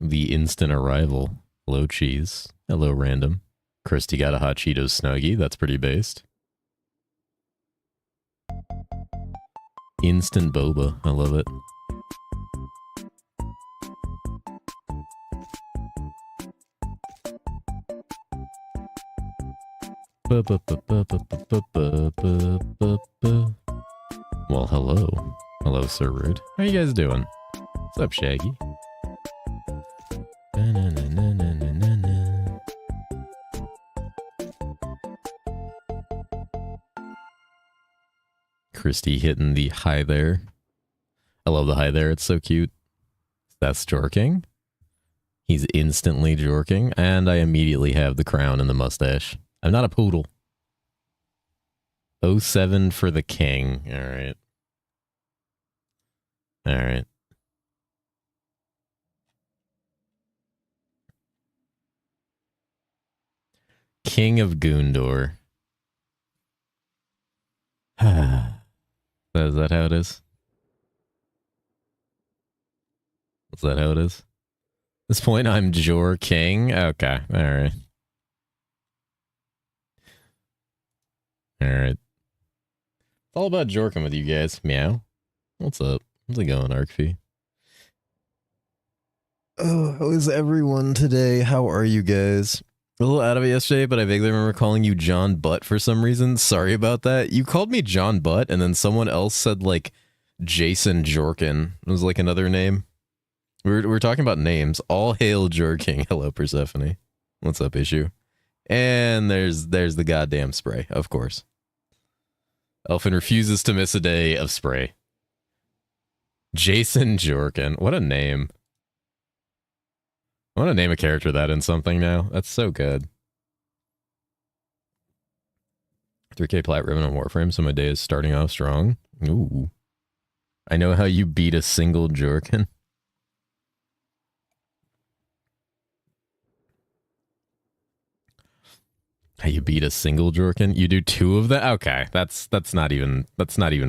the instant arrival. Hello, cheese. Hello, random. Christy got a hot Cheetos Snuggie. That's pretty based. Instant boba. I love it. Well, hello. Hello, Sir Rude. How you guys doing? What's up, Shaggy? Christy hitting the hi there. I love the hi there. It's so cute. That's jorking. He's instantly jorking, and I immediately have the crown and the mustache. I'm not a poodle. 07 for the king. All right. All right. King of Goondor. Is that how it is? Is that how it is? At this point, I'm Jor King. Okay. All right. All right. It's all about jorking with you guys. Meow. What's up? How's it going, Arcfee? Oh, how is everyone today? How are you guys? A little out of it yesterday, but I vaguely remember calling you John Butt for some reason. Sorry about that. You called me John Butt, and then someone else said, like, Jason Jorkin. It was, like, another name. We're talking about names. All hail Jorking. Hello, Persephone. What's up, Issue? And there's the goddamn spray, of course. Elfin refuses to miss a day of spray. Jason Jorkin. What a name. I want to name a character that in something now. That's so good. 3K plat ribbon on Warframe, so my day is starting off strong. Ooh. I know how you beat a single Jorkin. How you beat a single Jorkin? You do two of that? Okay, that's not even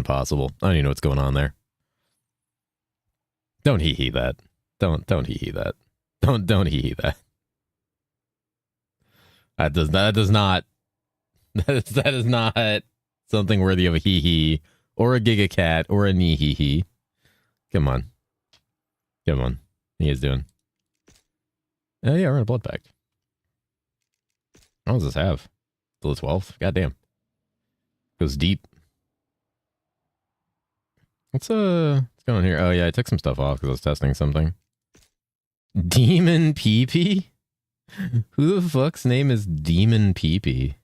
possible. I don't even know what's going on there. Don't hee that. Don't hee that. Don't hee that. That is not something worthy of a hee hee or a giga cat or a knee hee hee. Come on. Come on. What are you guys doing? Oh yeah, we're in a blood pact. How does this have? Till the 12th? Goddamn. Goes deep. What's going on here? Oh yeah, I took some stuff off because I was testing something. Demon Peepee? Who the fuck's name is Demon Peepee?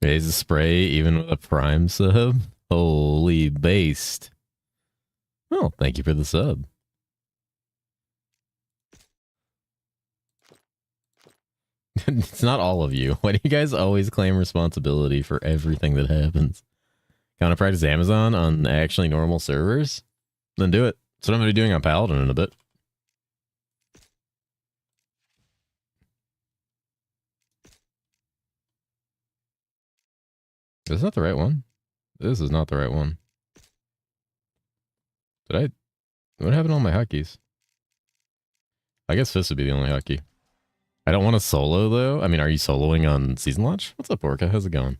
Raise a spray even with a prime sub? Holy based. Oh, thank you for the sub. It's not all of you. Why do you guys always claim responsibility for everything that happens? Counter practice Amazon on actually normal servers? Then do it. That's what I'm going to be doing on Paladin in a bit. Is this not the right one? This is not the right one. What happened to all my hotkeys? I guess this would be the only hotkey. I don't want to solo, though. I mean, are you soloing on Season Launch? What's up, Orca? How's it going?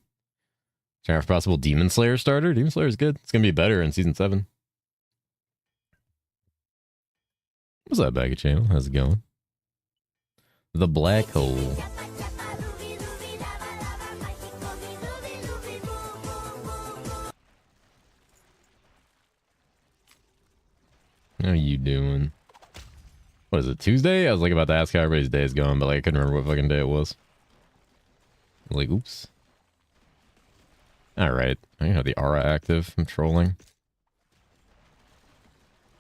Trying for possible Demon Slayer starter? Demon Slayer is good. It's going to be better in Season 7. What's up, Baggy Channel? How's it going? The Black Hole. How you doing? What is it, Tuesday? I was like about to ask how everybody's day is going, but like I couldn't remember what fucking day it was. I was like, oops. Alright. I have the aura active. I'm trolling.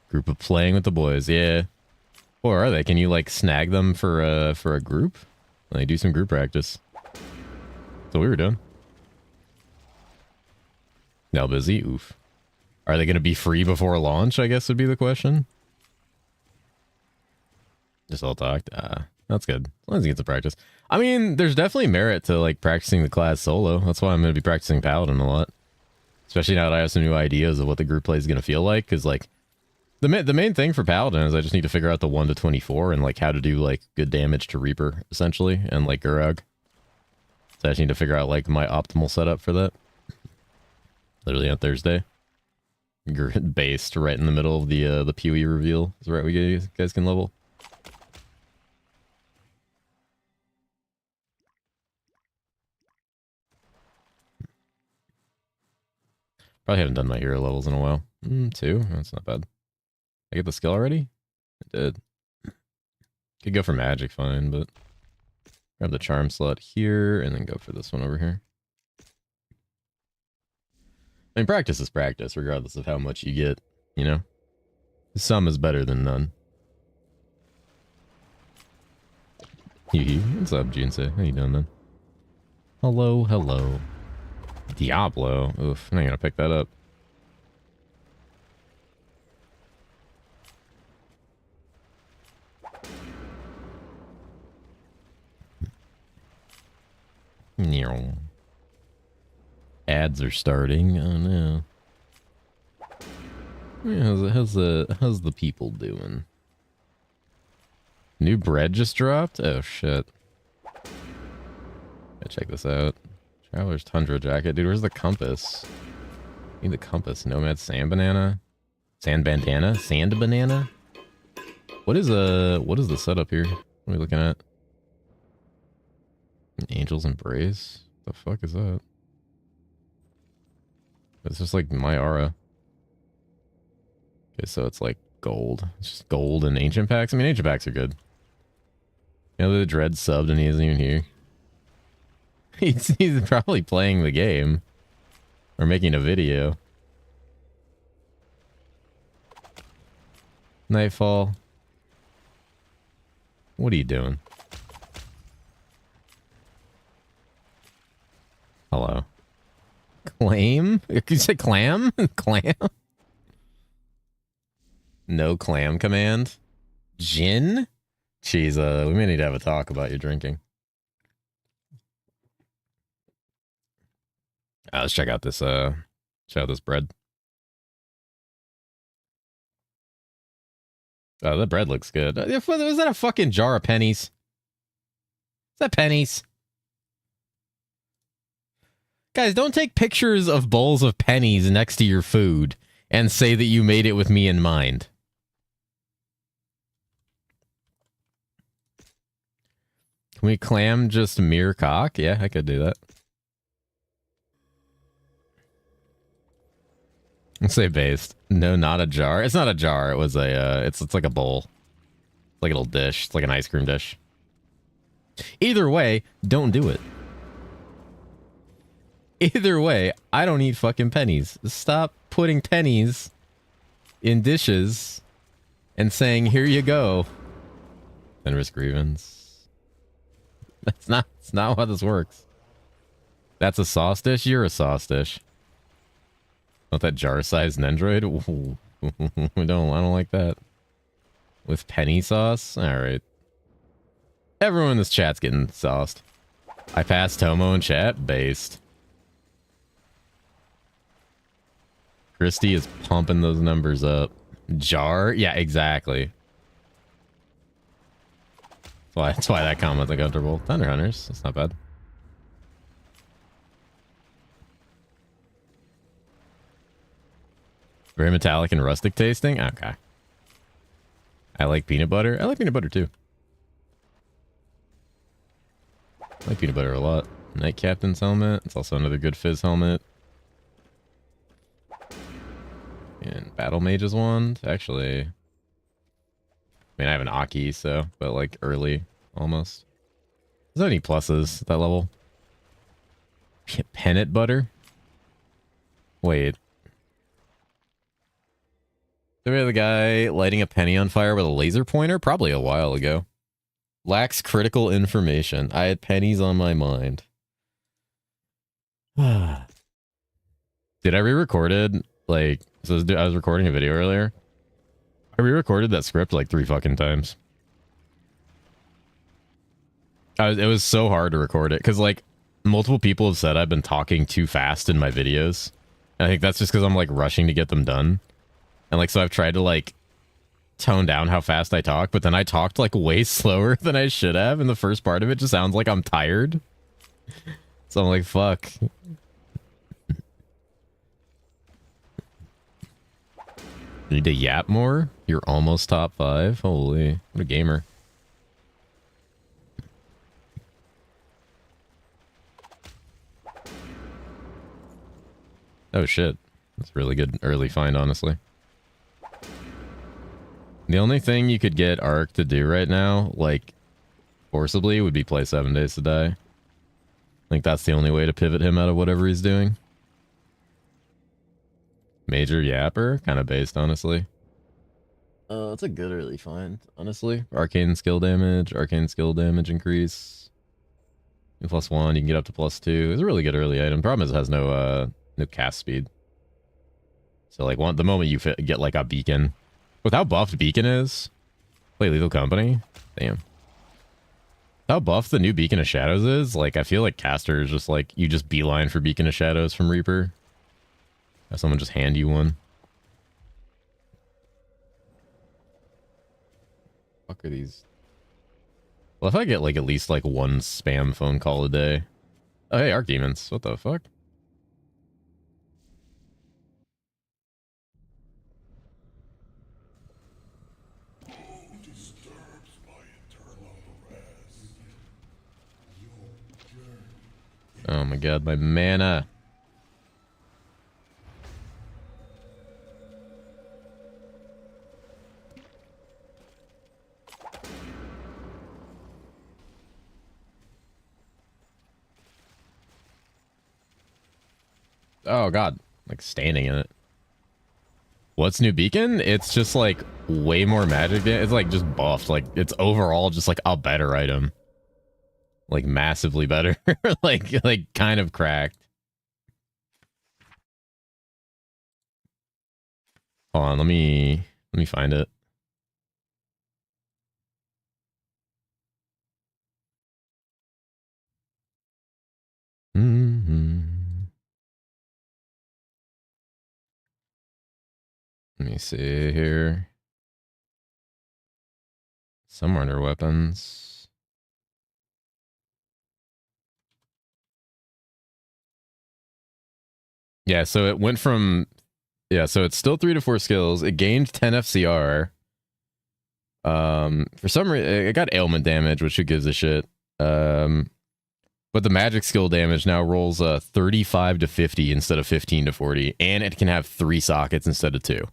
Group of playing with the boys, yeah. Or are they? Can you like snag them for a group? Like do some group practice. That's what we were doing. Now busy? Oof. Are they going to be free before launch, I guess would be the question. Just all talked. That's good. As long as you get to practice. I mean, there's definitely merit to like practicing the class solo. That's why I'm going to be practicing Paladin a lot. Especially now that I have some new ideas of what the group play is going to feel like. Because like, The main thing for Paladin is I just need to figure out the 1 to 24 and like how to do like good damage to Reaper essentially and like Gurug. So I just need to figure out like my optimal setup for that. Literally on Thursday. Based right in the middle of the PoE reveal is right you guys can level. Probably haven't done my hero levels in a while. 2, that's not bad. I get the skill already? I did. Could go for magic, fine, but grab the charm slot here and then go for this one over here. I mean, practice is practice, regardless of how much you get, you know? Some is better than none. What's up, Jinsei? How you doing, man? Hello, hello. Diablo. Oof, I'm not gonna pick that up. Ads are starting. Oh no. Yeah, how's the people doing? New bread just dropped? Oh shit. Gotta check this out. Traveler's Tundra jacket. Dude, where's the compass? I need the compass. Nomad sand banana? Sand bandana? Sand banana? What is the setup here? What are we looking at? An Angel's Embrace? The fuck is that? It's just like my aura. Okay, so it's like gold. It's just gold and ancient packs. I mean, ancient packs are good. You know, the Dread subbed and he isn't even here. He's probably playing the game. Or making a video. Nightfall. What are you doing? Hello. Claim? You say clam? Clam? No clam command? Gin? Jeez, we may need to have a talk about your drinking. Let's check out this, check out this bread. Oh, the bread looks good. Was that a fucking jar of pennies? Is that pennies? Guys, don't take pictures of bowls of pennies next to your food and say that you made it with me in mind. Can we clam just mere cock? Yeah, I could do that. Let's say based. No, not a jar. It's not a jar. It was a, it's like a bowl. It's like a little dish. It's like an ice cream dish. Either way, don't do it. Either way, I don't eat fucking pennies. Stop putting pennies in dishes and saying, here you go. And risk grievance. That's not how this works. That's a sauce dish? You're a sauce dish. Not that jar-sized Nendroid? Ooh. I don't like that. With penny sauce? Alright. Everyone in this chat's getting sauced. I passed Tomo in chat? Based. Christy is pumping those numbers up. Jar? Yeah, exactly. That's why that comment's uncomfortable. Thunder Hunters. That's not bad. Very metallic and rustic tasting? Okay. I like peanut butter. I like peanut butter too. I like peanut butter a lot. Night Captain's helmet. It's also another good fizz helmet. And Battle Mage's wand. Actually, I mean, I have an Aki, so, but like early almost. Is there any pluses at that level? Pennant butter? Wait. Do we have the guy lighting a penny on fire with a laser pointer? Probably a while ago. Lacks critical information. I had pennies on my mind. Did I re-recorded, like, so I was recording a video earlier. I re-recorded that script like 3 fucking times. It was so hard to record it, because, like, multiple people have said I've been talking too fast in my videos. And I think that's just because I'm, like, rushing to get them done. And, like, so I've tried to, like, tone down how fast I talk, but then I talked like way slower than I should have, and the first part of it just sounds like I'm tired. So I'm like, fuck. Need to yap more? You're almost top 5? Holy, what a gamer. Oh shit. That's a really good early find, honestly. The only thing you could get Ark to do right now, like, forcibly, would be play 7 Days to Die. I think that's the only way to pivot him out of whatever he's doing. Major Yapper? Kind of based, honestly. It's a good early find, honestly. Arcane skill damage increase. +1, you can get up to +2. It's a really good early item. Problem is it has no cast speed. So like the moment you get like a beacon, with how buffed beacon is, play Lethal Company. Damn. How buffed the new Beacon of Shadows is, like I feel like caster is just like you just beeline for Beacon of Shadows from Reaper. Have someone just hand you one. Fuck are these? Well, if I get like at least like one spam phone call a day. Oh hey, Archdemons. What the fuck? Oh my god, my mana. Oh god, like standing in it. What's new Beacon? It's just like way more magic. It's like just buffed. Like it's overall just like a better item. Like massively better. like kind of cracked. Hold on, let me find it. Let me see here. Some under weapons. Yeah, so it went from so it's still 3 to 4 skills. It gained 10 FCR. For some reason it got ailment damage, which who gives a shit. But the magic skill damage now rolls 35 to 50 instead of 15 to 40, and it can have 3 sockets instead of 2.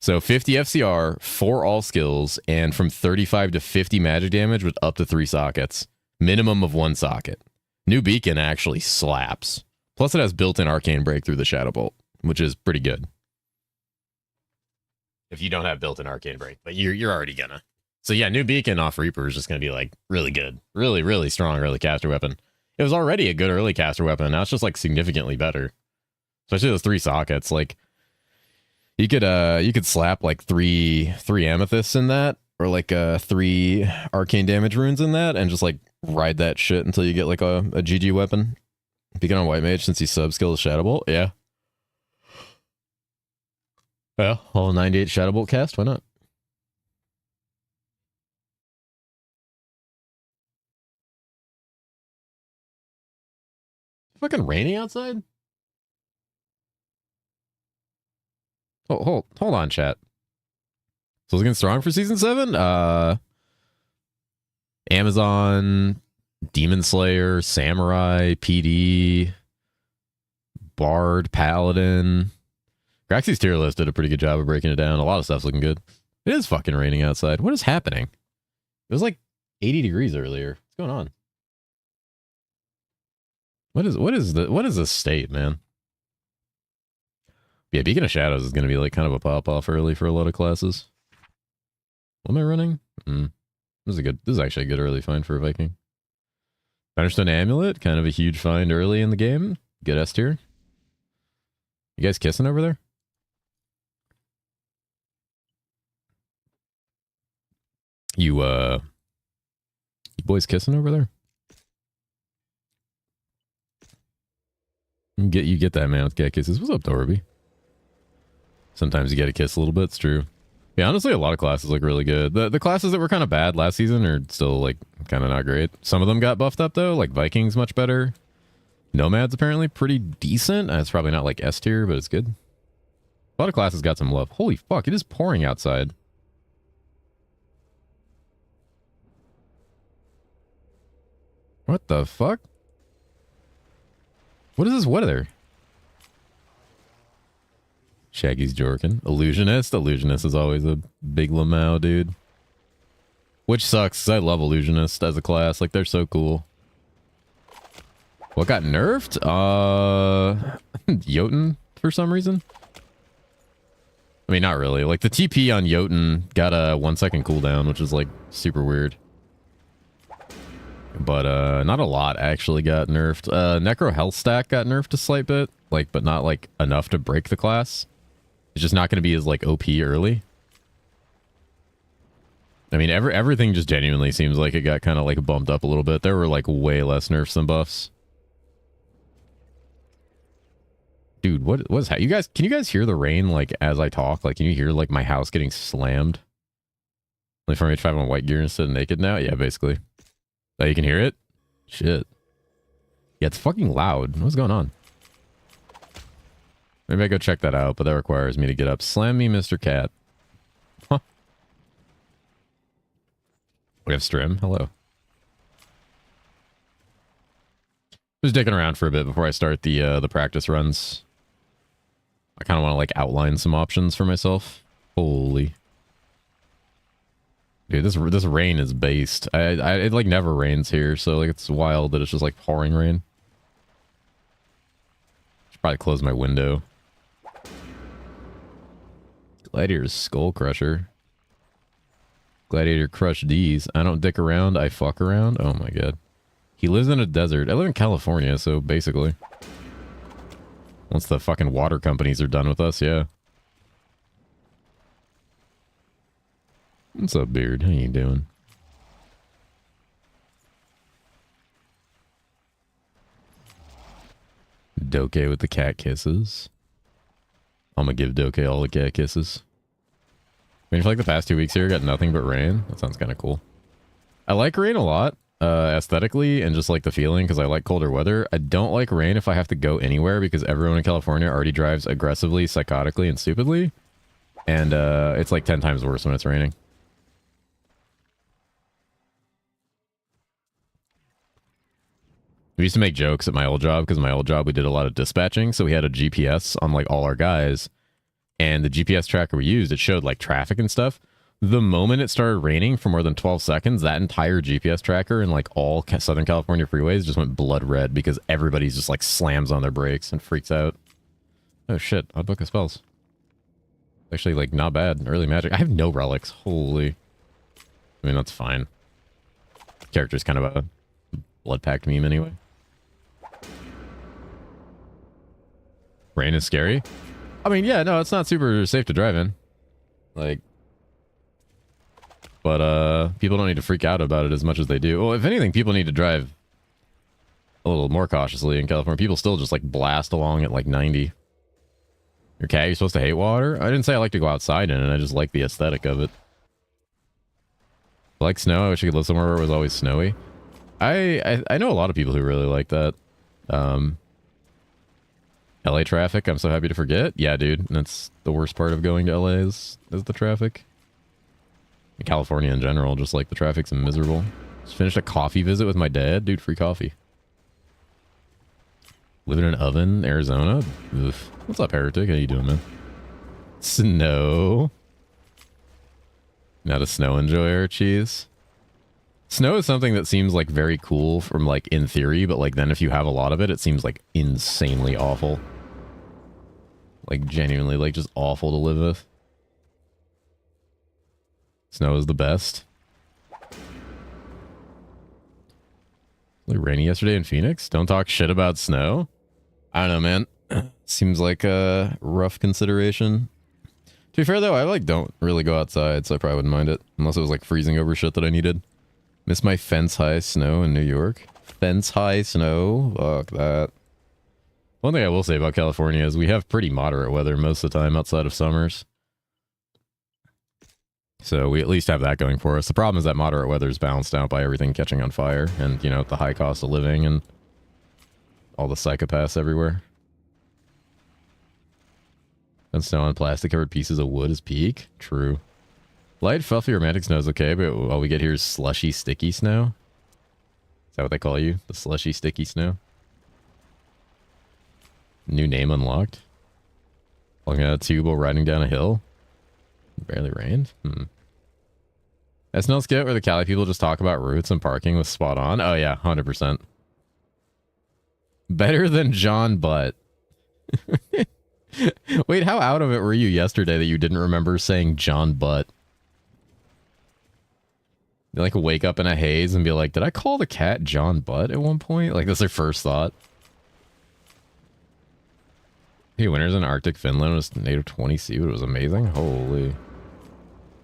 So 50 FCR for all skills, and from 35 to 50 magic damage with up to 3 sockets. Minimum of 1 socket. New Beacon actually slaps. Plus it has built-in arcane break through the Shadow Bolt, which is pretty good. If you don't have built-in arcane break, but you're already gonna. So yeah, new Beacon off Reaper is just gonna be like really good. Really, really strong early caster weapon. It was already a good early caster weapon, now it's just like significantly better. Especially those 3 sockets, like you could slap like three amethysts in that, or like 3 arcane damage runes in that, and just like ride that shit until you get like a GG weapon. Beacon on White Mage since he sub skill is Shadow Bolt, yeah. Yeah, all 98 Shadow Bolt cast, why not? Fucking raining outside? Hold on, chat. So it's getting strong for season 7? Amazon, Demon Slayer, Samurai, PD, Bard, Paladin. Graxy's tier list did a pretty good job of breaking it down. A lot of stuff's looking good. It is fucking raining outside. What is happening? It was like 80 degrees earlier. What's going on? What is this state, man? Yeah, Beacon of Shadows is going to be like kind of a pop-off early for a lot of classes. What am I running? This is actually a good early find for a Viking. Thunderstone Amulet, kind of a huge find early in the game. Good S tier. You guys kissing over there? You boys kissing over there? You get that, man, with cat kisses. What's up, Dorby? Sometimes you get a kiss a little bit, it's true. Yeah, honestly, a lot of classes look really good. The classes that were kind of bad last season are still like kind of not great. Some of them got buffed up though, like Vikings much better. Nomads apparently pretty decent. It's probably not like S tier, but it's good. A lot of classes got some love. Holy fuck, it is pouring outside. What the fuck? What is this weather? Shaggy's jorking. Illusionist? Illusionist is always a big lamau, dude. Which sucks, 'cause I love Illusionist as a class. Like, they're so cool. What got nerfed? Jotun, for some reason. I mean, not really. Like, the TP on Jotun got a 1-second cooldown, which is, like, super weird. But, not a lot actually got nerfed. Necro Health Stack got nerfed a slight bit. Like, but not, like, enough to break the class. It's just not going to be as, like, OP early. I mean, everything just genuinely seems like it got kind of, like, bumped up a little bit. There were, like, way less nerfs than buffs. Dude, what's that? Can you guys hear the rain, like, as I talk? Like, can you hear, like, my house getting slammed? Like, from H5 on white gear instead of naked now? Yeah, basically. Oh, you can hear it? Shit. Yeah, it's fucking loud. What's going on? Maybe I go check that out, but that requires me to get up. Slam me, Mr. Cat. Huh. We have Strim. Hello. Just dicking around for a bit before I start the practice runs. I kind of want to, like, outline some options for myself. Holy. Dude, this rain is based. It, like, never rains here, so, like, it's wild that it's just, like, pouring rain. Should probably close my window. Gladiator's Skull Crusher. Gladiator Crush D's. I don't dick around, I fuck around. Oh my god. He lives in a desert. I live in California, so basically. Once the fucking water companies are done with us, yeah. What's up, Beard? How you doing? Doke with the cat kisses. I'm gonna give Doke all the cat kisses. I mean, for like the past 2 weeks here, I got nothing but rain. That sounds kind of cool. I like rain a lot, aesthetically, and just like the feeling, because I like colder weather. I don't like rain if I have to go anywhere, because everyone in California already drives aggressively, psychotically, and stupidly. And it's like 10 times worse when it's raining. We used to make jokes at my old job, because my old job we did a lot of dispatching, so we had a GPS on like all our guys, and the GPS tracker we used, it showed like traffic and stuff. The moment it started raining for more than 12 seconds, that entire GPS tracker in like all Southern California freeways just went blood red, because everybody's just like slams on their brakes and freaks out. Oh shit, Odd Book of Spells. Actually, like, not bad. Early magic. I have no relics. Holy. I mean, that's fine. Character's kind of a blood pact meme anyway. Rain is scary. I mean, yeah, no, it's not super safe to drive in. Like, but people don't need to freak out about it as much as they do. Well, if anything, people need to drive a little more cautiously in California. People still just like blast along at like 90. Your cat, you're supposed to hate water? I didn't say I like to go outside in it. I just like the aesthetic of it. I like snow. I wish I could live somewhere where it was always snowy. I know a lot of people who really like that. LA traffic, I'm so happy to forget. Yeah, dude, that's the worst part of going to LA is the traffic. In California in general, just like the traffic's miserable. Just finished a coffee visit with my dad. Dude, free coffee. Living in an oven, Arizona. Oof. What's up, Heretic? How you doing, man? Snow. Not a snow enjoyer, cheese. Snow is something that seems like very cool from like in theory, but like then if you have a lot of it, it seems like insanely awful. Like genuinely like just awful to live with. Snow is the best. Really rainy yesterday in Phoenix? Don't talk shit about snow. I don't know, man. Seems like a rough consideration. To be fair though, I like don't really go outside, so I probably wouldn't mind it. Unless it was like freezing over shit that I needed. Miss my fence-high snow in New York. Fence-high snow? Fuck that. One thing I will say about California is we have pretty moderate weather most of the time outside of summers. So we at least have that going for us. The problem is that moderate weather is balanced out by everything catching on fire and, you know, the high cost of living and all the psychopaths everywhere. And snow on plastic covered pieces of wood is peak. True. Light, fluffy, romantic snow is okay, but all we get here is slushy, sticky snow. Is that what they call you? The slushy, sticky snow? New name unlocked. Looking at a tube while riding down a hill. Barely rained. SNL skit where the Cali people just talk about routes and parking was spot on. Oh yeah, 100%. Better than John Butt. Wait, how out of it were you yesterday that you didn't remember saying John Butt? You like wake up in a haze and be like, did I call the cat John Butt at one point? Like that's their first thought. Hey, winters in Arctic Finland was native 20C, but it was amazing. Holy.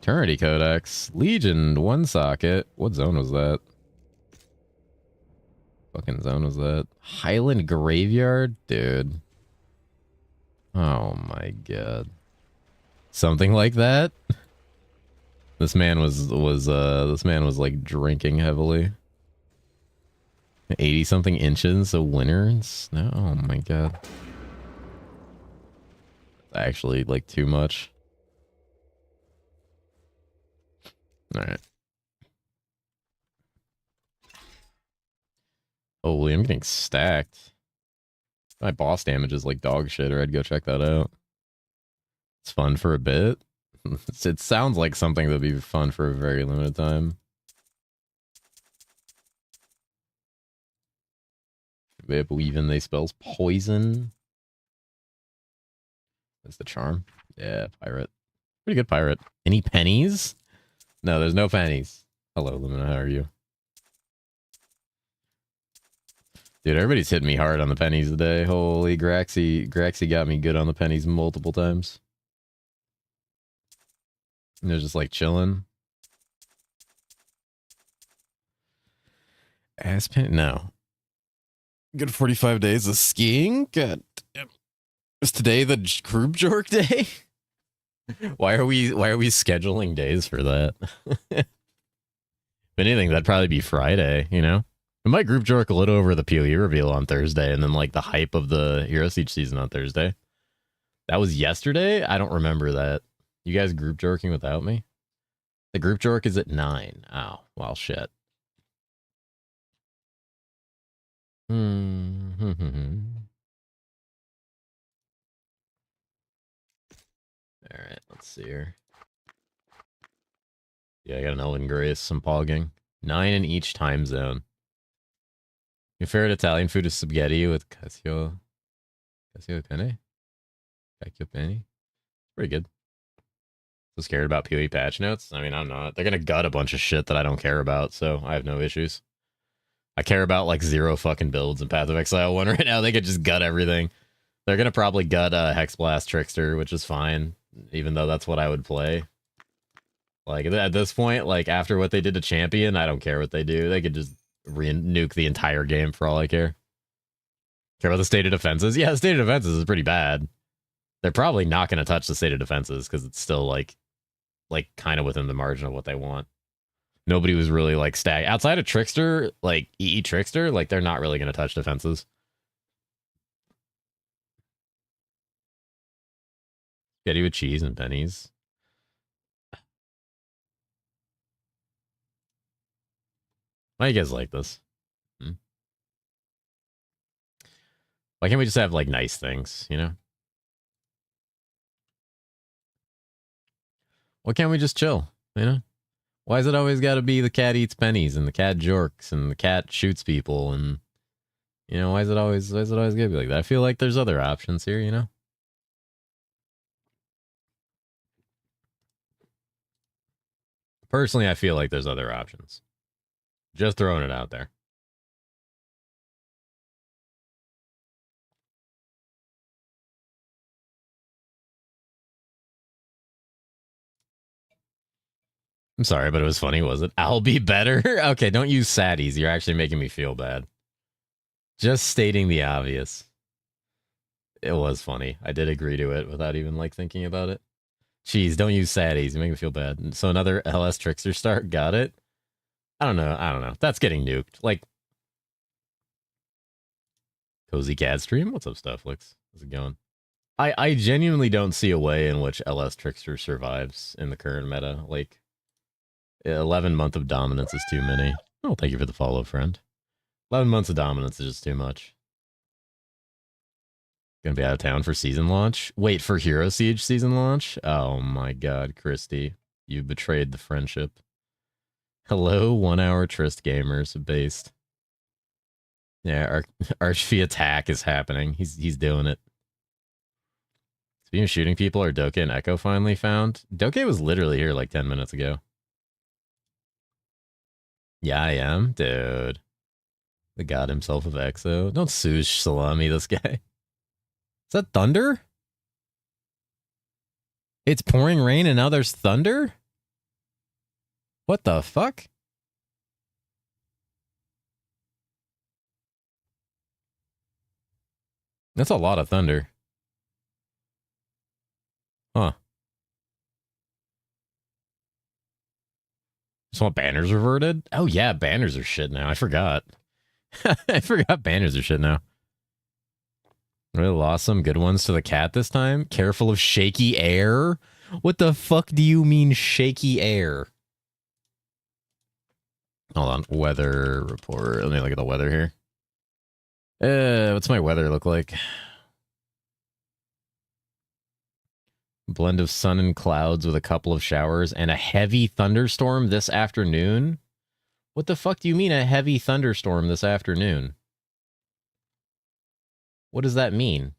Eternity Codex. Legion, one socket. What zone was that? Fucking zone was that? Highland Graveyard? Dude. Oh my god. Something like that? This man was like drinking heavily. 80 something inches of winter and snow. Oh my god. Actually like too much. All right. Holy, I'm getting stacked. My boss damage is like dog shit, or I'd go check that out. It's fun for a bit. It sounds like something that'd be fun for a very limited time. They believe in they spells poison. That's the charm. Yeah, pirate. Pretty good pirate. Any pennies? No, there's no pennies. Hello, Lumina, how are you? Dude, everybody's hitting me hard on the pennies today. Holy, Graxy got me good on the pennies multiple times. And they're just like chilling. Ass pen? No. Good 45 days of skiing? God damn. Is today the group jork day? Why are we scheduling days for that? If anything, that'd probably be Friday, you know? We might group jork a little over the PoE reveal on Thursday and then like the hype of the Hero Siege season on Thursday. That was yesterday? I don't remember that. You guys group jorking without me? The group jork is at 9. Oh, well, shit. All right, let's see here. Yeah, I got an Elven Grace, some pogging. 9 in each time zone. Your favorite Italian food is spaghetti with cacio penne? Cacio penne? Pretty good. So scared about PoE patch notes? I mean, I'm not. They're gonna gut a bunch of shit that I don't care about, so I have no issues. I care about like 0 fucking builds in Path of Exile 1 right now. They could just gut everything. They're gonna probably gut Hexblast Trickster, which is fine, even though that's what I would play. Like, at this point, like, after what they did to Champion, I don't care what they do. They could just nuke the entire game for all I care. Care about the state of defenses? Yeah, the state of defenses is pretty bad. They're probably not going to touch the state of defenses because it's still, like kind of within the margin of what they want. Nobody was really, like, outside of Trickster, like, EE Trickster, like, they're not really going to touch defenses. Spaghetti with cheese and pennies. Why do you guys like this? Why can't we just have, like, nice things, you know? Why can't we just chill, you know? Why is it always got to be the cat eats pennies and the cat jorks and the cat shoots people and, you know, why is it always got to be like that? I feel like there's other options here, you know? Personally, I feel like there's other options. Just throwing it out there. I'm sorry, but it was funny, was it? I'll be better? Okay, don't use saddies. You're actually making me feel bad. Just stating the obvious. It was funny. I did agree to it without even, like, thinking about it. Jeez, don't use saddies. You make me feel bad. So another LS Trickster start. Got it. I don't know. That's getting nuked. Like, Cozy Cat stream? What's up, Stufflix? How's it going? I genuinely don't see a way in which LS Trickster survives in the current meta. Like, 11 month of dominance is too many. Oh, thank you for the follow, friend. 11 months of dominance is just too much. Gonna be out of town for season launch? Wait, for Hero Siege season launch? Oh my god, Christy. You betrayed the friendship. Hello, 1 hour Trist gamers based. Yeah, Archfee attack is happening. He's doing it. Speaking of shooting people, are Doke and Echo finally found? Doke was literally here like 10 minutes ago. Yeah, I am, dude. The god himself of Exo. Don't swoosh salami this guy. Is that thunder? It's pouring rain and now there's thunder? What the fuck? That's a lot of thunder. Huh. Just want banners reverted? Oh yeah, banners are shit now. I forgot. I forgot banners are shit now. Really lost some good ones to the cat this time. Careful of shaky air? What the fuck do you mean shaky air? Hold on. Weather report. Let me look at the weather here. What's my weather look like? Blend of sun and clouds with a couple of showers and a heavy thunderstorm this afternoon? What the fuck do you mean a heavy thunderstorm this afternoon? What does that mean?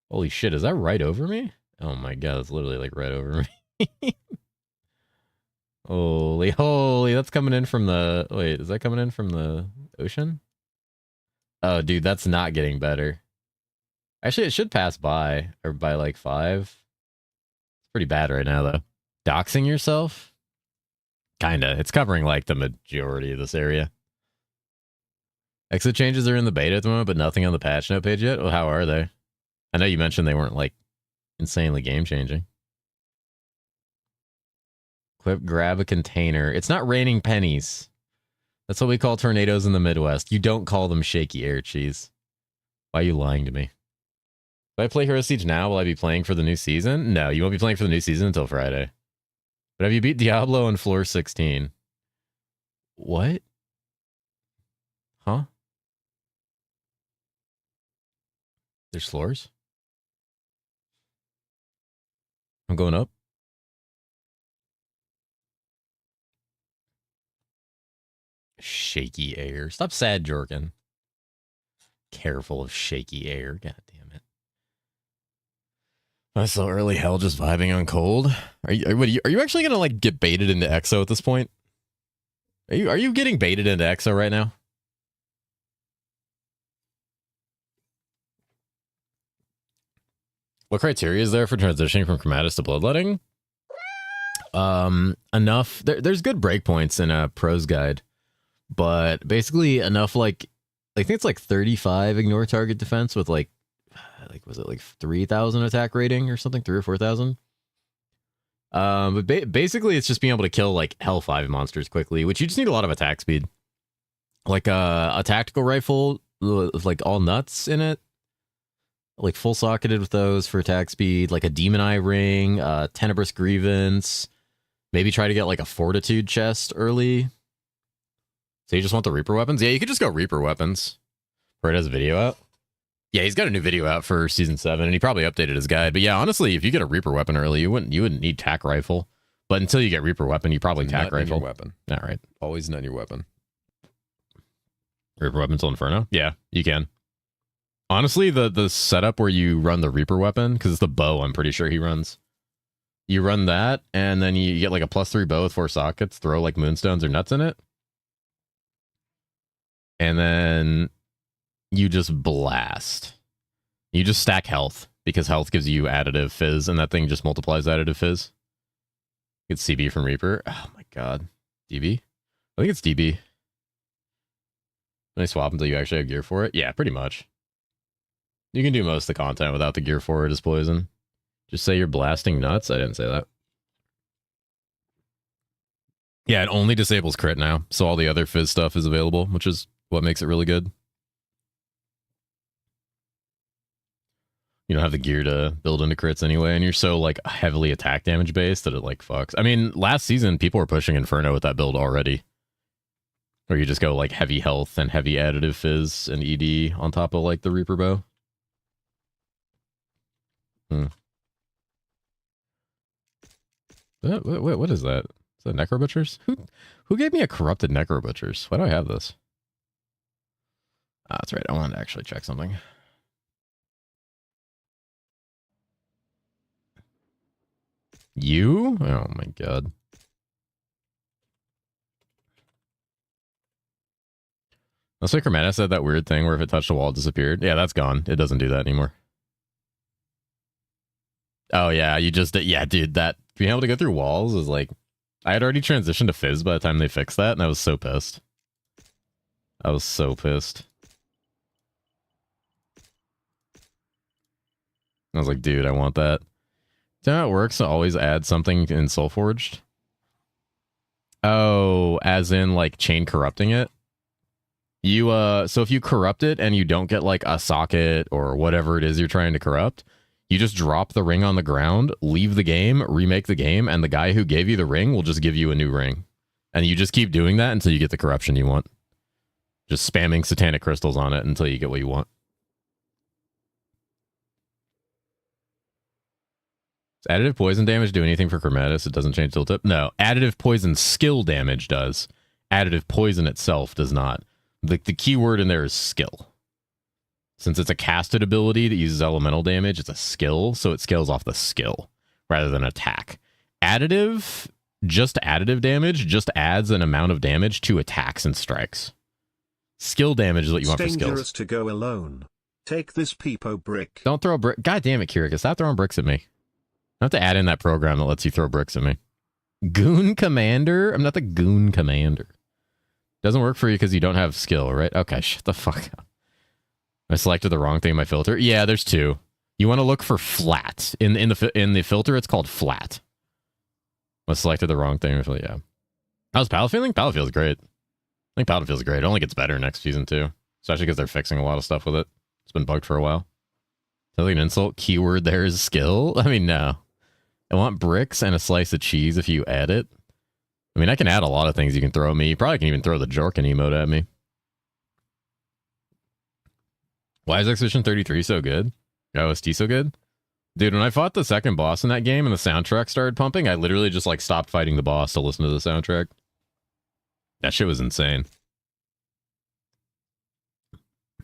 Holy shit, is that right over me? Oh my god, it's literally like right over me. Holy, that's coming in from the... Wait, is that coming in from the ocean? Oh, dude, that's not getting better. Actually, it should pass by, or by like 5. It's pretty bad right now, though. Doxing yourself? Kinda. It's covering like the majority of this area. Exit changes are in the beta at the moment, but nothing on the patch note page yet? Well, how are they? I know you mentioned they weren't like insanely game-changing. Clip, grab a container. It's not raining pennies. That's what we call tornadoes in the Midwest. You don't call them shaky air, cheese. Why are you lying to me? If I play Hero Siege now, will I be playing for the new season? No, you won't be playing for the new season until Friday. But have you beat Diablo on floor 16? What? Huh? There's floors? I'm going up. Shaky air. Stop sad jorking. Careful of shaky air. God damn it. That's so early. Hell, just vibing on cold. Are you actually gonna like get baited into EXO at this point? Are you getting baited into EXO right now? What criteria is there for transitioning from Chromatus to Bloodletting? Enough. There's good breakpoints in a pros guide, but basically enough like I think it's like 35 ignore target defense with like was it like 3,000 attack rating or something, 3 or 4,000. But basically it's just being able to kill like Hell 5 monsters quickly, which you just need a lot of attack speed. Like a tactical rifle with like all nuts in it, like full socketed with those for attack speed, like a demon eye ring, tenebrous grievance. Maybe try to get like a fortitude chest early. So you just want the Reaper weapons? Yeah, you could just go Reaper weapons. Brett has a video out. Yeah, he's got a new video out for season 7, and he probably updated his guide. But yeah, honestly, if you get a Reaper weapon early, you wouldn't need tack rifle. But until you get Reaper weapon, you probably tack rifle. Your weapon. All right. Always nut your weapon. Reaper weapon till Inferno? Yeah, you can. Honestly, the setup where you run the Reaper weapon, because it's the bow I'm pretty sure he runs. You run that, and then you get like a +3 bow with 4 sockets, throw like moonstones or nuts in it. And then you just blast. You just stack health, because health gives you additive fizz, and that thing just multiplies additive fizz. It's CB from Reaper. Oh my god. DB? I think it's DB. Can I swap until you actually have gear for it? Yeah, pretty much. You can do most of the content without the gear forward as poison. Just say you're blasting nuts. I didn't say that. Yeah, it only disables crit now, so all the other fizz stuff is available, which is what makes it really good. You don't have the gear to build into crits anyway, and you're so like heavily attack damage based that it like fucks. I mean, last season people were pushing Inferno with that build already. Or you just go like heavy health and heavy additive fizz and ED on top of like the Reaper bow. What is that? Is that Necro Butchers? Who gave me a corrupted Necro Butchers? Why do I have this? Ah, that's right. I wanted to actually check something. You? Oh my god. Looks like Chromatis said that weird thing where if it touched a wall, it disappeared. Yeah, that's gone. It doesn't do that anymore. Oh yeah, you just... Yeah, dude, that... Being able to go through walls is like... I had already transitioned to Fizz by the time they fixed that, and I was so pissed. I was so pissed. I was like, dude, I want that. Do you know how it works to always add something in Soulforged? Oh, as in like chain corrupting it? You so if you corrupt it and you don't get like a socket or whatever it is you're trying to corrupt, you just drop the ring on the ground, leave the game, remake the game, and the guy who gave you the ring will just give you a new ring. And you just keep doing that until you get the corruption you want. Just spamming satanic crystals on it until you get what you want. Does additive poison damage do anything for Chromatis? It doesn't change tilt tip? No. Additive poison skill damage does. Additive poison itself does not. The key word in there is skill. Since it's a casted ability that uses elemental damage, it's a skill, so it scales off the skill rather than attack. Additive, just additive damage, just adds an amount of damage to attacks and strikes. Skill damage is what you want for skills. It's dangerous to go alone. Take this peepo brick. Don't throw a brick. God damn it, Kirika. Stop throwing bricks at me. I have to add in that program that lets you throw bricks at me. Goon Commander? I'm not the Goon Commander. Doesn't work for you because you don't have skill, right? Okay, shut the fuck up. I selected the wrong thing in my filter. Yeah, there's two. You want to look for flat. In the filter, it's called flat. I selected the wrong thing. Yeah. How's Paladin feeling? Paladin feels great. I think Paladin feels great. It only gets better next season, too. Especially because they're fixing a lot of stuff with it. It's been bugged for a while. Totally an insult. Keyword there is skill? I mean, no. I want bricks and a slice of cheese if you add it. I mean, I can add a lot of things you can throw at me. You probably can even throw the Jorkin emote at me. Why is Expedition 33 so good? OST so good? Dude, when I fought the second boss in that game and the soundtrack started pumping, I literally just like stopped fighting the boss to listen to the soundtrack. That shit was insane.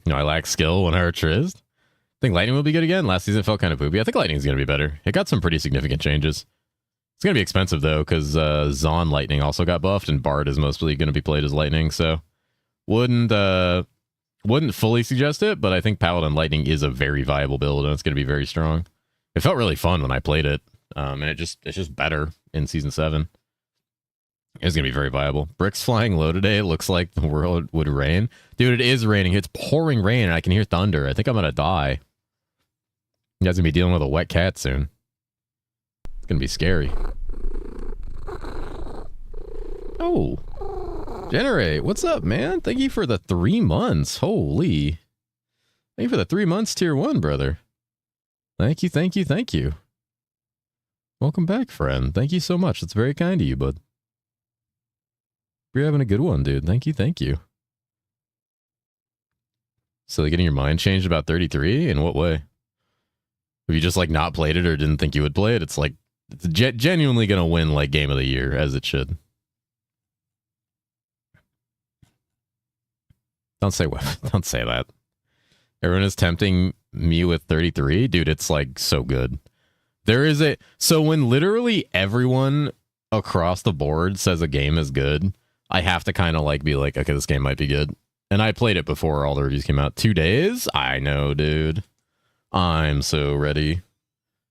You know, I lack skill when I heard Trizz. I think Lightning will be good again. Last season felt kind of poopy. I think Lightning's going to be better. It got some pretty significant changes. It's going to be expensive, though, because Zon Lightning also got buffed, and Bard is mostly going to be played as Lightning, so wouldn't fully suggest it, but I think Paladin Lightning is a very viable build, and it's going to be very strong. It felt really fun when I played it, and it's just better in Season 7. It's going to be very viable. Bricks flying low today. Looks like the world would rain. Dude, it is raining. It's pouring rain, and I can hear thunder. I think I'm going to die. You guys going to be dealing with a wet cat soon. It's going to be scary. Oh. Generate. What's up, man? Thank you for the 3 months. Holy. Thank you for the 3 months, tier 1, brother. Thank you, thank you, thank you. Welcome back, friend. Thank you so much. It's very kind of you, bud. You're having a good one, dude. Thank you, thank you. So getting your mind changed about 33? In what way? Have you just like not played it or didn't think you would play it? It's like it's genuinely gonna win like game of the year as it should. Don't say what? Don't say that. Everyone is tempting me with 33, dude. It's like so good. There is a so when literally everyone across the board says a game is good, I have to kind of like be like, okay, this game might be good. And I played it before all the reviews came out. 2 days? I know, dude. I'm so ready.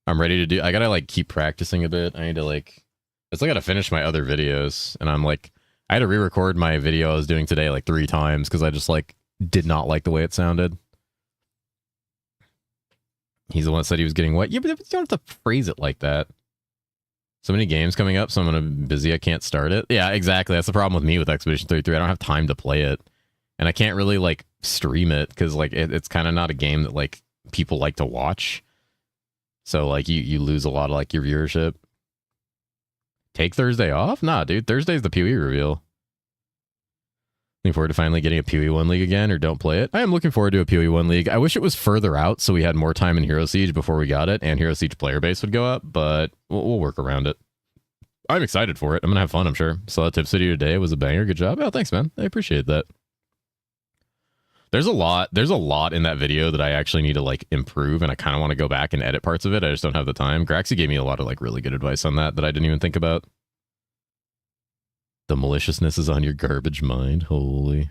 I'm ready to do... I gotta, like, keep practicing a bit. I need to, like... I still gotta finish my other videos. And I'm, like... I had to re-record my video I was doing today, like, 3 times. Because I just, like, did not like the way it sounded. He's the one that said he was getting wet. Yeah, but you don't have to phrase it like that. So many games coming up, so I'm gonna be busy. I can't start it. Yeah, exactly. That's the problem with me with Expedition 33. I don't have time to play it, and I can't really like stream it because like it's kind of not a game that like people like to watch. So like you lose a lot of like your viewership. Take Thursday off? Nah, dude. Thursday's the PoE reveal. Looking forward to finally getting a PoE 1 League again, or don't play it. I am looking forward to a PoE 1 League. I wish it was further out so we had more time in Hero Siege before we got it, and Hero Siege player base would go up, but we'll work around it. I'm excited for it. I'm going to have fun, I'm sure. Saw that Tip City today. Was a banger. Good job. Oh, thanks, man. I appreciate that. There's a lot in that video that I actually need to like improve, and I kind of want to go back and edit parts of it. I just don't have the time. Graxy gave me a lot of like really good advice on that I didn't even think about. The maliciousness is on your garbage mind. Holy.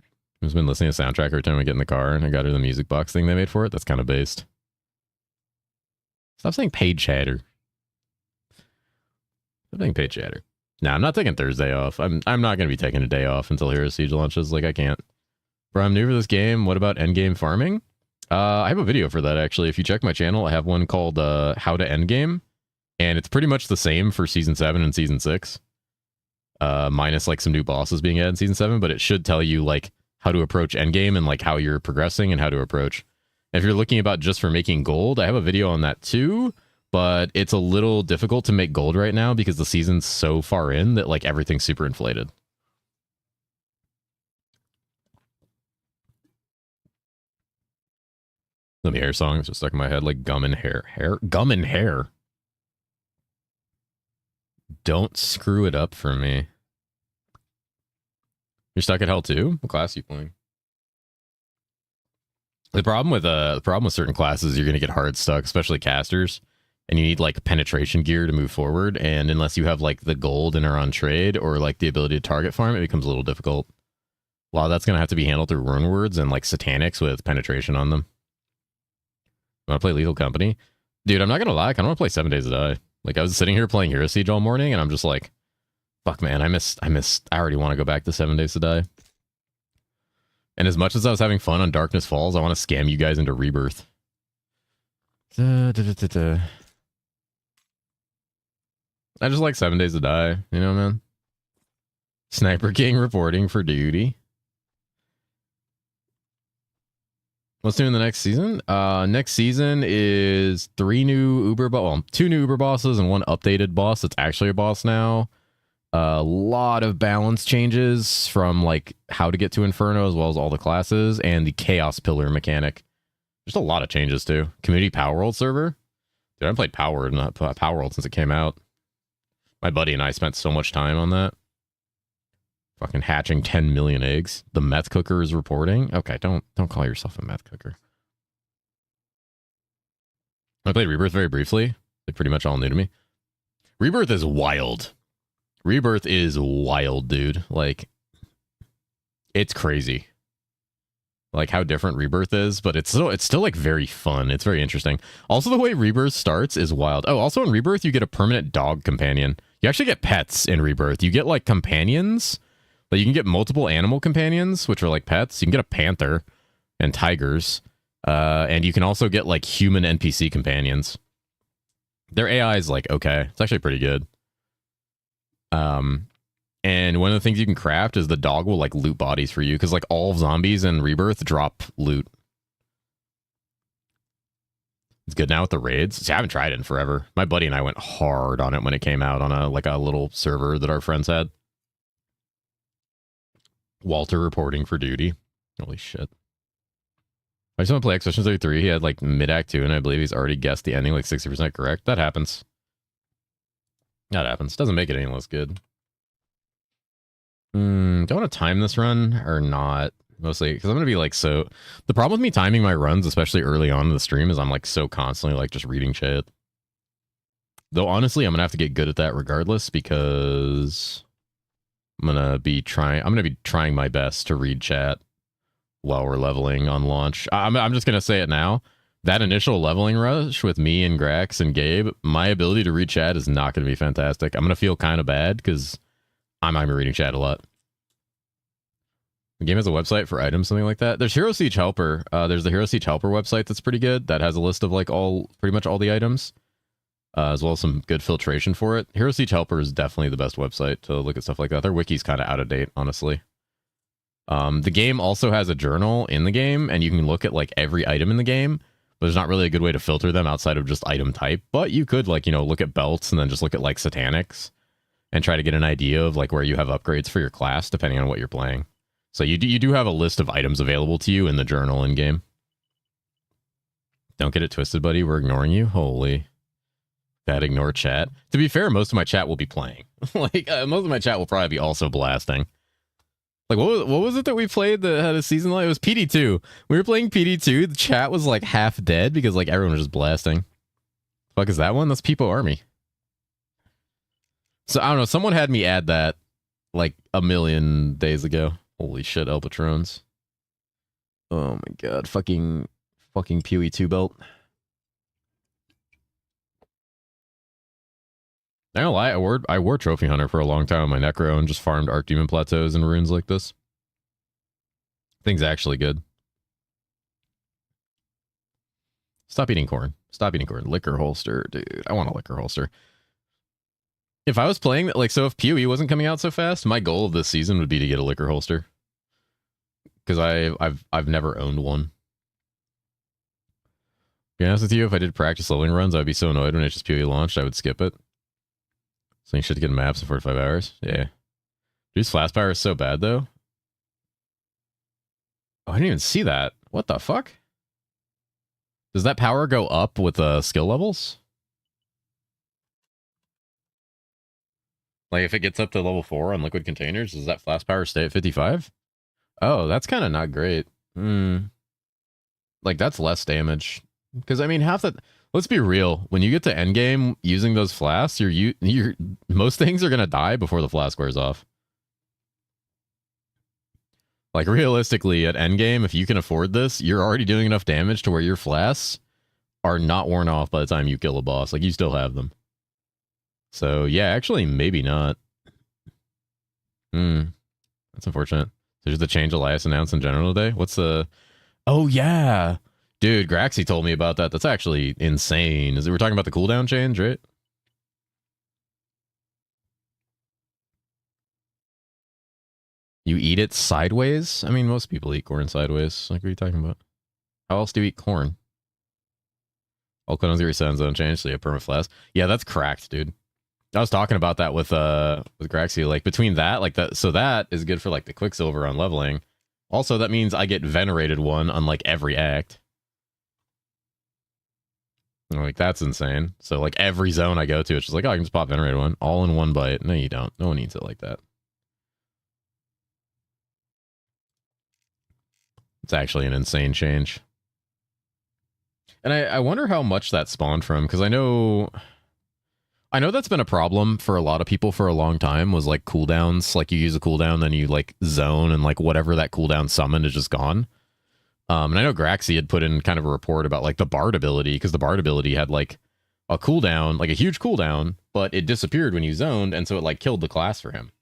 I've just been listening to soundtrack every time I get in the car, and I got her the music box thing they made for it. That's kind of based. Stop saying paid chatter. Stop saying paid chatter. No, I'm not taking Thursday off. I'm not going to be taking a day off until Hero Siege launches. Like, I can't. Bro, I'm new for this game. What about endgame farming? I have a video for that, actually. If you check my channel, I have one called How to Endgame. And it's pretty much the same for Season 7 and Season 6. Minus, like, some new bosses being added in Season 7. But it should tell you, like, how to approach endgame and, like, how you're progressing and how to approach. And if you're looking about just for making gold, I have a video on that, too. But it's a little difficult to make gold right now because the season's so far in that, like, everything's super inflated. The hair song is just stuck in my head, like gum and hair. Gum and hair. Don't screw it up for me. You're stuck at hell too? What class are you playing? The problem with certain classes, you're gonna get hard stuck, especially casters, and you need like penetration gear to move forward. And unless you have like the gold and are on trade or like the ability to target farm, it becomes a little difficult. A lot of that's gonna have to be handled through rune words and like satanics with penetration on them. You want to play Lethal Company? Dude, I'm not gonna lie, I kind of want to play 7 Days to Die. Like, I was sitting here playing Hero Siege all morning, and I'm just like, fuck, man, I already want to go back to 7 Days to Die. And as much as I was having fun on Darkness Falls, I want to scam you guys into Rebirth. I just like 7 Days to Die, you know, man? Sniper King reporting for duty. What's new in the next season? Next season is 2 new Uber bosses and 1 updated boss that's actually a boss now. A lot of balance changes from like how to get to Inferno as well as all the classes and the Chaos Pillar mechanic. There's a lot of changes too. Community Power World server. Dude, I haven't played Power World since it came out. My buddy and I spent so much time on that. Fucking hatching 10 million eggs. The meth cooker is reporting. Okay, don't call yourself a meth cooker. I played Rebirth very briefly. They're pretty much all new to me. Rebirth is wild. Rebirth is wild, dude. Like, it's crazy. Like how different Rebirth is, but it's still like very fun. It's very interesting. Also, the way Rebirth starts is wild. Oh, also in Rebirth, you get a permanent dog companion. You actually get pets in Rebirth. You get like companions. Like you can get multiple animal companions, which are like pets. You can get a panther and tigers. And you can also get like human NPC companions. Their AI is like, okay, it's actually pretty good. And one of the things you can craft is the dog will like loot bodies for you because like all zombies in Rebirth drop loot. It's good now with the raids. See, I haven't tried it in forever. My buddy and I went hard on it when it came out on a little server that our friends had. Walter reporting for duty. Holy shit. I just want to play Expedition 33. He had like mid-act 2, and I believe he's already guessed the ending like 60% correct. That happens. That happens. Doesn't make it any less good. Do I want to time this run or not? Mostly because I'm going to be like so... The problem with me timing my runs, especially early on in the stream, is I'm like so constantly like just reading chat. Though honestly, I'm going to have to get good at that regardless because I'm going to be trying my best to read chat while we're leveling on launch. I'm just going to say it now. That initial leveling rush with me and Grax and Gabe, my ability to read chat is not going to be fantastic. I'm going to feel kind of bad because I'm reading chat a lot. The game has a website for items, something like that. There's Hero Siege Helper. There's the Hero Siege Helper website that's pretty good. That has a list of like pretty much all the items, as well as some good filtration for it. Hero Siege Helper is definitely the best website to look at stuff like that. Their wiki's kind of out of date, honestly. The game also has a journal in the game, and you can look at like every item in the game, but there's not really a good way to filter them outside of just item type. But you could like, look at belts and then just look at like satanics and try to get an idea of like where you have upgrades for your class, depending on what you're playing. So you do have a list of items available to you in the journal in game. Don't get it twisted, buddy. We're ignoring you. Holy. Bad ignore chat. To be fair, most of my chat will be playing. Like, most of my chat will probably be also blasting. Like, what was it that we played that had a season like? It was PD2. We were playing PD2. The chat was like half dead because like everyone was just blasting. Fuck is that one? That's Peepo Army. So I don't know. Someone had me add that like a million days ago. Holy shit, El Patrons. Oh my god. Fucking Pewee 2 belt. I don't lie, I wore Trophy Hunter for a long time on my Necro and just farmed Archdemon Plateaus and runes like this. Thing's actually good. Stop eating corn. Stop eating corn. Liquor holster, dude. I want a liquor holster. If I was playing, like, so if PoE wasn't coming out so fast, my goal of this season would be to get a liquor holster. Because I've never owned one. To be honest with you, if I did practice leveling runs, I'd be so annoyed when HSPoE launched, I would skip it. So you should get maps in 45 hours. Yeah. Dude's flash power is so bad, though. Oh, I didn't even see that. What the fuck? Does that power go up with skill levels? Like, if it gets up to level 4 on liquid containers, does that flash power stay at 55? Oh, that's kind of not great. Like, that's less damage. Because, I mean, half that... Let's be real. When you get to endgame using those flasks, you're most things are going to die before the flask wears off. Like, realistically, at endgame, if you can afford this, you're already doing enough damage to where your flasks are not worn off by the time you kill a boss. Like, you still have them. So, yeah, actually, maybe not. That's unfortunate. There's the change Elias announced in general today. What's the... Oh, yeah. Dude, Graxy told me about that. That's actually insane. We're talking about the cooldown change, right? You eat it sideways? I mean, most people eat corn sideways. Like, what are you talking about? How else do you eat corn? All clones 0 don't change, so you have permaflask. Yeah, that's cracked, dude. I was talking about that with Graxy. Like, between that, like that, so that is good for like the Quicksilver on leveling. Also, that means I get Venerated 1 on like every act. Like, that's insane. So, like, every zone I go to, it's just like, oh, I can just pop Venerated 1 all in one bite. No, you don't. No one needs it like that. It's actually an insane change. And I wonder how much that spawned from, because I know that's been a problem for a lot of people for a long time, was like cooldowns. Like, you use a cooldown, then you like zone, and like whatever that cooldown summoned is just gone. And I know Graxy had put in kind of a report about like the Bard ability, because the Bard ability had like a cooldown, like a huge cooldown, but it disappeared when you zoned, and so it like killed the class for him.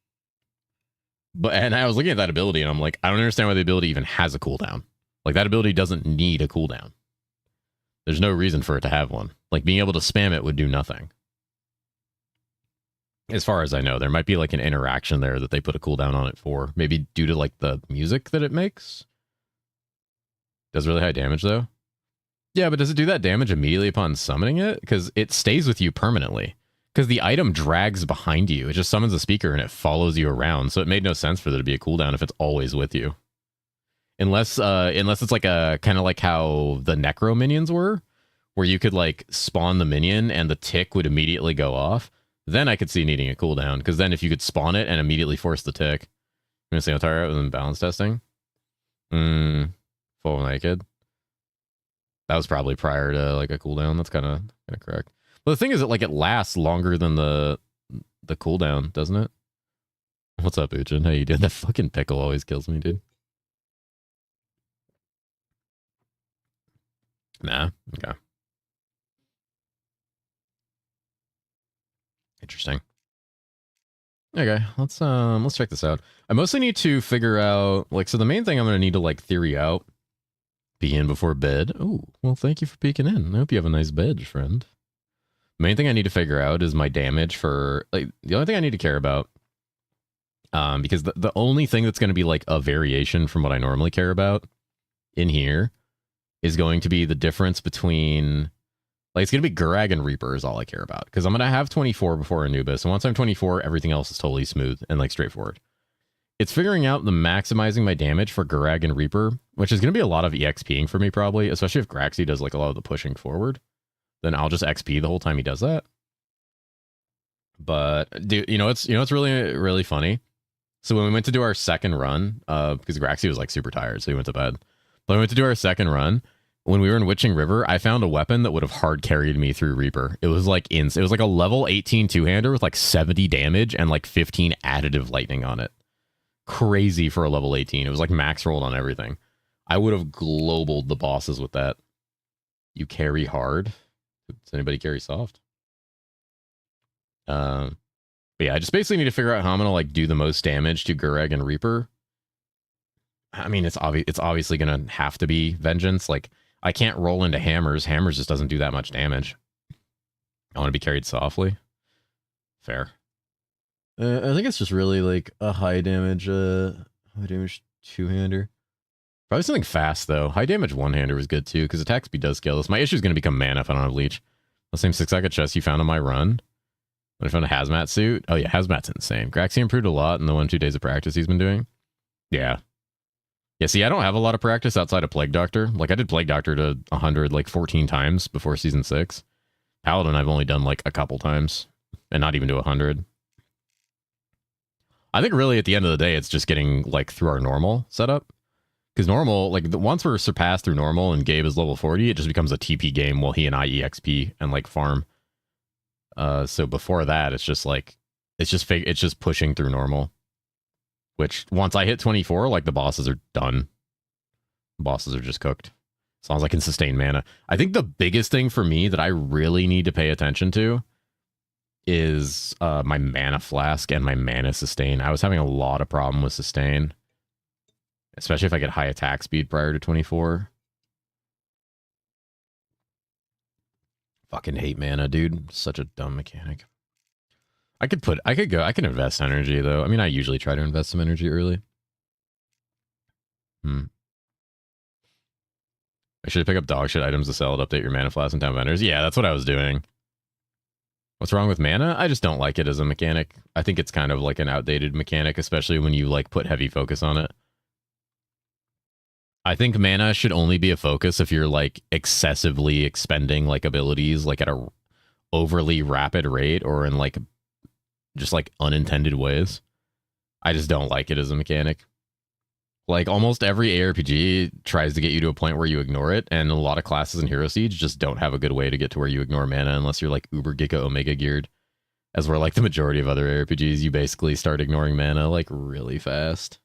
And I was looking at that ability, and I'm like, I don't understand why the ability even has a cooldown. Like, that ability doesn't need a cooldown. There's no reason for it to have one. Like, being able to spam it would do nothing. As far as I know, there might be like an interaction there that they put a cooldown on it for. Maybe due to like the music that it makes. Does really high damage though. Yeah, but does it do that damage immediately upon summoning it? Because it stays with you permanently. Because the item drags behind you. It just summons a speaker and it follows you around. So it made no sense for there to be a cooldown if it's always with you. Unless it's like a kind of like how the Necro minions were, where you could like spawn the minion and the tick would immediately go off. Then I could see needing a cooldown, because then if you could spawn it and immediately force the tick. I'm going to say Otara with balance testing. Full naked. That was probably prior to like a cooldown. That's kind of correct. But the thing is that like it lasts longer than the cooldown, doesn't it? What's up, Uchin? How you doing? That fucking pickle always kills me, dude. Nah. Okay. Interesting. Okay, let's check this out. I mostly need to figure out, like, so the main thing I'm gonna need to like theory out, be in before bed. Oh, well, thank you for peeking in. I hope you have a nice bed, friend. Main thing I need to figure out is my damage for, like, the only thing I need to care about, because the only thing that's going to be like a variation from what I normally care about in here is going to be the difference between, like, it's going to be Gurag and Reaper is all I care about, because I'm going to have 24 before Anubis, and once I'm 24, everything else is totally smooth and like straightforward. It's figuring out the maximizing my damage for Gurag and Reaper, which is going to be a lot of EXPing for me probably, especially if Graxy does like a lot of the pushing forward. Then I'll just XP the whole time he does that. But dude, it's really funny. So when we went to do our second run, because Graxy was like super tired, so he went to bed. But we went to do our second run. When we were in Witching River, I found a weapon that would have hard carried me through Reaper. It was like it was like a level 18 two-hander with like 70 damage and like 15 additive lightning on it. Crazy for a level 18. It was like max rolled on everything. I would have globaled the bosses with that. You carry hard. Does anybody carry soft? But yeah, I just basically need to figure out how I'm gonna like do the most damage to Gureg and Reaper. I mean, it's obviously gonna have to be Vengeance. Like, I can't roll into Hammers. Hammers just doesn't do that much damage. I want to be carried softly. Fair. I think it's just really like a high damage two-hander. Probably something fast, though. High damage one-hander was good, too, because attack speed does scale this. My issue is going to become mana if I don't have Leech. The same 6-second chest you found on my run. When I found a Hazmat suit. Oh, yeah, Hazmat's insane. Graxy improved a lot in the 1-2 days of practice he's been doing. Yeah. Yeah, see, I don't have a lot of practice outside of Plague Doctor. Like, I did Plague Doctor to 100, like, 14 times before Season 6. Paladin I've only done, like, a couple times. And not even to 100. I think really at the end of the day, it's just getting, like, through our normal setup. Because normal, like, once we're surpassed through normal and Gabe is level 40, it just becomes a TP game while he and I EXP and, like, farm. So before that, it's just, like, it's just pushing through normal. Which, once I hit 24, like, the bosses are done. The bosses are just cooked. As long as I can sustain mana. I think the biggest thing for me that I really need to pay attention to is my mana flask and my mana sustain. I was having a lot of problem with sustain. Especially if I get high attack speed prior to 24. Fucking hate mana, dude. Such a dumb mechanic. I can invest energy, though. I mean, I usually try to invest some energy early. I should pick up dog shit items to sell to update your mana flask and town vendors. Yeah, that's what I was doing. What's wrong with mana? I just don't like it as a mechanic. I think it's kind of like an outdated mechanic, especially when you like put heavy focus on it. I think mana should only be a focus if you're like excessively expending like abilities like at a overly rapid rate or in like just like unintended ways. I just don't like it as a mechanic. Like almost every ARPG tries to get you to a point where you ignore it, and a lot of classes in Hero Siege just don't have a good way to get to where you ignore mana unless you're like uber Giga Omega geared. As where like the majority of other ARPGs, you basically start ignoring mana like really fast.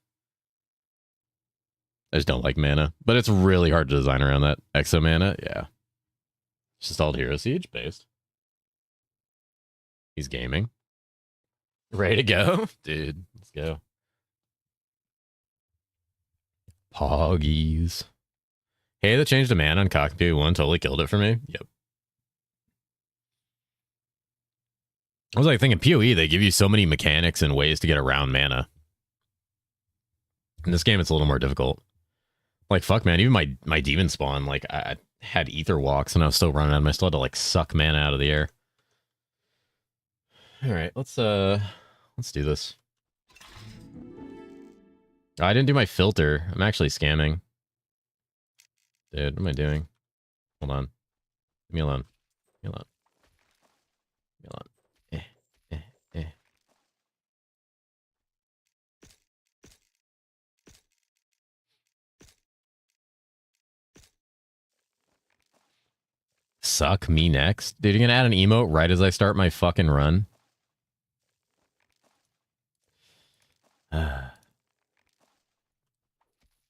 I just don't like mana, but it's really hard to design around that. Exo mana, yeah. It's just all Hero Siege based. He's gaming. Ready to go? Dude, let's go. Poggies. Hey, the change to mana on Cockpit 1 totally killed it for me. Yep. I was like thinking PoE, they give you so many mechanics and ways to get around mana. In this game, it's a little more difficult. Like, fuck, man, even my demon spawn, like, I had ether walks and I was still running out. I still had to, like, suck mana out of the air. All right, let's do this. Oh, I didn't do my filter. I'm actually scamming. Dude, what am I doing? Hold on. Leave me alone. Leave me alone. Leave me alone. Suck me next? Dude, you're gonna add an emote right as I start my fucking run?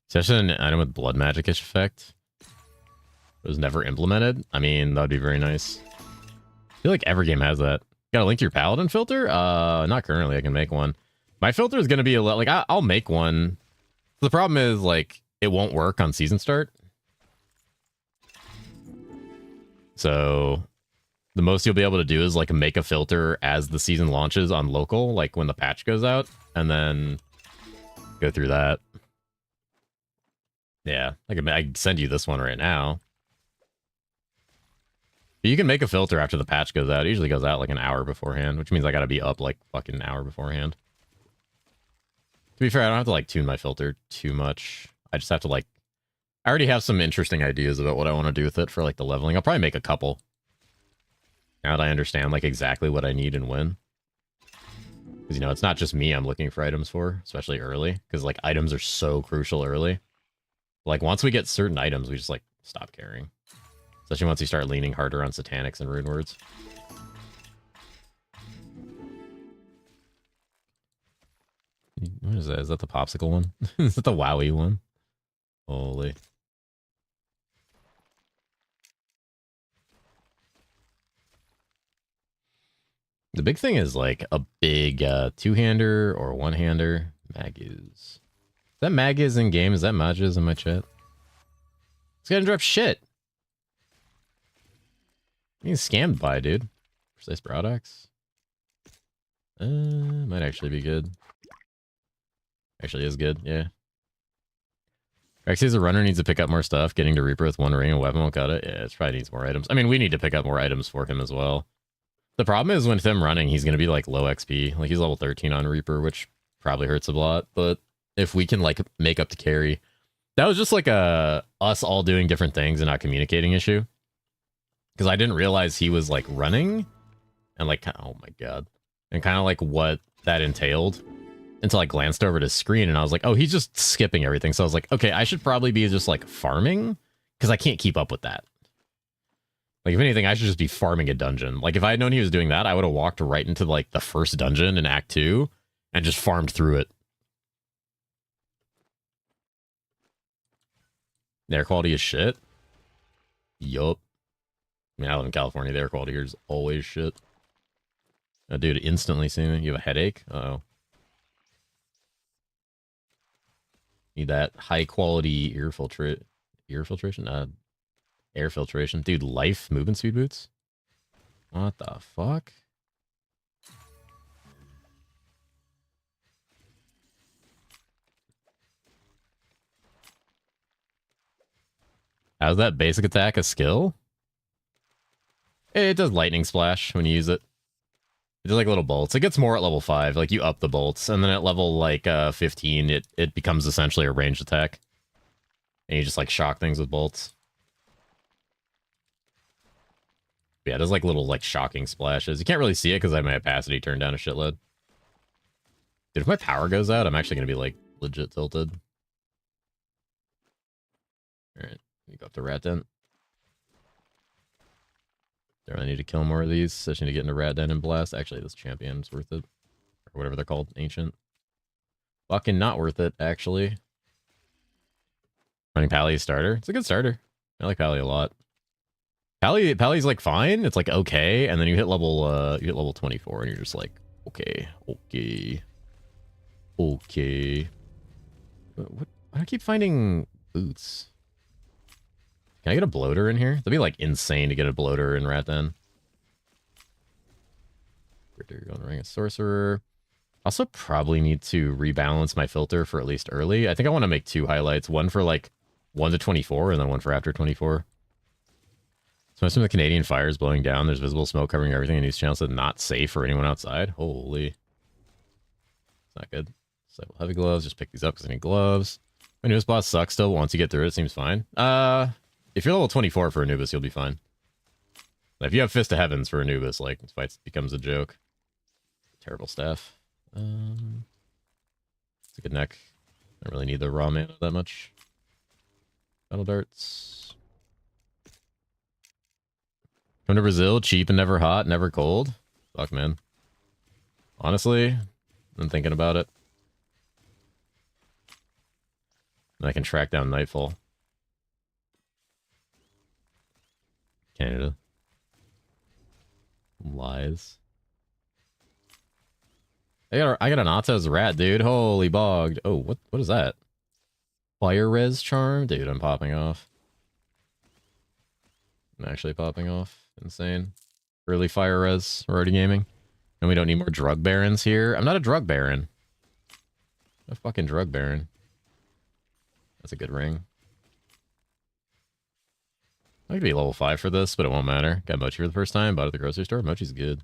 Especially an item with blood magic-ish effect. It was never implemented. I mean, that'd be very nice. I feel like every game has that. Gotta link your paladin filter? Not currently. I can make one. My filter is gonna be a lot like I'll make one. The problem is like it won't work on season start. So the most you'll be able to do is like make a filter as the season launches on local, like when the patch goes out, and then go through that. Yeah, I can send you this one right now. But you can make a filter after the patch goes out. It usually goes out like an hour beforehand, which means I gotta be up like fucking an hour beforehand. To be fair, I don't have to like tune my filter too much. I just have to like, I already have some interesting ideas about what I want to do with it for like the leveling. I'll probably make a couple. Now that I understand like exactly what I need and when. Because, you know, it's not just me I'm looking for items for, especially early. Because like items are so crucial early. Like once we get certain items, we just like stop caring. Especially once you start leaning harder on satanics and rune words. What is that? Is that the popsicle one? Is that the wowie one? Holy. The big thing is like a big two-hander or one-hander. Magus. Is that Magus in game? Is that Magus in my chat? This guy didn't drop shit. He's scammed by, dude. Precise products. Might actually be good. Actually is good, yeah. Rexy's a runner, needs to pick up more stuff. Getting to Reaper with one ring and weapon won't cut it. Yeah, it probably needs more items. I mean, we need to pick up more items for him as well. The problem is with him running, he's going to be like low XP. Like he's level 13 on Reaper, which probably hurts a lot. But if we can like make up the carry, that was just like a us all doing different things and not communicating issue. Because I didn't realize he was like running and like, oh my God. And kind of like what that entailed until I glanced over at his screen and I was like, oh, he's just skipping everything. So I was like, okay, I should probably be just like farming because I can't keep up with that. Like if anything, I should just be farming a dungeon. Like if I had known he was doing that, I would have walked right into like the first dungeon in Act 2 and just farmed through it. The air quality is shit. Yup. I mean, I live in California. The air quality here is always shit. Dude, instantly seeing me. You have a headache? Uh-oh. Need that high quality air filtration? Air filtration. Dude, life movement speed boots? What the fuck? How's that basic attack a skill? It does lightning splash when you use it. It does like little bolts. It gets more at level 5. Like you up the bolts, and then at level like 15, it becomes essentially a ranged attack. And you just like shock things with bolts. Yeah, it does like little like shocking splashes. You can't really see it because I have my opacity turned down a shitload. Dude, if my power goes out, I'm actually gonna be like legit tilted. Alright, you go up to Rat Den. Do I need to kill more of these? I just need to get into Rat Den and Blast. Actually, this champion's worth it. Or whatever they're called. Ancient. Fucking not worth it, actually. Running Pally starter. It's a good starter. I like Pally a lot. Pally's like fine. It's like okay. And then you hit level 24 and you're just like, okay. What? Why do I keep finding boots? Can I get a bloater in here? That'd be like insane to get a bloater in Rat Den. Going to ring a sorcerer. Also probably need to rebalance my filter for at least early. I think I want to make 2 highlights. One for like 1 to 24 and then one for after 24. So most of the Canadian fire is blowing down. There's visible smoke covering everything. And these channels said not safe for anyone outside. Holy. It's not good. So heavy gloves. Just pick these up because I need gloves. My newest boss sucks still. Once you get through it, it seems fine. If you're level 24 for Anubis, you'll be fine. If you have Fist of Heavens for Anubis, like, this fight becomes a joke. Terrible staff. It's a good neck. I don't really need the raw mana that much. Battle darts. Come to Brazil, cheap and never hot, never cold. Fuck, man. Honestly, I'm thinking about it. And I can track down Nightfall. Canada. Lies. I got an Atos rat, dude. Holy bogged. Oh, what is that? Fire res charm? Dude, I'm popping off. I'm actually popping off. Insane. Early fire res. Already gaming. And we don't need more drug barons here. I'm not a drug baron. A fucking drug baron. That's a good ring. I could be level 5 for this, but it won't matter. Got Mochi for the first time. Bought at the grocery store. Mochi's good.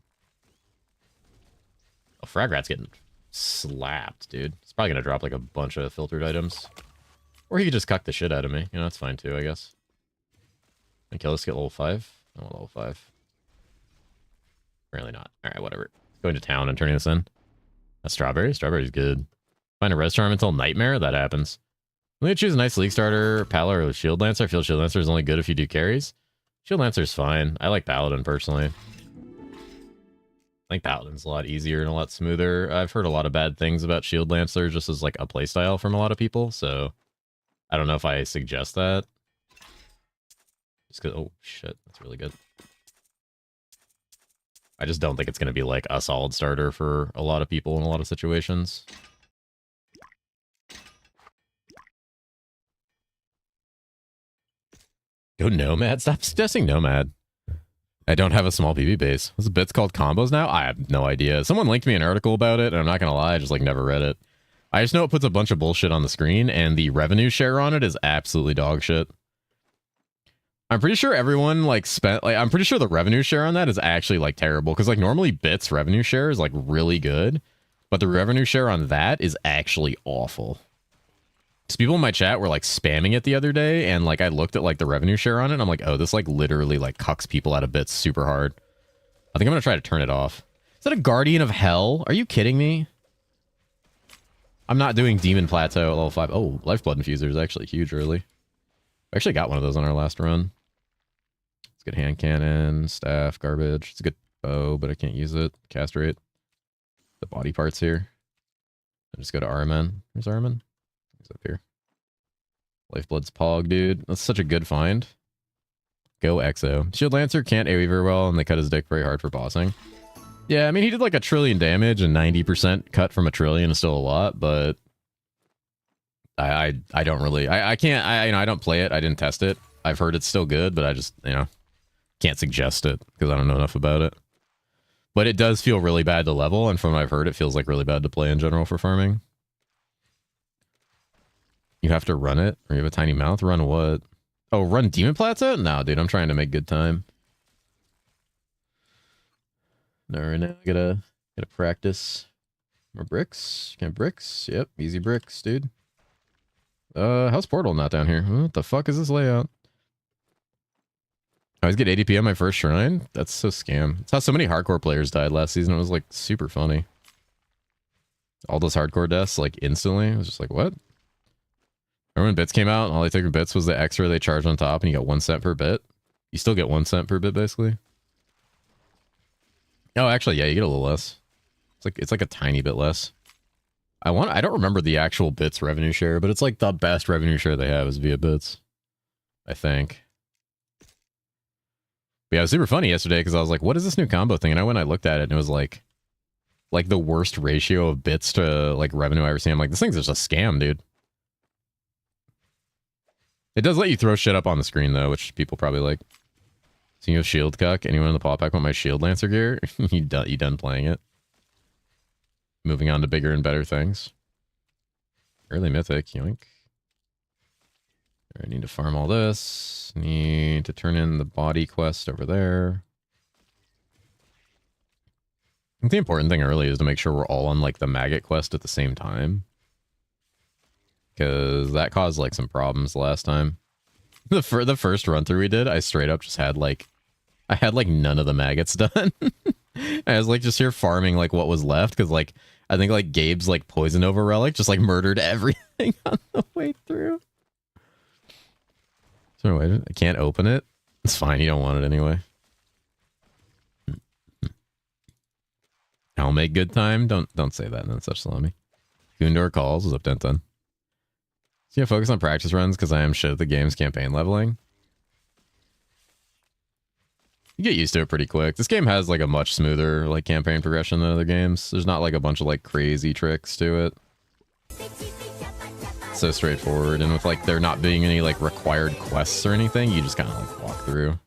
Oh, Frag Rat's getting slapped, dude. It's probably going to drop like a bunch of filtered items. Or he could just cuck the shit out of me. You know, that's fine too, I guess. And kill us, get level 5. I want level 5. Apparently not. Alright, whatever. Going to town and turning this in. A strawberry? Strawberry's good. Find a res charm until Nightmare? That happens. I'm going to choose a nice League Starter, Pala, or Shield Lancer. I feel Shield Lancer is only good if you do carries. Shield Lancer's fine. I like Paladin, personally. I think Paladin's a lot easier and a lot smoother. I've heard a lot of bad things about Shield Lancer just as like a playstyle from a lot of people, so I don't know if I suggest that. Just cause, oh shit, that's really good. I just don't think it's going to be like a solid starter for a lot of people in a lot of situations. Go Nomad? Stop suggesting Nomad. I don't have a small PV base. What's the bits called combos now? I have no idea. Someone linked me an article about it, and I'm not going to lie, I just like never read it. I just know it puts a bunch of bullshit on the screen, and the revenue share on it is absolutely dog shit. I'm pretty sure everyone like spent like I'm pretty sure the revenue share on that is actually like terrible because like normally bits revenue share is like really good, but the revenue share on that is actually awful. Because people in my chat were like spamming it the other day, and like I looked at like the revenue share on it, and I'm like, oh, this like literally like cucks people out of bits super hard. I think I'm gonna try to turn it off. Is that a Guardian of Hell? Are you kidding me? I'm not doing Demon Plateau at level 5. Oh, Lifeblood Infuser is actually huge early. I actually got one of those on our last run. It's a good hand cannon, staff, garbage. It's a good bow, but I can't use it. Castrate. The body parts here. I'll just go to Araman. Where's Araman? He's up here. Lifeblood's Pog, dude. That's such a good find. Go Exo. Shield Lancer can't AoE very well, and they cut his dick very hard for bossing. Yeah, I mean, he did like 1 trillion damage, and 90% cut from 1 trillion is still a lot, but I don't really... I can't... I don't play it. I didn't test it. I've heard it's still good, but I just, you know, can't suggest it because I don't know enough about it. But it does feel really bad to level, and from what I've heard, it feels like really bad to play in general for farming. You have to run it, or you have a tiny mouth? Run what? Oh, run Demon Plateau? No, dude, I'm trying to make good time. No, right now I gotta practice. More bricks? Can bricks? Yep, easy bricks, dude. How's Portal not down here? What the fuck is this layout? I always get ADP on my first shrine? That's so scam. It's how so many hardcore players died last season. It was like super funny. All those hardcore deaths like instantly. I was just like, what? Remember when bits came out and all they took for bits was the extra they charged on top and you got 1 cent per bit? You still get 1 cent per bit basically. Oh, actually, yeah, you get a little less. It's like a tiny bit less. I don't remember the actual bits revenue share, but it's like the best revenue share they have is via bits. I think. But yeah, it was super funny yesterday because I was like, what is this new combo thing? And I went and I looked at it and it was like the worst ratio of bits to like revenue I ever seen. I'm like, this thing's just a scam, dude. It does let you throw shit up on the screen though, which people probably like. So you have shield cuck. Anyone in the pop pack want my shield lancer gear? you done playing it. Moving on to bigger and better things. Early mythic, yoink. I need to farm all this. Need to turn in the body quest over there. I think the important thing early is to make sure we're all on like the maggot quest at the same time. Because that caused like some problems last time. The first run through we did, I straight up just had like... I had like none of the maggots done. I was like just here farming like what was left because like I think like Gabe's like poison over relic just like murdered everything on the way through. So wait, I can't open it. It's fine, you don't want it anyway. I'll make good time. Don't say that. That's such salami. Gundor calls. What's up, Denton? So yeah, focus on practice runs because I am shit at the game's campaign leveling. You get used to it pretty quick. This game has like a much smoother like campaign progression than other games. There's not like a bunch of like crazy tricks to it. It's so straightforward, and with like there not being any like required quests or anything, you just kind of like walk through.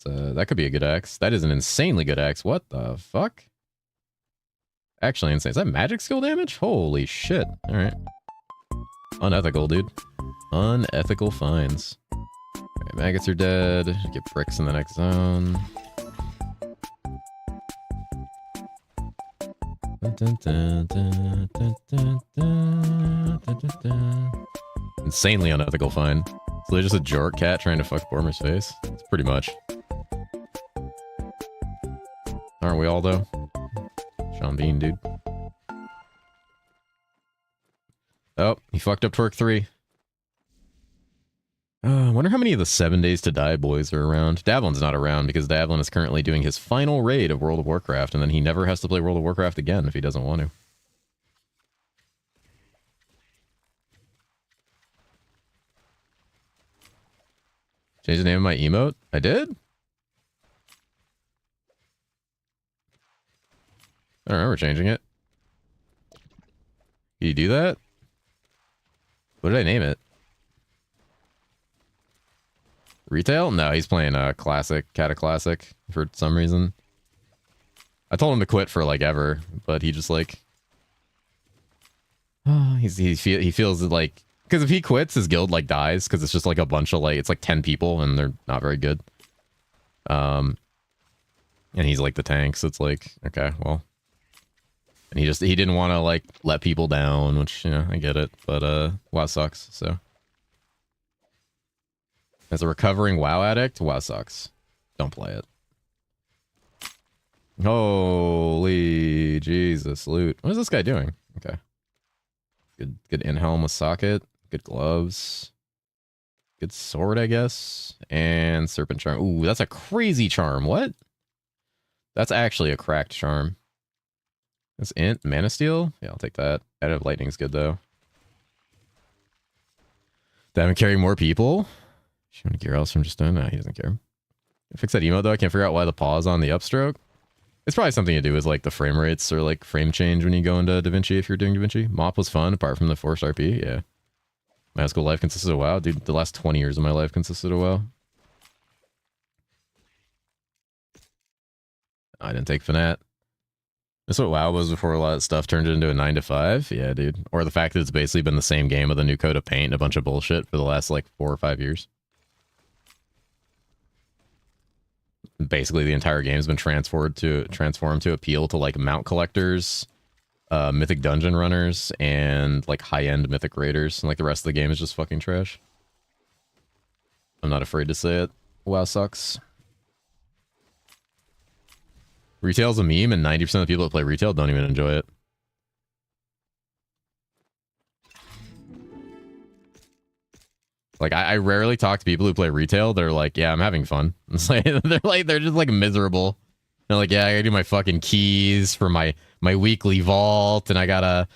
That could be a good axe. That is an insanely good axe. What the fuck? Actually insane. Is that magic skill damage? Holy shit. All right. Unethical, dude. Unethical finds. Okay, maggots are dead. Get bricks in the next zone. Insanely unethical find. So they're just a jork cat trying to fuck Bormer's face. It's pretty much. Aren't we all, though? Sean Bean, dude. Oh, he fucked up Twerk 3. I wonder how many of the 7 Days to Die boys are around. Davlin's not around because Davlin is currently doing his final raid of World of Warcraft, and then he never has to play World of Warcraft again if he doesn't want to. Change the name of my emote? I did? I don't remember changing it. Can you do that? What did I name it? Retail? No, he's playing Classic, Cata Classic for some reason. I told him to quit for like ever, but he just like... he feels like... Because if he quits, his guild like dies, because it's just like a bunch of like... It's like 10 people, and they're not very good. And he's like the tank, so it's like, okay, well... And he didn't want to like let people down, which, you know, I get it, but WoW sucks, so. As a recovering WoW addict, WoW sucks. Don't play it. Holy Jesus, loot. What is this guy doing? Okay. Good in-helm with socket. Good gloves. Good sword, I guess. And serpent charm. Ooh, that's a crazy charm. What? That's actually a cracked charm. That's int. Mana Steel? Yeah, I'll take that. Additive Lightning's good, though. Damn, carrying more people? Should want to gear else from just doing that? He doesn't care. Fix that emote, though. I can't figure out why the pause on the upstroke. It's probably something to do with, like, the frame rates or, like, frame change when you go into DaVinci if you're doing DaVinci. Mop was fun, apart from the forced RP. Yeah. My high school life consisted of WoW. Dude, the last 20 years of my life consisted of WoW. I didn't take Fnat. That's what WoW was before a lot of stuff turned into a 9 to 5. Yeah, dude. Or the fact that it's basically been the same game with a new coat of paint and a bunch of bullshit for the last, like, 4 or 5 years. Basically, the entire game has been transformed to appeal to, like, mount collectors, mythic dungeon runners, and, like, high-end mythic raiders. And, like, the rest of the game is just fucking trash. I'm not afraid to say it. WoW sucks. Retail's a meme, and 90% of the people that play retail don't even enjoy it. Like, I rarely talk to people who play retail. They're like, yeah, I'm having fun. It's like, they're just like miserable. They're like, yeah, I gotta do my fucking keys for my weekly vault, and I gotta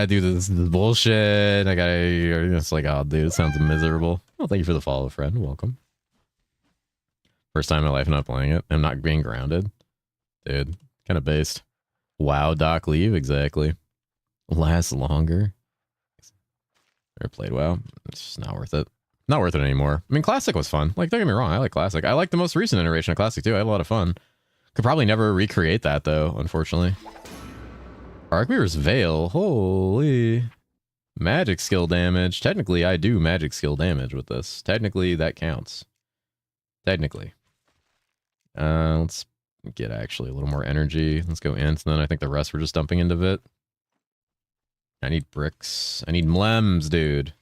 do this bullshit. It's like, oh, dude, it sounds miserable. Well, thank you for the follow, friend. Welcome. First time in my life not playing it. I'm not being grounded. Dude, kind of based. WoW doc leave, exactly. Last longer. Never played WoW. It's just not worth it. Not worth it anymore. I mean, Classic was fun. Like, don't get me wrong, I like Classic. I like the most recent iteration of Classic, too. I had a lot of fun. Could probably never recreate that, though, unfortunately. Arcbeaver's Veil. Holy. Magic skill damage. Technically, I do magic skill damage with this. Technically, that counts. Technically. Let's get actually a little more energy. Let's go int, and then I think the rest we're just dumping into Vit. I need bricks. I need mlems, dude.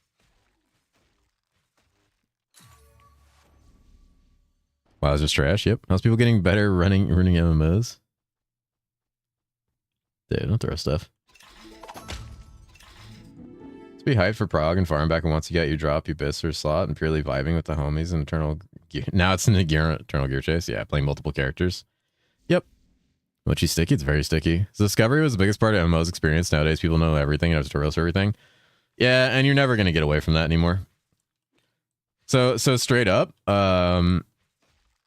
Wow, it's just trash. Yep. How's people getting better running MMOs? Dude, don't throw stuff. Let's be hyped for Prague and farm back, and once you get your drop, you biss or slot and purely vibing with the homies in Eternal Gear. Now it's in the Eternal Gear Chase. Yeah, playing multiple characters. Yep. Muchy sticky, it's very sticky. So discovery was the biggest part of MMO's experience. Nowadays, people know everything and have tutorials for everything. Yeah, and you're never going to get away from that anymore. So straight up,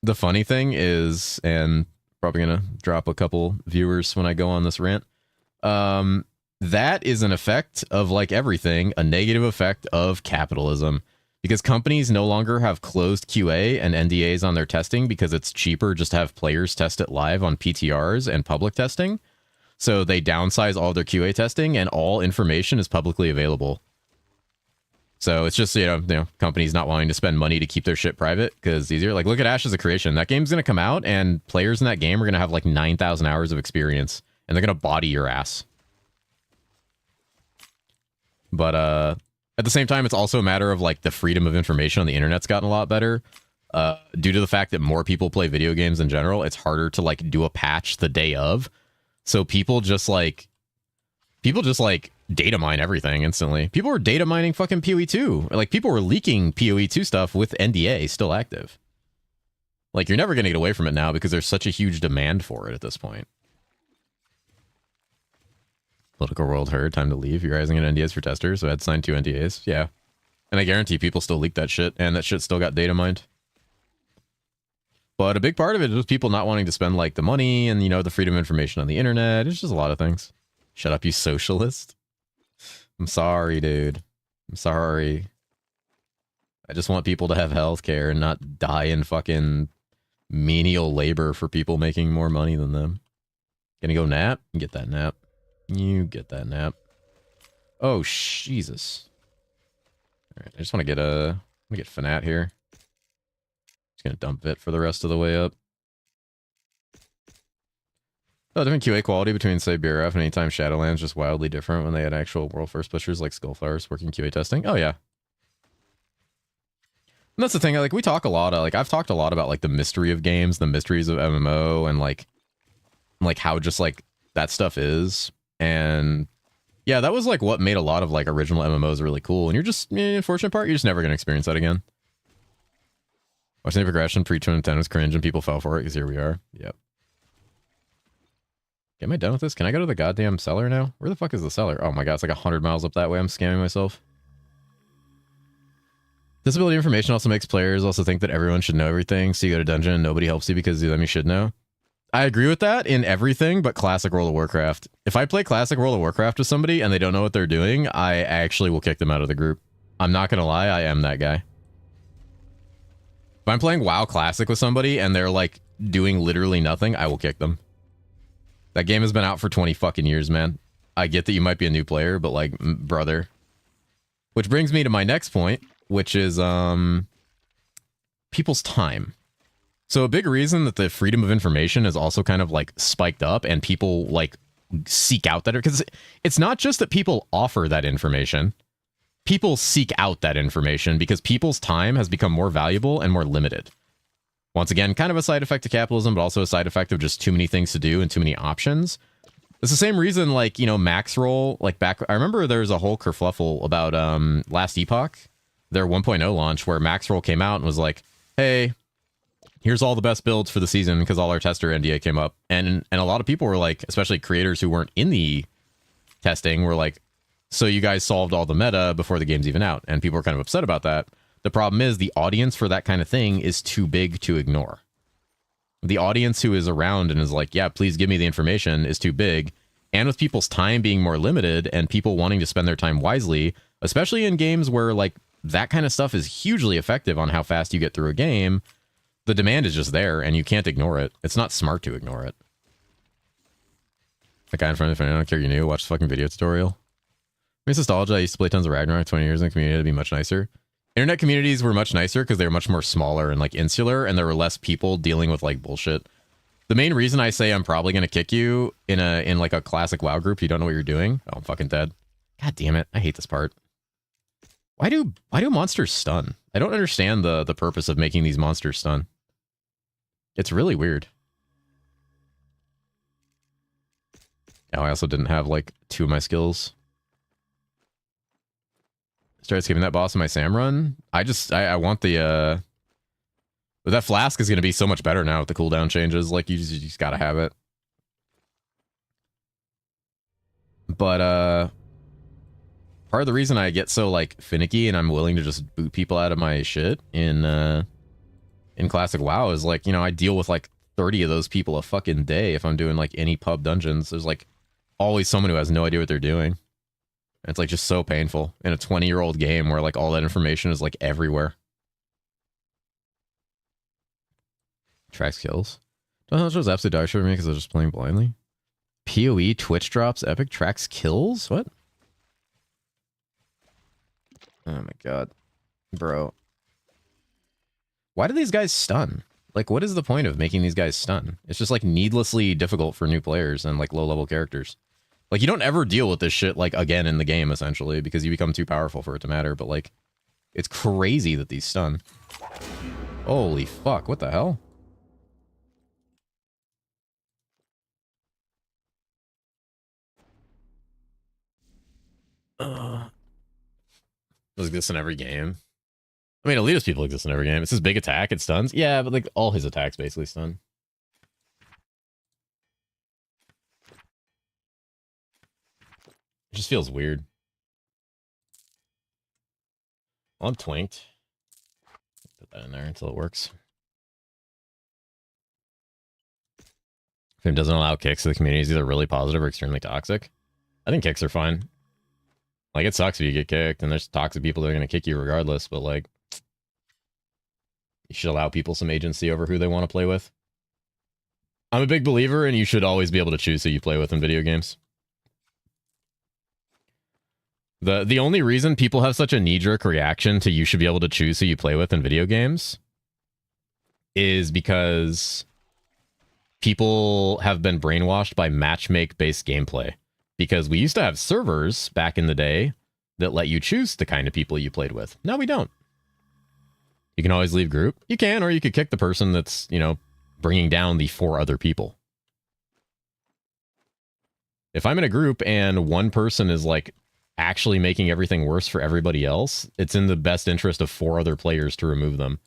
The funny thing is, and probably gonna drop a couple viewers when I go on this rant. That is an effect of, like everything, a negative effect of capitalism. Because companies no longer have closed QA and NDAs on their testing because it's cheaper just to have players test it live on PTRs and public testing. So they downsize all their QA testing and all information is publicly available. So it's just, you know, companies not wanting to spend money to keep their shit private because it's easier. Like, look at Ashes of Creation. That game's going to come out and players in that game are going to have like 9,000 hours of experience and they're going to body your ass. But at the same time, it's also a matter of like the freedom of information on the internet's gotten a lot better. Due to the fact that more people play video games in general, it's harder to like do a patch the day of. So people just like data mine everything instantly. People were data mining fucking PoE2. Like people were leaking PoE2 stuff with NDA still active. Like you're never going to get away from it now because there's such a huge demand for it at this point. Political world heard, time to leave. You're rising in NDAs for testers, so I had signed 2 NDAs. Yeah. And I guarantee people still leak that shit, and that shit still got data mined. But a big part of it is people not wanting to spend, like, the money and, you know, the freedom of information on the internet. It's just a lot of things. Shut up, you socialist. I'm sorry, dude. I'm sorry. I just want people to have healthcare and not die in fucking menial labor for people making more money than them. Gonna go nap? Get that nap. You get that nap. Oh, Jesus. Alright, I just want to get Fanat here. Just gonna dump it for the rest of the way up. Oh, different QA quality between, say, BRF and Anytime Shadowlands just wildly different when they had actual world first pushers like Skullflowers working QA testing. Oh, yeah. And that's the thing, like, we talk a lot, like, I've talked a lot about, like, the mystery of games, the mysteries of MMO, and, like how just, like, that stuff is. And yeah, that was like what made a lot of like original MMOs really cool. And you're just, unfortunate part, you're just never going to experience that again. Watching the progression pre-2010 was cringe and people fell for it because here we are. Yep. Am I done with this? Can I go to the goddamn cellar now? Where the fuck is the cellar? Oh my god, it's like 100 miles up that way. I'm scamming myself. Disability information also makes players also think that everyone should know everything. So you go to dungeon and nobody helps you because them you should know. I agree with that in everything but Classic World of Warcraft. If I play Classic World of Warcraft with somebody and they don't know what they're doing, I actually will kick them out of the group. I'm not going to lie, I am that guy. If I'm playing WoW Classic with somebody and they're like doing literally nothing, I will kick them. That game has been out for 20 fucking years, man. I get that you might be a new player, but like, brother. Which brings me to my next point, which is people's time. So a big reason that the freedom of information is also kind of like spiked up and people like seek out that, because it's not just that people offer that information. People seek out that information because people's time has become more valuable and more limited. Once again, kind of a side effect of capitalism, but also a side effect of just too many things to do and too many options. It's the same reason, like, you know, Max Roll, like back, I remember there was a whole kerfluffle about Last Epoch, their 1.0 launch, where Max Roll came out and was like, hey, here's all the best builds for the season because all our tester NDA came up. And a lot of people were like, especially creators who weren't in the testing, were like, so you guys solved all the meta before the game's even out. And people were kind of upset about that. The problem is the audience for that kind of thing is too big to ignore. The audience who is around and is like, yeah, please give me the information is too big. And with people's time being more limited and people wanting to spend their time wisely, especially in games where like that kind of stuff is hugely effective on how fast you get through a game, the demand is just there and you can't ignore it. It's not smart to ignore it. The guy in front of me, I don't care you knew, watch the fucking video tutorial. It's nostalgia. I used to play tons of Ragnarok 20 years in the community to be much nicer. Internet communities were much nicer because they were much more smaller and like insular and there were less people dealing with like bullshit. The main reason I say I'm probably going to kick you in like a classic WoW group, you don't know what you're doing. Oh, I'm fucking dead. God damn it. I hate this part. Why do monsters stun? I don't understand the purpose of making these monsters stun. It's really weird. Oh, I also didn't have like 2 of my skills. Started skipping that boss in my Sam run. I want the but that flask is going to be so much better now with the cooldown changes. Like you just got to have it. But part of the reason I get so like finicky and I'm willing to just boot people out of my shit in in classic WoW is like, you know, I deal with like 30 of those people a fucking day if I'm doing like any pub dungeons. There's like always someone who has no idea what they're doing. And it's like just so painful in a 20-year-old game where like all that information is like everywhere. Tracks kills. Don't know if it was absolutely dog shit for me because I was just playing blindly. PoE, Twitch drops, epic, tracks kills? What? Oh my god. Bro. Why do these guys stun? Like, what is the point of making these guys stun? It's just like needlessly difficult for new players and like low-level characters. Like, you don't ever deal with this shit like again in the game, essentially, because you become too powerful for it to matter, but like, it's crazy that these stun. Holy fuck, what the hell? Does this in every game? I mean, elitist people exist in every game. It's his big attack, it stuns. Yeah, but like all his attacks basically stun. It just feels weird. Well, I'm twinked. Put that in there until it works. If it doesn't allow kicks, the community is either really positive or extremely toxic. I think kicks are fine. Like, it sucks if you get kicked, and there's toxic people that are going to kick you regardless, but like, you should allow people some agency over who they want to play with. I'm a big believer, and you should always be able to choose who you play with in video games. The only reason people have such a knee-jerk reaction to you should be able to choose who you play with in video games is because people have been brainwashed by matchmake-based gameplay. Because we used to have servers back in the day that let you choose the kind of people you played with. Now we don't. You can always leave group. You can, or you could kick the person that's, you know, bringing down the 4 other people. If I'm in a group and one person is like actually making everything worse for everybody else, it's in the best interest of 4 other players to remove them.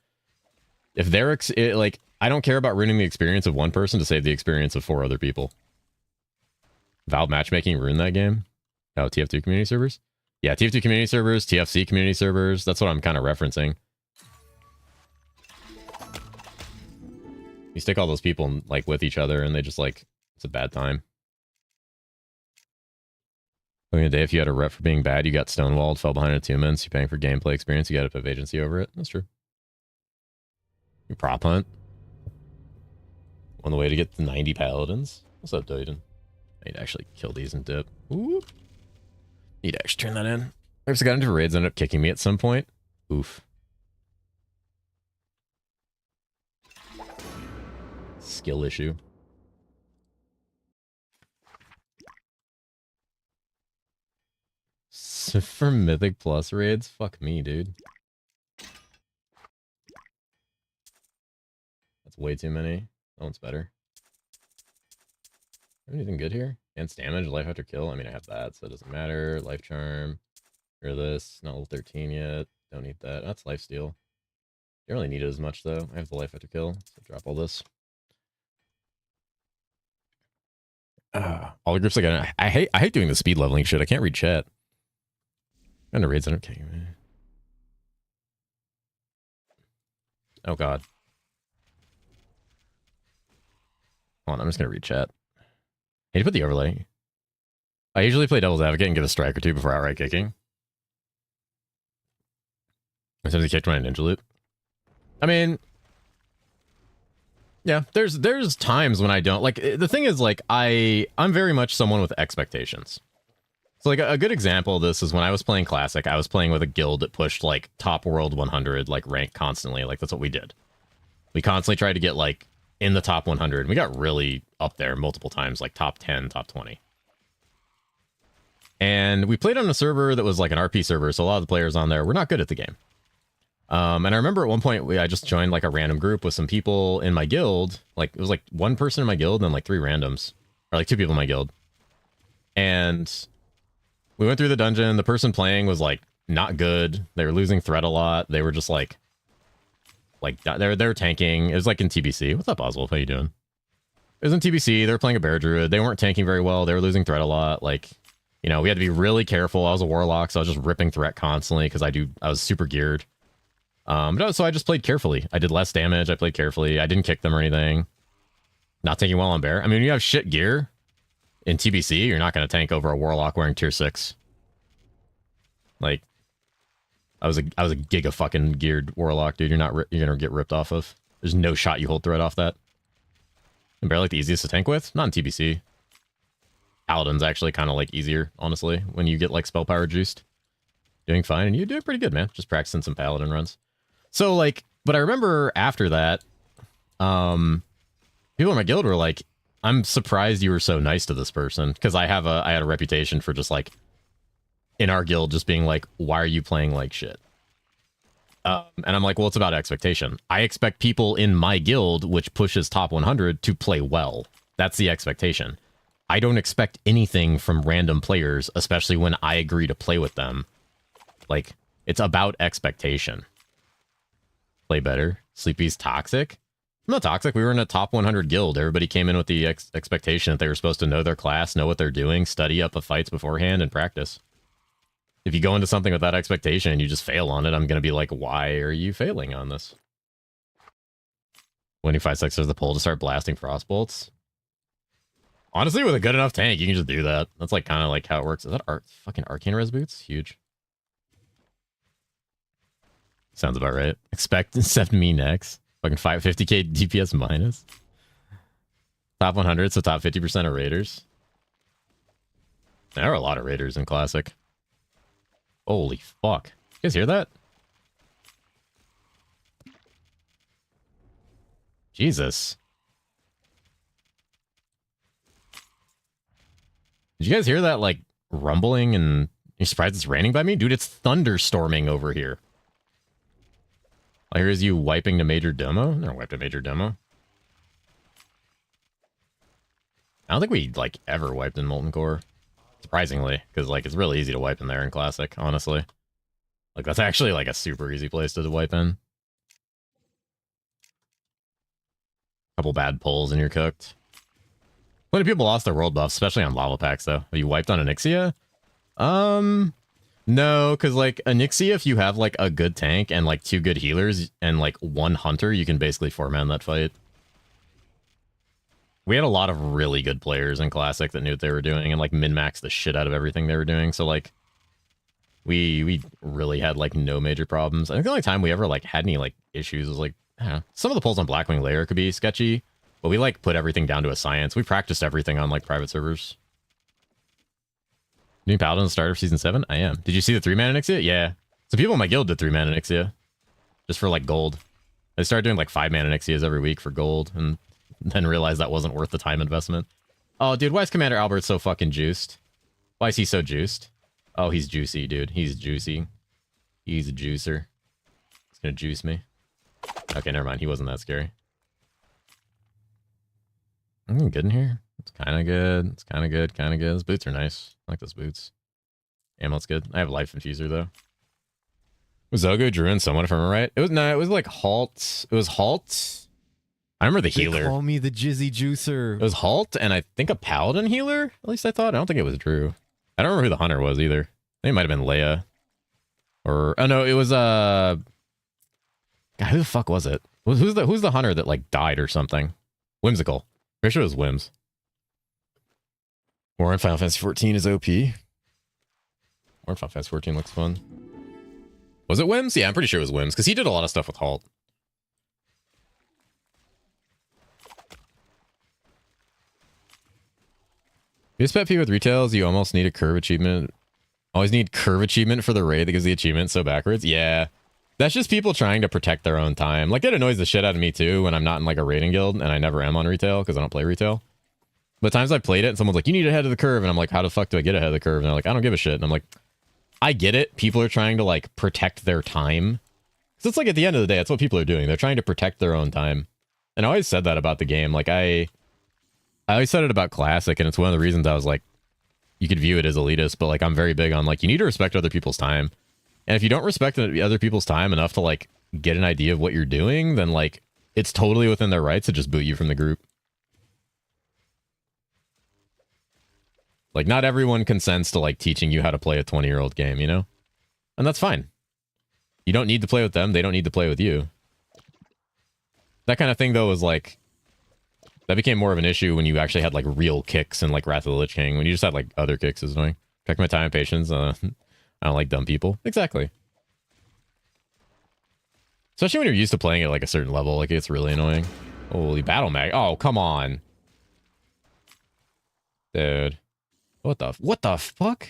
If they're like, I don't care about ruining the experience of one person to save the experience of 4 other people. Valve matchmaking ruined that game. Oh, TF2 community servers? Yeah, TF2 community servers, TFC community servers. That's what I'm kind of referencing. You stick all those people like with each other and they just like, it's a bad time. Looking at the day, if you had a rep for being bad, you got stonewalled, fell behind in 2 minutes, you're paying for gameplay experience, you got to put agency over it. That's true. You prop hunt. On the way to get the 90 paladins. What's up, Doiden? I need to actually kill these and dip. Ooh. Need to actually turn that in. I just got into raids, ended up kicking me at some point. Oof. Skill issue. For Mythic Plus raids? Fuck me, dude. That's way too many. That one's better. Anything good here? Against damage, life after kill. I mean, I have that, so it doesn't matter. Life charm. Or this. Not level 13 yet. Don't need that. That's life steal. Don't really need it as much, though. I have the life after kill, so drop all this. All the groups again. I hate doing the speed leveling shit. I can't read chat. I'm gonna raids under kicking me. Oh god. Hold on, I'm just gonna read chat. Need to put the overlay. I usually play Devil's Advocate and get a strike or two before outright kicking. Sometimes I kicked when I ninja loop. I mean, yeah, there's times when I don't like. The thing is, like, I'm very much someone with expectations. So like a good example of this is when I was playing Classic, I was playing with a guild that pushed like top world 100 like rank constantly. Like that's what we did. We constantly tried to get like in the top 100. We got really up there multiple times, like top 10, top 20. And we played on a server that was like an RP server, so a lot of the players on there were not good at the game. And I remember at one point I just joined like a random group with some people in my guild. Like it was like one person in my guild and then like 3 randoms, or like 2 people in my guild. And we went through the dungeon. The person playing was like not good. They were losing threat a lot. They were just like they're tanking. It was like in TBC. What's up, Oswald? How you doing? It was in TBC. They were playing a bear druid. They weren't tanking very well. They were losing threat a lot. Like, you know, we had to be really careful. I was a warlock, so I was just ripping threat constantly because I was super geared. So I just played carefully. I did less damage. I played carefully. I didn't kick them or anything. Not taking well on bear. I mean, when you have shit gear in TBC, you're not going to tank over a warlock wearing tier 6. Like, I was a giga fucking geared warlock, dude. You're gonna get ripped off of. There's no shot you hold threat off that. And bear like the easiest to tank with, not in TBC. Paladin's actually kind of like easier, honestly, when you get like spell power juiced. Doing fine, and you're doing pretty good, man. Just practicing some paladin runs. So like, but I remember after that, people in my guild were like, "I'm surprised you were so nice to this person," because I had a reputation for just like, in our guild, just being like, "Why are you playing like shit?" And I'm like, well, it's about expectation. I expect people in my guild, which pushes top 100, to play well. That's the expectation. I don't expect anything from random players, especially when I agree to play with them. Like, it's about expectation. Play better. Sleepy's toxic. I'm not toxic. We were in a top 100 guild. Everybody came in with the expectation that they were supposed to know their class, know what they're doing, study up the fights beforehand, and practice. If you go into something with that expectation and you just fail on it, I'm going to be like, why are you failing on this? When you 5-6 there's the pull to start blasting frost bolts. Honestly, with a good enough tank, you can just do that. That's like kind of like how it works. Is that fucking arcane res boots? Huge. Sounds about right. Accept me next. Fucking 550k DPS minus. Top 100, so top 50% of raiders. There are a lot of raiders in Classic. Holy fuck. You guys hear that? Jesus. Did you guys hear that, like, rumbling and you're surprised it's raining by me? Dude, it's thunderstorming over here. I hear is you wiping to Major Domo? Never wiped to Major Domo. I don't think we, like, ever wiped in Molten Core. Surprisingly, because like it's really easy to wipe in there in Classic, honestly. Like that's actually like a super easy place to wipe in. Couple bad pulls and you're cooked. Plenty of people lost their world buffs, especially on lava packs though. Have you wiped on Onyxia? No, because like Onyxia, if you have like a good tank and like 2 good healers and like 1 hunter, you can basically 4-man that fight. We had a lot of really good players in Classic that knew what they were doing and like min-maxed the shit out of everything they were doing. So like we really had like no major problems. I think the only time we ever like had any like issues was like, I don't know, some of the pulls on Blackwing Lair could be sketchy, but we like put everything down to a science. We practiced everything on like private servers. Doing Paladin at the start of season 7? I am. Did you see the 3-man Onyxia? Yeah. So people in my guild did 3-man Onyxia just for like gold. I started doing like 5-man Onyxias every week for gold and then realized that wasn't worth the time investment. Oh, dude, why is Commander Albert so fucking juiced? Why is he so juiced? Oh, he's juicy, dude. He's juicy. He's a juicer. He's gonna juice me. Okay, never mind. He wasn't that scary. Good in here. It's kind of good. It's kind of good. Kind of good. Those boots are nice. I like those boots. Ammo's good. I have Life Infuser, though. Was Zogo Druin someone, if I remember right? It was, no, it was like Halt. It was Halt. I remember the healer. Call me the Jizzy Juicer. It was Halt, and I think a Paladin healer? At least I thought. I don't think it was Drew. I don't remember who the hunter was either. I think it might have been Leia. Or, oh no, it was, God, who the fuck was it? Who's the hunter that, like, died or something? Whimsical. Pretty sure it was Whims. More in Final Fantasy 14 is OP. More in Final Fantasy 14 looks fun. Was it Whims? Yeah, I'm pretty sure it was Whims, because he did a lot of stuff with Halt. Biggest pet peeve with retails, you almost need a curve achievement. Always need curve achievement for the raid that gives the achievement so backwards. Yeah. That's just people trying to protect their own time. Like, it annoys the shit out of me too when I'm not in like a raiding guild, and I never am on retail because I don't play retail. But times I played it and someone's like, you need ahead of the curve, and I'm like, how the fuck do I get ahead of the curve? And they're like, I don't give a shit. And I'm like, I get it. People are trying to like protect their time. So it's like at the end of the day, that's what people are doing. They're trying to protect their own time. And I always said that about the game. Like I always said it about Classic, and it's one of the reasons I was like, you could view it as elitist, but like I'm very big on like, you need to respect other people's time. And if you don't respect other people's time enough to like get an idea of what you're doing, then like it's totally within their rights to just boot you from the group. Like not everyone consents to like teaching you how to play a 20-year-old game, you know? And that's fine. You don't need to play with them. They don't need to play with you. That kind of thing, though, was like... That became more of an issue when you actually had, like, real kicks in, like, Wrath of the Lich King. When you just had, like, other kicks is annoying. Protect my time and patience. I don't like dumb people. Exactly. Especially when you're used to playing at, like, a certain level. Like, it's really annoying. Holy battle mag. Oh, come on. Dude. What the fuck?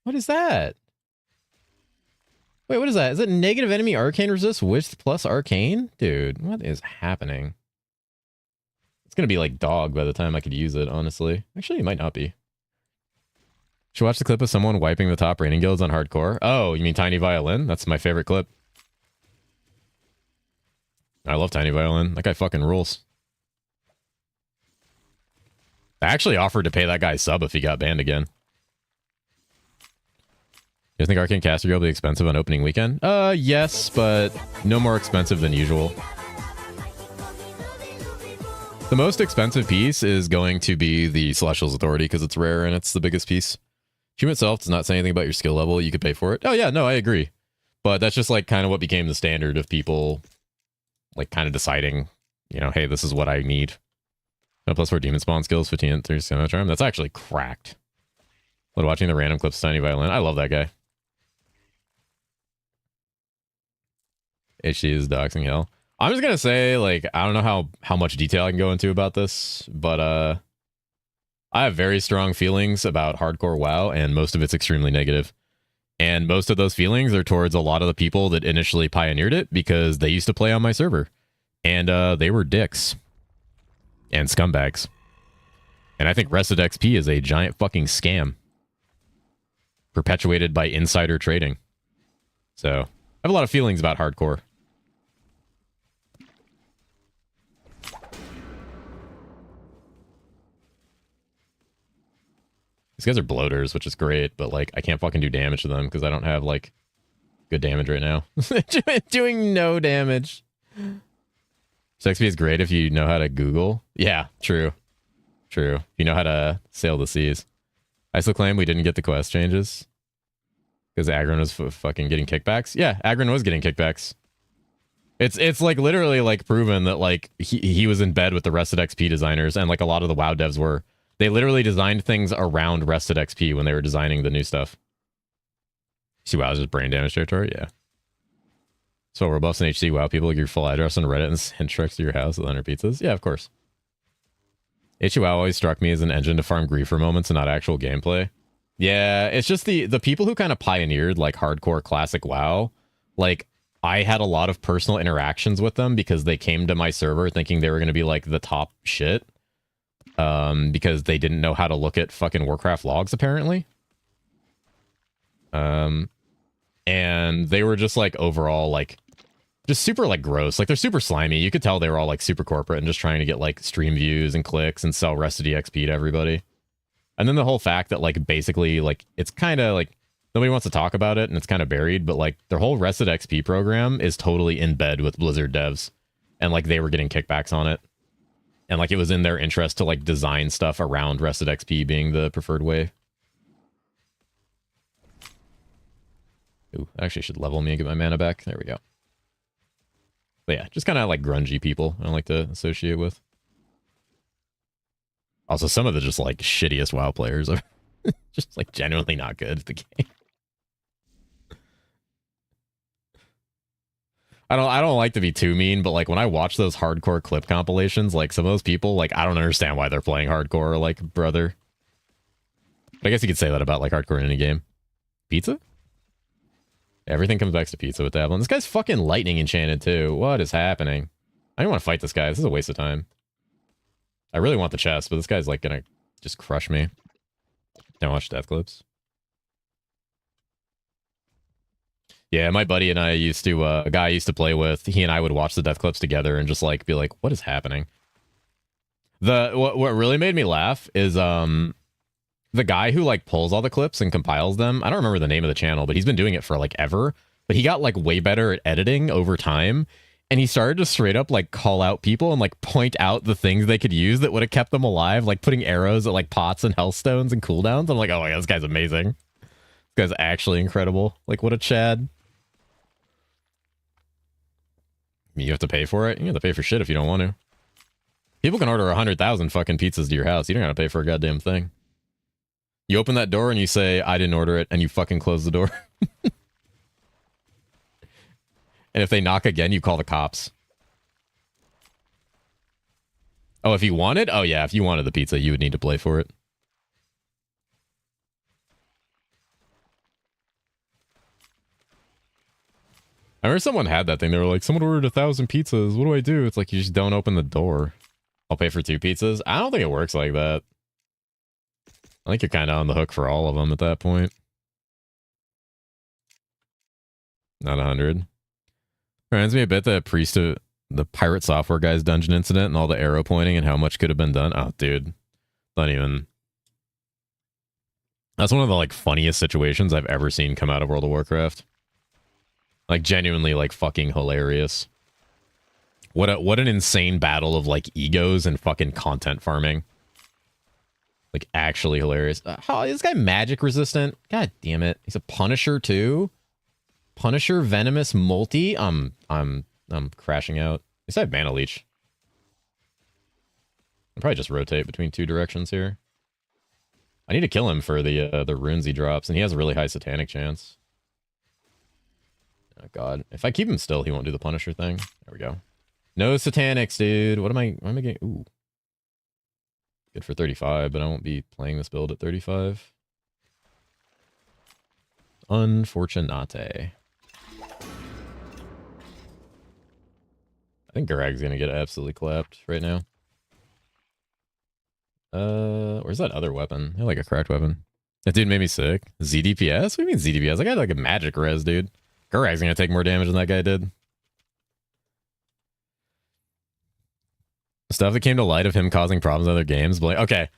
What is that? Wait, what is that? Is it negative enemy arcane resist with plus arcane? Dude, what is happening? It's gonna be like dog by the time I could use it, honestly. Actually, it might not be. Should watch the clip of someone wiping the top raiding guilds on hardcore. Oh, you mean Tiny Violin? That's my favorite clip. I love Tiny Violin. That guy fucking rules. I actually offered to pay that guy sub if he got banned again. You guys think Arcane Caster will be expensive on opening weekend? Yes, but no more expensive than usual. The most expensive piece is going to be the Celestial's Authority because it's rare and it's the biggest piece. Human itself does not say anything about your skill level. You could pay for it. Oh yeah, no, I agree. But that's just like kind of what became the standard of people like kind of deciding, you know, hey, this is what I need. No +4 demon spawn skills, 15 and 30 charm. That's actually cracked. But watching the random clips of Tiny Violin. I love that guy. HG is doxing hell. I'm just gonna say, like, I don't know how much detail I can go into about this, but I have very strong feelings about hardcore WoW, and most of it's extremely negative. And most of those feelings are towards a lot of the people that initially pioneered it because they used to play on my server. And they were dicks. And scumbags. And I think Rested XP is a giant fucking scam. Perpetuated by insider trading. So, I have a lot of feelings about hardcore. These guys are bloaters, which is great, but, like, I can't fucking do damage to them because I don't have, like, good damage right now. Doing no damage. XP is great if you know how to Google. Yeah, true. True. If you know how to sail the seas. I still claim we didn't get the quest changes. Because Agron was fucking getting kickbacks. Yeah, Agron was getting kickbacks. It's like literally like proven that like he was in bed with the Rested XP designers and like a lot of the WoW devs were. They literally designed things around Rested XP when they were designing the new stuff. See WoW's just brain damage territory? Yeah. So Robust and HC WoW people give your full address on Reddit and send trucks to your house with 100 pizzas? Yeah, of course. HC WoW always struck me as an engine to farm griefer moments and not actual gameplay. Yeah, it's just the people who kind of pioneered like hardcore classic WoW. Like, I had a lot of personal interactions with them because they came to my server thinking they were going to be like the top shit. Because they didn't know how to look at fucking Warcraft logs, apparently. And they were just like overall like just super like gross. Like they're super slimy. You could tell they were all like super corporate and just trying to get like stream views and clicks and sell Rested EXP to everybody. And then the whole fact that like basically like it's kind of like nobody wants to talk about it and it's kind of buried, but like their whole Rested XP program is totally in bed with Blizzard devs. And like they were getting kickbacks on it. And like it was in their interest to like design stuff around Rested XP being the preferred way. Ooh, I actually should level me and get my mana back. There we go. But yeah, just kind of like grungy people I don't like to associate with. Also, some of the just like shittiest WoW players are just like genuinely not good at the game. I don't like to be too mean, but like when I watch those hardcore clip compilations, like some of those people, like I don't understand why they're playing hardcore, like brother. But I guess you could say that about like hardcore in any game. Pizza? Everything comes back to pizza with Dablin. This guy's fucking lightning enchanted too. What is happening? I don't want to fight this guy. This is a waste of time. I really want the chest, but this guy's like gonna just crush me. Don't watch death clips. Yeah, my buddy and I used to, a guy I used to play with, he and I would watch the death clips together and just like be like, what is happening? What really made me laugh is the guy who like pulls all the clips and compiles them. I don't remember the name of the channel, but he's been doing it for like ever. But he got like way better at editing over time. And he started to straight up like call out people and like point out the things they could use that would have kept them alive, like putting arrows at like pots and health stones and cooldowns. I'm like, oh my god, this guy's amazing. This guy's actually incredible. Like, what a Chad. You have to pay for it? You have to pay for shit if you don't want to. People can order 100,000 fucking pizzas to your house. You don't gotta pay for a goddamn thing. You open that door and you say, I didn't order it, and you fucking close the door. And if they knock again, you call the cops. Oh, if you wanted? Oh, yeah, if you wanted the pizza, you would need to pay for it. I remember someone had that thing. They were like, someone ordered 1,000 pizzas. What do I do? It's like, you just don't open the door. I'll pay for 2 pizzas. I don't think it works like that. I think you're kind of on the hook for all of them at that point. Not 100. Reminds me a bit that Priest of the Pirate Software guy's dungeon incident and all the arrow pointing and how much could have been done. Oh, dude. Not even. That's one of the like funniest situations I've ever seen come out of World of Warcraft. Like genuinely like fucking hilarious. What an insane battle of like egos and fucking content farming. Like actually hilarious. How is this guy magic resistant? God damn it. He's a Punisher too. Punisher Venomous Multi. I'm crashing out. At least I have Mana Leech. I'll probably just rotate between 2 directions here. I need to kill him for the runes he drops, and he has a really high satanic chance. Oh god. If I keep him still, he won't do the Punisher thing. There we go. No satanics, dude. What am I getting? Ooh. Good for 35, but I won't be playing this build at 35. Unfortunate. I think Garag's gonna get absolutely clapped right now. Where's that other weapon? I like a cracked weapon. That dude made me sick. ZDPS? What do you mean ZDPS? I got like a magic res, dude. Garag's gonna take more damage than that guy did. Stuff that came to light of him causing problems in other games, but like, okay.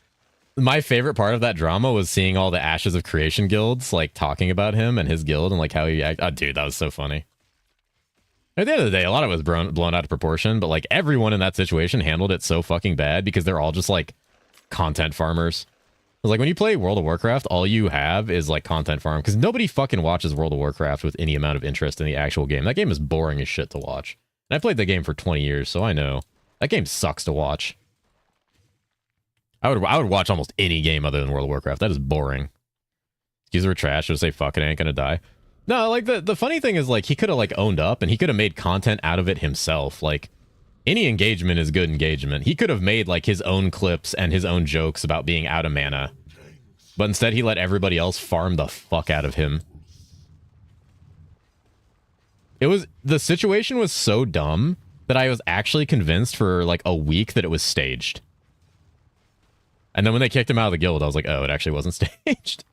My favorite part of that drama was seeing all the Ashes of Creation guilds like talking about him and his guild and like how he acted. Oh, dude, that was so funny. At the end of the day, a lot of it was blown out of proportion, but like everyone in that situation handled it so fucking bad because they're all just like content farmers. Like when you play World of Warcraft, all you have is like content farm because nobody fucking watches World of Warcraft with any amount of interest in the actual game. That game is boring as shit to watch. And I played the game for 20 years, so I know. That game sucks to watch. I would watch almost any game other than World of Warcraft. That is boring. User were trash. Just say fuck it, I ain't gonna die. No, like the funny thing is like he could have like owned up and he could have made content out of it himself. Like any engagement is good engagement. He could have made like his own clips and his own jokes about being out of mana. But instead he let everybody else farm the fuck out of him. The situation was so dumb that I was actually convinced for like a week that it was staged. And then when they kicked him out of the guild, I was like, oh, it actually wasn't staged.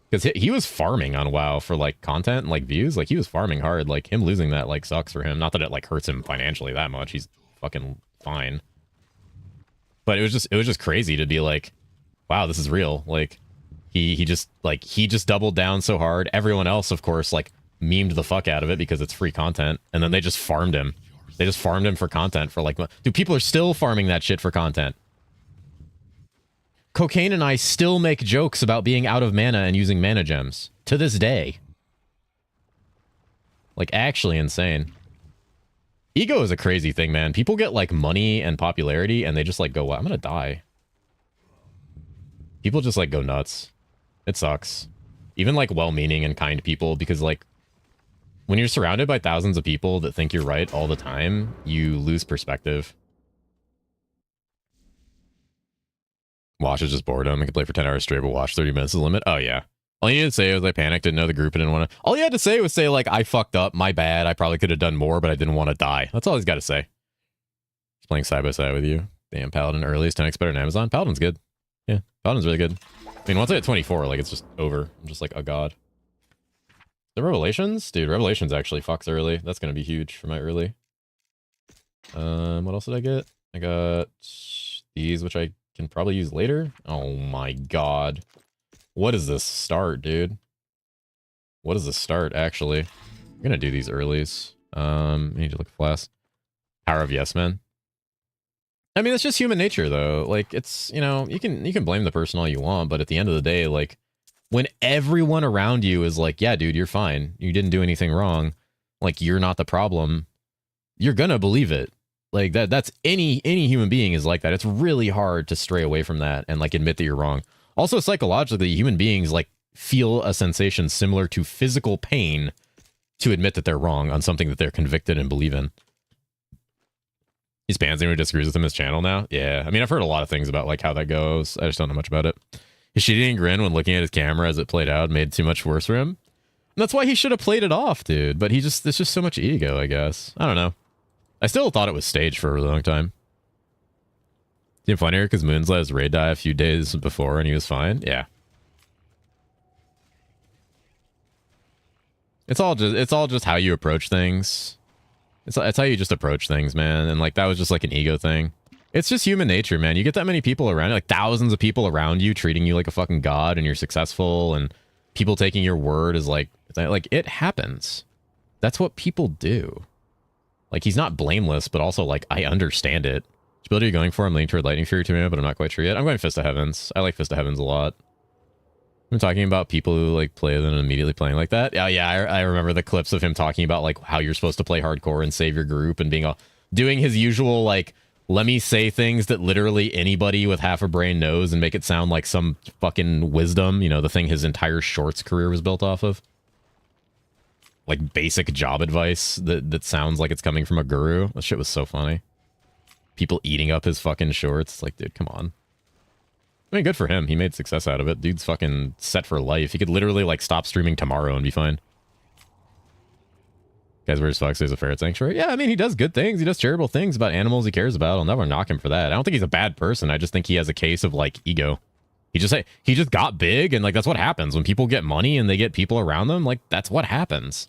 Because he was farming on WoW for like content and like views. Like he was farming hard. Like him losing that like sucks for him. Not that it like hurts him financially that much. He's fucking fine. But it was just crazy to be like, wow, this is real. Like he just doubled down so hard. Everyone else, of course, like memed the fuck out of it because it's free content. And then they just farmed him. They just farmed him for content for like, dude, people are still farming that shit for content. Cocaine and I still make jokes about being out of mana and using mana gems to this day. Like actually insane. Ego is a crazy thing, man. People get like money and popularity and they just like go, well, I'm gonna die. People just like go nuts. It sucks. Even like well-meaning and kind people, because like when you're surrounded by thousands of people that think you're right all the time, you lose perspective. Watch is just boredom. I can play for 10 hours straight, but watch 30 minutes is the limit. Oh, yeah. All you needed to say was I panicked, didn't know the group, and didn't want to... All you had to say was say, like, I fucked up, my bad, I probably could have done more, but I didn't want to die. That's all he's got to say. Just playing side by side with you. Damn, Paladin early is 10x better than Amazon. Paladin's good. Yeah, Paladin's really good. I mean, once I hit 24, like, it's just over. I'm just like, oh, God. The Revelations? Dude, Revelations actually fucks early. That's going to be huge for my early. What else did I get? I got these, which I can probably use later. Oh my god. What is this start, dude? What is the start, actually? I'm gonna do these earlies. I need to look fast. Power of Yes Men. I mean, it's just human nature, though. Like, it's, you know, you can blame the person all you want, but at the end of the day, like, When everyone around you is like, yeah, dude, you're fine. You didn't do anything wrong. Like, you're not the problem. You're gonna believe it. Like that's any human being is like that. It's really hard to stray away from that and like admit that you're wrong. Also, psychologically, human beings like feel a sensation similar to physical pain to admit that they're wrong on something that they're convicted and believe in. He's pansy who disagrees with him his channel now. Yeah, I mean, I've heard a lot of things about like how that goes. I just don't know much about it. His shit-eating grin when looking at his camera as it played out made too much worse for him. And that's why he should have played it off, dude. But it's just so much ego, I guess. I don't know. I still thought it was staged for a really long time. Seemed funnier because Moon's let his raid die a few days before and he was fine. Yeah. It's all just how you approach things. It's how you just approach things, man. And like that was just like an ego thing. It's just human nature, man. You get that many people around you, like thousands of people around you treating you like a fucking god and you're successful and people taking your word as like it happens. That's what people do. Like he's not blameless, but also like I understand it. Which build are you going for? I'm leaning toward Lightning Fury 2, but I'm not quite sure yet. I'm going Fist of Heavens. I like Fist of Heavens a lot. I'm talking about people who like play and immediately playing like that. Yeah, I remember the clips of him talking about like how you're supposed to play hardcore and save your group and doing his usual like, let me say things that literally anybody with half a brain knows and make it sound like some fucking wisdom, you know, the thing his entire shorts career was built off of. Like basic job advice that sounds like it's coming from a guru. That shit was so funny. People eating up his fucking shorts. It's like, dude, come on. I mean, good for him. He made success out of it. Dude's fucking set for life. He could literally like stop streaming tomorrow and be fine. Guys, where's Fox says a ferret sanctuary? Yeah, I mean, he does good things. He does charitable things about animals he cares about. I'll never knock him for that. I don't think he's a bad person. I just think he has a case of like ego. He just got big and like that's what happens when people get money and they get people around them. Like that's what happens.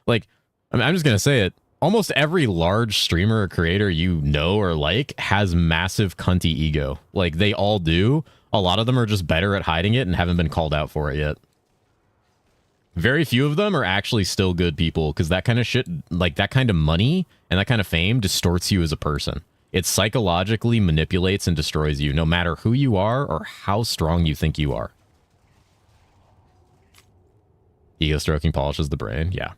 Like, I mean, I'm just gonna say it. Almost every large streamer or creator you know or like has massive cunty ego. Like they all do. A lot of them are just better at hiding it and haven't been called out for it yet. Very few of them are actually still good people because that kind of shit, like that kind of money and that kind of fame distorts you as a person. It psychologically manipulates and destroys you no matter who you are or how strong you think you are. Ego stroking polishes the brain. Yeah.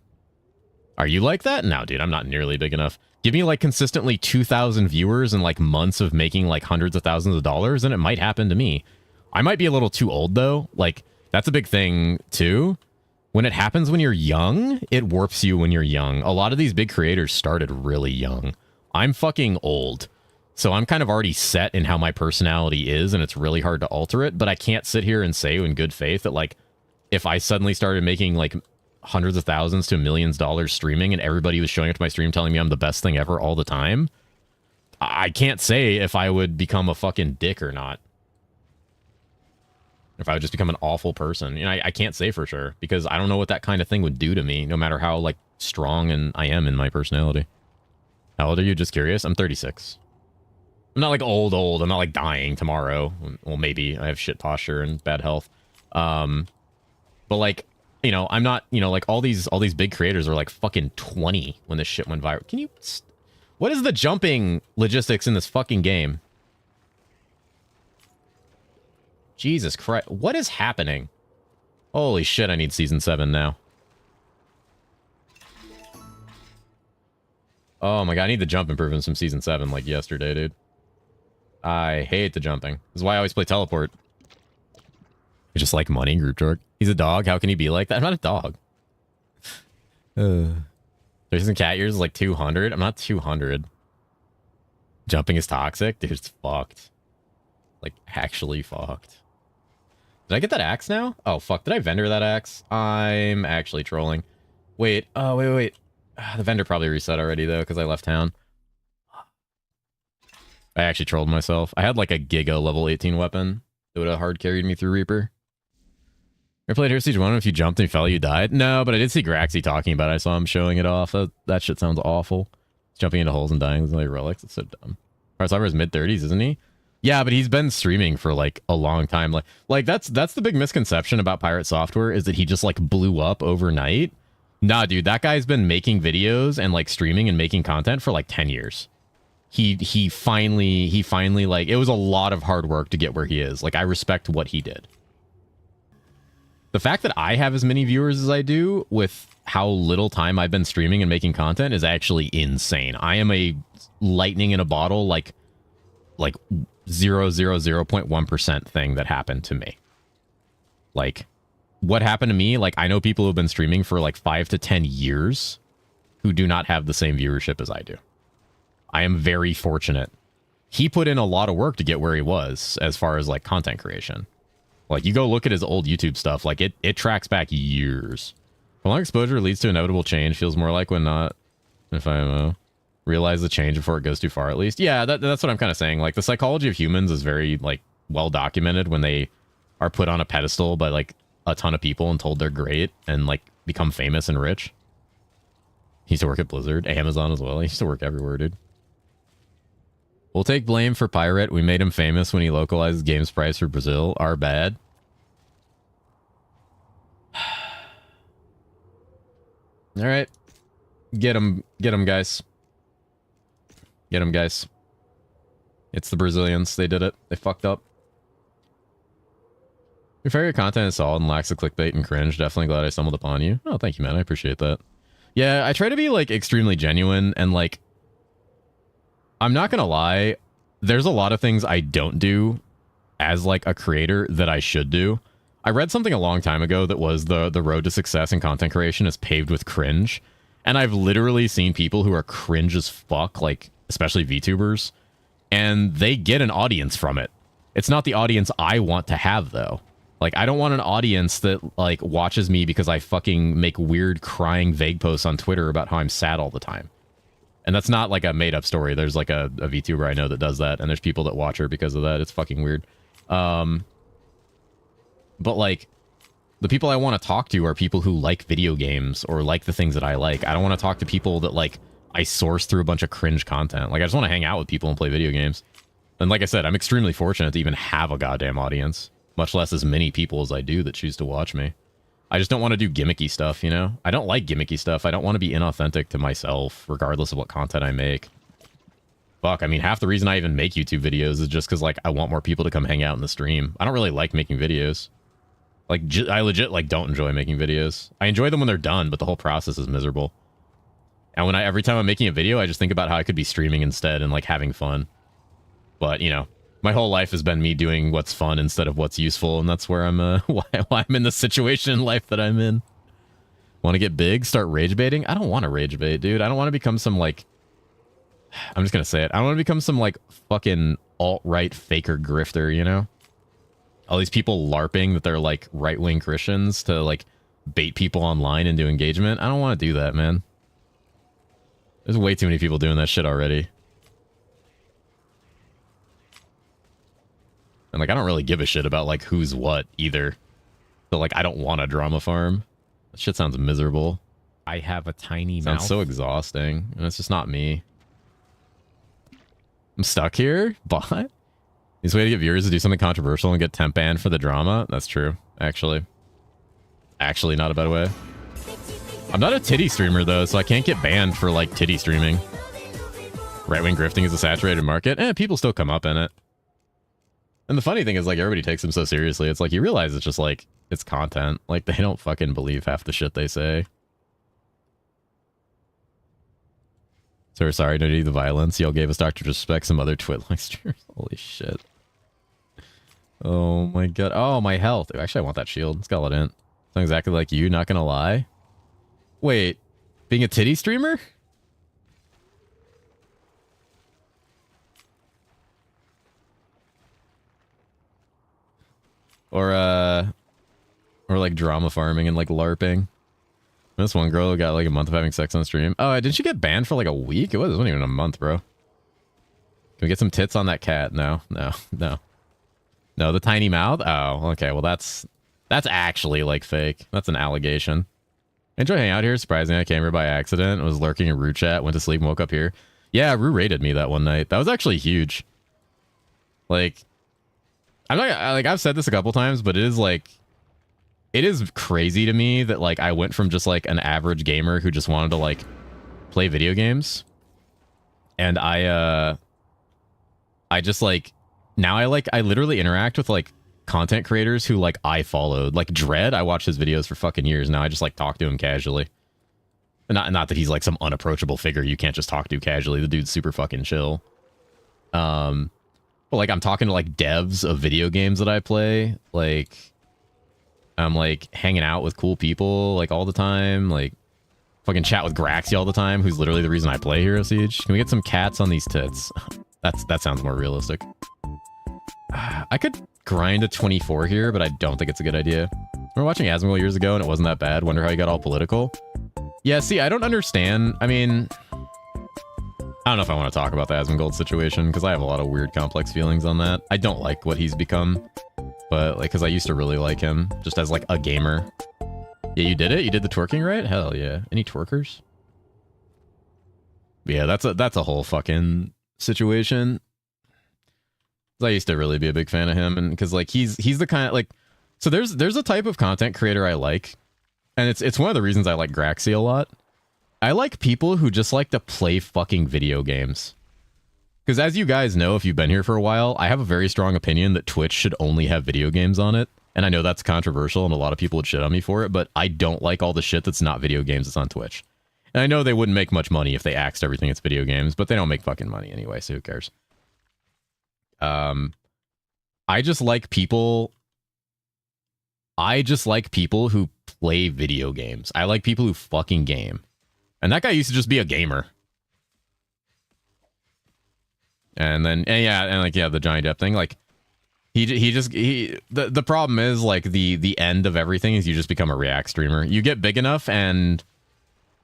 Are you like that? No, dude, I'm not nearly big enough. Give me like consistently 2,000 viewers and like months of making like hundreds of thousands of dollars and it might happen to me. I might be a little too old though. Like that's a big thing too. When it happens when you're young, it warps you when you're young. A lot of these big creators started really young. I'm fucking old. So I'm kind of already set in how my personality is and it's really hard to alter it. But I can't sit here and say in good faith that like, if I suddenly started making like hundreds of thousands to millions of dollars streaming and everybody was showing up to my stream telling me I'm the best thing ever all the time, I can't say if I would become a fucking dick or not. If I would just become an awful person. You know, I can't say for sure because I don't know what that kind of thing would do to me no matter how like strong and I am in my personality. How old are you? Just curious. I'm 36. I'm not like old. I'm not like dying tomorrow. Well, maybe I have shit posture and bad health. But like, you know, I'm not, you know, like all these big creators are like fucking 20 when this shit went viral. Can you, what is the jumping logistics in this fucking game? Jesus Christ. What is happening? Holy shit, I need season 7 now. Oh my god, I need the jump improvements from season 7 like yesterday, dude. I hate the jumping. This is why I always play teleport. I just like money, group dork. He's a dog. How can he be like that? I'm not a dog. There's some cat years is like 200. I'm not 200. Jumping is toxic? Dude, it's fucked. Like, actually fucked. Did I get that axe now? Oh, fuck. Did I vendor that axe? I'm actually trolling. Wait. Oh, wait. The vendor probably reset already, though, because I left town. I actually trolled myself. I had, like, a Giga level 18 weapon that would have hard carried me through Reaper. Ever played Hero Siege 1? If you jumped and fell, you died? No, but I did see Graxy talking about it. I saw him showing it off. That shit sounds awful. Jumping into holes and dying with like relics. It's so dumb. Heartstopper is mid-30s, isn't he? Yeah, but he's been streaming for like a long time. Like that's the big misconception about Pirate Software is that he just like blew up overnight. Nah, dude, that guy's been making videos and like streaming and making content for like 10 years. He finally like it was a lot of hard work to get where he is. Like I respect what he did. The fact that I have as many viewers as I do with how little time I've been streaming and making content is actually insane. I am a lightning in a bottle, like 0.1% thing that happened to me. Like, what happened to me? Like, I know people who've been streaming for like 5 to 10 years who do not have the same viewership as I do. I am very fortunate. He put in a lot of work to get where he was as far as like content creation. Like, you go look at his old YouTube stuff, like it tracks back years. Prolonged exposure leads to inevitable change. Feels more like when not, if I realize the change before it goes too far, at least. Yeah, that's what I'm kind of saying. Like, the psychology of humans is very like well documented when they are put on a pedestal by like a ton of people and told they're great and like become famous and rich. He used to work at Blizzard, Amazon as well. He used to work everywhere, dude. We'll take blame for Pirate. We made him famous when he localized games price for Brazil. Our bad. All right. Get him, guys. Get him, guys. It's the Brazilians. They did it. They fucked up. Your favorite content is solid and lacks the clickbait and cringe. Definitely glad I stumbled upon you. Oh, thank you, man. I appreciate that. Yeah, I try to be like extremely genuine and like, I'm not gonna lie, there's a lot of things I don't do as like a creator that I should do. I read something a long time ago that was the road to success in content creation is paved with cringe. And I've literally seen people who are cringe as fuck, like especially VTubers, and they get an audience from it. It's not the audience I want to have though. Like, I don't want an audience that like watches me because I fucking make weird crying vague posts on Twitter about how I'm sad all the time. And that's not like a made up story. There's like a VTuber I know that does that, and there's people that watch her because of that. It's fucking weird. But like, the people I want to talk to are people who like video games or like the things that I like. I don't want to talk to people that like I source through a bunch of cringe content. Like, I just want to hang out with people and play video games. And like I said, I'm extremely fortunate to even have a goddamn audience, much less as many people as I do that choose to watch me. I just don't want to do gimmicky stuff, you know? I don't like gimmicky stuff. I don't want to be inauthentic to myself, regardless of what content I make. Fuck, I mean, half the reason I even make YouTube videos is just because, like, I want more people to come hang out in the stream. I don't really like making videos. Like, I legit, like, don't enjoy making videos. I enjoy them when they're done, but the whole process is miserable. And when every time I'm making a video, I just think about how I could be streaming instead and, like, having fun. But, you know, my whole life has been me doing what's fun instead of what's useful, and that's where I'm, why I'm in the situation in life that I'm in. Want to get big? Start rage baiting? I don't want to rage bait, dude. I don't want to become some, like... I'm just gonna say it. I don't want to become some, like, fucking alt-right faker grifter, you know? All these people LARPing that they're, like, right-wing Christians to, like, bait people online into engagement. I don't want to do that, man. There's way too many people doing that shit already. And, like, I don't really give a shit about, like, who's what, either. So, like, I don't want a drama farm. That shit sounds miserable. I have a tiny mouth. Sounds so exhausting. And it's just not me. I'm stuck here? But? Easiest way to get viewers is to do something controversial and get temp banned for the drama? That's true, actually. Actually, not a bad way. I'm not a titty streamer, though, so I can't get banned for, like, titty streaming. Right-wing grifting is a saturated market. People still come up in it. And the funny thing is, like, everybody takes them so seriously. It's like, you realize it's just, like, it's content. Like, they don't fucking believe half the shit they say. So we're sorry to do the violence. Y'all gave us Dr. Disrespect, some other twitlikesters. Holy shit. Oh my god. Oh, my health. Actually, I want that shield. Skeleton. Sound exactly like you, not gonna lie. Wait. Being a titty streamer? Or like drama farming and like LARPing. This one girl got like a month of having sex on stream. Oh, didn't she get banned for like a week? It wasn't even a month, bro. Can we get some tits on that cat? No, no, no. No, the tiny mouth? Oh, okay. Well, that's actually like fake. That's an allegation. Enjoy hanging out here. Surprisingly, I came here by accident. I was lurking in Rue chat, went to sleep and woke up here. Yeah, Rue raided me that one night. That was actually huge. Like, I'm not like, I've said this a couple times, but it is like, it is crazy to me that like I went from just like an average gamer who just wanted to like play video games, and I just like now I literally interact with like content creators who like I followed. Like Dread, I watched his videos for fucking years now. I just like talk to him casually. Not that he's like some unapproachable figure you can't just talk to casually. The dude's super fucking chill. But like I'm talking to like devs of video games that I play. Like I'm like hanging out with cool people like all the time. Like fucking chat with Graxy all the time, who's literally the reason I play Hero Siege. Can we get some cats on these tits? That sounds more realistic. I could grind a 24 here, but I don't think it's a good idea. We were watching Asmongold years ago and it wasn't that bad. Wonder how he got all political. Yeah, see, I don't understand. I mean, I don't know if I want to talk about the Asmongold situation because I have a lot of weird, complex feelings on that. I don't like what he's become, but like, because I used to really like him just as like a gamer. Yeah, you did it? You did the twerking, right? Hell yeah. Any twerkers? Yeah, that's a whole fucking situation. I used to really be a big fan of him, and because like he's the kind of like, so there's a type of content creator I like, and it's one of the reasons I like Graxy a lot. I like people who just like to play fucking video games. Because as you guys know, if you've been here for a while, I have a very strong opinion that Twitch should only have video games on it. And I know that's controversial and a lot of people would shit on me for it, but I don't like all the shit that's not video games that's on Twitch. And I know they wouldn't make much money if they axed everything that's video games, but they don't make fucking money anyway, so who cares? I just like people who play video games. I like people who fucking game. And that guy used to just be a gamer. And then, the Johnny Depp thing, like, the problem is, like, the end of everything is you just become a React streamer. You get big enough and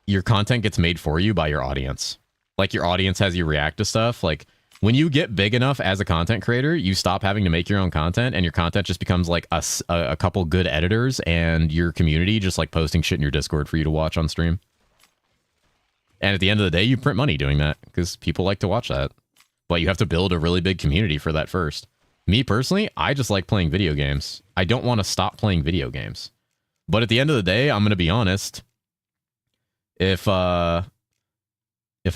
your content gets made for you by your audience. Like, your audience has you react to stuff. Like, when you get big enough as a content creator, you stop having to make your own content, and your content just becomes like a couple good editors and your community just like posting shit in your Discord for you to watch on stream. And at the end of the day, you print money doing that because people like to watch that. But you have to build a really big community for that first. Me personally, I just like playing video games. I don't want to stop playing video games. But at the end of the day, I'm going to be honest. If I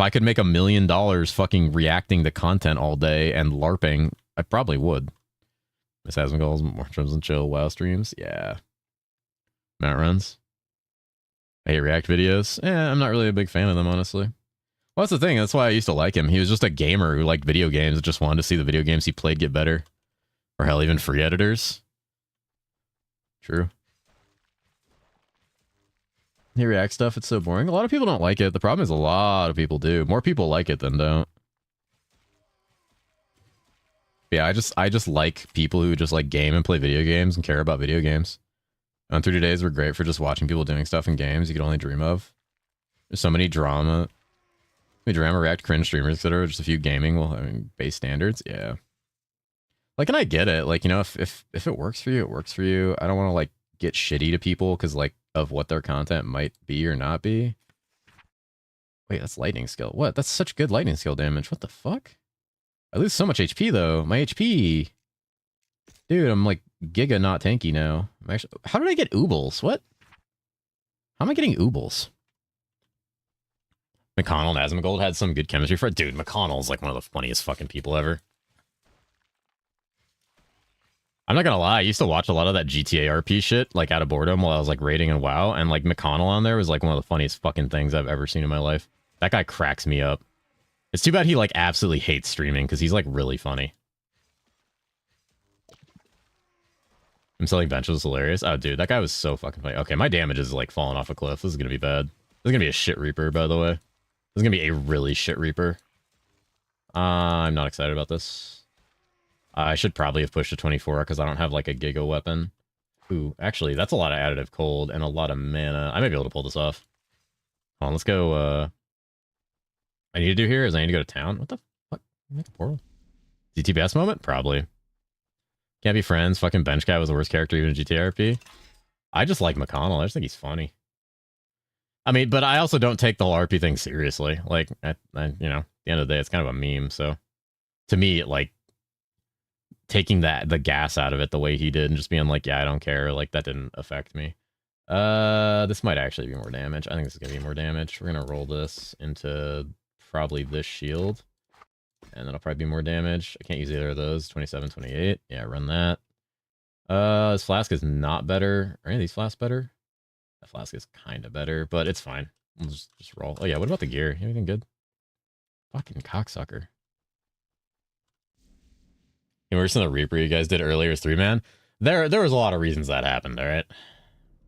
could make $1 million fucking reacting to content all day and LARPing, I probably would. Miss Asmongold, more Trims and Chill, WoW streams. Yeah. Matt runs. I hate React videos. I'm not really a big fan of them, honestly. Well, that's the thing. That's why I used to like him. He was just a gamer who liked video games and just wanted to see the video games he played get better. Or hell, even free editors. True. He React stuff, it's so boring. A lot of people don't like it. The problem is a lot of people do. More people like it than don't. Yeah, I just like people who just like game and play video games and care about video games. 3 days were great for just watching people doing stuff in games you could only dream of. There's so many drama. React cringe streamers that are just a few gaming, well, I mean, base standards, yeah. Like, and I get it. Like, you know, if it works for you, it works for you. I don't want to like get shitty to people because like of what their content might be or not be. Wait, that's lightning skill. What? That's such good lightning skill damage. What the fuck? I lose so much HP though. My HP. Dude, I'm like giga not tanky now. How did I get oobles? What? How am I getting oobles? McConnell and Asmongold had some good chemistry for it. Dude, McConnell's like one of the funniest fucking people ever. I'm not gonna lie, I used to watch a lot of that GTA RP shit, like out of boredom while I was like raiding in WoW, and like McConnell on there was like one of the funniest fucking things I've ever seen in my life. That guy cracks me up. It's too bad he like absolutely hates streaming because he's like really funny. I'm selling benches was hilarious. Oh dude, that guy was so fucking funny. Okay, my damage is like falling off a cliff. This is gonna be bad. This is gonna be a shit Reaper, by the way. This is gonna be a really shit Reaper. I'm not excited about this. I should probably have pushed to 24 because I don't have like a Giga weapon. Ooh, actually, that's a lot of additive cold and a lot of mana. I might be able to pull this off. Hold on, let's go. I need to do here is I need to go to town. What the fuck? Make a portal. DTBS moment? Probably. Can't be friends. Fucking bench guy was the worst character even in GTRP. I just like McConnell. I just think he's funny. I mean, but I also don't take the whole RP thing seriously. Like, you know, at the end of the day, it's kind of a meme. So, to me, it, like, taking the gas out of it the way he did and just being like, yeah, I don't care. Like, that didn't affect me. This might actually be more damage. I think this is gonna be more damage. We're gonna roll this into probably this shield. And that'll probably be more damage. I can't use either of those. 27, 28. Yeah, run that. This flask is not better. Are any of these flasks better? That flask is kind of better, but it's fine. We'll just roll. Oh yeah, what about the gear? Anything good? Fucking cocksucker. Worse than the Reaper you guys did earlier as 3-man. There was a lot of reasons that happened, alright?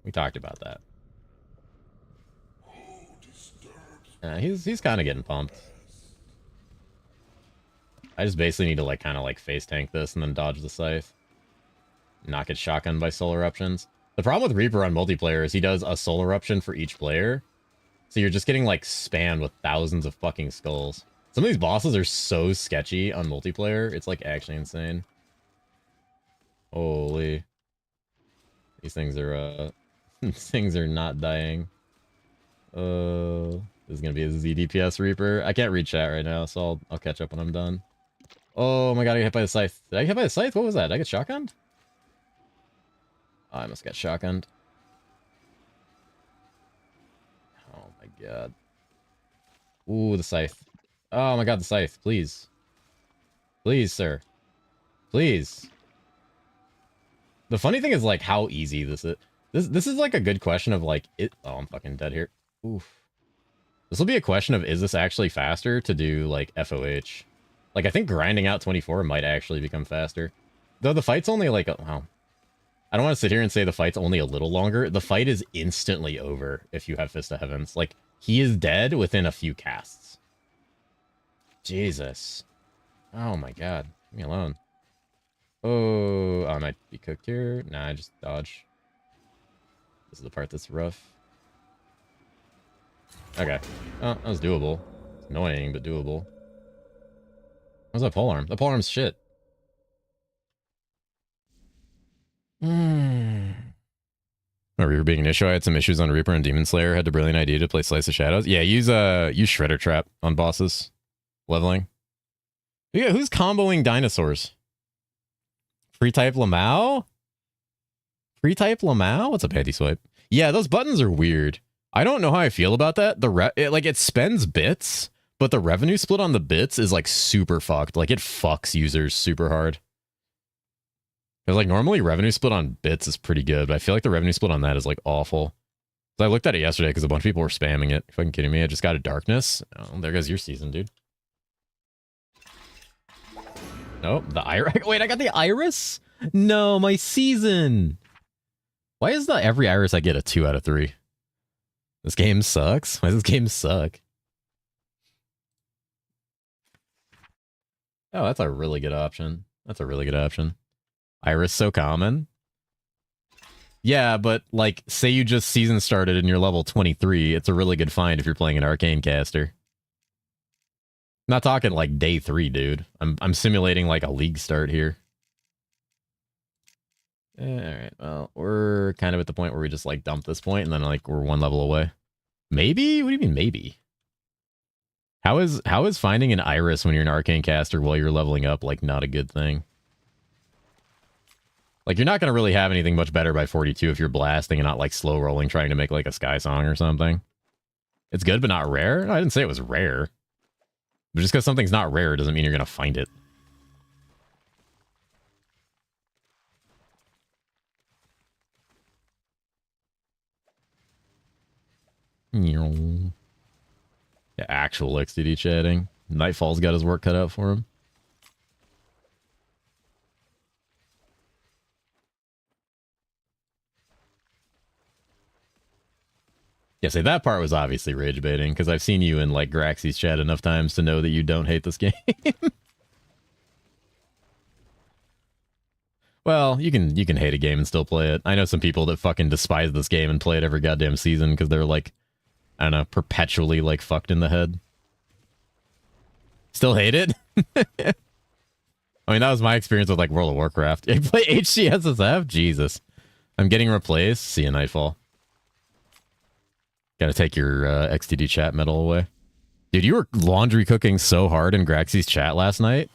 We talked about that. He's kind of getting pumped. I just basically need to like kind of like face tank this and then dodge the scythe. Not get shotgunned by soul eruptions. The problem with Reaper on multiplayer is he does a soul eruption for each player. So you're just getting like spammed with thousands of fucking skulls. Some of these bosses are so sketchy on multiplayer. It's like actually insane. Holy. These things are these things are not dying. This is gonna be a ZDPS Reaper. I can't read chat right now, so I'll catch up when I'm done. Oh my god, I got hit by the scythe. Did I get hit by the scythe? What was that? Did I get shotgunned? Oh, I must get shotgunned. Oh my god. Ooh, the scythe. Oh my god, the scythe. Please. Please, sir. Please. The funny thing is, like, how easy this is. This is, like, a good question of, like, Oh, I'm fucking dead here. Oof. This will be a question of, is this actually faster to do, like, FOH? Like, I think grinding out 24 might actually become faster. Though the fight's only, like, wow. I don't want to sit here and say the fight's only a little longer. The fight is instantly over if you have Fist of Heavens. Like, he is dead within a few casts. Jesus. Oh my god. Leave me alone. Oh, I might be cooked here. Nah, just dodge. This is the part that's rough. Okay. Oh, that was doable. It's annoying, but doable. What's that polearm? The polearm's shit. Reaper being an issue. I had some issues on Reaper and Demon Slayer. Had the brilliant idea to play Slice of Shadows. Yeah, use Shredder Trap on bosses. Leveling. Yeah, who's comboing dinosaurs? Free type Lamau? Free type Lamau? What's a panty swipe? Yeah, those buttons are weird. I don't know how I feel about that. It spends bits, but the revenue split on the bits is like super fucked. Like it fucks users super hard. Because like normally revenue split on bits is pretty good, but I feel like the revenue split on that is like awful. So I looked at it yesterday because a bunch of people were spamming it. Are you fucking kidding me? I just got a darkness. Oh, there goes your season, dude. Nope, the iris. Wait, I got the iris? No, my season. Why is every iris I get a 2 out of 3? This game sucks. Why does this game suck? Oh, that's a really good option. That's a really good option. Iris so common. Yeah, but like, say you just season started and you're level 23, it's a really good find if you're playing an arcane caster. I'm not talking like day 3, dude. I'm simulating like a league start here. Alright, well, we're kind of at the point where we just like dump this point and then like we're 1 level away. Maybe? What do you mean maybe? How is finding an iris when you're an arcane caster while you're leveling up like not a good thing? Like, you're not going to really have anything much better by 42 if you're blasting and not, like, slow rolling, trying to make, like, a Sky Song or something. It's good, but not rare? No, I didn't say it was rare. But just because something's not rare doesn't mean you're going to find it. Yeah, actual XDD chatting. Nightfall's got his work cut out for him. Yeah, say that part was obviously rage baiting, because I've seen you in, like, Graxy's chat enough times to know that you don't hate this game. Well, you can hate a game and still play it. I know some people that fucking despise this game and play it every goddamn season because they're, like, I don't know, perpetually, like, fucked in the head. Still hate it? I mean, that was my experience with, like, World of Warcraft. You play HCSSF? Jesus. I'm getting replaced. See you, Nightfall. Gotta take your XTD chat medal away. Dude, you were laundry cooking so hard in Graxy's chat last night.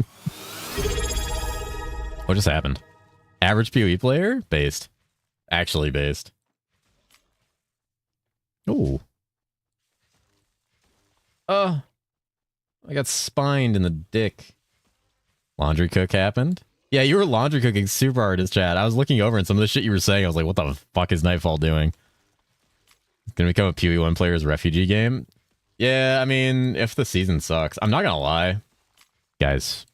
What just happened? Average PoE player? Based. Actually based. Ooh. I got spined in the dick. Laundry cook happened. Yeah, you were laundry cooking super hard as chat. I was looking over and some of the shit you were saying, I was like, what the fuck is Nightfall doing? It's gonna become a PoE1 player's refugee game? Yeah, I mean, if the season sucks. I'm not gonna lie. Guys,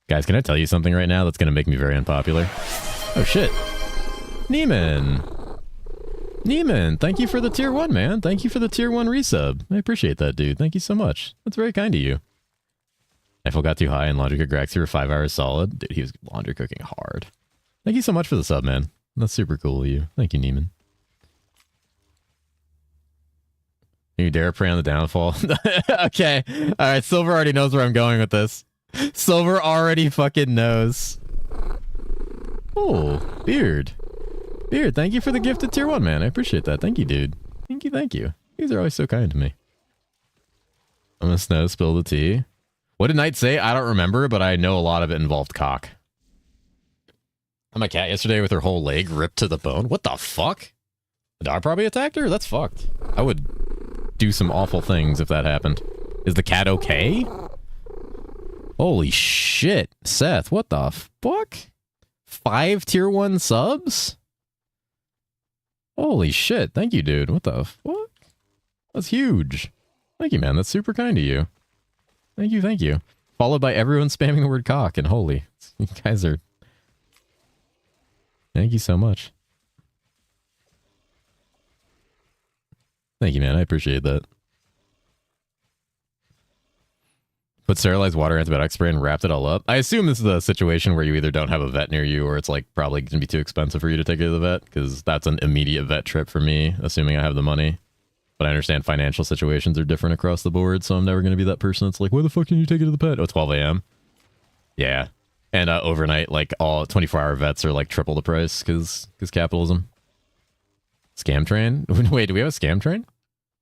can I tell you something right now that's gonna make me very unpopular? Oh shit. Neiman, thank you for the tier 1, man. Thank you for the tier 1 resub. I appreciate that, dude. Thank you so much. That's very kind of you. Eiffel got too high and laundry cooked Graxy for 5 hours solid. Dude, he was laundry cooking hard. Thank you so much for the sub, man. That's super cool of you. Thank you, Neiman. You dare prey on the downfall? Okay. All right, Silver already knows where I'm going with this. Silver already fucking knows. Oh, Beard. Beard, thank you for the gifted tier 1, man. I appreciate that. Thank you, dude. Thank you. You guys are always so kind to me. I'm gonna snow spill the tea. What did Knight say? I don't remember, but I know a lot of it involved cock. My cat yesterday with her whole leg ripped to the bone. What the fuck? The dog probably attacked her? That's fucked. I would do some awful things if that happened. Is the cat okay? Holy shit. Seth, what the fuck? 5 tier 1 subs? Holy shit. Thank you, dude. What the fuck? That's huge. Thank you, man. That's super kind of you. Thank you. Followed by everyone spamming the word cock, and holy. You guys are... Thank you so much. Thank you, man. I appreciate that. Put sterilized water, antibiotic spray, and wrapped it all up. I assume this is a situation where you either don't have a vet near you or it's like probably going to be too expensive for you to take it to the vet, because that's an immediate vet trip for me, assuming I have the money. But I understand financial situations are different across the board, so I'm never going to be that person that's like, why the fuck can you take it to the pet? Oh, 12 a.m. Yeah. And overnight, like all 24-hour vets are like triple the price because capitalism. Scam train? Wait, do we have a scam train?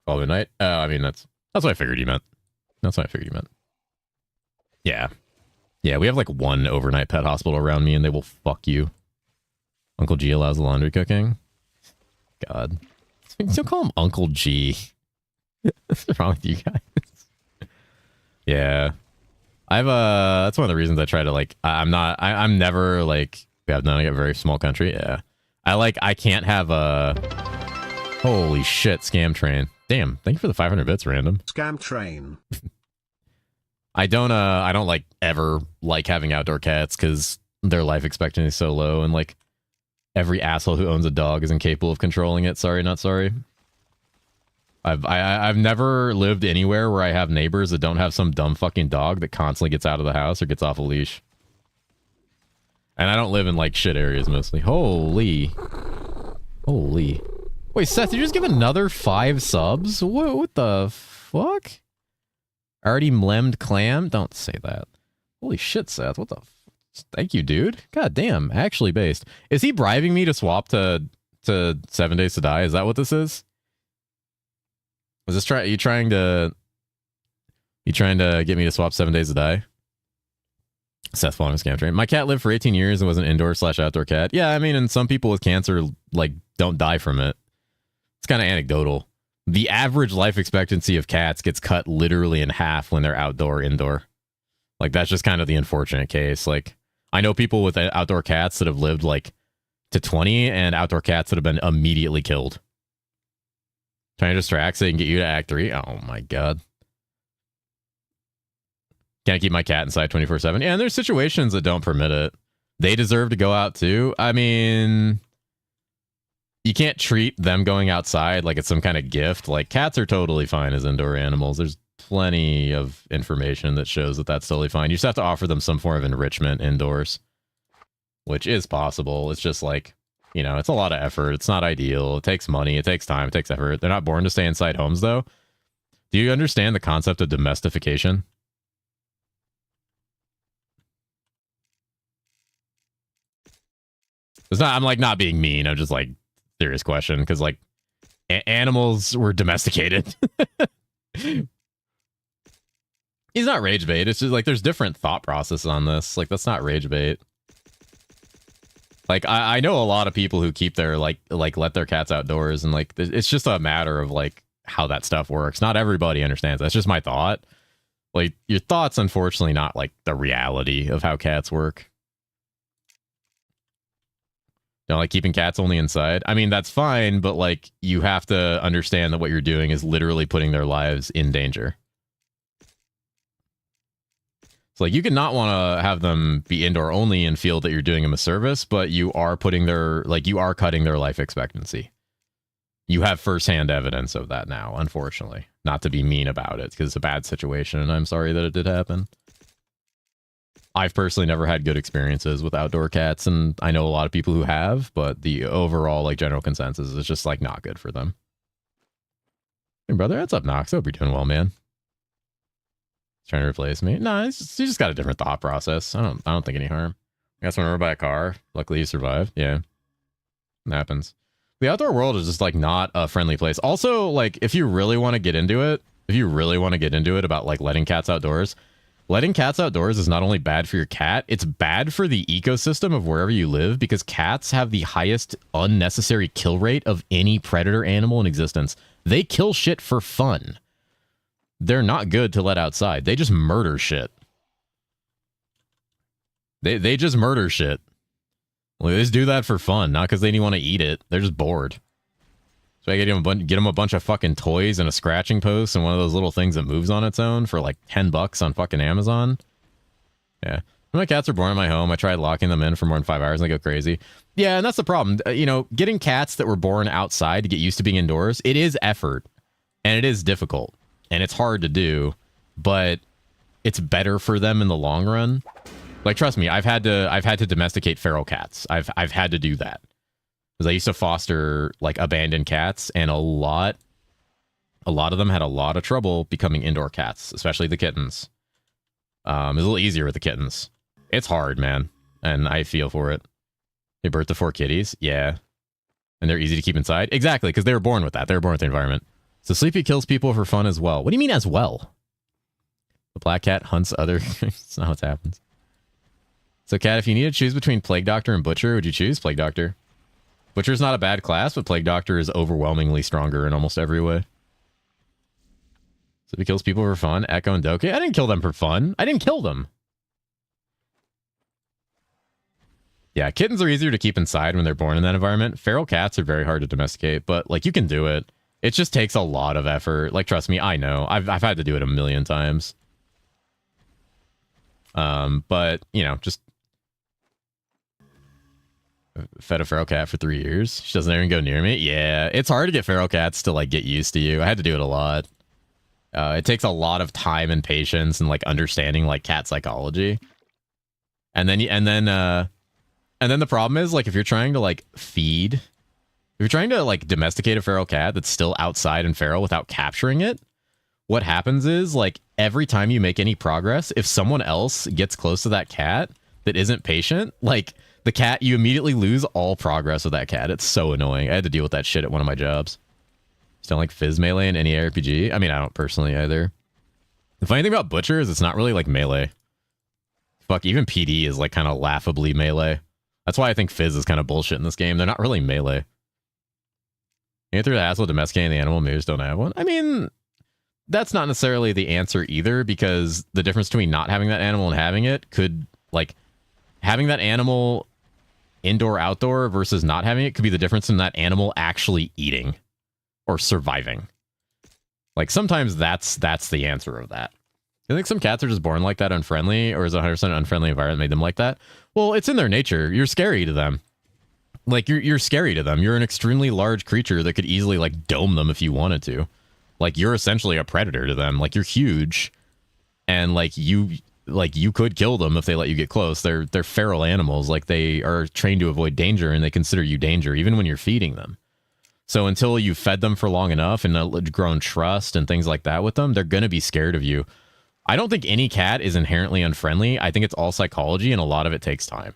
12 at night? I mean, that's what I figured you meant. Yeah. Yeah, we have like one overnight pet hospital around me and they will fuck you. Uncle G allows the laundry cooking. God. Don't call him Uncle G. What's wrong with you guys? Yeah. That's one of the reasons I try to like, I'm never like, we have not a very small country. Yeah. I can't have a, holy shit, scam train. Damn. Thank you for the 500 bits, random. Scam train. I don't like ever like having outdoor cats because their life expectancy is so low, and like every asshole who owns a dog is incapable of controlling it. Sorry, not sorry. I've never lived anywhere where I have neighbors that don't have some dumb fucking dog that constantly gets out of the house or gets off a leash. And I don't live in like shit areas mostly. Holy. Wait, Seth, did you just give another 5 subs? What the fuck? Already mlemmed clam? Don't say that. Holy shit, Seth. What the thank you, dude. God damn. Actually based. Is he bribing me to swap to 7 Days to Die? Is that what this is? Was this you trying to get me to swap 7 Days to Die? Seth following a scam train. My cat lived for 18 years and was an indoor/outdoor cat. Yeah, I mean, and some people with cancer like don't die from it. It's kind of anecdotal. The average life expectancy of cats gets cut literally in half when they're indoor. Like, that's just kind of the unfortunate case. Like, I know people with outdoor cats that have lived like to 20 and outdoor cats that have been immediately killed. Trying to distract so they can get you to act 3. Oh my god. Can't keep my cat inside 24/7. Yeah, and there's situations that don't permit it. They deserve to go out too. I mean, you can't treat them going outside like it's some kind of gift. Like, cats are totally fine as indoor animals. There's plenty of information that shows that that's totally fine. You just have to offer them some form of enrichment indoors, which is possible. It's just like, you know, it's a lot of effort. It's not ideal. It takes money. It takes time. It takes effort. They're not born to stay inside homes, though. Do you understand the concept of domestication? It's not, I'm like not being mean. I'm just like, serious question. Because like animals were domesticated. He's not rage bait. It's just like, there's different thought processes on this. Like, that's not rage bait. Like, I know a lot of people who keep their like let their cats outdoors, and like it's just a matter of like how that stuff works. Not everybody understands. That's just my thought. Like, your thoughts, unfortunately, not like the reality of how cats work. You know, like keeping cats only inside. I mean, that's fine, but like you have to understand that what you're doing is literally putting their lives in danger. So like you could not want to have them be indoor only and feel that you're doing them a service, but you are putting their, like you are cutting their life expectancy. You have firsthand evidence of that now, unfortunately. Not to be mean about it, because it's a bad situation, and I'm sorry that it did happen. I've personally never had good experiences with outdoor cats, and I know a lot of people who have, but the overall like general consensus is just like not good for them. Hey brother, what's up, Nox? I hope you're doing well, man. He's trying to replace me. No, he just got a different thought process. I don't think any harm. I got someone over by a car. Luckily he survived. Yeah. It happens. The outdoor world is just like not a friendly place. Also, like if you really want to get into it, about like letting cats outdoors, letting cats outdoors is not only bad for your cat, it's bad for the ecosystem of wherever you live, because cats have the highest unnecessary kill rate of any predator animal in existence. They kill shit for fun. They're not good to let outside. They just murder shit. They just murder shit. Well, they just do that for fun, not because they want to eat it. They're just bored. So I get them a bunch of fucking toys and a scratching post and one of those little things that moves on its own for like $10 on fucking Amazon. Yeah. When my cats are born in my home, I tried locking them in for more than 5 hours and they go crazy. Yeah, and that's the problem. You know, getting cats that were born outside to get used to being indoors, it is effort. And it is difficult. And it's hard to do. But it's better for them in the long run. Like, trust me, I've had to domesticate feral cats. I've had to do that. Because I used to foster like abandoned cats, and a lot of them had a lot of trouble becoming indoor cats, especially the kittens. It's a little easier with the kittens. It's hard, man, and I feel for it. They birthed the 4 kitties, yeah, and they're easy to keep inside. Exactly, because they were born with that. They were born with the environment. So Sleepy kills people for fun as well. What do you mean as well? The black cat hunts other. That's not what happens. So, Cat, if you need to choose between Plague Doctor and Butcher, would you choose Plague Doctor? Butcher's not a bad class, but Plague Doctor is overwhelmingly stronger in almost every way. So he kills people for fun. Echo and Doki. I didn't kill them for fun. I didn't kill them. Yeah, kittens are easier to keep inside when they're born in that environment. Feral cats are very hard to domesticate, but like you can do it. It just takes a lot of effort. Like, trust me, I know. I've had to do it a million times. But you know, just fed a feral cat for 3 years. She doesn't even go near me. Yeah, it's hard to get feral cats to like get used to you. I had to do it a lot. It takes a lot of time and patience and like understanding like cat psychology. And then the problem is like if you're trying to like feed, if you're trying to like domesticate a feral cat that's still outside and feral without capturing it, what happens is like every time you make any progress, if someone else gets close to that cat that isn't patient, like the cat, you immediately lose all progress with that cat. It's so annoying. I had to deal with that shit at one of my jobs. Just don't like Fizz melee in any ARPG. I mean, I don't personally either. The funny thing about Butcher is it's not really like melee. Fuck, even PD is like kind of laughably melee. That's why I think Fizz is kind of bullshit in this game. They're not really melee. You through the hassle of domesticating the animal, maybe just don't have one. I mean, that's not necessarily the answer either, because the difference between not having that animal and having it could, like, having that animal indoor, outdoor versus not having it could be the difference in that animal actually eating or surviving. Like, sometimes that's the answer of that. I think some cats are just born like that, unfriendly, or is 100% unfriendly environment made them like that? Well, it's in their nature. You're scary to them. Like, you're scary to them. You're an extremely large creature that could easily, like, dome them if you wanted to. Like, you're essentially a predator to them. Like, you're huge. And, like, you could kill them if they let you get close. They're feral animals. Like, they are trained to avoid danger, and they consider you danger, even when you're feeding them. So until you've fed them for long enough and grown trust and things like that with them, they're going to be scared of you. I don't think any cat is inherently unfriendly. I think it's all psychology, and a lot of it takes time.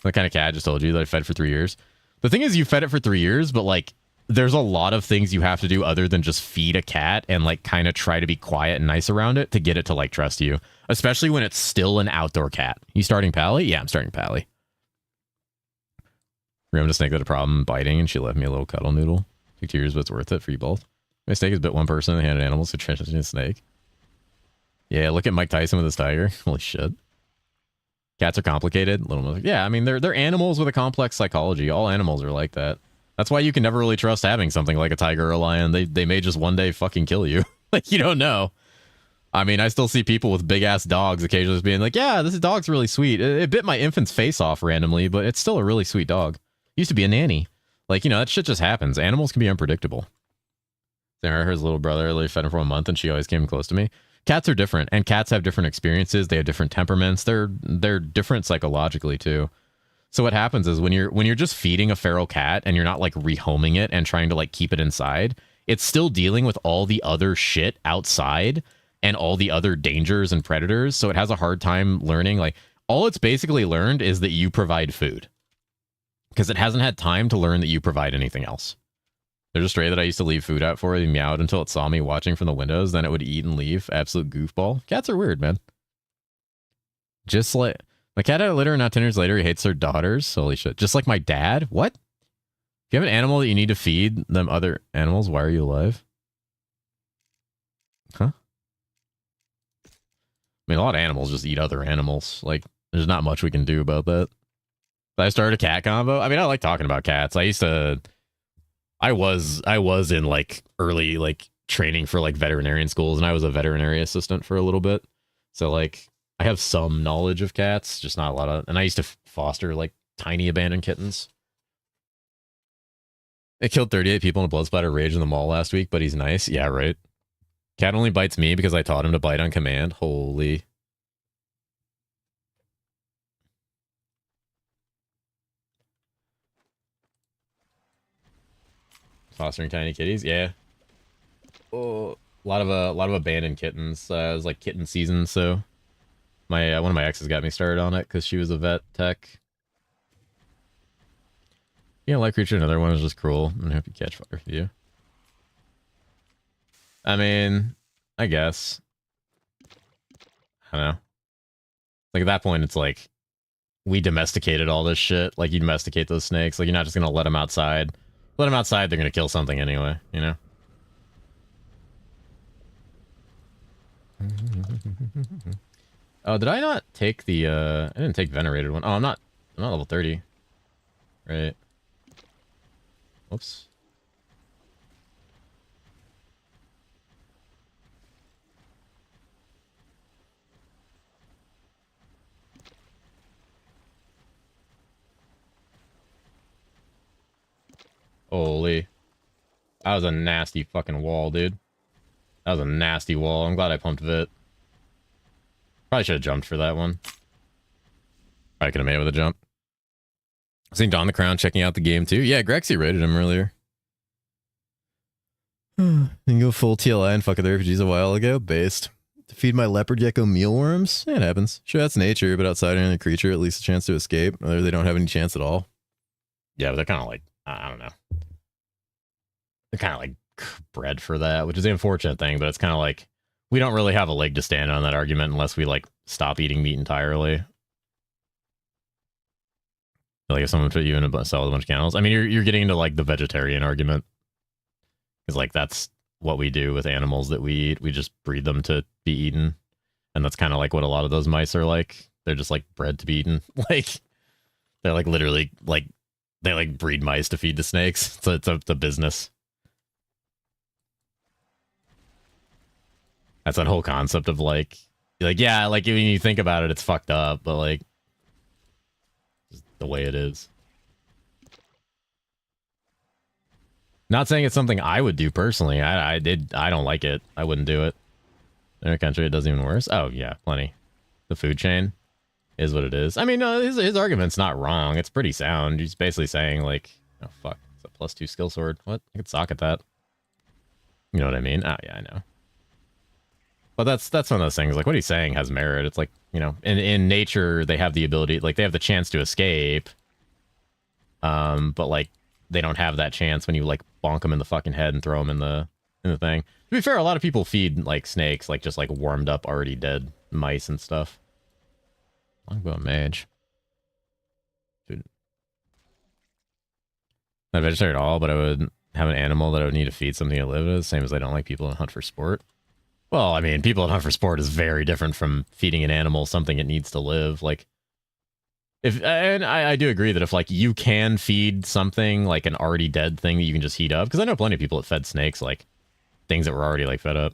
What kind of cat I just told you that I fed for 3 years? The thing is, you fed it for 3 years, but, like, there's a lot of things you have to do other than just feed a cat and, like, kind of try to be quiet and nice around it to get it to, like, trust you. Especially when it's still an outdoor cat. You starting Pally? Yeah, I'm starting Pally. Ram a snake that had a problem biting, and she left me a little cuddle noodle. Took 2 years, but it's worth it for you both. My snake has bit one person and handed animals to transition a snake. Yeah, look at Mike Tyson with his tiger. Holy shit. Cats are complicated. Little more, yeah, I mean they're animals with a complex psychology. All animals are like that. That's why you can never really trust having something like a tiger or a lion. They may just one day fucking kill you. Like, you don't know. I mean, I still see people with big ass dogs occasionally being like, yeah, this dog's really sweet. It bit my infant's face off randomly, but it's still a really sweet dog. Used to be a nanny. Like, you know, that shit just happens. Animals can be unpredictable. Sarah, her little brother, I fed him for a month and she always came close to me. Cats are different, and cats have different experiences. They have different temperaments. They're different psychologically too. So what happens is when you're just feeding a feral cat and you're not like rehoming it and trying to like keep it inside, it's still dealing with all the other shit outside and all the other dangers and predators. So it has a hard time learning. Like, all it's basically learned is that you provide food, because it hasn't had time to learn that you provide anything else. There's a stray that I used to leave food out for. It meowed until it saw me watching from the windows. Then it would eat and leave. Absolute goofball. Cats are weird, man. Just like my cat had a litter, and not 10 years later, he hates her daughters. Holy shit. Just like my dad? What? If you have an animal that you need to feed them other animals, why are you alive? Huh? I mean, a lot of animals just eat other animals. Like, there's not much we can do about that. But I started a cat combo. I mean, I like talking about cats. I was in like early like training for like veterinarian schools, and I was a veterinary assistant for a little bit. So like I have some knowledge of cats, just not a lot of, and I used to foster like tiny abandoned kittens. It killed 38 people in a blood splatter rage in the mall last week, but he's nice. Yeah, right. Cat only bites me because I taught him to bite on command. Holy. Fostering tiny kitties, yeah. Oh, a lot of abandoned kittens. It was like kitten season, so my one of my exes got me started on it because she was a vet tech. Yeah, like creature. Another one is just cruel. I'm gonna hope you catch fire for you. I mean, I guess. I don't know. Like at that point, it's like we domesticated all this shit. Like you domesticate those snakes. Like you're not just gonna let them outside. Let them outside, they're gonna kill something anyway, you know? Oh, did I not take the, I didn't take venerated one. Oh, I'm not level 30. Right. Whoops. Holy. That was a nasty fucking wall, dude. That was a nasty wall. I'm glad I pumped Vit. Probably should have jumped for that one. Probably could have made it with a jump. Seen Don the Crown checking out the game too. Yeah, Grexy rated him earlier. You can go full TLI and fuck other RPGs a while ago. Based. To feed my leopard gecko mealworms? Yeah, it happens. Sure, that's nature, but outside any creature, at least a chance to escape. Or they don't have any chance at all. Yeah, but they're kind of like, I don't know. They're kind of like bred for that, which is the unfortunate thing, but it's kind of like we don't really have a leg to stand on that argument unless we like stop eating meat entirely. Like if someone put you in a cell with a bunch of animals, I mean, you're getting into like the vegetarian argument, because like that's what we do with animals that we eat. We just breed them to be eaten, and that's kind of like what a lot of those mice are like. They're just like bred to be eaten. Like they're like literally like they like breed mice to feed the snakes. So it's a business. That's that whole concept of like yeah, like when you think about it, it's fucked up, but like just the way it is. Not saying it's something I would do personally. I don't like it. I wouldn't do it. In our country, it does even worse. Oh yeah, plenty. The food chain is what it is. I mean, his argument's not wrong. It's pretty sound. He's basically saying like, oh fuck, it's a +2 skill sword. What? I could sock at that. You know what I mean? Oh yeah, I know. But that's one of those things. Like what he's saying has merit. It's like, you know, in nature they have the ability, like they have the chance to escape. But like they don't have that chance when you like bonk them in the fucking head and throw them in the thing. To be fair, a lot of people feed like snakes, like just like warmed up, already dead mice and stuff. Longbow mage. Dude. Not vegetarian at all, but I would have an animal that I would need to feed something to live with, same as I don't like people that hunt for sport. Well, I mean, people that hunt for sport is very different from feeding an animal something it needs to live. Like, And I do agree that if like you can feed something like an already dead thing that you can just heat up, because I know plenty of people that fed snakes like things that were already like fed up.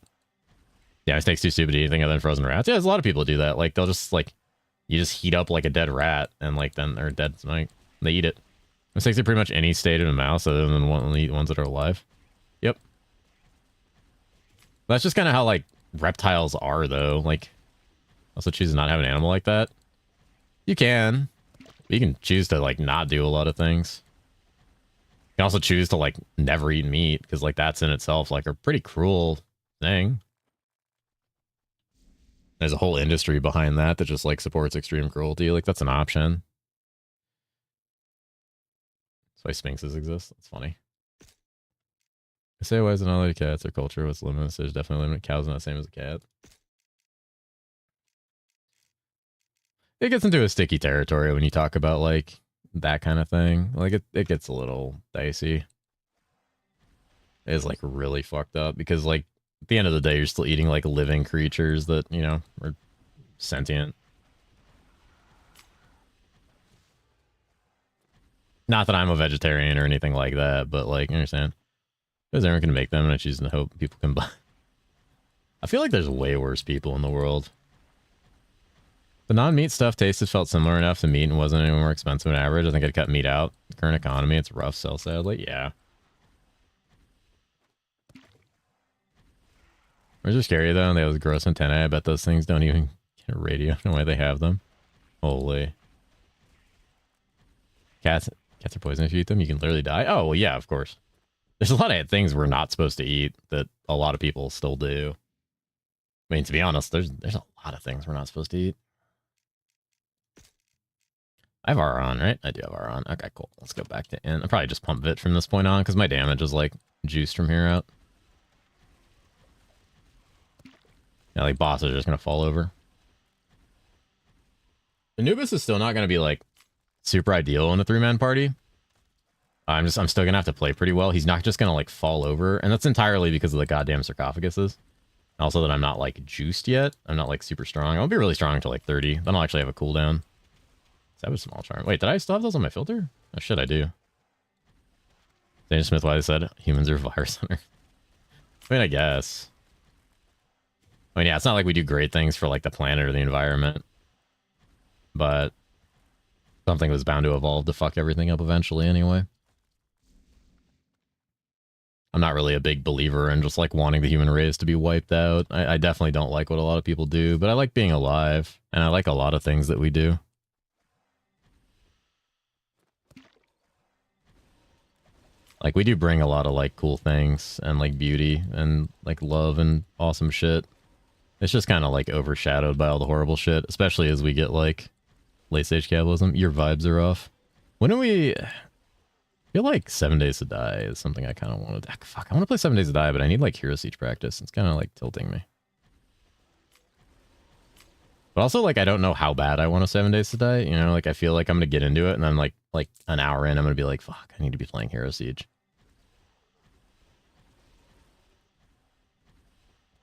Yeah, my snake's too stupid to eat anything other than frozen rats. Yeah, there's a lot of people that do that. Like they'll just like you just heat up like a dead rat and like then or dead snake. They eat it. My snakes are pretty much any state of a mouse other than only ones that are alive. Yep. That's just kind of how like reptiles are though. Like also choose to not have an animal like that. You can. You can choose to like not do a lot of things. You can also choose to like never eat meat because like that's in itself like a pretty cruel thing. There's a whole industry behind that just like supports extreme cruelty. Like that's an option. That's why sphinxes exist. That's funny. I say why is it not like cats or culture? What's limited? There's definitely limited. Cows not the same as a cat. It gets into a sticky territory when you talk about like that kind of thing. Like it gets a little dicey. It's like really fucked up because like at the end of the day you're still eating like living creatures that, you know, are sentient. Not that I'm a vegetarian or anything like that, but like you understand. Because everyone can make them and I choose to hope people can buy. I feel like there's way worse people in the world. The non-meat stuff tasted felt similar enough to meat and wasn't any more expensive than average. I think I'd cut meat out. The current economy, it's rough, sell sadly. Yeah. Those are scary though. They have those gross antennae. I bet those things don't even get a radio. No way they have them. Holy. Cats are poison if you eat them. You can literally die. Oh, well, yeah, of course. There's a lot of things we're not supposed to eat that a lot of people still do. I mean, to be honest, there's a lot of things we're not supposed to eat. I have R on, right? I do have R on. Okay, cool. Let's go back to in. I'll probably just pump Vit from this point on because my damage is like juiced from here out. Yeah, like bosses are just gonna fall over. Anubis is still not gonna be like super ideal in a 3-man party. I'm still gonna have to play pretty well. He's not just gonna like fall over, and that's entirely because of the goddamn sarcophaguses. Also that I'm not like juiced yet. I'm not like super strong. I won't be really strong until like 30. Then I'll actually have a cooldown. That was small charm. Wait, did I still have those on my filter? Oh shit, I do. Daniel Smith, why they said humans are virus hunter. I mean, I guess. I mean, yeah, it's not like we do great things for like the planet or the environment. But something was bound to evolve to fuck everything up eventually anyway. I'm not really a big believer in just like wanting the human race to be wiped out. I definitely don't like what a lot of people do, but I like being alive. And I like a lot of things that we do. Like, we do bring a lot of, like, cool things and, like, beauty and, like, love and awesome shit. It's just kind of, like, overshadowed by all the horrible shit, especially as we get, like, late-stage capitalism. Your vibes are off. When do we... I feel like 7 Days to Die is something I kind of want to... Fuck, I want to play 7 Days to Die, but I need, like, Hero Siege practice. It's kind of, like, tilting me. But also, like, I don't know how bad I want a 7 Days to Die. You know, like, I feel like I'm going to get into it, and then, like an hour in, I'm going to be like, fuck, I need to be playing Hero Siege.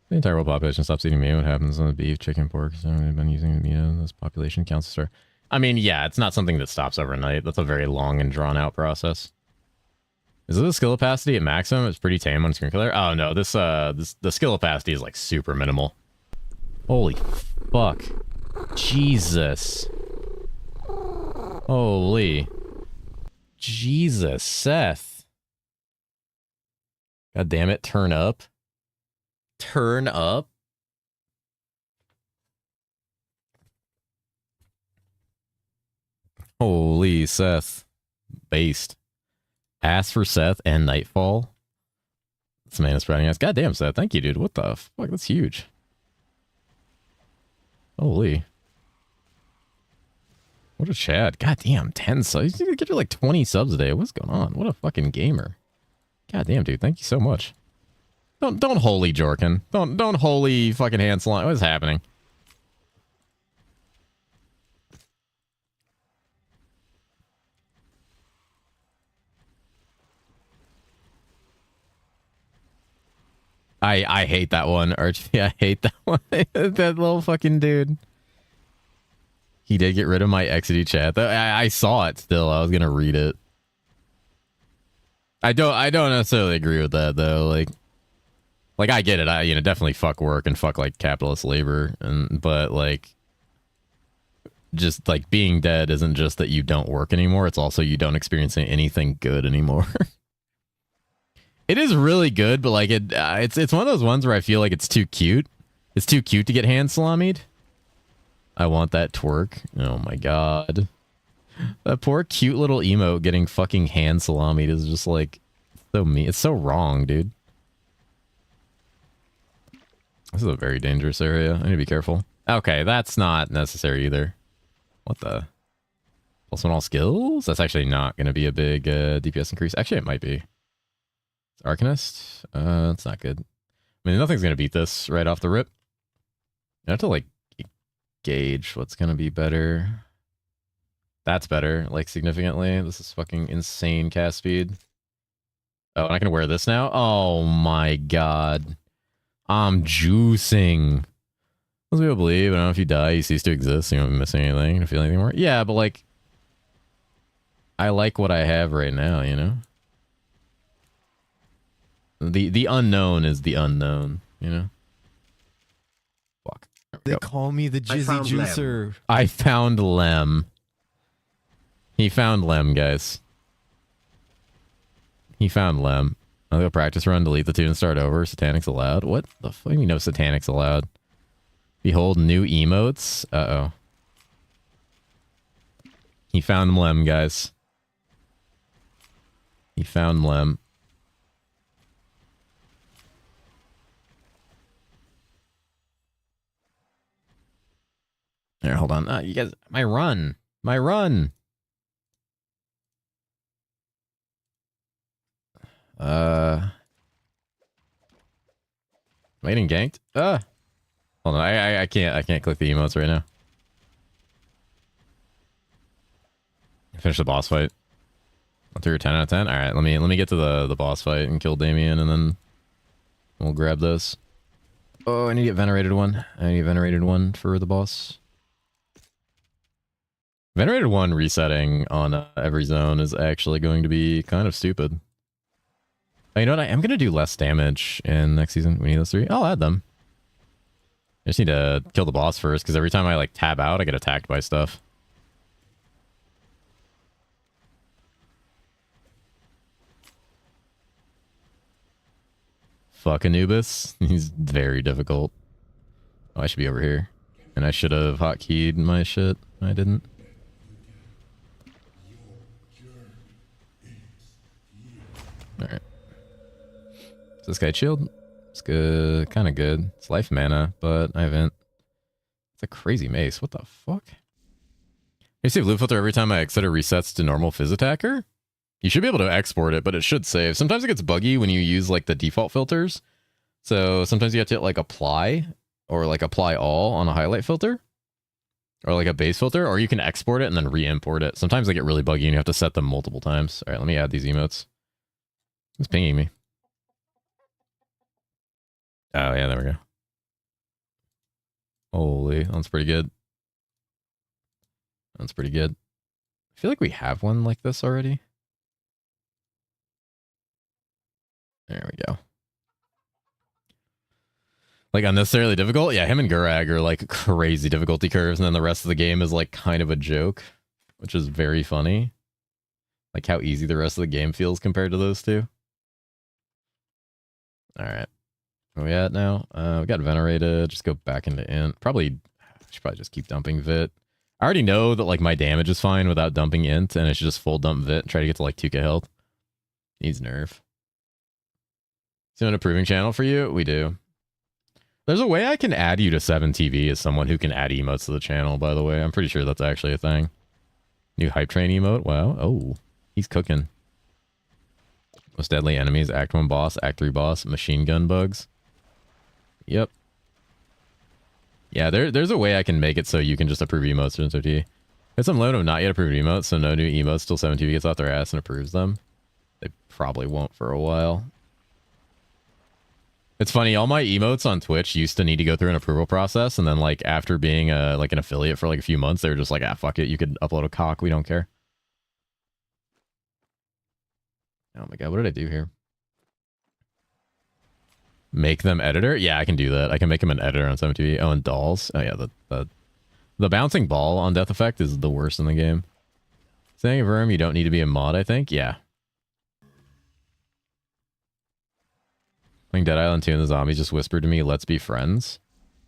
The entire world population stops eating meat. What happens on the beef, chicken, pork? So they've been using the meat. This population counts to start. I mean, yeah, it's not something that stops overnight. That's a very long and drawn-out process. Is it the skill opacity at maximum? It's pretty tame on screen killer. Oh, no, the skill opacity is, like, super minimal. Holy fuck. Jesus. Holy. Jesus, Seth. God damn it, turn up. Turn up? Holy, Seth. Based. Ass for Seth and Nightfall. This man is sprouting ass. God damn, Seth. Thank you, dude. What the fuck? That's huge. Holy. What a Chad. God damn, 10 subs. You get you like 20 subs a day. What's going on? What a fucking gamer. God damn, dude. Thank you so much. Don't holy Jorkin. Don't holy fucking Hansel. What is happening? I hate that one, Archie. I hate that one. That little fucking dude. He did get rid of my XD chat. I saw it still. I was gonna read it. I don't necessarily agree with that though. Like I get it. I definitely fuck work and fuck like capitalist labor, but like just like being dead isn't just that you don't work anymore. It's also you don't experience anything good anymore. It is really good, but like it's one of those ones where I feel like it's too cute. It's too cute to get hand salamied. I want that twerk. Oh my god. That poor cute little emote getting fucking hand salamied is just like so mean. It's so wrong, dude. This is a very dangerous area. I need to be careful. Okay, that's not necessary either. What the? Plus one all skills? That's actually not going to be a big DPS increase. Actually, it might be. Arcanist? That's not good. I mean, nothing's going to beat this right off the rip. You have to like gauge what's going to be better. That's better, like significantly. This is fucking insane cast speed. Oh, and I can wear this now? Oh my god. I'm juicing. Most people believe, I don't know, if you die, you cease to exist, you don't miss anything, you don't feel anything more. Yeah, but like, I like what I have right now, you know? The unknown is the unknown, you know? Fuck. They call me the Jizzy Juicer. I found Lem. He found Lem, guys. He found Lem. I'll go practice run, delete the tune, and start over. Satanics allowed? What the fuck do you know satanics allowed? Behold new emotes? Uh-oh. He found Lem, guys. He found Lem. Here, hold on. You guys, my run. My run. Am I getting ganked? Hold on, I can't click the emotes right now. Finish the boss fight. I'll do your 10 out of 10. All right, let me get to the boss fight and kill Damien, and then we'll grab this. Oh, I need to get venerated one. I need a venerated one for the boss. Venerated one resetting on every zone is actually going to be kind of stupid. Oh, you know what? I am going to do less damage in next season. We need those 3. I'll add them. I just need to kill the boss first, because every time I like tab out, I get attacked by stuff. Fuck Anubis. He's very difficult. Oh, I should be over here. And I should have hotkeyed my shit. I didn't. Alright. Is this guy chilled? It's good. Kind of good. It's life mana, but I haven't. It's a crazy mace. What the fuck? You save loot filter every time I exit or resets to normal fizz attacker? You should be able to export it, but it should save. Sometimes it gets buggy when you use like the default filters. So sometimes you have to hit like apply or like apply all on a highlight filter or like a base filter, or you can export it and then re-import it. Sometimes they get really buggy and you have to set them multiple times. All right, let me add these emotes. Who's pinging me? Oh, yeah, there we go. Holy, that's pretty good. That's pretty good. I feel like we have one like this already. There we go. Like unnecessarily difficult? Yeah, him and Gurag are like crazy difficulty curves, and then the rest of the game is like kind of a joke, which is very funny. Like how easy the rest of the game feels compared to those two. Alright. Where are we at now? We got venerated. Just go back into int. I should probably just keep dumping Vit. I already know that like my damage is fine without dumping int, and I should just full dump Vit and try to get to like 2k health. Needs nerf. So an approving channel for you? We do. There's a way I can add you to 7TV as someone who can add emotes to the channel, by the way. I'm pretty sure that's actually a thing. New hype train emote? Wow. Oh, he's cooking. Most deadly enemies, Act 1 boss, Act 3 boss, machine gun bugs. Yep. Yeah, there's a way I can make it so you can just approve emotes in 7TV. There's some load of not yet approved emotes, so no new emotes till 7TV gets off their ass and approves them. They probably won't for a while. It's funny, all my emotes on Twitch used to need to go through an approval process, and then like after being like an affiliate for like a few months, they were just like, ah, fuck it, you could upload a cock, we don't care. Oh my god, what did I do here? Make them editor? Yeah, I can do that. I can make him an editor on 7TV. Oh, and dolls. Oh yeah, the bouncing ball on Death Effect is the worst in the game. Saying Verm, you don't need to be a mod, I think. Yeah. Playing Dead Island 2 and the zombies just whispered to me, let's be friends.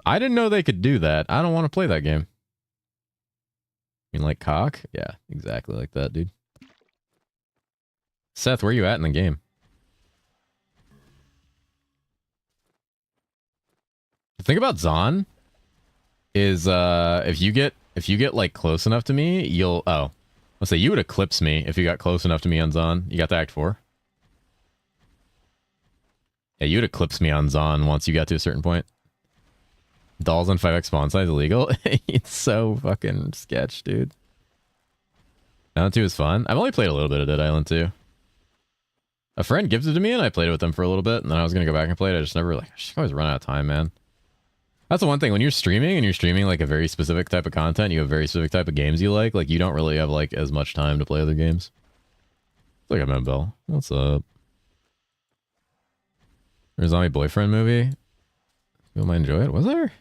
I didn't know they could do that. I don't want to play that game. You mean like cock? Yeah, exactly like that, dude. Seth, where you at in the game? The thing about Zon is if you get like close enough to me, you'll let's say you would eclipse me if you got close enough to me on Zon. You got the Act 4? Yeah, you'd eclipse me on Zon once you got to a certain point. Dolls on 5x spawn size illegal? It's so fucking sketch, dude. Island 2 is fun. I've only played a little bit of Dead Island 2. A friend gifted it to me and I played it with them for a little bit, and then I was gonna go back and play it. I just always run out of time, man. That's the one thing, when you're streaming and you're streaming like a very specific type of content, you have a very specific type of games you like you don't really have like as much time to play other games. Look at Bell. What's up? There's a zombie boyfriend movie. You might enjoy it. Was there?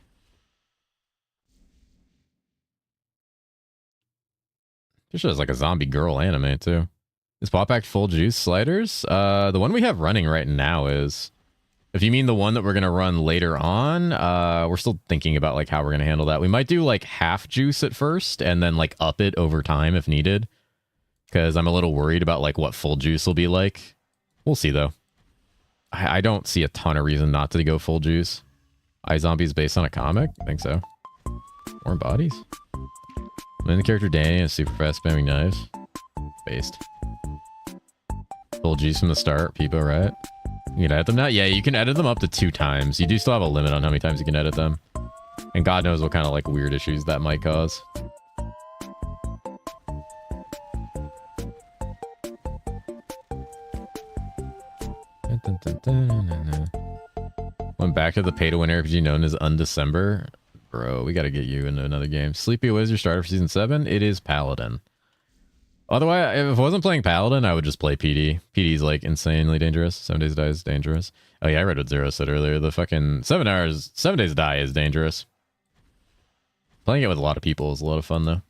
This shows like a zombie girl anime too. Is Pop Act full juice sliders? The one we have running right now is. If you mean the one that we're gonna run later on, we're still thinking about like how we're gonna handle that. We might do like half juice at first and then like up it over time if needed. Because I'm a little worried about like what full juice will be like. We'll see though. I don't see a ton of reason not to go full juice. iZombie's based on a comic? I think so. Warm bodies? Main character Danny is super fast spamming knives. Based. Full juice from the start. Peepo, right? You can edit them now? Yeah, you can edit them up to 2 times. You do still have a limit on how many times you can edit them. And God knows what kind of like weird issues that might cause. Went back to the pay-to-win RPG known as Undecember. Bro, we gotta get you into another game. Sleepy, what is your starter for Season 7? It is Paladin. Otherwise, if I wasn't playing Paladin, I would just play PD. PD's like insanely dangerous. 7 Days to Die is dangerous. Oh yeah, I read what Zero said earlier. The fucking 7 Days to Die is dangerous. Playing it with a lot of people is a lot of fun though.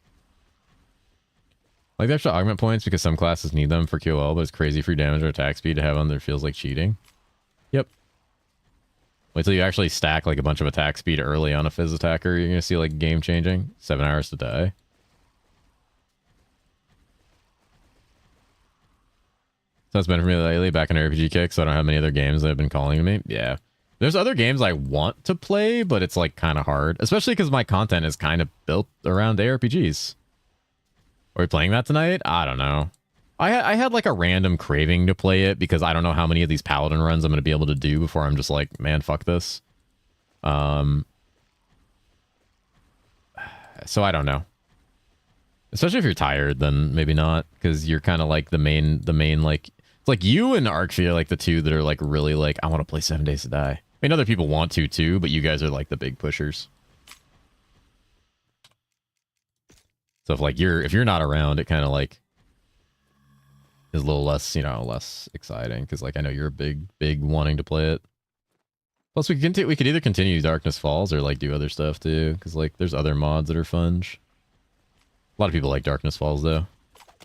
Like the extra augment points because some classes need them for QOL, but it's crazy free damage or attack speed to have on there feels like cheating. Yep. Wait till you actually stack like a bunch of attack speed early on a Fizz attacker. You're gonna see like game changing. 7 hours to die. So it's been for me lately, back in RPG kick, so I don't have many other games that have been calling to me. Yeah. There's other games I want to play, but it's like kind of hard. Especially because my content is kind of built around ARPGs. Are we playing that tonight? I don't know. I had like a random craving to play it because I don't know how many of these Paladin runs I'm going to be able to do before I'm just like, man, fuck this. So I don't know. Especially if you're tired, then maybe not, because you're kind of like the main like, it's like you and Arcfee are like the two that are like really like, I want to play 7 Days to Die. I mean, other people want to too, but you guys are like the big pushers. So if like if you're not around, it kind of like is a little less, you know, less exciting, because like I know you're a big wanting to play it. Plus we could either continue Darkness Falls or like do other stuff too, because like there's other mods that are fun. A lot of people like Darkness Falls though,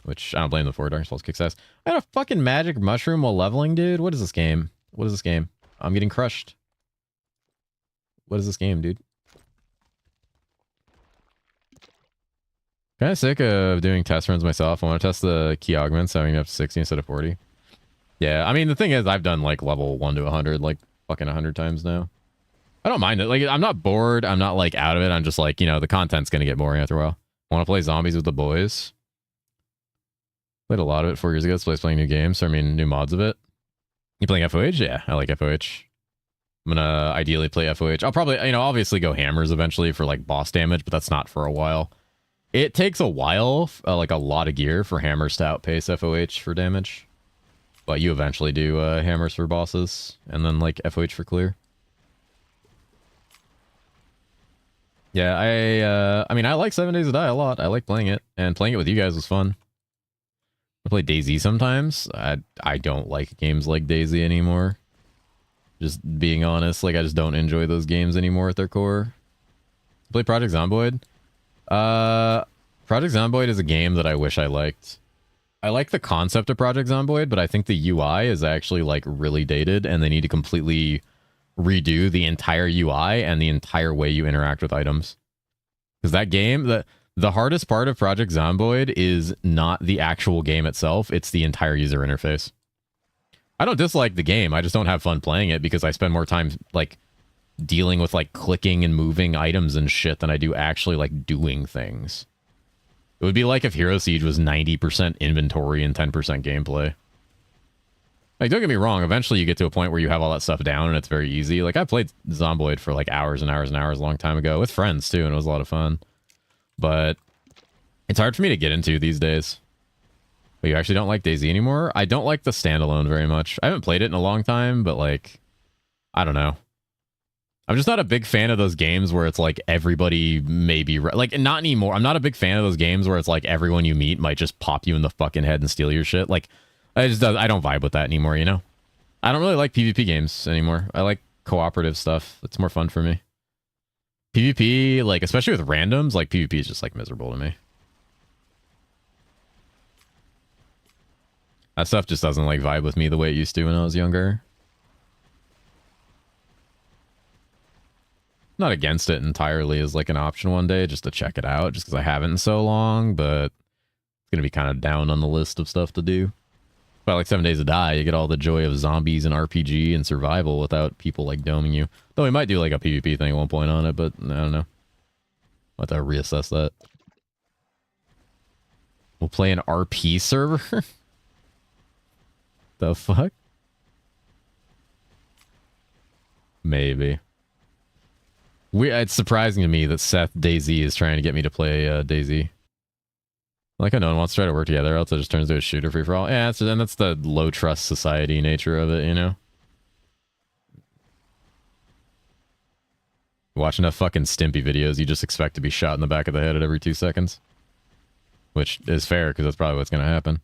which I don't blame them for. Darkness Falls kicks ass. I had a fucking magic mushroom while leveling, dude. What is this game? What is this game? I'm getting crushed. What is this game, dude? Kind of sick of doing test runs myself. I want to test the key augments, having it up to 60 instead of 40. Yeah, I mean, the thing is, I've done like level 1 to 100 like fucking 100 times now. I don't mind it. Like, I'm not bored. I'm not like out of it. I'm just like, you know, the content's going to get boring after a while. Want to play zombies with the boys? Played a lot of it 4 years ago. This place playing new games. So, I mean, new mods of it. You playing FOH? Yeah, I like FOH. I'm gonna ideally play FOH. I'll probably, you know, obviously go hammers eventually for like boss damage, but that's not for a while. It takes a while, like a lot of gear for hammers to outpace FOH for damage. But you eventually do hammers for bosses, and then like FOH for clear. Yeah, I mean, I like 7 Days to Die a lot. I like playing it, and playing it with you guys was fun. I play DayZ sometimes. I don't like games like DayZ anymore. Just being honest, like I just don't enjoy those games anymore at their core. Play Project Zomboid. Project Zomboid is a game that I wish I liked. I like the concept of Project Zomboid, but I think the UI is actually like really dated, and they need to completely redo the entire UI and the entire way you interact with items. Because that game, the hardest part of Project Zomboid is not the actual game itself, it's the entire user interface. I don't dislike the game, I just don't have fun playing it because I spend more time like dealing with like clicking and moving items and shit than I do actually like doing things. It would be like if Hero Siege was 90% inventory and 10% gameplay. Like, don't get me wrong, eventually you get to a point where you have all that stuff down and it's very easy. Like, I played Zomboid for like hours and hours and hours a long time ago with friends too, and it was a lot of fun. But it's hard for me to get into these days. But you actually don't like DayZ anymore? I don't like the standalone very much. I haven't played it in a long time, but like, I don't know. I'm just not a big fan of those games where it's like everybody maybe like not anymore. I'm not a big fan of those games where it's like everyone you meet might just pop you in the fucking head and steal your shit. Like I don't vibe with that anymore, you know? I don't really like PvP games anymore. I like cooperative stuff. It's more fun for me. PvP, like especially with randoms, like PvP is just like miserable to me. That stuff just doesn't like vibe with me the way it used to when I was younger. Not against it entirely as like an option one day just to check it out just because I haven't in so long, but it's gonna be kind of down on the list of stuff to do. But like 7 Days to Die, you get all the joy of zombies and RPG and survival without people like doming you. Though we might do like a PvP thing at one point on it, but I don't know. I'll have to reassess that. We'll play an RP server? The fuck? Maybe. It's surprising to me that Seth DayZ is trying to get me to play DayZ. Like I know one wants to try to work together, else it just turns into a shooter free for all. Yeah, and that's the low trust society nature of it, you know. Watch enough fucking Stimpy videos, you just expect to be shot in the back of the head at every 2 seconds, which is fair because that's probably what's gonna happen.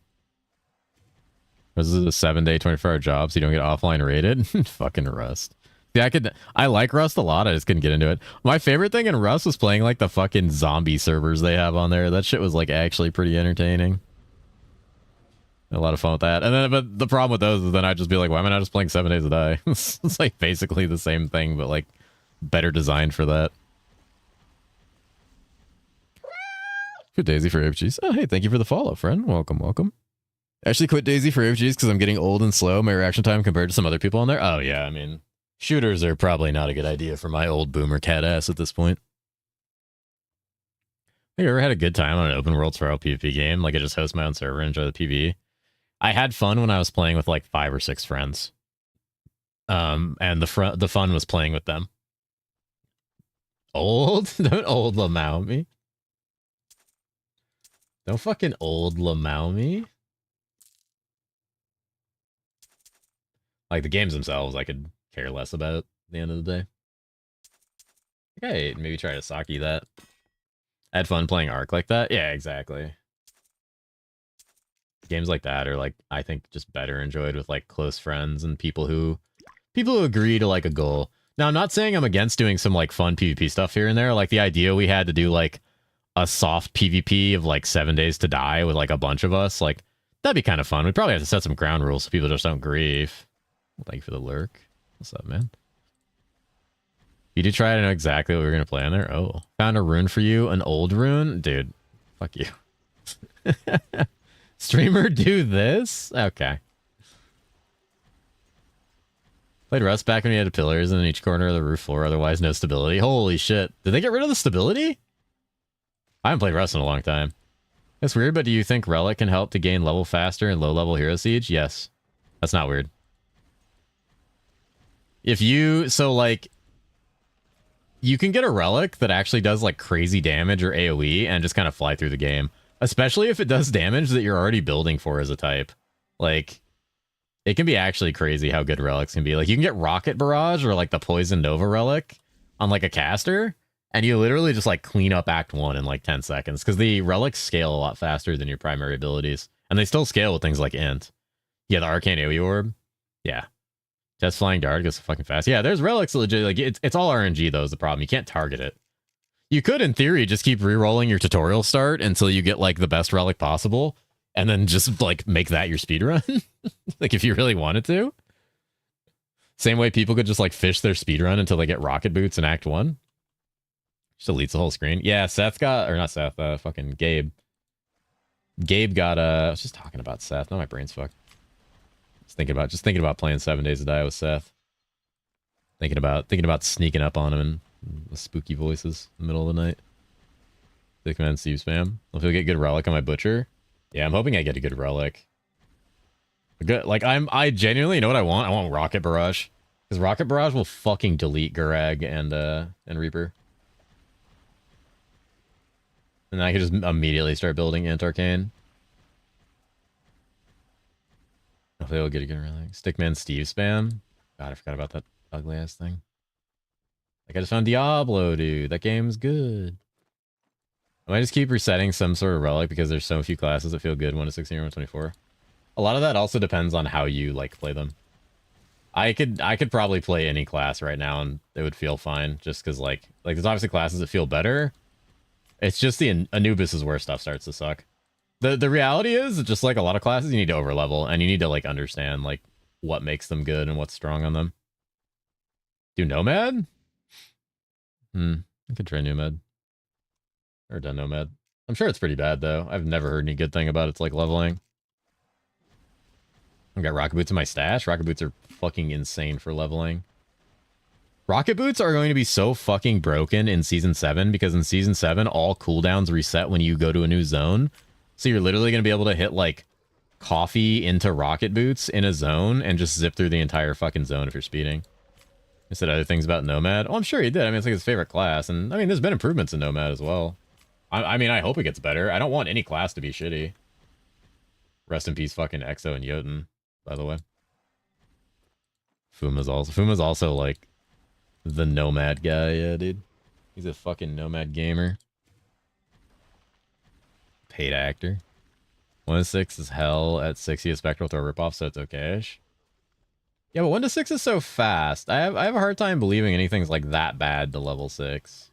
This is a 7-day, 24-hour job, so you don't get offline rated. Fucking Rust. Yeah, I like Rust a lot. I just couldn't get into it. My favorite thing in Rust was playing like the fucking zombie servers they have on there. That shit was like actually pretty entertaining. A lot of fun with that. And then, but the problem with those is then I'd just be like, why am I not just playing 7 Days to Die? It's like basically the same thing, but like better designed for that. Good Daisy for ARPGs. Oh, hey, thank you for the follow, friend. Welcome, welcome. Actually quit DayZ for ARPGs because I'm getting old and slow. My reaction time compared to some other people on there. Oh yeah, I mean, shooters are probably not a good idea for my old boomer cat ass at this point. Have you ever had a good time on an open world style PvP game? Like I just host my own server and enjoy the PvE. I had fun when I was playing with like 5 or 6 friends. And the fun was playing with them. Old? Don't old Lamau me. Don't fucking old Lamau me. Like the games themselves, I could care less about at the end of the day. Okay, maybe try to Saki that. I had fun playing Ark like that. Yeah, exactly. Games like that are like, I think, just better enjoyed with like close friends and people who agree to like a goal. Now, I'm not saying I'm against doing some like fun PvP stuff here and there. Like the idea we had to do like a soft PvP of like 7 Days to Die with like a bunch of us, like that'd be kind of fun. We'd probably have to set some ground rules so people just don't grieve. Well, thank you for the lurk. What's up, man? You did try to know exactly what we were going to play on there? Oh. Found a rune for you. An old rune? Dude, fuck you. Streamer do this? Okay. Played Rust back when we had pillars in each corner of the roof floor, otherwise no stability. Holy shit. Did they get rid of the stability? I haven't played Rust in a long time. It's weird, but do you think Relic can help to gain level faster in low-level Hero Siege? Yes. That's not weird. If you... So, like... You can get a Relic that actually does, like, crazy damage or AoE and just kind of fly through the game. Especially if it does damage that you're already building for as a type. Like... It can be actually crazy how good relics can be. Like, you can get Rocket Barrage or, like, the Poison Nova Relic on, like, a caster, And you literally just like clean up Act 1 in like 10 seconds because the relics scale a lot faster than your primary abilities. And they still scale with things like Int. Yeah, the Arcane AoE Orb. Yeah. Test Flying Dart gets so fucking fast. Yeah, there's relics legit. Like it's all RNG though is the problem. You can't target it. You could, in theory, just keep re-rolling your tutorial start until you get like the best relic possible, and then just like make that your speedrun. Like if you really wanted to. Same way people could just like fish their speedrun until they get rocket boots in Act 1. Just deletes the whole screen. Yeah, Seth got, or not Seth, fucking Gabe. Gabe got, I was just talking about Seth. Now my brain's fucked. Just thinking about playing 7 Days to Die with Seth. Thinking about sneaking up on him and the spooky voices in the middle of the night. They command Steve spam. If I get good relic on my butcher. Yeah, I'm hoping I get a good relic. Good, like I genuinely, you know what I want? I want Rocket Barrage. Because Rocket Barrage will fucking delete Gurag and Reaper. And I can just immediately start building Int Arcane. Hopefully I'll get a good relic. Stickman Steve spam. God, I forgot about that ugly ass thing. Like I just found Diablo, dude. That game's good. I might just keep resetting some sort of relic because there's so few classes that feel good 1 to 16 or 124. A lot of that also depends on how you like play them. I could probably play any class right now and it would feel fine just because like there's obviously classes that feel better. It's just the Anubis is where stuff starts to suck. The reality is that just like a lot of classes, you need to overlevel and you need to like understand like what makes them good and what's strong on them. Do Nomad? I could try Nomad. Or done Nomad. I'm sure it's pretty bad though. I've never heard any good thing about its like leveling. I've got rocket boots in my stash. Rocket boots are fucking insane for leveling. Rocket boots are going to be so fucking broken in Season 7 because in Season 7, all cooldowns reset when you go to a new zone. So you're literally going to be able to hit, like, coffee into rocket boots in a zone and just zip through the entire fucking zone if you're speeding. I said other things about Nomad. Oh, I'm sure he did. I mean, it's like his favorite class. And, I mean, there's been improvements in Nomad as well. I mean, I hope it gets better. I don't want any class to be shitty. Rest in peace fucking Exo and Jotun, by the way. Fuma's also, like, the Nomad guy, yeah, dude. He's a fucking Nomad gamer. Paid actor. 1 to 6 is hell. At 6 he has Spectral Throw ripoff, so it's okay-ish. Yeah, but 1 to 6 is so fast. I have a hard time believing anything's like that bad to level 6.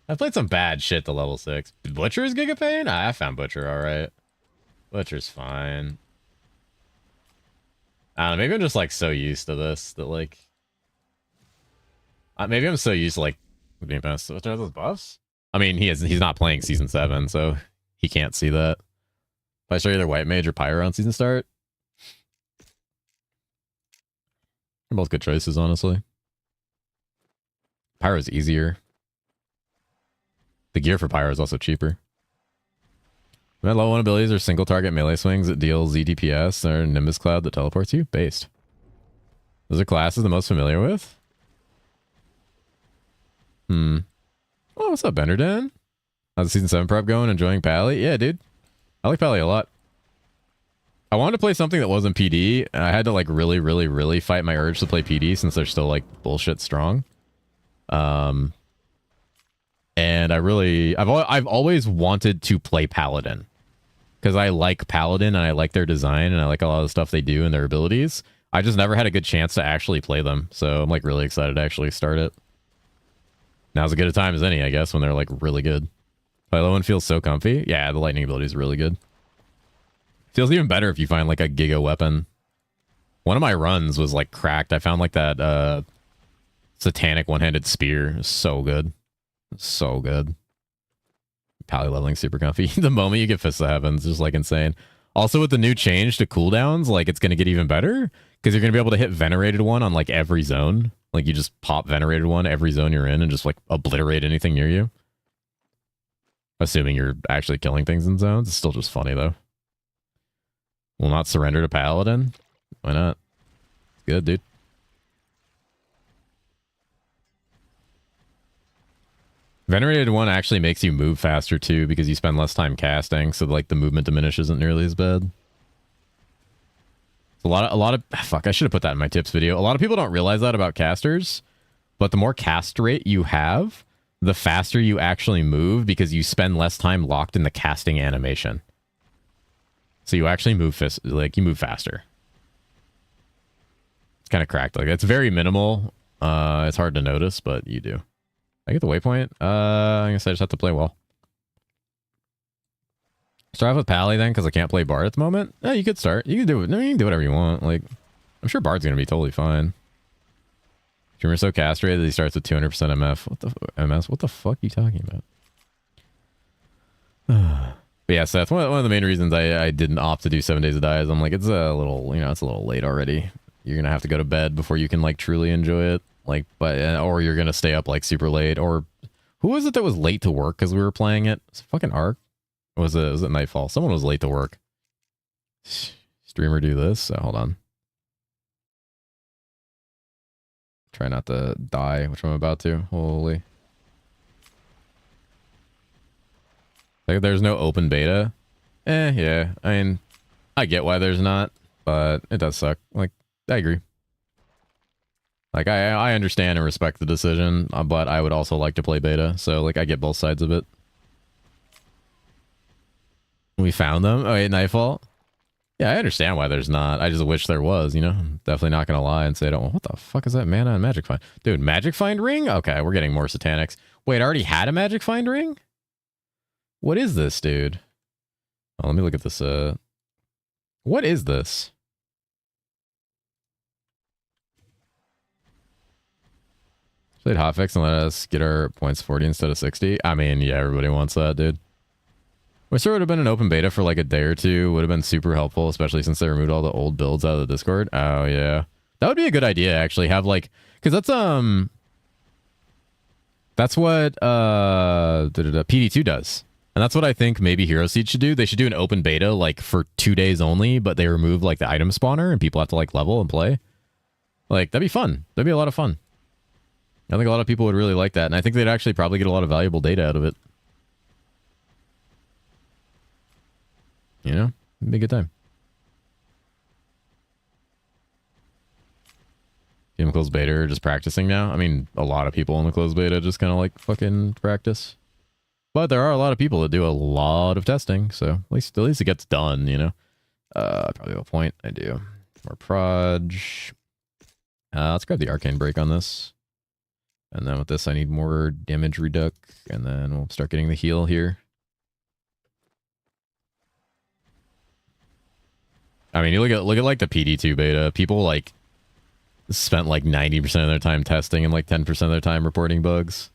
I've played some bad shit to level 6. Butcher is Giga Pain? I found Butcher alright. Butcher's fine. I don't know, maybe I'm just like so used to this that like maybe I'm so used to like being past. What are those buffs? I mean, he's not playing Season 7, so he can't see that. If I show you either White Mage or Pyro on Season Start, they're both good choices, honestly. Pyro's easier. The gear for Pyro is also cheaper. My level 1 abilities are single target melee swings that deal ZDPS or Nimbus Cloud that teleports you. Based. Those are classes I'm most familiar with. Oh, what's up, Benderden? How's the Season 7 prep going? Enjoying Pally? Yeah, dude. I like Pally a lot. I wanted to play something that wasn't PD, and I had to like really fight my urge to play PD since they're still like bullshit strong. And I've always wanted to play Paladin. Because I like Paladin and I like their design and I like a lot of the stuff they do and their abilities. I just never had a good chance to actually play them. So I'm like really excited to actually start it. Now's as good a time as any, I guess, when they're like really good. Philo one feels so comfy. Yeah, the lightning ability is really good. Feels even better if you find like a giga weapon. One of my runs was like cracked. I found like that satanic one-handed spear. So good. So good. Pally leveling super comfy. The moment you get Fist of Heaven, it's just like insane. Also with the new change to cooldowns, like it's going to get even better because you're going to be able to hit Venerated one on like every zone. Like you just pop Venerated one every zone you're in and just like obliterate anything near you. Assuming you're actually killing things in zones. It's still just funny though. Will not surrender to Paladin? Why not? Good, dude. Venerated one actually makes you move faster too because you spend less time casting, so like the movement diminish isn't nearly as bad. A lot of fuck, I should have put that in my tips video. A lot of people don't realize that about casters, but the more cast rate you have, the faster you actually move because you spend less time locked in the casting animation. So you actually move you move faster. It's kind of cracked. Like, it's very minimal. It's hard to notice, but you do. I get the waypoint. I guess I just have to play well. Start off with Pally then, because I can't play Bard at the moment. Yeah, you could start. You can do it. No, you can do whatever you want. Like, I'm sure Bard's gonna be totally fine. Dreamer's so castrated that he starts with 200% MF. What the MS? What the fuck are you talking about? But yeah, so that's one of the main reasons I didn't opt to do 7 Days to Die. Is I'm like, it's a little, it's a little late already. You're gonna have to go to bed before you can like truly enjoy it. Like, or you're gonna stay up like super late. Or who was it that was late to work because we were playing it? It's fucking Ark. Was it Nightfall? Someone was late to work. Streamer do this. Hold on. Try not to die, which I'm about to. Holy. Like, there's no open beta. Yeah. I mean, I get why there's not, but it does suck. Like, I agree. Like, I understand and respect the decision, but I would also like to play beta. So, like, I get both sides of it. We found them. Oh, wait, Nightfall. Yeah, I understand why there's not. I just wish there was, Definitely not going to lie and say, what the fuck is that mana and Magic Find? Dude, Magic Find ring? Okay, we're getting more satanics. Wait, I already had a Magic Find ring? What is this, dude? Oh, let me look at this. What is this? Played hotfix and let us get our points 40 instead of 60. I mean, yeah, everybody wants that, dude. Wish there would have been an open beta for like a day or two. Would have been super helpful, especially since they removed all the old builds out of the Discord. Oh yeah, that would be a good idea. Actually, have like, because that's what PD2 does, and that's what I think maybe Hero Seed should do. They should do an open beta like for 2 days only, but they remove like the item spawner and people have to like level and play. Like, that'd be fun. That'd be a lot of fun. I think a lot of people would really like that, and I think they'd actually probably get a lot of valuable data out of it. It'd be a good time. Team closed beta are just practicing now. I mean, a lot of people in the closed beta just kind of like fucking practice. But there are a lot of people that do a lot of testing, so at least it gets done, I probably have a point. I do. More proj. Let's grab the arcane break on this. And then with this, I need more damage reduc, and then we'll start getting the heal here. I mean, you look at like the PD2 beta. People like spent like 90% of their time testing and like 10% of their time reporting bugs.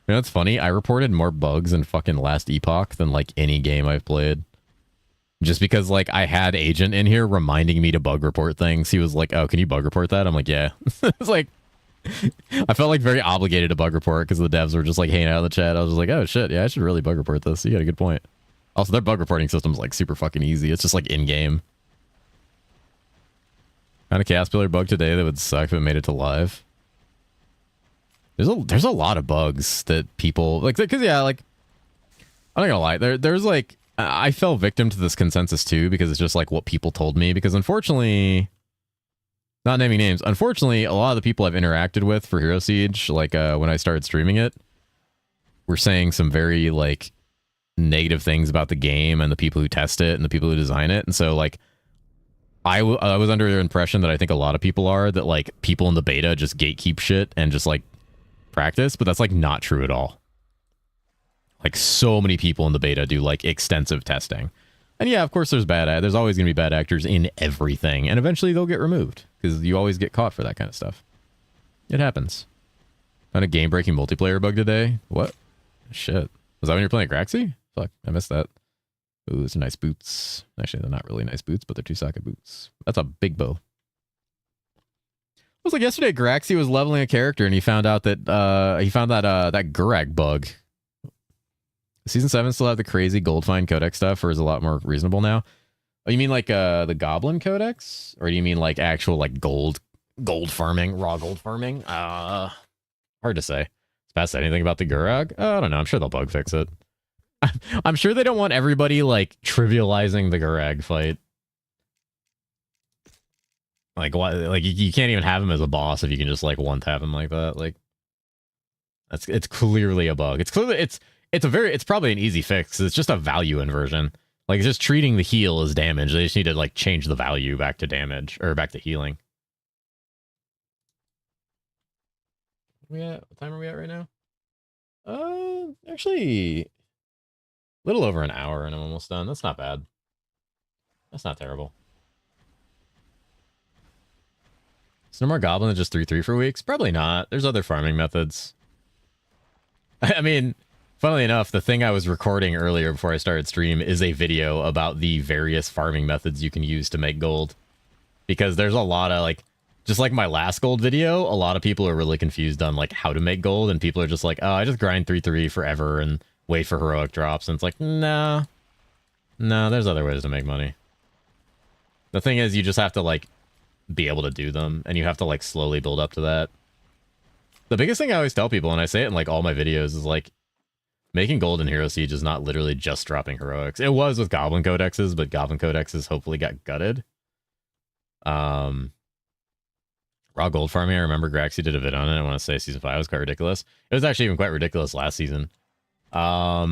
It's funny. I reported more bugs in fucking Last Epoch than like any game I've played. Just because like I had Agent in here reminding me to bug report things. He was like, "Oh, can you bug report that?" I'm like, "Yeah." It's like I felt like very obligated to bug report because the devs were just like hanging out in the chat. I was just like, "Oh shit, yeah, I should really bug report this." You got a good point. Also, their bug reporting system's like super fucking easy. It's just like in-game. Found a chaos pillar bug today that would suck if it made it to live. There's a lot of bugs that people like, because yeah, like I'm not gonna lie, there's like I fell victim to this consensus too because it's just like what people told me. Because unfortunately, not naming names, unfortunately, a lot of the people I've interacted with for Hero Siege, like when I started streaming it, were saying some very like negative things about the game and the people who test it and the people who design it. And so like I was under the impression that I think a lot of people are, that like people in the beta just gatekeep shit and just like practice, but that's like not true at all. Like so many people in the beta do like extensive testing. And yeah, of course there's always gonna be bad actors in everything, and eventually they'll get removed because you always get caught for that kind of stuff. It happens. Found a game breaking multiplayer bug today. What? Shit. Was that when you're playing Graxy? Fuck, I missed that. Ooh, those are nice boots. Actually, they're not really nice boots, but they're 2-socket boots. That's a big bow. It was like yesterday, Graxy was leveling a character, and he found out that that Gurag bug. Season 7 still have the crazy gold find codex stuff, or is it a lot more reasonable now? Oh, you mean like the Goblin codex, or do you mean like actual like gold farming, raw gold farming? Hard to say. Is Pat said anything about the Gurag? I don't know. I'm sure they'll bug fix it. I'm sure they don't want everybody like trivializing the Gurag fight. Like what? Like you can't even have him as a boss if you can just like one tap him like that. Like It's clearly a bug. It's probably an easy fix. It's just a value inversion. Like, it's just treating the heal as damage. They just need to like change the value back to damage or back to healing. What time are we at right now? Actually, a little over an hour and I'm almost done. That's not bad. That's not terrible. Is no more goblin than just 3/3 for weeks? Probably not. There's other farming methods. I mean, funnily enough, the thing I was recording earlier before I started stream is a video about the various farming methods you can use to make gold. Because there's a lot of, like, just like my last gold video, a lot of people are really confused on, like, how to make gold, and people are just like, oh, I just grind 3/3 forever and wait for heroic drops, and it's like, no, there's other ways to make money. The thing is, you just have to, like, be able to do them, and you have to, like, slowly build up to that. The biggest thing I always tell people, and I say it in, like, all my videos, is, like, making gold in Hero Siege is not literally just dropping heroics. It was with Goblin Codexes, but Goblin Codexes hopefully got gutted. Raw gold farming, I remember Graxy did a vid on it. I want to say Season 5 was quite ridiculous. It was actually even quite ridiculous last season. Let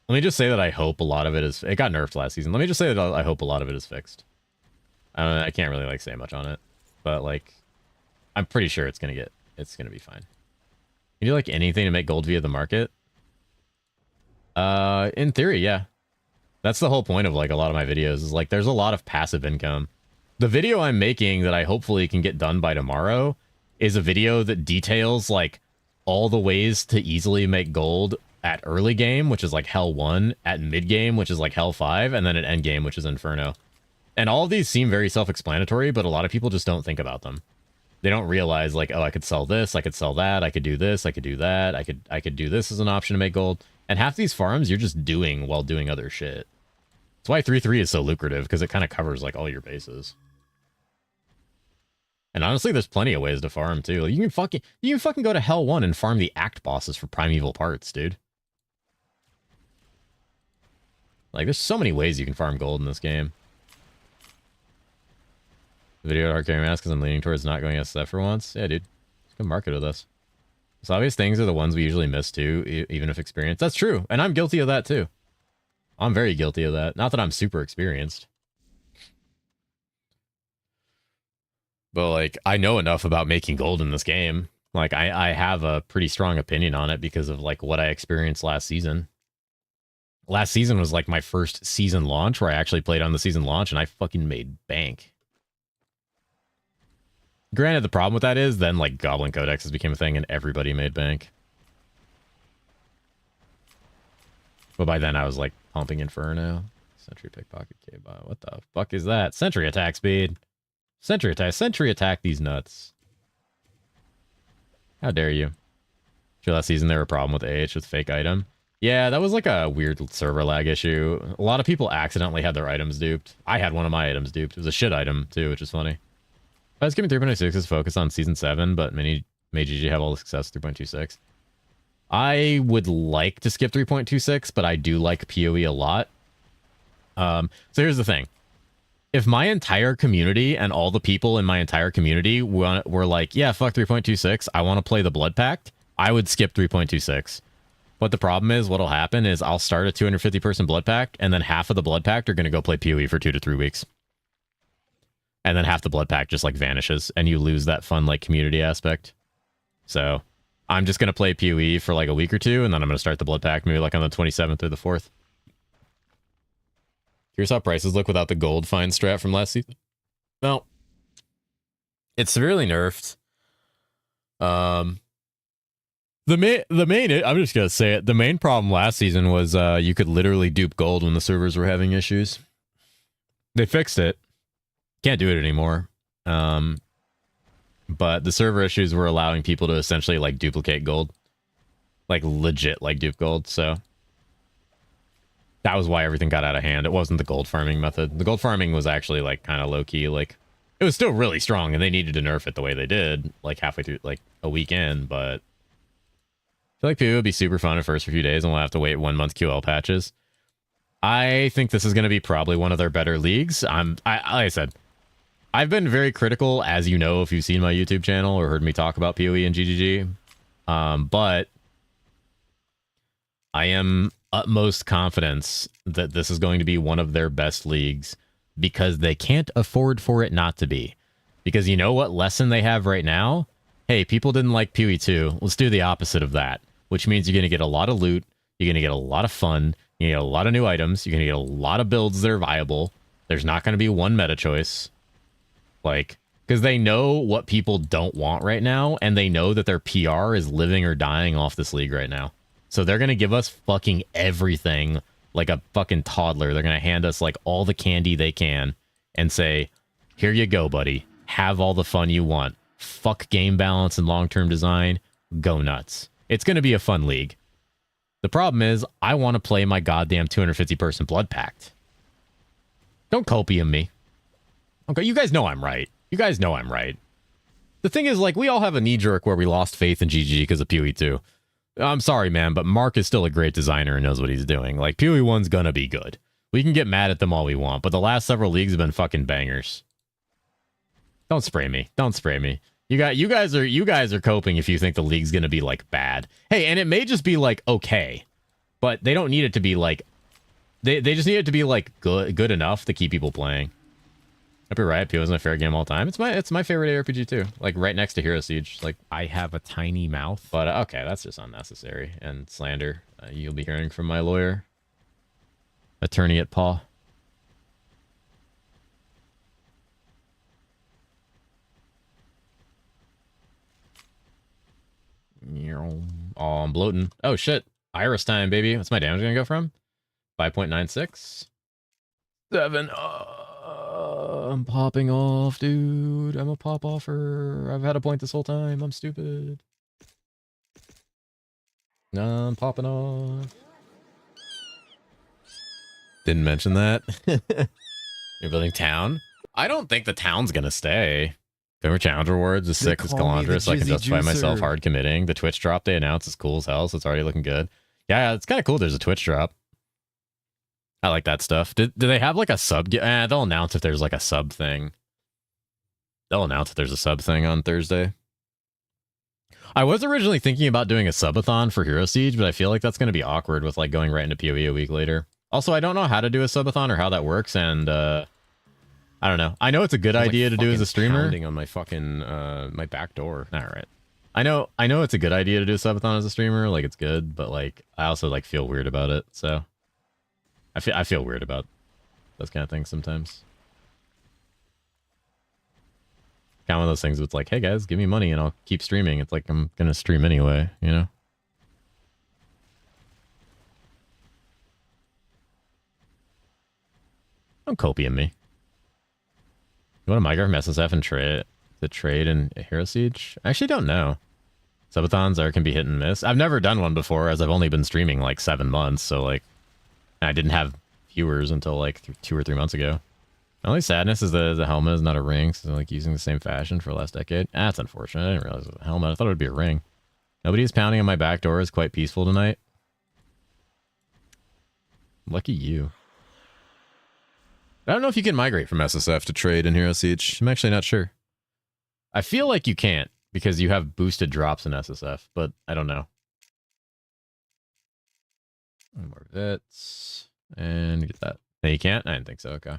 me just say that I hope a lot of it is... It got nerfed last season. Let me just say that I hope a lot of it is fixed. I can't really, like, say much on it. But, like, I'm pretty sure it's gonna be fine. You do, like, anything to make gold via the market? In theory, yeah. That's the whole point of, like, a lot of my videos, is, like, there's a lot of passive income. The video I'm making that I hopefully can get done by tomorrow is a video that details, like, all the ways to easily make gold at early game, which is, like, Hell 1, at mid game, which is, like, Hell 5, and then at end game, which is Inferno. And all of these seem very self-explanatory, but a lot of people just don't think about them. They don't realize, like, oh, I could sell this, I could sell that, I could do this, I could do that, I could do this as an option to make gold. And half these farms you're just doing while doing other shit. That's why 3/3 is so lucrative, because it kind of covers, like, all your bases. And honestly, there's plenty of ways to farm, too. Like, you can fucking go to Hell 1 and farm the act bosses for primeval parts, dude. Like, there's so many ways you can farm gold in this game. Video hard carry mask because I'm leaning towards not going SF for once. Yeah, dude. Good market with us. So obvious things are the ones we usually miss, too, even if experienced. That's true, and I'm guilty of that, too. I'm very guilty of that. Not that I'm super experienced. But, like, I know enough about making gold in this game. Like, I have a pretty strong opinion on it because of, like, what I experienced last season. Last season was, like, my first season launch where I actually played on the season launch, and I fucking made bank. Granted, the problem with that is then, like, Goblin Codexes became a thing and everybody made bank. But by then, I was, like, pumping Inferno. Sentry Pickpocket K-Bot. What the fuck is that? Sentry attack speed. Sentry attack these nuts. How dare you? Sure, last season there were a problem with AH with fake item. Yeah, that was like a weird server lag issue. A lot of people accidentally had their items duped. I had one of my items duped. It was a shit item, too, which is funny. I was giving 3.26's focus on Season 7, but many made GG have all the success 3.26. I would like to skip 3.26, but I do like PoE a lot. So here's the thing. If my entire community and all the people in my entire community were like, yeah, fuck 3.26, I want to play the Blood Pact, I would skip 3.26. But the problem is, what'll happen is I'll start a 250-person Blood Pact, and then half of the Blood Pact are going to go play PoE for 2 to 3 weeks. And then half the Blood Pact just, like, vanishes, and you lose that fun, like, community aspect. So I'm just going to play PoE for, like, a week or two, and then I'm going to start the Blood Pact maybe, like, on the 27th or the 4th. Here's how prices look without the gold fine strat from last season. Well, it's severely nerfed. The main, I'm just gonna say it. The main problem last season was you could literally dupe gold when the servers were having issues. They fixed it. Can't do it anymore. But the server issues were allowing people to essentially, like, duplicate gold, like, legit, like, dupe gold. So that was why everything got out of hand. It wasn't the gold farming method. The gold farming was actually, like, kind of low-key. Like, it was still really strong, and they needed to nerf it the way they did, like, halfway through, like, a weekend. But I feel like PoE would be super fun at first for a few days, and we'll have to wait 1 month QL patches. I think this is going to be probably one of their better leagues. Like I said, I've been very critical, as you know, if you've seen my YouTube channel or heard me talk about PoE and GGG. But I am utmost confidence that this is going to be one of their best leagues because they can't afford for it not to be. Because you know what lesson they have right now? Hey, people didn't like PoE 2. Let's do the opposite of that, which means you're going to get a lot of loot. You're going to get a lot of fun. You're going to get a lot of new items. You're going to get a lot of builds that are viable. There's not going to be one meta choice. Like, because they know what people don't want right now, and they know that their PR is living or dying off this league right now. So they're going to give us fucking everything like a fucking toddler. They're going to hand us like all the candy they can and say, here you go, buddy. Have all the fun you want. Fuck game balance and long-term design. Go nuts. It's going to be a fun league. The problem is, I want to play my goddamn 250-person Blood Pact. Don't copium me. Okay, you guys know I'm right. You guys know I'm right. The thing is, like, we all have a knee-jerk where we lost faith in GG because of PoE 2. I'm sorry, man, but Mark is still a great designer and knows what he's doing. Like, PoE 1's gonna be good. We can get mad at them all we want, but the last several leagues have been fucking bangers. Don't spray me. Don't spray me. You guys are coping if you think the league's gonna be like bad. Hey, and it may just be like okay, but they don't need it to be like they just need it to be like good enough to keep people playing. Happy Riot PoE is my favorite game of all time. It's my favorite ARPG too. Like right next to Hero Siege. Like I have a tiny mouth, but okay, that's just unnecessary and slander. You'll be hearing from my lawyer, attorney at Paw. Oh, I'm bloating. Oh shit. Iris time, baby. What's my damage gonna go from? 5.96. 7. I'm popping off, dude. I'm a pop offer. I've had a point this whole time. I'm stupid. No, I'm popping off. Didn't mention that. You're building town? I don't think the town's gonna stay. Cover challenge rewards is sick. It's Calandra, so I can justify myself hard committing. The Twitch drop they announced is cool as hell, so it's already looking good. Yeah, it's kind of cool. There's a Twitch drop. I like that stuff. Do they have like a sub? They'll announce if there's like a sub thing. They'll announce if there's a sub thing on Thursday. I was originally thinking about doing a subathon for Hero Siege, but I feel like that's going to be awkward with like going right into PoE a week later. Also, I don't know how to do a subathon or how that works, and I don't know. I know it's a good idea to do as a streamer. Pounding on my fucking my back door. All right. I know it's a good idea to do a subathon as a streamer. Like it's good, but like I also like feel weird about it. So I feel weird about those kind of things sometimes. Kind of one of those things. It's like, hey guys, give me money and I'll keep streaming. It's like I'm gonna stream anyway, you know. Don't copium me. You want to migrate from SSF and trade in Hero Siege? I actually don't know. Subathons can be hit and miss. I've never done one before, as I've only been streaming like 7 months, so like, and I didn't have viewers until like 2 or 3 months ago. My only sadness is the helmet is not a ring, so like using the same fashion for the last decade. That's unfortunate. I didn't realize it was a helmet. I thought it would be a ring. Nobody's pounding on my back door. Is quite peaceful tonight. Lucky you. I don't know if you can migrate from SSF to trade in Hero Siege. I'm actually not sure. I feel like you can't because you have boosted drops in SSF, but I don't know. More vets. And get that. No, you can't? I didn't think so. Okay.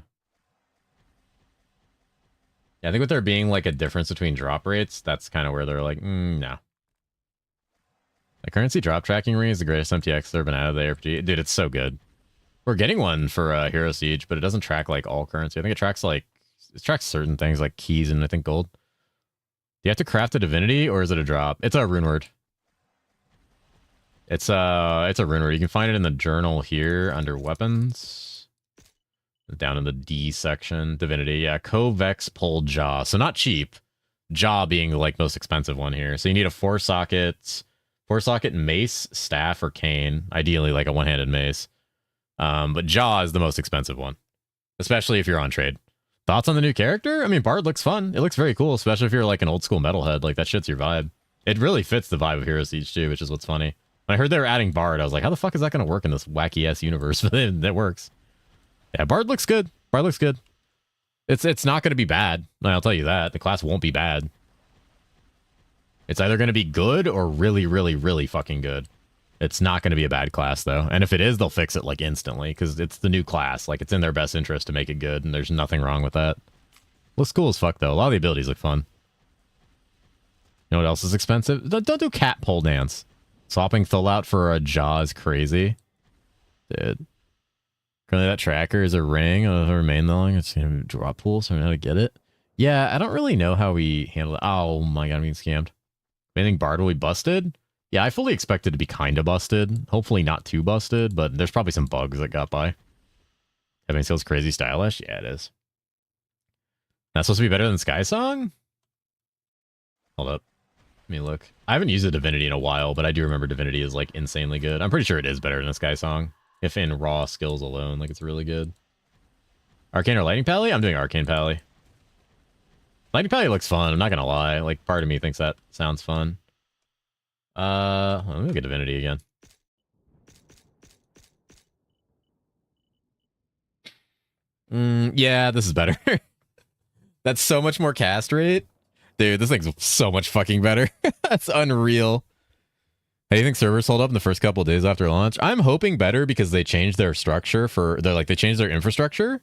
Yeah, I think with there being like a difference between drop rates, that's kind of where they're like, no. The currency drop tracking ring is the greatest MTX that ever been out of the ARPG. Dude, it's so good. We're getting one for Hero Siege, but it doesn't track like all currency. I think it tracks certain things like keys and I think gold. Do you have to craft a divinity or is it a drop? It's a rune word. It's a rune word. You can find it in the journal here under weapons. Down in the D section. Divinity. Yeah, Kovex Pole Jaw. So not cheap. Jaw being the like most expensive one here. So you need a 4-socket mace, staff, or cane. Ideally like a one-handed mace. But Jaw is the most expensive one, especially if you're on trade. Thoughts on the new character? I mean, Bard looks fun. It looks very cool, especially if you're like an old school metalhead. Like that shit's your vibe. It really fits the vibe of Hero Siege too, which is what's funny. When I heard they were adding Bard, I was like, how the fuck is that going to work in this wacky ass universe? But it works. Yeah, Bard looks good. Bard looks good. It's not going to be bad. I'll tell you that. The class won't be bad. It's either going to be good or really, really, really fucking good. It's not going to be a bad class, though. And if it is, they'll fix it, like, instantly, because it's the new class. Like, it's in their best interest to make it good, and there's nothing wrong with that. Looks cool as fuck, though. A lot of the abilities look fun. You know what else is expensive? Don't do cat pole dance. Swapping fill out for a jaw is crazy. Dude. Currently, that tracker is a ring. It'll remain long. It's going to drop pool, so I know how to get it. Yeah, I don't really know how we handle it. Oh my god, I'm being scammed. Anything Bard will be busted? Yeah, I fully expect it to be kind of busted. Hopefully not too busted, but there's probably some bugs that got by. Having feels crazy stylish? Yeah, it is. That's supposed to be better than Sky Song? Hold up. Let me look. I haven't used a Divinity in a while, but I do remember Divinity is, like, insanely good. I'm pretty sure it is better than a Sky Song. If in raw skills alone, like, it's really good. Arcane or Lightning Pally? I'm doing Arcane Pally. Lightning Pally looks fun, I'm not gonna lie. Like, part of me thinks that sounds fun. Let me look at Divinity again. Yeah, this is better. That's so much more cast rate. Dude, this thing's so much fucking better. That's unreal. How do you think servers hold up in the first couple of days after launch? I'm hoping better because they changed their structure for... they changed their infrastructure.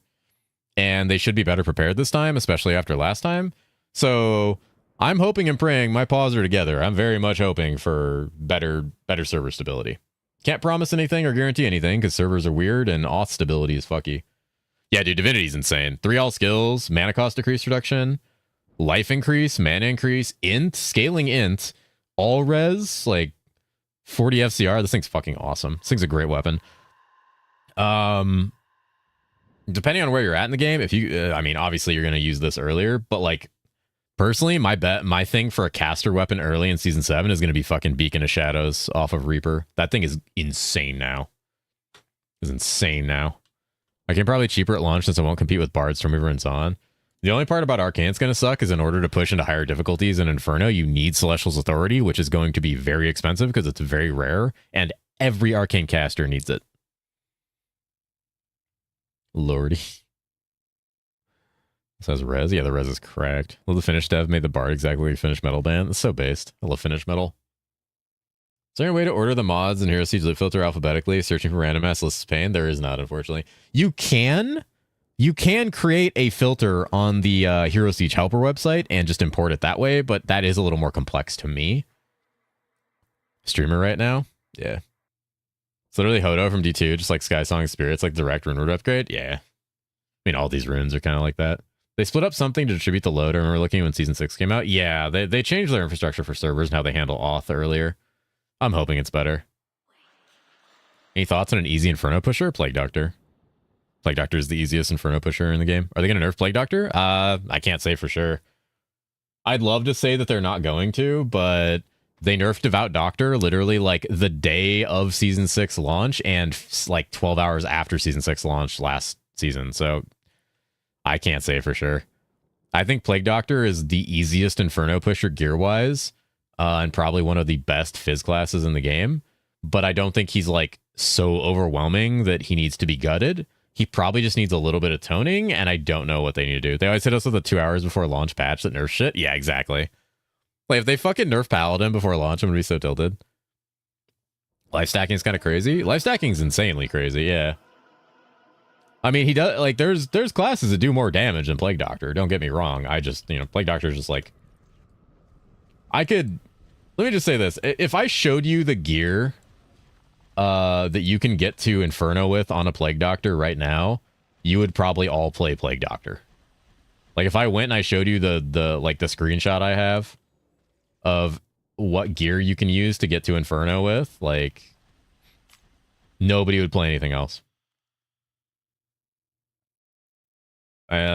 And they should be better prepared this time, especially after last time. So I'm hoping and praying my paws are together. I'm very much hoping for better server stability. Can't promise anything or guarantee anything because servers are weird and auth stability is fucky. Yeah, dude, Divinity's insane. 3 all skills, mana cost decrease reduction, life increase, mana increase, int, scaling int, all res, like 40 FCR. This thing's fucking awesome. This thing's a great weapon. Depending on where you're at in the game, if you, I mean, obviously you're going to use this earlier, but like, personally, my thing for a caster weapon early in Season 7 is going to be fucking Beacon of Shadows off of Reaper. That thing is insane now. It's insane now. I can probably cheaper at launch since I won't compete with Bard, Stormweaver, and Zon. The only part about Arcane's going to suck is in order to push into higher difficulties in Inferno, you need Celestial's Authority, which is going to be very expensive because it's very rare, and every Arcane caster needs it. Lordy. This has res. Yeah, the res is cracked. Well, the Finnish dev made the Bard exactly like Finnish metal band. It's so based. I love Finnish metal. Is there any way to order the mods and Hero Siege loot filter alphabetically, searching for random ass lists of pain? There is not, unfortunately. You can create a filter on the Hero Siege helper website and just import it that way, but that is a little more complex to me. Streamer right now? Yeah. It's literally Hodo from D2, just like Sky Song Spirits, like direct rune root upgrade. Yeah. I mean, all these runes are kind of like that. They split up something to distribute the load. I remember looking when Season 6 came out. Yeah, they changed their infrastructure for servers and how they handle auth earlier. I'm hoping it's better. Any thoughts on an easy Inferno pusher? Plague Doctor. Plague Doctor is the easiest Inferno pusher in the game. Are they going to nerf Plague Doctor? I can't say for sure. I'd love to say that they're not going to, but they nerfed Devout Doctor literally like the day of Season 6 launch and like 12 hours after Season 6 launch last season. So I can't say for sure. I think Plague Doctor is the easiest Inferno pusher gear-wise, and probably one of the best Fizz classes in the game. But I don't think he's like so overwhelming that he needs to be gutted. He probably just needs a little bit of toning, and I don't know what they need to do. They always hit us with a 2 hours before launch patch that nerfs shit. Yeah, exactly. Like, if they fucking nerf Paladin before launch, I'm gonna be so tilted. Life stacking is kind of crazy. Life stacking is insanely crazy, yeah. I mean, he does, like, there's classes that do more damage than Plague Doctor. Don't get me wrong. I just, you know, Plague Doctor is just like... let me just say this. If I showed you the gear that you can get to Inferno with on a Plague Doctor right now, you would probably all play Plague Doctor. Like, if I went and I showed you the screenshot I have of what gear you can use to get to Inferno with, like, nobody would play anything else.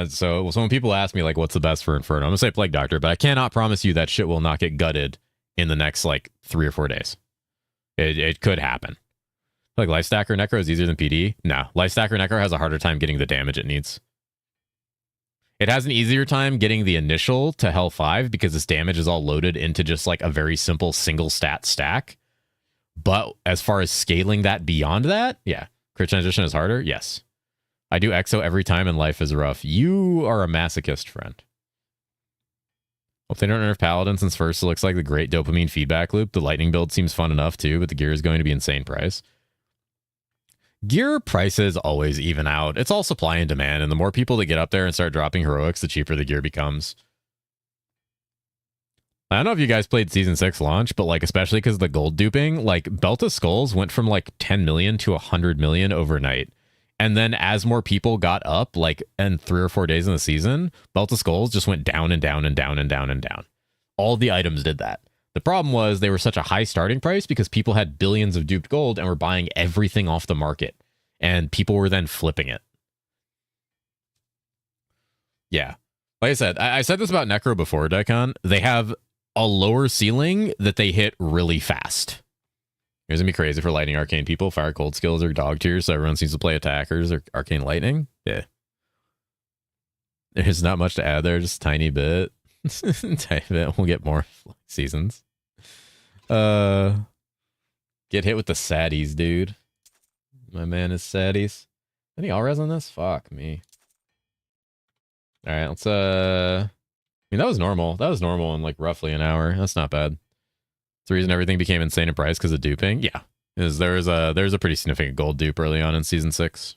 So when people ask me, like, what's the best for Inferno, I'm gonna say Plague Doctor, but I cannot promise you that shit will not get gutted in the next, like, 3 or 4 days. It could happen. Like, Lifestacker Necro is easier than PD? No. Lifestacker Necro has a harder time getting the damage it needs. It has an easier time getting the initial to Hell 5 because its damage is all loaded into just, like, a very simple single stat stack. But as far as scaling that beyond that, yeah. Crit transition is harder? Yes. I do EXO every time and life is rough. You are a masochist, friend. Hope they don't nerf Paladin, since first it looks like the great dopamine feedback loop. The lightning build seems fun enough too, but the gear is going to be insane price. Gear prices always even out. It's all supply and demand, and the more people that get up there and start dropping heroics, the cheaper the gear becomes. I don't know if you guys played Season 6 launch, but like especially because of the gold duping, like Belt of Skulls went from like 10 million to 100 million overnight. And then as more people got up, like in 3 or 4 days in the season, Belt of Skulls just went down and down and down and down and down. All the items did that. The problem was they were such a high starting price because people had billions of duped gold and were buying everything off the market. And people were then flipping it. Yeah. Like I said, I said this about Necro before, Daikon. They have a lower ceiling that they hit really fast. It's gonna be crazy for lightning arcane people. Fire cold skills are dog tiers, so everyone seems to play attackers or arcane lightning. Yeah. There's not much to add there, just a tiny bit. Tiny bit. We'll get more seasons. Get hit with the saddies, dude. My man is saddies. Any all res on this? Fuck me. Alright, let's I mean that was normal. That was normal in like roughly an hour. That's not bad. It's the reason everything became insane in price because of duping. Yeah. There's a pretty significant gold dupe early on in season 6.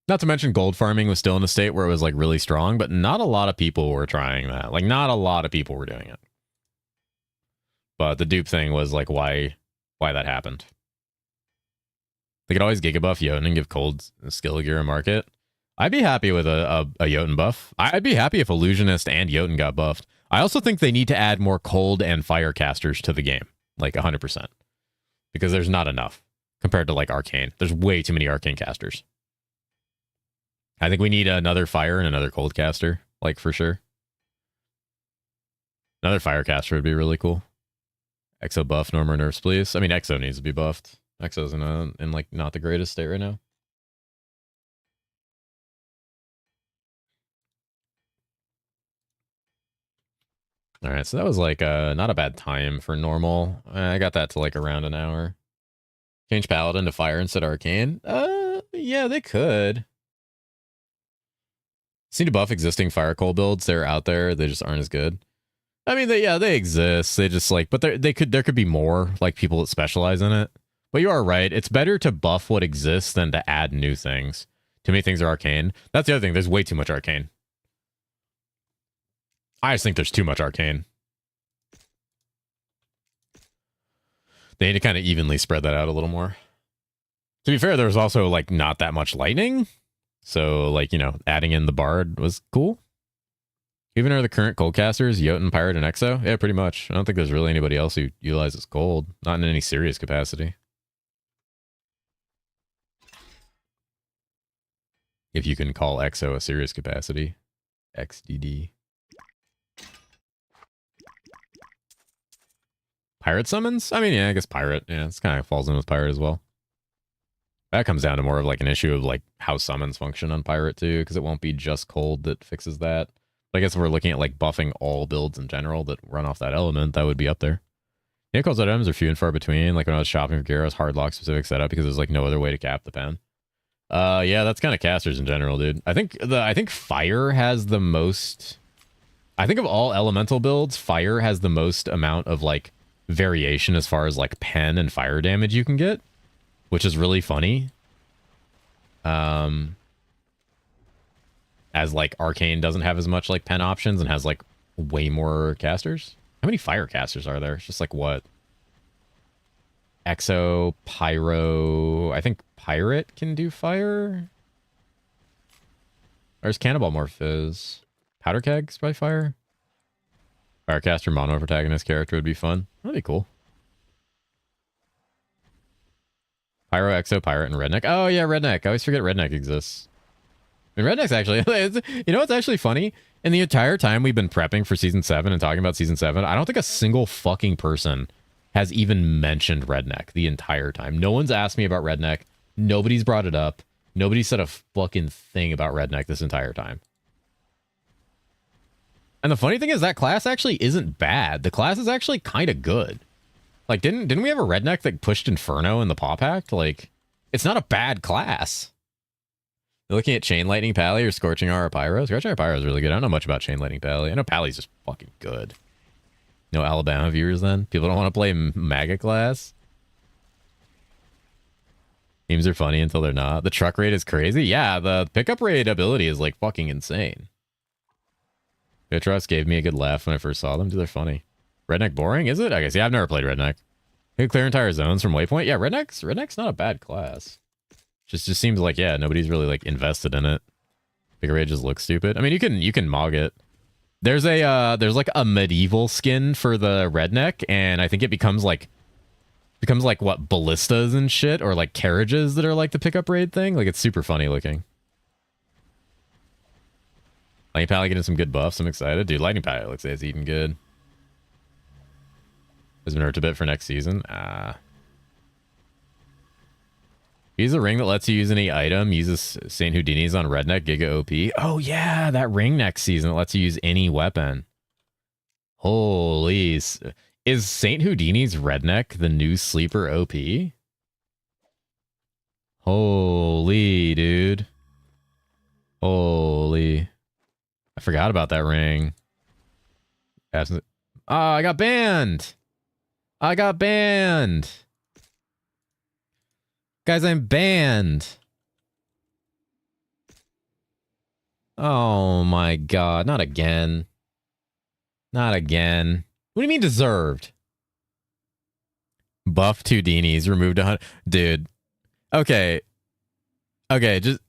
Not to mention gold farming was still in a state where it was like really strong, but not a lot of people were trying that. Like not a lot of people were doing it. But the dupe thing was like why that happened. They could always gigabuff Jotun and give cold skill gear a market. I'd be happy with a Jotun buff. I'd be happy if Illusionist and Jotun got buffed. I also think they need to add more cold and fire casters to the game. Like 100%. Because there's not enough compared to like arcane. There's way too many arcane casters. I think we need another fire and another cold caster. Like for sure. Another fire caster would be really cool. Exo buff, Norma nerfs, please. I mean, Exo needs to be buffed. Exo's in like not the greatest state right now. All right, so that was like not a bad time for normal. I got that to like around an hour. Change Paladin to fire instead of arcane. Yeah, they could. Seem to buff existing fire cold builds. They're out there. They just aren't as good. I mean, they exist. They just like, but there could be more like people that specialize in it. But you are right. It's better to buff what exists than to add new things. Too many things are arcane. That's the other thing. There's way too much arcane. I just think there's too much arcane. They need to kind of evenly spread that out a little more. To be fair, there was also like not that much lightning. So like, you know, adding in the bard was cool. Even are the current cold casters, Jotun, Pirate, and Exo? Yeah, pretty much. I don't think there's really anybody else who utilizes cold. Not in any serious capacity. If you can call Exo a serious capacity. XDD. Pirate summons? I mean, yeah, I guess Pirate. Yeah, it's kind of falls in with Pirate as well. That comes down to more of like an issue of like how summons function on Pirate too, because it won't be just cold that fixes that. I guess if we're looking at like buffing all builds in general that run off that element, that would be up there. Yeah, cold items are few and far between. Like when I was shopping for gear, I was hard lock specific setup because there's like no other way to cap the pen. Yeah, that's kind of casters in general, dude. I think fire has the most. I think of all elemental builds, fire has the most amount of like variation as far as like pen and fire damage you can get, which is really funny. As like arcane doesn't have as much like pen options and has like way more casters. How many fire casters are there? It's just like what? Exo, Pyro. I think Pirate can do fire. Or is Cannonball more fizz? Powder Keg's by fire? Firecaster mono protagonist character would be fun. That'd be cool. Pyro, Exo, Pirate, and Redneck. Oh yeah, Redneck. I always forget Redneck exists. I mean, Redneck's actually, you know what's actually funny? In the entire time we've been prepping for Season 7 and talking about Season 7, I don't think a single fucking person has even mentioned Redneck the entire time. No one's asked me about Redneck. Nobody's brought it up. Nobody said a fucking thing about Redneck this entire time. And the funny thing is that class actually isn't bad. The class is actually kind of good. Like, didn't we have a Redneck that pushed Inferno in the Paw Pact? Like, it's not a bad class. Looking at Chain Lightning Pally or Scorching Aura Pyro. Scorching Aura Pyro is really good. I don't know much about Chain Lightning Pally. I know Pally's just fucking good. No Alabama viewers then? People don't want to play Maggot Class? Memes are funny until they're not. The truck rate is crazy. Yeah, the pickup rate ability is like fucking insane. Bitros gave me a good laugh when I first saw them. Dude, they're funny. Redneck boring, is it? I guess, yeah, I've never played Redneck. You can clear entire zones from Waypoint. Yeah, Redneck's not a bad class. Just seems like, yeah, nobody's really like invested in it. Bigger rate just looks stupid. I mean, you can mog it. There's like a medieval skin for the Redneck, and I think it becomes like what, ballistas and shit, or like carriages that are like the pickup raid thing. Like, it's super funny looking. Lightning Pally getting some good buffs. I'm excited. Dude, Lightning Pally looks like it's eating good. Has been nerfed a bit for next season. Use a ring that lets you use any item. Uses Saint Houdini's on Redneck Giga OP. Oh yeah, that ring next season that lets you use any weapon. Holy. Is Saint Houdini's Redneck the new sleeper OP? Holy, dude. Holy. I forgot about that ring. Oh, I got banned. I got banned. Guys, I'm banned. Oh my god. Not again. Not again. What do you mean deserved? Buff Houdini's removed 100. Dude. Okay. Okay, just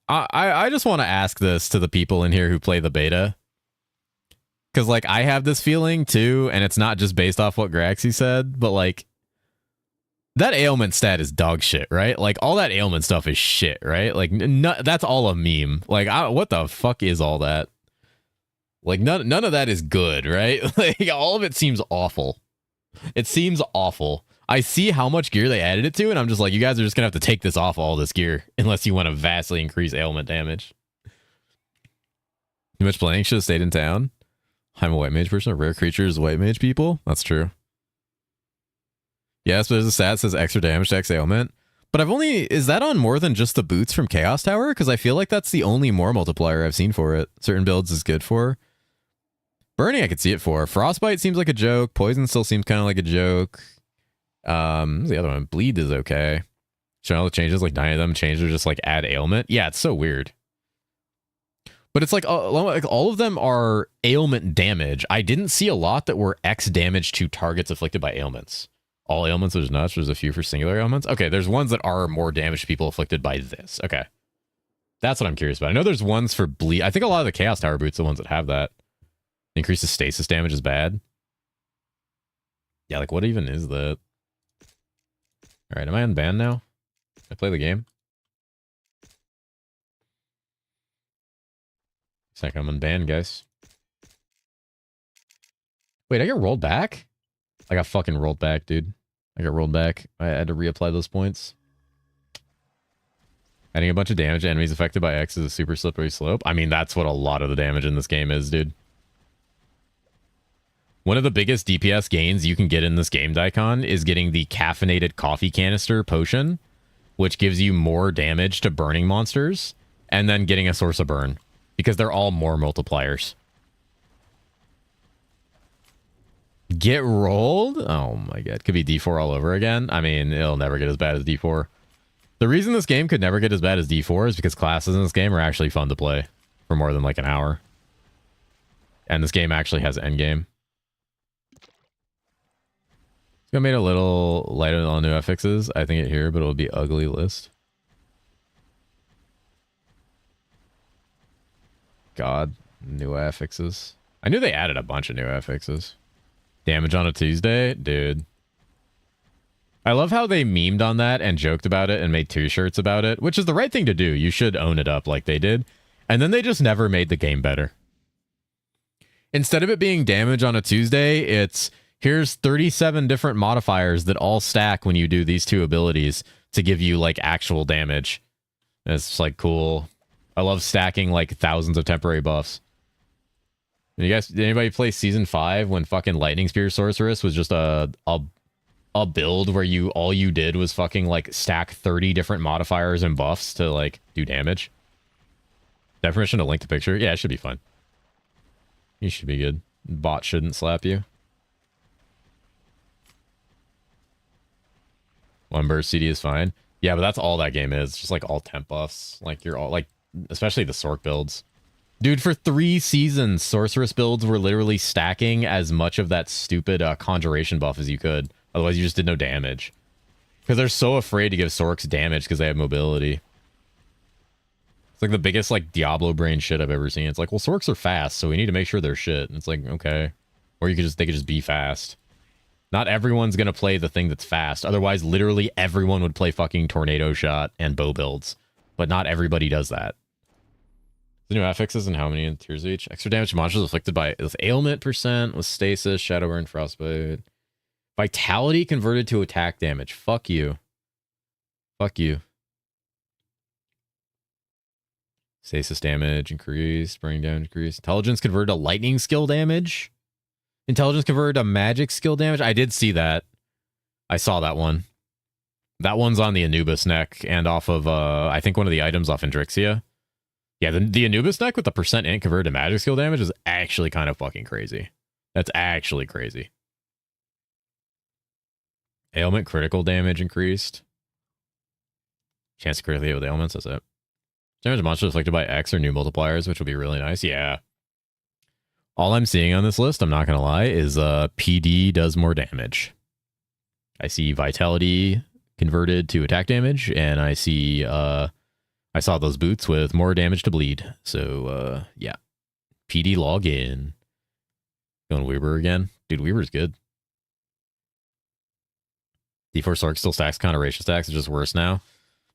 I just want to ask this to the people in here who play the beta. Because, like, I have this feeling, too, and it's not just based off what Graxy said, but, like, that ailment stat is dog shit, right? Like, all that ailment stuff is shit, right? Like, that's all a meme. Like, what the fuck is all that? Like, none of that is good, right? Like, all of it seems awful. It seems awful. I see how much gear they added it to, and I'm just like, you guys are just gonna have to take this off all this gear unless you want to vastly increase ailment damage. Too much playing, should have stayed in town. I'm a white mage person. Rare creatures, white mage people. That's true. Yes, but there's a stat that says extra damage to X ailment. But is that on more than just the boots from Chaos Tower? Because I feel like that's the only more multiplier I've seen for it. Certain builds is good for. Burning I could see it for. Frostbite seems like a joke. Poison still seems kind of like a joke. The other one, bleed is okay. Should all the changes, like 9 of them change, or just like add ailment. Yeah, it's so weird. But it's like all of them are ailment damage. I didn't see a lot that were X damage to targets afflicted by ailments. All ailments, there's nuts. There's a few for singular ailments. Okay, there's ones that are more damage to people afflicted by this. Okay. That's what I'm curious about. I know there's ones for bleed. I think a lot of the Chaos Tower boots are the ones that have that. Increases stasis damage is bad. Yeah, like what even is that? Alright, am I unbanned now? I play the game? Looks like I'm unbanned, guys. Wait, I got rolled back? I got fucking rolled back, dude. I got rolled back. I had to reapply those points. Adding a bunch of damage to enemies affected by X is a super slippery slope. I mean, that's what a lot of the damage in this game is, dude. One of the biggest DPS gains you can get in this game, Daikon, is getting the caffeinated coffee canister potion, which gives you more damage to burning monsters, and then getting a source of burn, because they're all more multipliers. Get rolled? Oh my god. Could be D4 all over again. I mean, it'll never get as bad as D4. The reason this game could never get as bad as D4 is because classes in this game are actually fun to play for more than like an hour. And this game actually has endgame. I made a little lighter than all new affixes. I think it here, but it'll be ugly list. God, new affixes. I knew they added a bunch of new affixes. Damage on a Tuesday? Dude. I love how they memed on that and joked about it and made 2 shirts about it, which is the right thing to do. You should own it up like they did. And then they just never made the game better. Instead of it being damage on a Tuesday, it's here's 37 different modifiers that all stack when you do these 2 abilities to give you like actual damage. It's like cool. I love stacking like thousands of temporary buffs. You guys, did anybody play season 5 when fucking Lightning Spear Sorceress was just a build where all you did was fucking like stack 30 different modifiers and buffs to like do damage? Have permission to link the picture? Yeah, it should be fine. You should be good. Bot shouldn't slap you. One burst CD is fine. Yeah, but that's all that game is. Just like all temp buffs. Like you're all like, especially the Sorc builds. Dude, for 3 seasons, Sorceress builds were literally stacking as much of that stupid Conjuration buff as you could. Otherwise, you just did no damage. Because they're so afraid to give Sorcs damage because they have mobility. It's like the biggest like Diablo brain shit I've ever seen. It's like, well, Sorcs are fast, so we need to make sure they're shit. And it's like, okay. Or they could just be fast. Not everyone's going to play the thing that's fast. Otherwise, literally everyone would play fucking Tornado Shot and bow builds. But not everybody does that. The new affixes and how many in tiers each? Extra damage to monsters afflicted by with ailment % with stasis, shadow burn, frostbite. Vitality converted to attack damage. Fuck you. Fuck you. Stasis damage increased, burning damage increased. Intelligence converted to lightning skill damage. Intelligence converted to magic skill damage. I did see that. I saw that one. That one's on the Anubis neck and off of I think one of the items off Indrixia. Yeah, the Anubis neck with the % int converted to magic skill damage is actually kind of fucking crazy. That's actually crazy. Ailment critical damage increased. Chance to critically hit with ailments, that's it. Damage to monsters afflicted by X or new multipliers, which will be really nice. Yeah. All I'm seeing on this list, I'm not going to lie, is PD does more damage. I see Vitality converted to attack damage, and I see... I saw those boots with more damage to bleed. So, yeah. PD log in. Going Weaver again. Dude, Weaver's good. D4 Sorc still stacks Conjuration stacks. It's just worse now.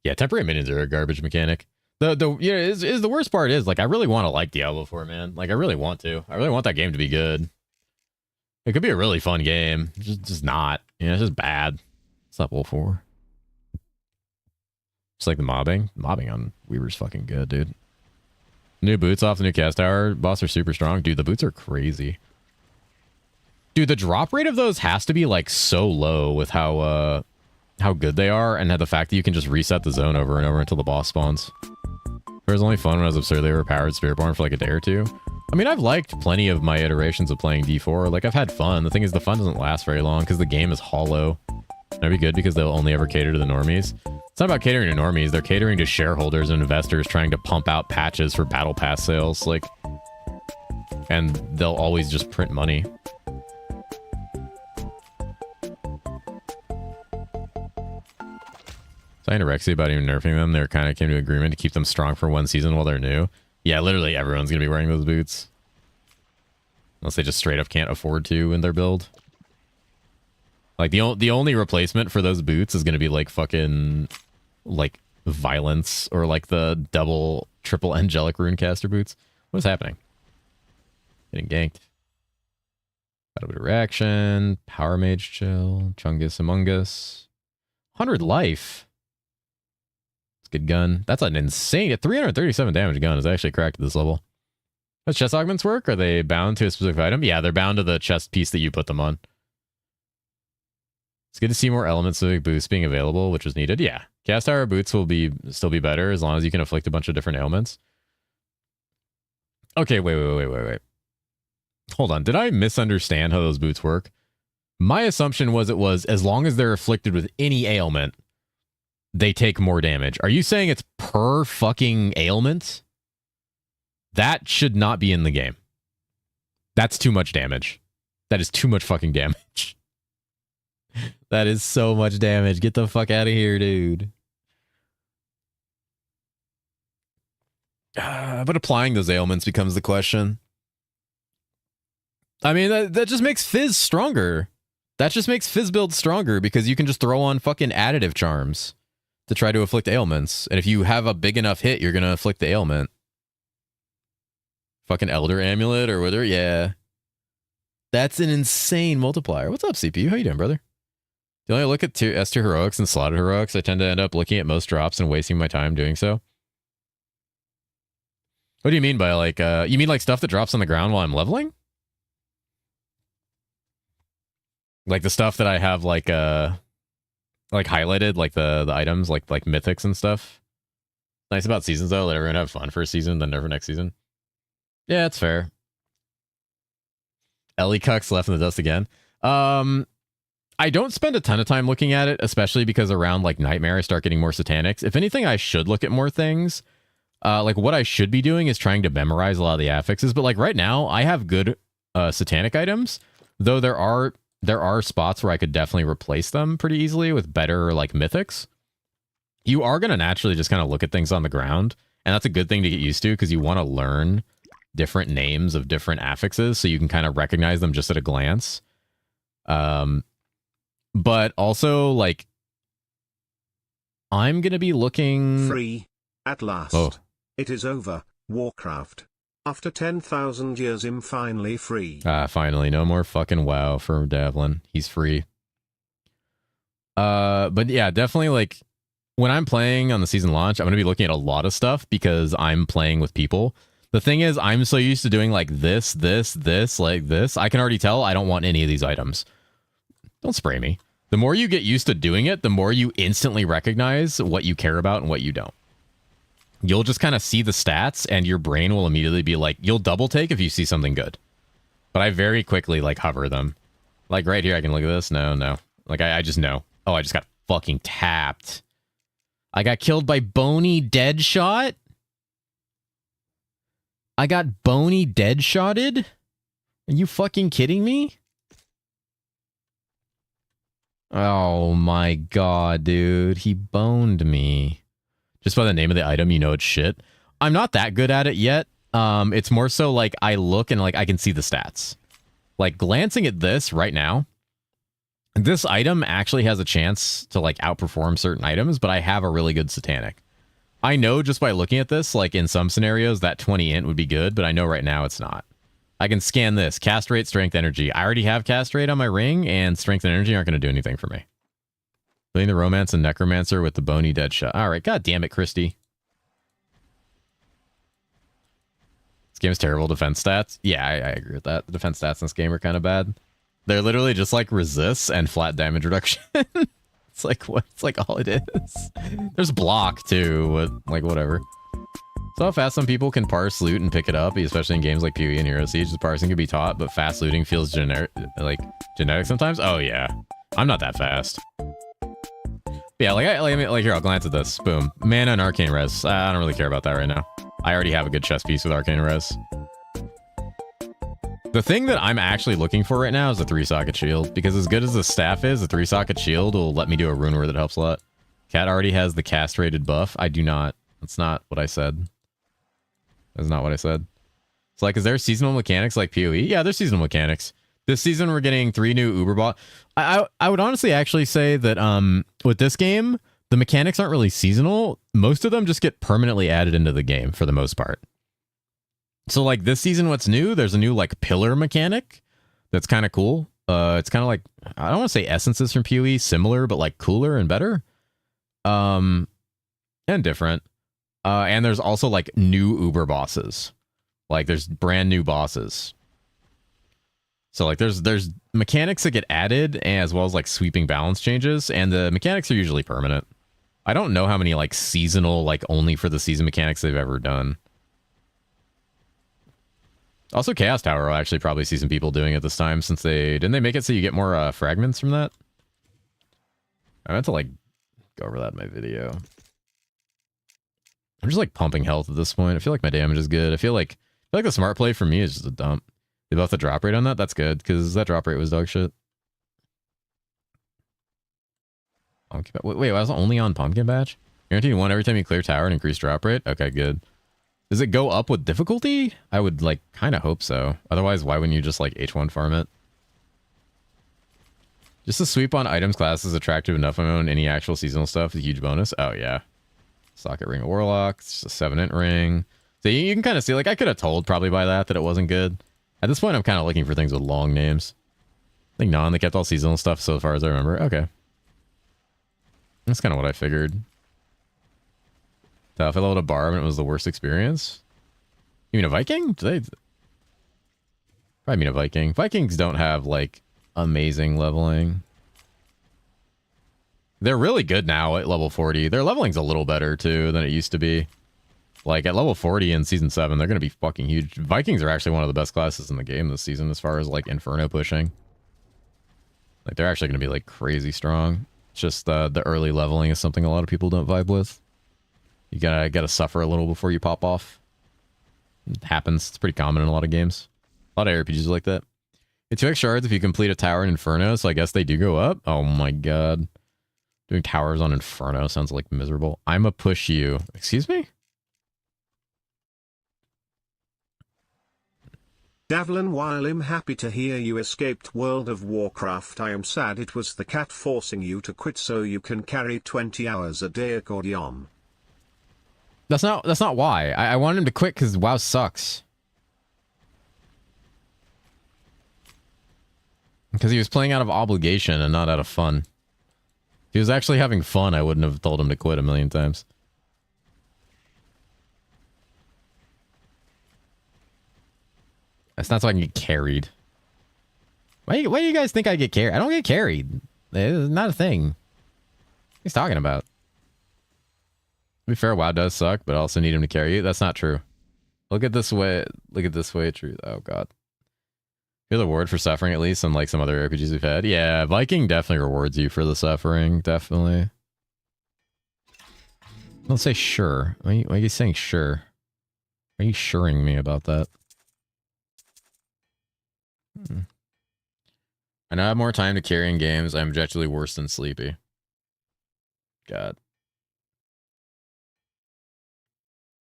Yeah, temporary minions are a garbage mechanic. Is the worst part is, like, I really want to like Diablo 4, man. Like, I really want to. I really want that game to be good. It could be a really fun game. Just not. You know, it's just bad. What's up, Wolf 4? Just like the mobbing. Mobbing on Weaver's fucking good, dude. New boots off the new cast tower. Boss are super strong. Dude, the boots are crazy. Dude, the drop rate of those has to be like so low with how good they are, and the fact that you can just reset the zone over and over until the boss spawns. It was only fun when I was absurdly overpowered Spiritborn for like a day or two. I mean, I've liked plenty of my iterations of playing D4. Like, I've had fun. The thing is, the fun doesn't last very long because the game is hollow. That'd be good because they'll only ever cater to the normies. It's not about catering to normies. They're catering to shareholders and investors trying to pump out patches for battle pass sales. Like, and they'll always just print money. So anorexia about even nerfing them. They kind of came to agreement to keep them strong for 1 season while they're new. Yeah, literally everyone's going to be wearing those boots. Unless they just straight up can't afford to in their build. Like, the only replacement for those boots is going to be, like, fucking, like, Violence or, like, the double, triple Angelic Runecaster boots. What is happening? Getting ganked. Battle bit of reaction. Power Mage chill. Chungus Among Us. 100 life. It's a good gun. That's an insane... 337 damage gun is actually cracked at this level. How does chest augments work? Are they bound to a specific item? Yeah, they're bound to the chest piece that you put them on. It's good to see more element-specific boosts being available, which was needed. Yeah, cast tower boots will still be better as long as you can afflict a bunch of different ailments. Okay, wait. Hold on, did I misunderstand how those boots work? My assumption was it was as long as they're afflicted with any ailment, they take more damage. Are you saying it's per fucking ailment? That should not be in the game. That's too much damage. That is too much fucking damage. That is so much damage. Get the fuck out of here, dude. But applying those ailments becomes the question. I mean, that just makes Fizz stronger. That just makes Fizz build stronger because you can just throw on fucking additive charms to try to afflict ailments. And if you have a big enough hit, you're going to afflict the ailment. Fucking Elder Amulet or whatever. Yeah. That's an insane multiplier. What's up, CPU? How you doing, brother? The only look at S tier heroics and slotted heroics, I tend to end up looking at most drops and wasting my time doing so. What do you mean by like, you mean like stuff that drops on the ground while I'm leveling? Like the stuff that I have like highlighted, like the items, like mythics and stuff. Nice about seasons though, let everyone have fun for a season, then never next season. Yeah, it's fair. Ellie Cucks left in the dust again. I don't spend a ton of time looking at it, especially because around like Nightmare I start getting more satanics. If anything, I should look at more things. Like what I should be doing is trying to memorize a lot of the affixes, but like right now I have good satanic items, though there are spots where I could definitely replace them pretty easily with better like mythics. You are going to naturally just kind of look at things on the ground, and that's a good thing to get used to because you want to learn different names of different affixes so you can kind of recognize them just at a glance. But also, like, I'm going to be looking... Free. At last. Oh. It is over, Warcraft. After 10,000 years I'm finally free. Finally. No more fucking WoW for Davlin. He's free. But yeah, definitely, like, when I'm playing on the season launch, I'm going to be looking at a lot of stuff because I'm playing with people. The thing is, I'm so used to doing, like, this, like this. I can already tell I don't want any of these items. Don't spray me. The more you get used to doing it, the more you instantly recognize what you care about and what you don't. You'll just kind of see the stats and your brain will immediately be like, you'll double take if you see something good. But I very quickly like hover them. Like right here, I can look at this. No. Like I just know. Oh, I just got fucking tapped. I got killed by Boney Deadshot. I got Boney Deadshotted? Are you fucking kidding me? Oh my god, dude. He boned me. Just by the name of the item, you know it's shit. I'm not that good at it yet. It's more so like I look and like I can see the stats. Like glancing at this right now, this item actually has a chance to like outperform certain items, but I have a really good satanic. I know just by looking at this, like in some scenarios, that 20 int would be good, but I know right now it's not. I can scan this. Cast rate, strength, energy. I already have cast rate on my ring, and strength and energy aren't going to do anything for me. Playing the romance and necromancer with the bony dead shot. All right, god damn it, Christy. This game is terrible defense stats. Yeah, I agree with that. The defense stats in this game are kind of bad. They're literally just like resists and flat damage reduction. It's like what? It's like all it is. There's block too, but like whatever. So how fast some people can parse loot and pick it up, especially in games like PoE and Hero Siege. The parsing can be taught, but fast looting feels generic, like genetic sometimes. Oh yeah, I'm not that fast. Yeah, like here, I'll glance at this. Boom, mana and arcane res. I don't really care about that right now. I already have a good chest piece with arcane res. The thing that I'm actually looking for right now is a 3-socket shield, because as good as the staff is, a 3-socket shield will let me do a rune word that helps a lot. Cat already has the cast rated buff. I do not. That's not what I said. That's not what I said. It's like, is there seasonal mechanics like PoE? Yeah, there's seasonal mechanics. This season, we're getting 3 new Uber bot. I would honestly actually say that with this game, the mechanics aren't really seasonal. Most of them just get permanently added into the game for the most part. So like this season, what's new? There's a new like pillar mechanic that's kind of cool. It's kind of like, I don't want to say essences from PoE, similar, but like cooler and better. And different. And there's also like new Uber bosses. Like there's brand new bosses. So like there's mechanics that get added as well as like sweeping balance changes, and the mechanics are usually permanent. I don't know how many like seasonal, like only for the season mechanics they've ever done. Also, Chaos Tower will actually probably see some people doing it this time, since didn't they make it so you get more fragments from that? I meant to like go over that in my video. I'm just like pumping health at this point. I feel like my damage is good. I feel like the smart play for me is just a dump. They buffed the drop rate on that. That's good, because that drop rate was dog shit. Wait, I was only on Pumpkin Batch? Guaranteed 1 every time you clear tower and increase drop rate? Okay, good. Does it go up with difficulty? I would like kind of hope so. Otherwise, why wouldn't you just like H1 farm it? Just the sweep on items class is attractive enough. I own any actual seasonal stuff is a huge bonus. Oh yeah. Socket Ring of Warlock. It's just a 7-int ring. So you can kind of see, like, I could have told probably by that it wasn't good. At this point, I'm kind of looking for things with long names. I think they kept all seasonal stuff so far as I remember. Okay. That's kind of what I figured. So if I leveled a Barb and it was the worst experience? You mean a Viking? Probably mean a Viking. Vikings don't have, like, amazing leveling. They're really good now at level 40. Their leveling's a little better, too, than it used to be. Like, at level 40 in Season 7, they're going to be fucking huge. Vikings are actually one of the best classes in the game this season as far as, like, Inferno pushing. Like, they're actually going to be, like, crazy strong. It's just the early leveling is something a lot of people don't vibe with. You gotta suffer a little before you pop off. It happens. It's pretty common in a lot of games. A lot of RPGs are like that. It's 2 extra shards if you complete a tower in Inferno, so I guess they do go up. Oh my god. Doing towers on Inferno sounds like miserable. I'ma push you. Excuse me? Davlin, while I'm happy to hear you escaped World of Warcraft, I am sad it was the cat forcing you to quit so you can carry 20 hours a day accordion. That's not why. I wanted him to quit because WoW sucks. Because he was playing out of obligation and not out of fun. If he was actually having fun, I wouldn't have told him to quit a million times. That's not so I can get carried. Why do you guys think I get carried? I don't get carried. It's not a thing. What he's talking about. To be fair, WoW does suck, but I also need him to carry you. That's not true. Look at this way. Look at this way. True. Oh god. You're the reward for suffering, at least, unlike some other RPGs we've had. Yeah, Viking definitely rewards you for the suffering. Definitely. Don't say sure. Why are you saying sure? Are you suring me about that? I now have more time to carry in games. I'm objectively worse than sleepy. God.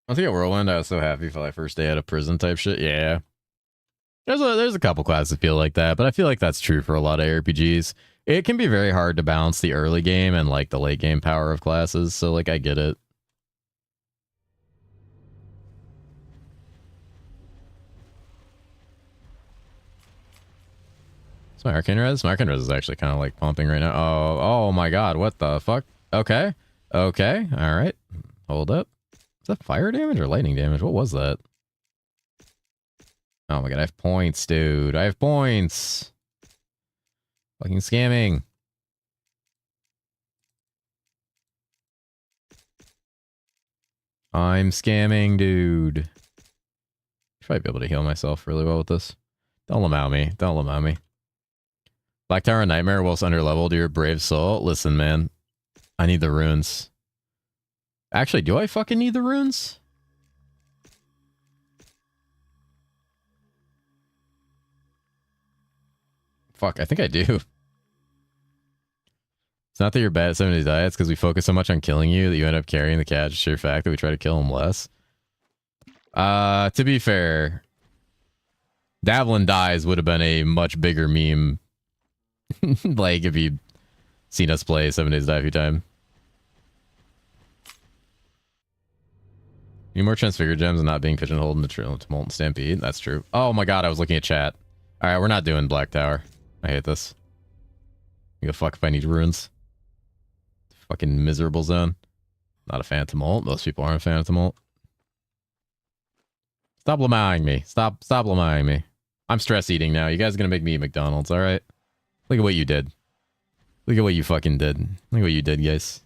I think at Whirlwind, I was so happy for that first day out of prison type shit. Yeah. There's a couple classes that feel like that, but I feel like that's true for a lot of RPGs. It can be very hard to balance the early game and like the late game power of classes, so like I get it. My Arcane Res? My Arcane Res is actually kind of like pumping right now. Oh my god, what the fuck? Okay. Okay, alright. Hold up. Is that fire damage or lightning damage? What was that? Oh my god, I have points, dude. I have points. Fucking scamming. I'm scamming, dude. Should probably be able to heal myself really well with this. Don't lamau me. Don't lamau me. Black Tower Nightmare whilst underleveled, you're a brave soul. Listen, man. I need the runes. Actually, do I fucking need the runes? Fuck, I think I do. It's not that you're bad at 70 diets because we focus so much on killing you that you end up carrying the cat. Just sheer fact that we try to kill him less. To be fair, Davlin dies would have been a much bigger meme. Like if you'd seen us play 7 Days to Die a few times. Need more transfigured gems and not being pigeonholed into Tumult and Stampede. That's true. Oh my god, I was looking at chat. Alright, we're not doing Black Tower. I hate this. You go fuck if I need runes. Fucking miserable zone. Not a fan of Tumult. Most people aren't a fan of Tumult. Stop lamauing me. Stop lamauing me. I'm stress eating now. You guys are gonna make me eat McDonald's, alright? Look at what you did. Look at what you fucking did. Look at what you did, guys.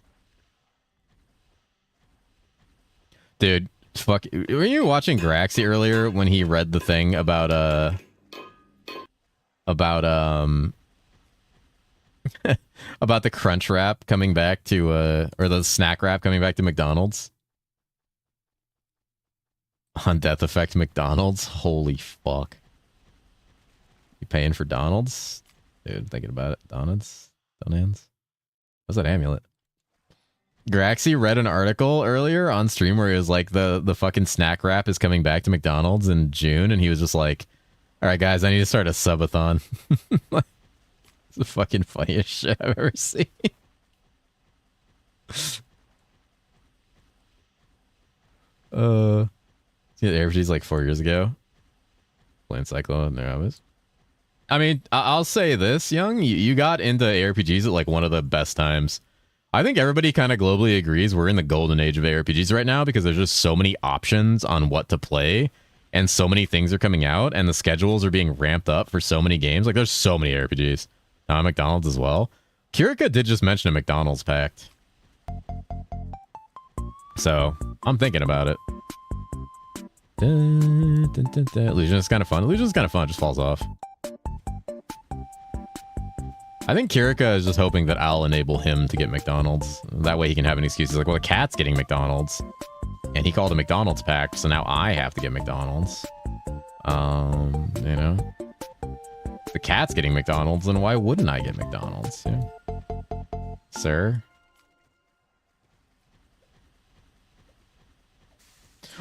Dude, fuck. Were you watching Graxy earlier when he read the thing about about the crunch wrap coming back to or the snack wrap coming back to McDonald's? On Death Effect McDonald's? Holy fuck. You paying for Donald's? Dude, thinking about it. Donald's? What's that amulet? Graxy read an article earlier on stream where it was like the fucking snack wrap is coming back to McDonald's in June, and he was just like, alright guys, I need to start a subathon. It's the fucking funniest shit I've ever seen. Yeah, the RPG's like 4 years ago. Playing Cyclone, there I was. I mean, I'll say this, Young. You got into ARPGs at like one of the best times. I think everybody kind of globally agrees we're in the golden age of ARPGs right now because there's just so many options on what to play and so many things are coming out and the schedules are being ramped up for so many games. Like there's so many RPGs. Now McDonald's as well. Kirika did just mention a McDonald's pact. So, I'm thinking about it. Illusion is kind of fun. Illusion is kind of fun. It just falls off. I think Kirika is just hoping that I'll enable him to get McDonald's. That way he can have an excuse. He's like, well, the cat's getting McDonald's. And he called a McDonald's pact, so now I have to get McDonald's. You know? The cat's getting McDonald's, and why wouldn't I get McDonald's? Yeah. Sir?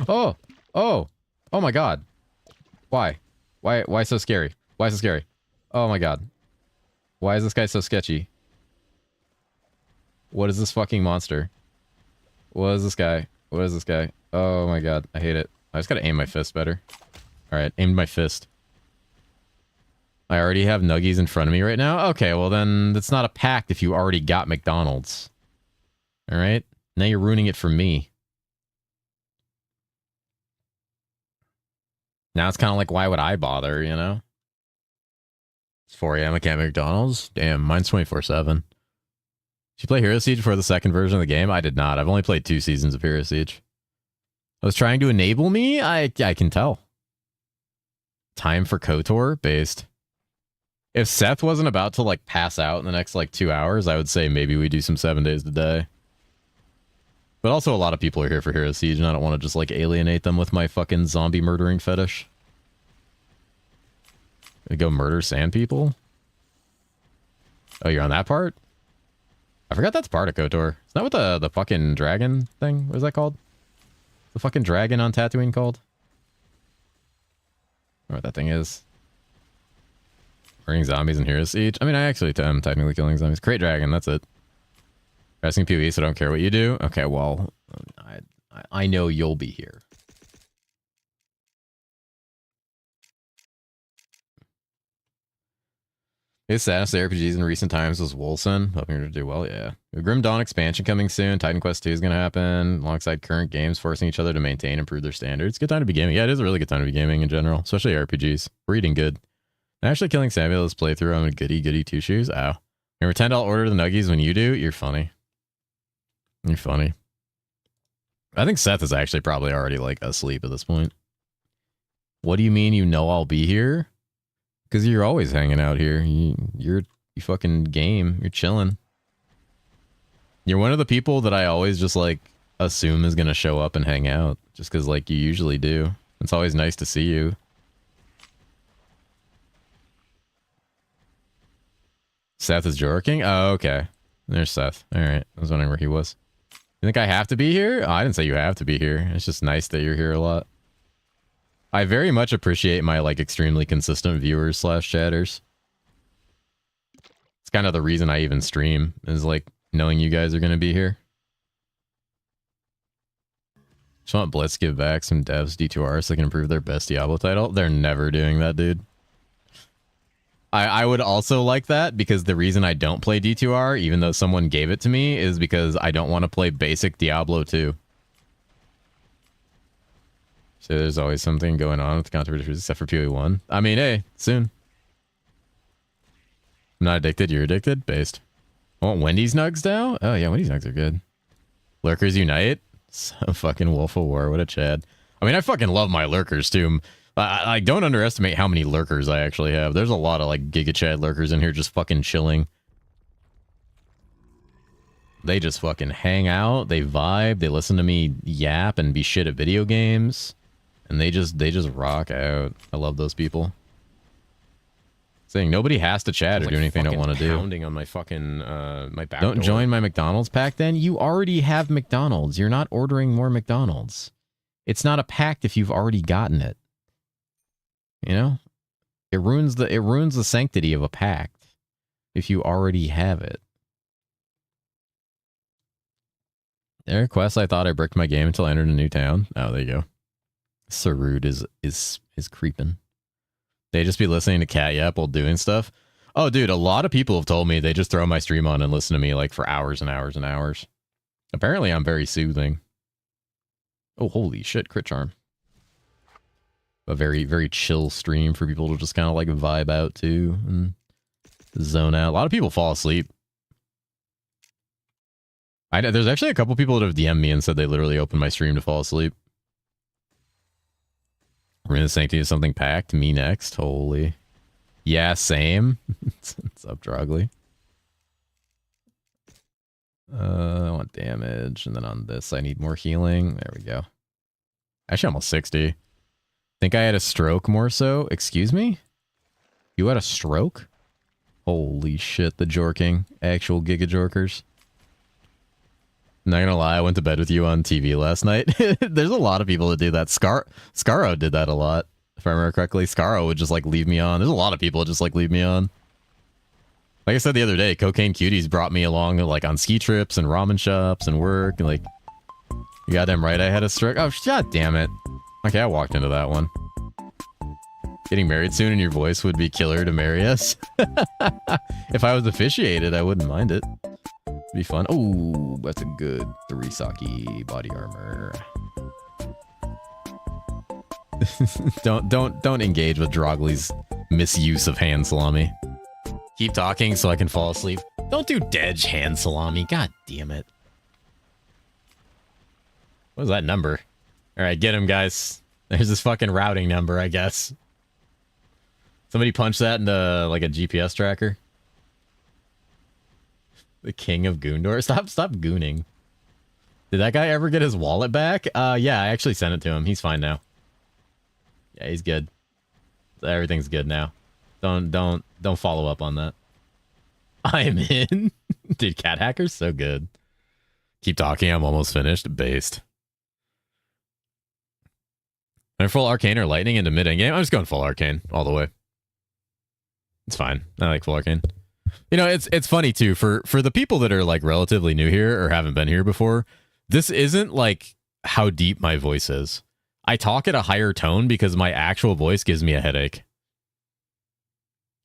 Oh! Oh! Oh my god. Why? Why so scary? Why so scary? Oh my god. Why is this guy so sketchy? What is this fucking monster? What is this guy? What is this guy? Oh my god. I hate it. I just gotta aim my fist better. Alright, aimed my fist. I already have nuggies in front of me right now? Okay, well then, it's not a pact if you already got McDonald's. Alright? Now you're ruining it for me. Now it's kind of like, why would I bother, you know? It's 4 a.m. I can't make McDonald's? Damn, mine's 24/7. Did you play Hero Siege before the second version of the game? I did not. I've only played 2 seasons of Hero Siege. I was trying to enable me? I can tell. Time for KOTOR? Based. If Seth wasn't about to, like, pass out in the next, like, 2 hours, I would say maybe we do some 7 days a day. But also a lot of people are here for Hero Siege, and I don't want to just, like, alienate them with my fucking zombie murdering fetish. Gonna go murder sand people? Oh, you're on that part? I forgot that's part of KOTOR. Is that what the fucking dragon thing? What is that called? The fucking dragon on Tatooine called? I don't know what that thing is. Murdering zombies in Hero Siege? I mean, I actually am technically killing zombies. Crate dragon, that's it. Asking PvE, so I don't care what you do? Okay, well, I know you'll be here. His saddest ARPGs in recent times was Wolcen. Hoping to do well, yeah. The Grim Dawn expansion coming soon. Titan Quest 2 is going to happen alongside current games, forcing each other to maintain and improve their standards. Good time to be gaming. Yeah, it is a really good time to be gaming in general, especially RPGs. We're eating good. Actually killing Samuel's playthrough. I'm a goody two shoes. Ow. Remember $10 order the nuggies when you do? You're funny. You're funny. I think Seth is actually probably already like asleep at this point. What do you mean you know I'll be here? Because you're always hanging out here. You fucking game. You're chilling. You're one of the people that I always just like assume is going to show up and hang out. Just because like you usually do. It's always nice to see you. Seth is jorking? Oh, okay. There's Seth. Alright. I was wondering where he was. You think I have to be here? Oh, I didn't say you have to be here. It's just nice that you're here a lot. I very much appreciate my, like, extremely consistent viewers / chatters. It's kind of the reason I even stream, is, like, knowing you guys are going to be here. Just want Blitz to give back some devs D2R so they can improve their best Diablo title. They're never doing that, dude. I would also like that, because the reason I don't play D2R, even though someone gave it to me, is because I don't want to play basic Diablo 2. So there's always something going on with the controversies, except for PoE1. I mean, hey, soon. I'm not addicted, you're addicted? Based. I want Wendy's nugs now? Oh yeah, Wendy's nugs are good. Lurkers Unite? So fucking Wolf of War, what a chad. I mean, I fucking love my lurkers too. I don't underestimate how many lurkers I actually have. There's a lot of like Giga Chad lurkers in here just fucking chilling. They just fucking hang out, they vibe, they listen to me yap and be shit at video games. And they just rock out. I love those people. Saying nobody has to chat or do anything I don't want to do. Pounding on my fucking my back Don't door. Join my McDonald's pack then. You already have McDonald's. You're not ordering more McDonald's. It's not a pact if you've already gotten it. You know? It ruins the sanctity of a pact if you already have it. There are quests I thought I bricked my game until I entered a new town. Oh, there you go. Sarud is creeping. They just be listening to Cat Yap while doing stuff. Oh, dude, a lot of people have told me they just throw my stream on and listen to me like for hours and hours and hours. Apparently, I'm very soothing. Oh, holy shit, crit charm. A very, very chill stream for people to just kind of like vibe out to and zone out. A lot of people fall asleep There's actually a couple people that have DM'd me and said they literally opened my stream to fall asleep. We're in the sanctity of something packed. Me next. Holy. Yeah, same. What's up, Drogly? I want damage, and then on this I need more healing. There we go. Actually, almost 60. Think I had a stroke more so? Excuse me? You had a stroke? Holy shit, the jorking. Actual giga jorkers. Not gonna lie, I went to bed with you on TV last night. There's a lot of people that do that. Scaro did that a lot, if I remember correctly. Scaro would just like leave me on. There's a lot of people that just like leave me on. Like I said the other day, Cocaine Cuties brought me along like on ski trips and ramen shops and work. And like, you goddamn right I had a stroke. Oh, god damn it. Okay, I walked into that one. Getting married soon and your voice would be killer to marry us. If I was officiated, I wouldn't mind it. It'd be fun. Oh, that's a good 3 Saki body armor. Don't engage with Drogly's misuse of hand salami. Keep talking so I can fall asleep. Don't do Dedge hand salami. God damn it. What was that number? Alright, get him, guys. There's this fucking routing number, I guess. Somebody punch that into like a GPS tracker. The king of Goondor. Stop gooning. Did that guy ever get his wallet back? Yeah, I actually sent it to him. He's fine now. Yeah, he's good. Everything's good now. Don't follow up on that. I'm in. Dude, cat hacker's so good. Keep talking. I'm almost finished. Based. I'm full arcane or lightning into mid end game. I'm just going full arcane all the way. It's fine. I like full arcane. You know, it's funny too for the people that are like relatively new here or haven't been here before. This isn't like how deep my voice is. I talk at a higher tone because my actual voice gives me a headache.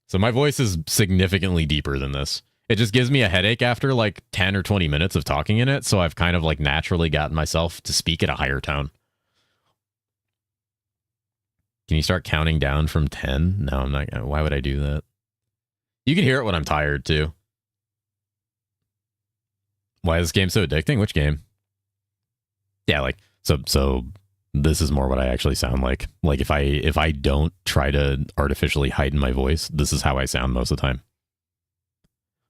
So my voice is significantly deeper than this. It just gives me a headache after like 10 or 20 minutes of talking in it. So I've kind of like naturally gotten myself to speak at a higher tone. Can you start counting down from 10? No, I'm not. Why would I do that? You can hear it when I'm tired too. Why is this game so addicting? Which game? Yeah, like so this is more what I actually sound like. Like if I don't try to artificially heighten my voice, this is how I sound most of the time.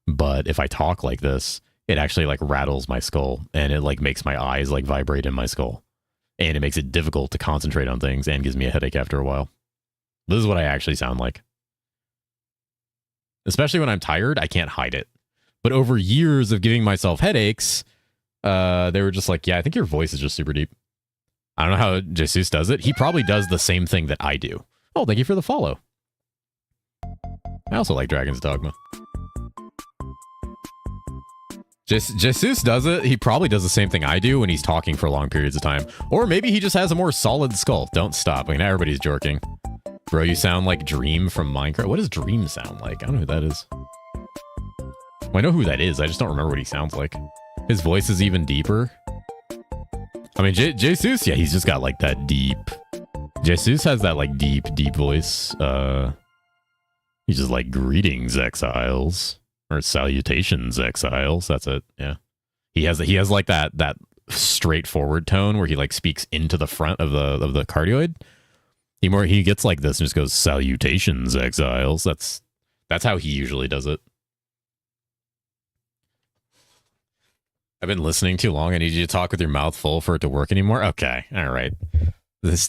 But if I talk like this, it actually like rattles my skull and it like makes my eyes like vibrate in my skull. And it makes it difficult to concentrate on things and gives me a headache after a while. This is what I actually sound like. Especially when I'm tired, I can't hide it. But over years of giving myself headaches, they were just like, yeah, I think your voice is just super deep. I don't know how Jesus does it. He probably does the same thing that I do. Oh, thank you for the follow. I also like Dragon's Dogma. Jesus does it. He probably does the same thing I do when he's talking for long periods of time. Or maybe he just has a more solid skull. Don't stop. I mean, everybody's jorking. Bro, you sound like Dream from Minecraft. What does Dream sound like? I don't know who that is. Well, I know who that is. I just don't remember what he sounds like. His voice is even deeper. I mean, Jesus, yeah, he's just got like that deep. Jesus has that like deep voice. He's just like, greetings, exiles. Or salutations, exiles. That's it. Yeah. He has like that straightforward tone where he like speaks into the front of the cardioid. He gets like this and just goes, salutations, exiles. That's how he usually does it. I've been listening too long. I need you to talk with your mouth full for it to work anymore. Okay. All right. Don't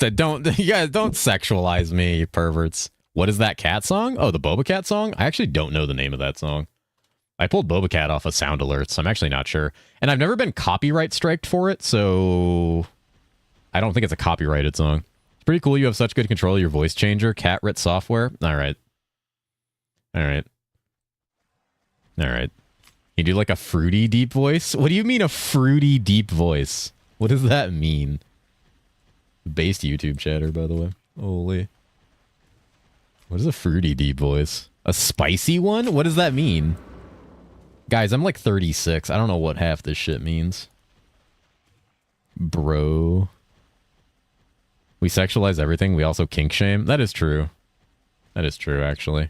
sexualize me, you perverts. What is that cat song? Oh, the Boba Cat song? I actually don't know the name of that song. I pulled Boba Cat off of Sound Alerts. I'm actually not sure. And I've never been copyright striked for it, so I don't think it's a copyrighted song. It's pretty cool you have such good control of your voice changer. Cat Rit software. All right. You do like a fruity deep voice? What do you mean a fruity deep voice? What does that mean? Based YouTube chatter, by the way. Holy. What is a fruity deep voice? A spicy one? What does that mean? Guys, I'm like 36. I don't know what half this shit means. Bro. We sexualize everything. We also kink shame. That is true. That is true, actually.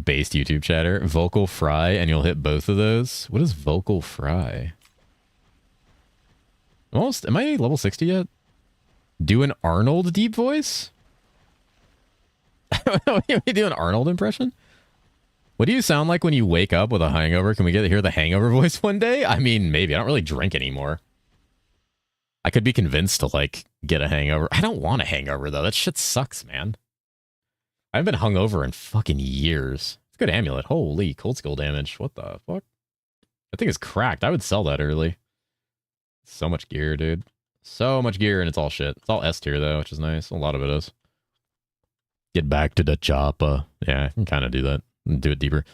Based YouTube chatter. Vocal fry, and you'll hit both of those. What is vocal fry? Almost. Am I level 60 yet? Do an Arnold deep voice? You do an Arnold impression? What do you sound like when you wake up with a hangover? Can we get to hear the hangover voice one day? I mean, maybe. I don't really drink anymore. I could be convinced to, like, get a hangover. I don't want a hangover, though. That shit sucks, man. I haven't been hungover in fucking years. It's a good amulet. Holy, cold skill damage. What the fuck? That thing is cracked. I would sell that early. So much gear, dude. So much gear, and it's all shit. It's all S tier, though, which is nice. A lot of it is. Get back to the chopper. Yeah, I can kind of do that. Do it deeper.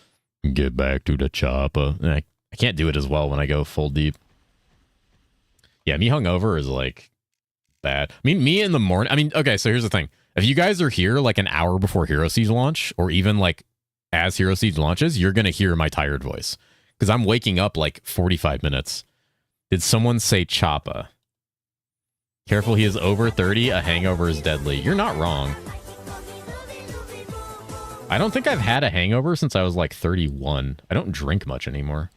Get back to the chopper. I can't do it as well when I go full deep. Yeah, me hungover is, like, bad. I mean, me in the morning. I mean, okay, so here's the thing. If you guys are here, like, an hour before Hero Siege launch, or even, like, as Hero Siege launches, you're going to hear my tired voice. Because I'm waking up, like, 45 minutes. Did someone say choppa? Careful, he is over 30. A hangover is deadly. You're not wrong. I don't think I've had a hangover since I was like 31. I don't drink much anymore.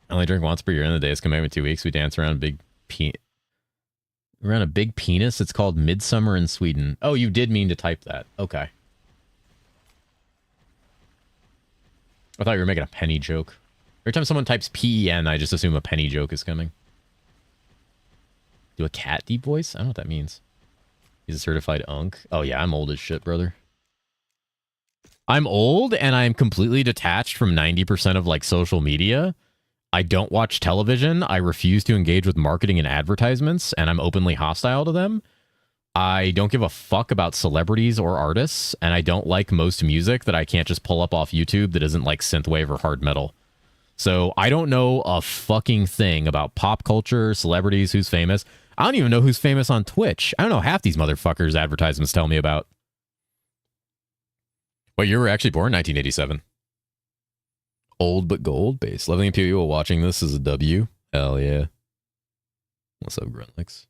I only drink once per year in the days. Come back in 2 weeks. We dance around a big penis. It's called Midsummer in Sweden. Oh, you did mean to type that. Okay. I thought you were making a penny joke. Every time someone types PEN, I just assume a penny joke is coming. Do a cat deep voice? I don't know what that means. He's a certified unk. Oh yeah, I'm old as shit, brother. I'm old and I'm completely detached from 90% of like social media. I don't watch television. I refuse to engage with marketing and advertisements, and I'm openly hostile to them. I don't give a fuck about celebrities or artists, and I don't like most music that I can't just pull up off YouTube that isn't like synthwave or hard metal. So I don't know a fucking thing about pop culture, celebrities, who's famous. I don't even know who's famous on Twitch. I don't know half these motherfuckers advertisements tell me about. Well, you were actually born 1987. Old but gold base. Leveling up you while watching this is a W. Hell yeah. What's up, Gruntlix?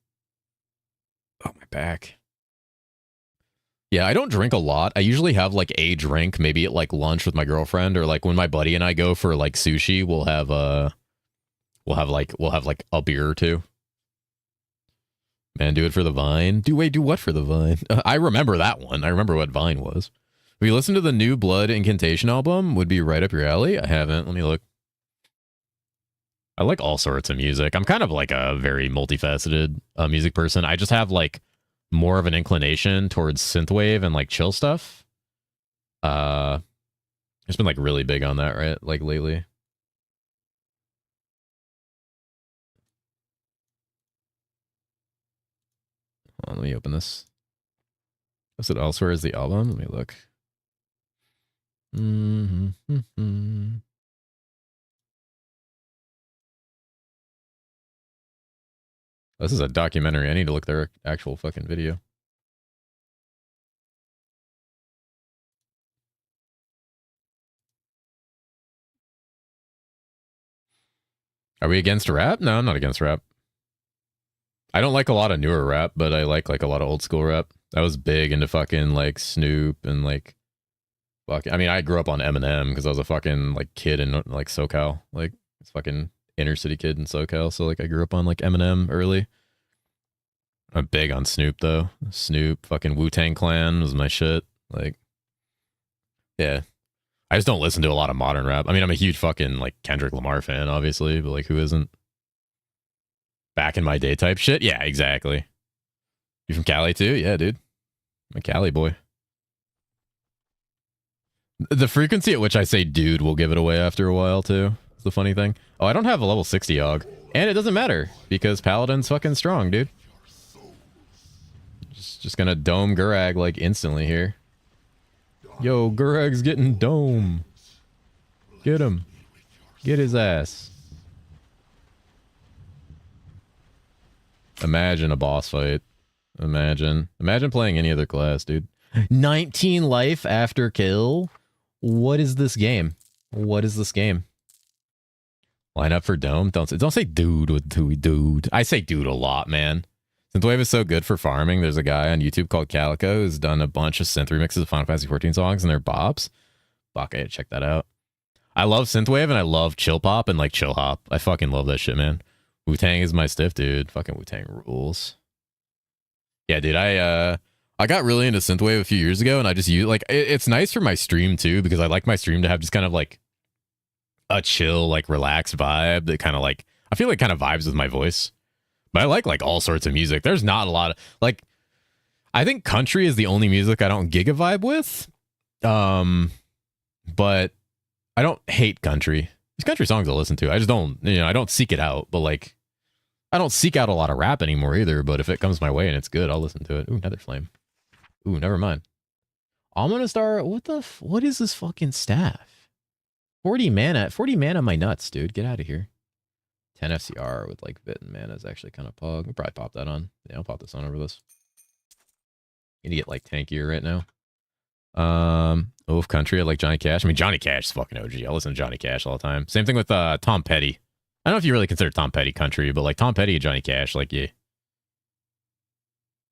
Oh, my back. Yeah, I don't drink a lot. I usually have like a drink, maybe at like lunch with my girlfriend, or like when my buddy and I go for like sushi, we'll have like a beer or two. Man, do it for the Vine. Do what for the Vine? I remember that one. I remember what Vine was. Have you listened to the new Blood Incantation album? Would be right up your alley. I haven't. Let me look. I like all sorts of music. I'm kind of like a very multifaceted music person. I just have like more of an inclination towards synthwave and like chill stuff. It's been like really big on that, right? Like lately. Hold on, let me open this. Is it elsewhere as the album? Let me look. This is a documentary. I need to look their actual fucking video. Are we against rap? No, I'm not against rap. I don't like a lot of newer rap, but I like a lot of old school rap. I was big into fucking like Snoop and like I mean, I grew up on Eminem because I was a fucking like kid in like SoCal, like it's fucking inner city kid in SoCal. So like I grew up on like Eminem early. I'm big on Snoop though. Snoop, fucking Wu-Tang Clan was my shit. Like, yeah, I just don't listen to a lot of modern rap. I mean, I'm a huge fucking like Kendrick Lamar fan, obviously, but like who isn't? Back in my day type shit. Yeah, exactly. You from Cali too? Yeah, dude. I'm a Cali boy. The frequency at which I say dude will give it away after a while, too. It's the funny thing. Oh, I don't have a level 60 Og. And it doesn't matter, because Paladin's fucking strong, dude. Just gonna dome Gurag, like, instantly here. Yo, Gurag's getting dome. Get him. Get his ass. Imagine a boss fight. Imagine playing any other class, dude. 19 life after kill? What is this game? What is this game? Line up for dome? Don't say dude with dude. I say dude a lot, man. Synthwave is so good for farming. There's a guy on YouTube called Calico who's done a bunch of synth remixes of Final Fantasy 14 songs, and they're bops. Fuck, I gotta check that out. I love synthwave and I love chill pop and like chill hop. I fucking love that shit, man. Wu-Tang is my stiff, dude. Fucking Wu-Tang rules. Yeah, dude, I got really into synthwave a few years ago, and I just use like it's nice for my stream too, because I like my stream to have just kind of like a chill, like relaxed vibe that kind of like I feel like kind of vibes with my voice. But I like all sorts of music. There's not a lot of like I think country is the only music I don't giga vibe with. But I don't hate country. There's country songs I listen to. I just don't, I don't seek it out. But like, I don't seek out a lot of rap anymore either. But if it comes my way and it's good, I'll listen to it. Ooh, Nether Flame. Ooh, never mind. Ominous Star. What is this fucking staff? 40 mana. 40 mana, my nuts, dude. Get out of here. 10 FCR with like bit and mana is actually kind of pog. We'll probably pop that on. Yeah, I'll pop this on over this. Gonna get like tankier right now. Oof, country, I like Johnny Cash. I mean, Johnny Cash is fucking OG. I listen to Johnny Cash all the time. Same thing with Tom Petty. I don't know if you really consider Tom Petty country, but like Tom Petty and Johnny Cash, like, yeah.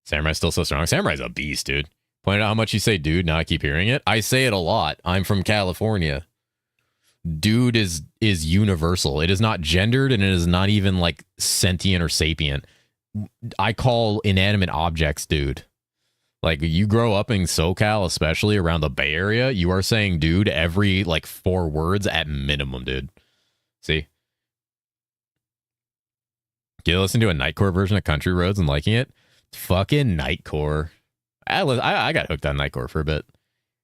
Samurai's still so strong. Samurai's a beast, dude. Pointed out how much you say dude, now I keep hearing it. I say it a lot. I'm from California. Dude is universal. It is not gendered, and it is not even like sentient or sapient. I call inanimate objects dude. Like, you grow up in SoCal, especially around the Bay Area, you are saying dude every, like, 4 words at minimum, dude. See? Get to listen to a Nightcore version of Country Roads and liking it? Fucking Nightcore. I got hooked on Nightcore for a bit.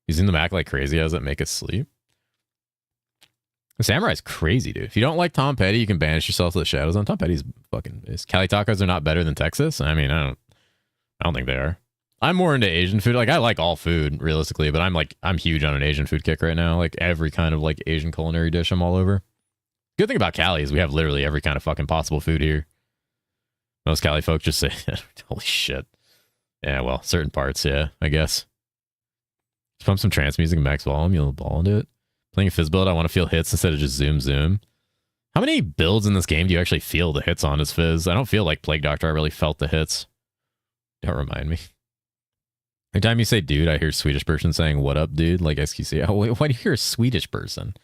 Using the Mac like crazy, how does it make us sleep? Samurai's crazy, dude. If you don't like Tom Petty, you can banish yourself to the shadows on. Tom Petty's fucking... Cali tacos are not better than Texas? I mean, I don't think they are. I'm more into Asian food. Like, I like all food, realistically, but I'm huge on an Asian food kick right now. Like, every kind of, like, Asian culinary dish I'm all over. Good thing about Cali is we have literally every kind of fucking possible food here. Most Cali folks just say, holy shit. Yeah, well, certain parts, yeah, I guess. Just pump some trance music and max volume, you'll ball into it. Playing a fizz build, I want to feel hits instead of just zoom. How many builds in this game do you actually feel the hits on as fizz? I don't feel like Plague Doctor, I really felt the hits. Don't remind me. Every time you say dude, I hear a Swedish person saying, what up, dude? Like SQC. Oh, wait, why do you hear a Swedish person?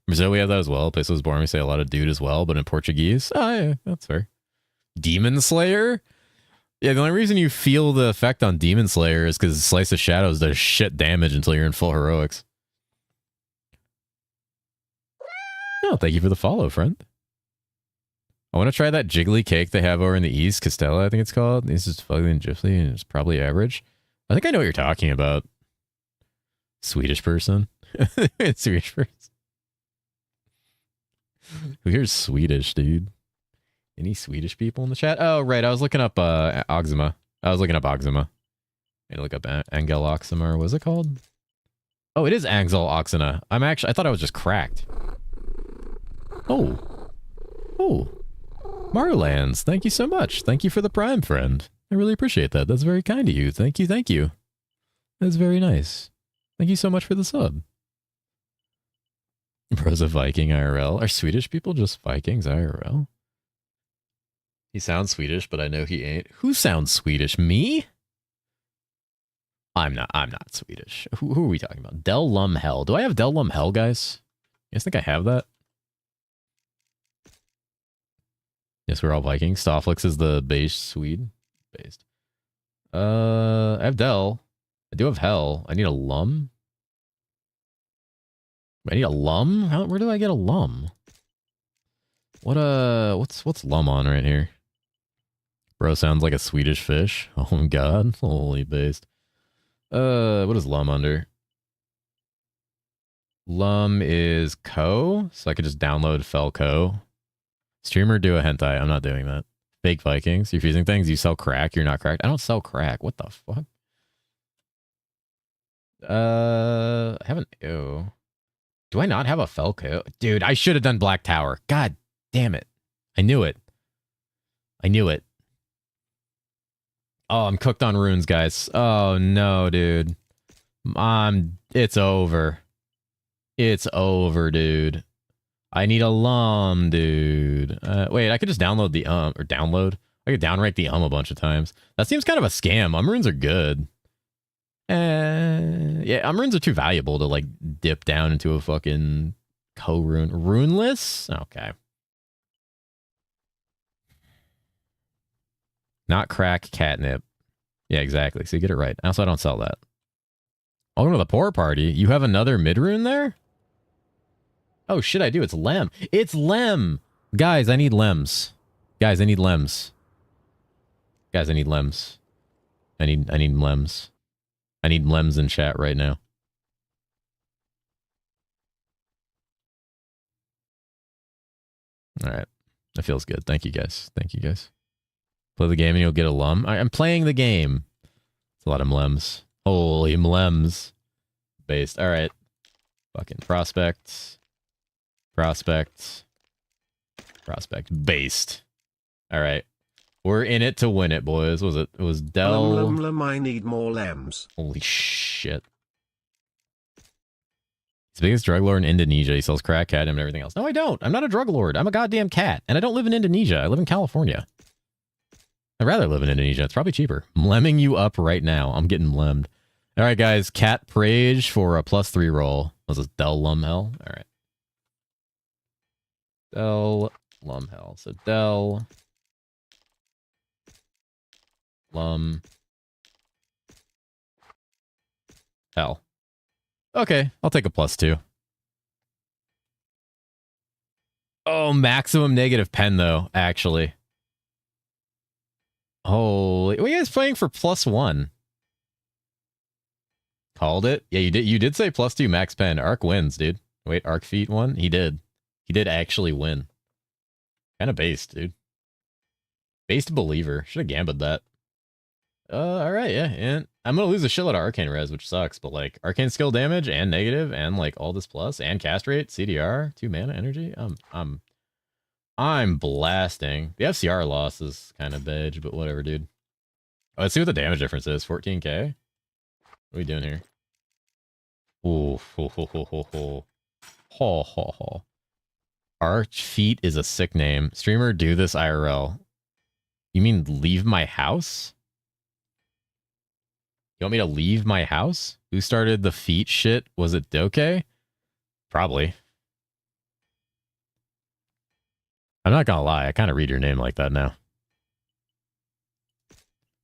Brazil, we have that as well. Place was born, we say a lot of dude as well, but in Portuguese, oh, yeah, that's fair. Demon Slayer? Yeah, the only reason you feel the effect on Demon Slayer is because Slice of Shadows does shit damage until you're in full heroics. Oh, thank you for the follow, friend. I want to try that jiggly cake they have over in the East, Castella, I think it's called. This is fucking jiffly, and it's probably average. I think I know what you're talking about. Swedish person. Swedish person. Who here's Swedish, dude? Any Swedish people in the chat? Oh, right. I was looking up Oxima. I need to look up Angel Oxima, or what is it called? Oh, it is Angel Oxina. I thought I was just cracked. Oh. Marlands, thank you so much. Thank you for the Prime, friend. I really appreciate that. That's very kind of you. Thank you. That's very nice. Thank you so much for the sub. Bro's a Viking IRL. Are Swedish people just Vikings IRL? He sounds Swedish, but I know he ain't. Who sounds Swedish? Me? I'm not Swedish. Who are we talking about? Del Lum Hell. Do I have Del Lum Hell, guys? You guys think I have that? Yes, we're all Vikings. Stofflix is the base Swede. Based. I have Del. I do have Hell. I need a Lum. I need a Lum? Where do I get a Lum? What's Lum on right here? Bro sounds like a Swedish fish. Oh my god. Holy based. What is Lum under? Lum is Co. So I could just download Felco. Streamer do a hentai. I'm not doing that. Fake Vikings. You're fusing things. You sell crack. You're not cracked. I don't sell crack. What the fuck? I have an... Ew. Do I not have a Felco? Dude, I should have done Black Tower. God damn it. I knew it. Oh, I'm cooked on runes, guys. Oh, no, dude. It's over. It's over, dude. I need a Lum, dude. Wait, I could just download the, or download? I could downrank the a bunch of times. That seems kind of a scam. Runes are good. Yeah, runes are too valuable to like dip down into a fucking co-rune. Runeless? Okay. Not crack, catnip. Yeah, exactly. So you get it right. Also, I don't sell that. Welcome to the poor party. You have another mid-rune there? Oh shit, I do. It's Lem. It's Lem! Guys, I need Lems. Guys, I need Lems. Guys, I need Lems. I need Lems. I need Lems in chat right now. Alright. That feels good. Thank you guys. Thank you guys. Play the game and you'll get a lum. I'm playing the game. It's a lot of mlems. Holy mlems. Based. Alright. Fucking prospect. Prospect. Prospect. Based. Alright. We're in it to win it, boys. Was it? It was Dell. I need more lems. Holy shit. He's the biggest drug lord in Indonesia. He sells crack, cat, and everything else. No, I don't. I'm not a drug lord. I'm a goddamn cat. And I don't live in Indonesia. I live in California. I'd rather live in Indonesia. It's probably cheaper. I'm lemming you up right now. I'm getting lemmed. All right, guys. Cat Prage for a +3 roll. Was this Del Lumhell? All right. Del Lumhell. So Del Lum Hell. Okay, I'll take a +2. Oh, maximum negative pen though, actually. Holy, what are you guys playing for +1? Called it? Yeah, you did say +2 max pen. Arc wins, dude. Wait, Arc feat won? He did. He did actually win. Kind of based, dude. Based believer. Should have gambled that. Alright, yeah, and I'm gonna lose a shitload of arcane res, which sucks, but like arcane skill damage and negative and like all this plus and cast rate, CDR, 2 mana energy. I'm blasting. The FCR loss is kind of bitch, but whatever, dude. Oh, let's see what the damage difference is. 14k. What are we doing here? Ooh, ho ho ho ho ho. Ho ho ho. Arch Feet is a sick name. Streamer, do this IRL. You mean leave my house? You want me to leave my house? Who started the feet shit? Was it Doke? Probably. I'm not gonna lie, I kind of read your name like that now.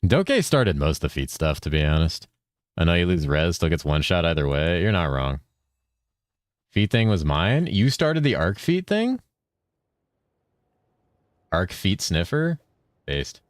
Doke started most of the feet stuff, to be honest. I know you lose res, still gets one shot either way. You're not wrong. Feet thing was mine? You started the arc feet thing? Arc feet sniffer? Based.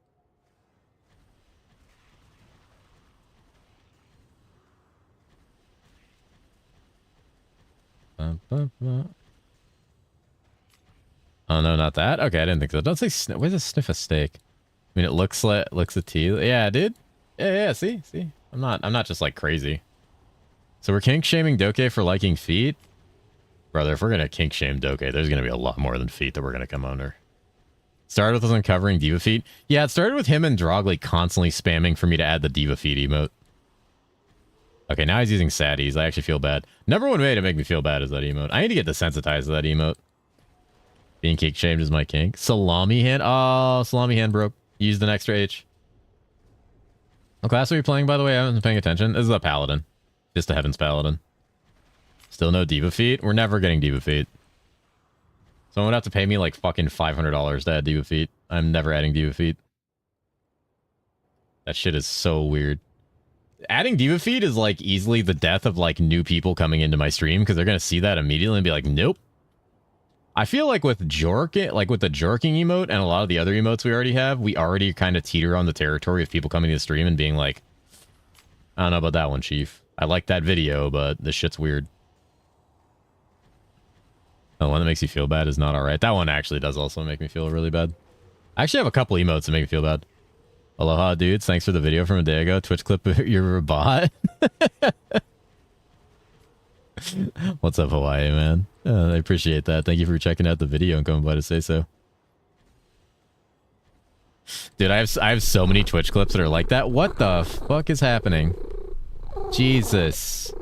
Oh no, not that. Okay, I didn't think so. Don't say where's a sniff a steak? I mean, it looks a T. Yeah, dude. Yeah. See. I'm not just like crazy. So we're kink shaming Doke for liking feet, brother. If we're gonna kink shame Doke, there's gonna be a lot more than feet that we're gonna come under. Started with us uncovering Diva feet. Yeah, it started with him and Drogly constantly spamming for me to add the Diva feet emote. Okay, now he's using saddies. I actually feel bad. Number one way to make me feel bad is that emote. I need to get desensitized to that emote. Being kink shamed is my kink. Salami hand. Oh, salami hand broke. Use an extra H. What class are you playing, by the way? I haven't been paying attention. This is a paladin. Just a heaven's paladin. Still no diva feet? We're never getting diva feet. Someone would have to pay me like fucking $500 to add diva feet. I'm never adding diva feet. That shit is so weird. Adding diva feet is like easily the death of like new people coming into my stream because they're gonna see that immediately and be like, nope. I feel like with jorking, like with the jorking emote and a lot of the other emotes we already have, we already kind of teeter on the territory of people coming to the stream and being like, I don't know about that one, Chief. I like that video, but this shit's weird. The one that makes you feel bad is not alright. That one actually does also make me feel really bad. I actually have a couple emotes that make me feel bad. Aloha, dudes. Thanks for the video from a day ago. Twitch clip, you're a bot. What's up, Hawaii, man? I appreciate that. Thank you for checking out the video and coming by to say so. Dude, I have so many Twitch clips that are like that. What the fuck is happening? Jesus.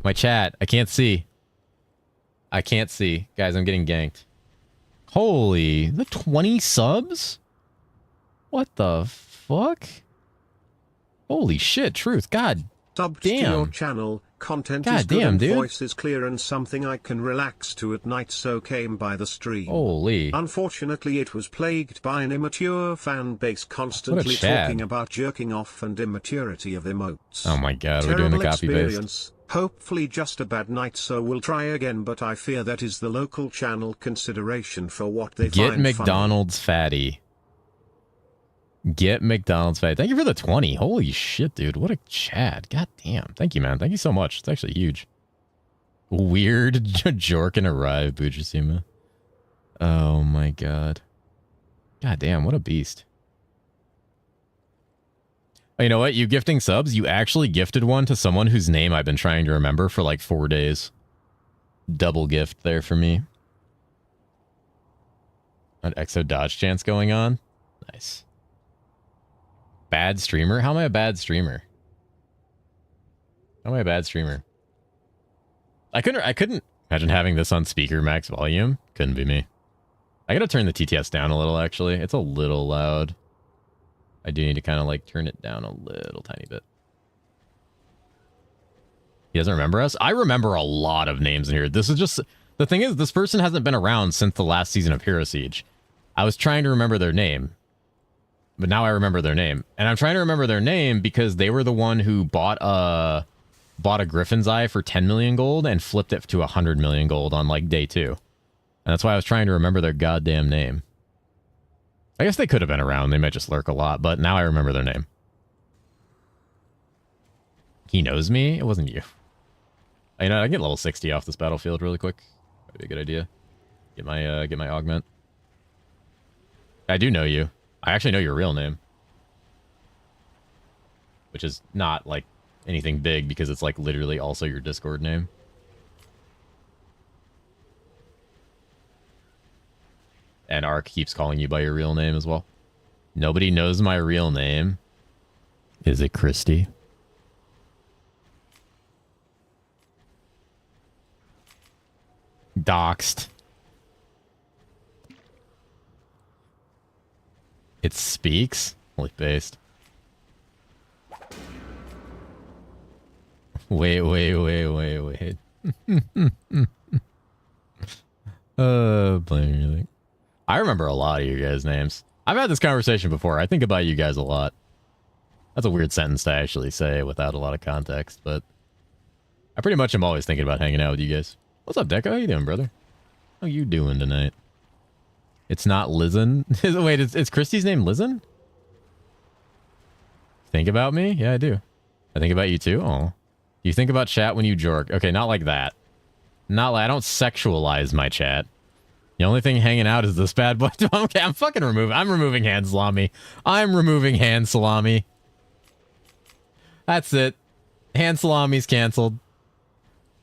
My chat. I can't see. I can't see. Guys, I'm getting ganked. Holy, the 20 subs? What the fuck? Holy shit, Truth. God Subbed to your damn. channel, content God is good damn, and dude. voice is clear and something I can relax to at night, so came by the stream. Holy. Unfortunately it was plagued by an immature fan base constantly talking about jerking off and immaturity of emotes. Oh my god, we're Terrible doing the copy experience. Hopefully just a bad night, so we'll try again, but I fear that is the local channel consideration for what they Get find McDonald's fatty. Get McDonald's fatty. Thank you for the 20. Holy shit, dude. What a chat. God damn. Thank you, man. Thank you so much. It's actually huge. Weird Jorkin arrive, Bujisima. Oh my god. God damn, what a beast. Oh, you know what? You gifting subs, you actually gifted one to someone whose name I've been trying to remember for like 4 days. Double gift there for me. An exo dodge chance going on. Nice. Bad streamer? How am I a bad streamer? How am I a bad streamer? I couldn't imagine having this on speaker max volume. Couldn't be me. I gotta turn the TTS down a little, actually. It's a little loud. I do need to kind of like turn it down a little tiny bit. He doesn't remember us? I remember a lot of names in here. This is just... The thing is, this person hasn't been around since the last season of Hero Siege. I was trying to remember their name. But now I remember their name. And I'm trying to remember their name because they were the one who bought a Griffin's Eye for 10 million gold and flipped it to 100 million gold on like day 2. And that's why I was trying to remember their goddamn name. I guess they could have been around. They might just lurk a lot, but now I remember their name. He knows me? It wasn't you. You know, I get level 60 off this battlefield really quick. That'd be a good idea. Get my augment. I do know you. I actually know your real name. Which is not, like, anything big because it's, like, literally also your Discord name. And Ark keeps calling you by your real name as well. Nobody knows my real name. Is it Christy? Doxed. It speaks? Holy based. Wait. Blame everything. I remember a lot of you guys' names. I've had this conversation before. I think about you guys a lot. That's a weird sentence to actually say without a lot of context, but I pretty much am always thinking about hanging out with you guys. What's up, Deco? How you doing, brother? How you doing tonight? It's not Lizen? Wait, is Christy's name Lizen? Think about me? Yeah, I do. I think about you too? Oh. You think about chat when you jork. Okay, not like that. Not like... I don't sexualize my chat. The only thing hanging out is this bad boy. Okay, I'm fucking removing... I'm removing hand salami. I'm removing hand salami. That's it. Hand salami's canceled.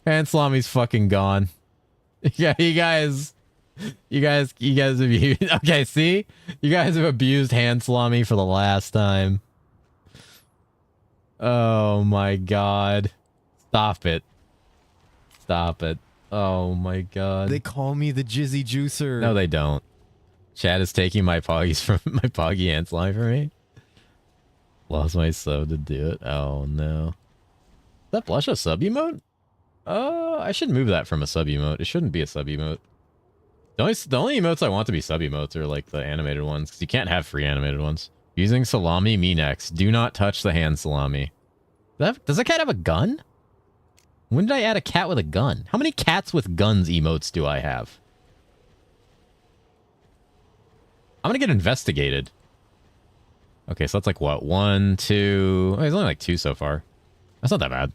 Hand salami's fucking gone. Yeah, you guys have abused... Okay, see? You guys have abused hand salami for the last time. Oh my god. Stop it. Stop it. Oh my god. They call me the Jizzy Juicer. No, they don't. Chad is taking my poggies from my poggy ant slime for me. Lost my sub to do it. Oh no. Is that blush a sub emote? I should move that from a sub emote. It shouldn't be a sub emote. The only emotes I want to be sub emotes are like the animated ones, because you can't have free animated ones. Using salami, me next. Do not touch the hand salami. Does a cat have a gun? When did I add a cat with a gun? How many cats with guns emotes do I have? I'm gonna get investigated. Okay, so that's like what? 1, 2... Oh, there's only like 2 so far. That's not that bad.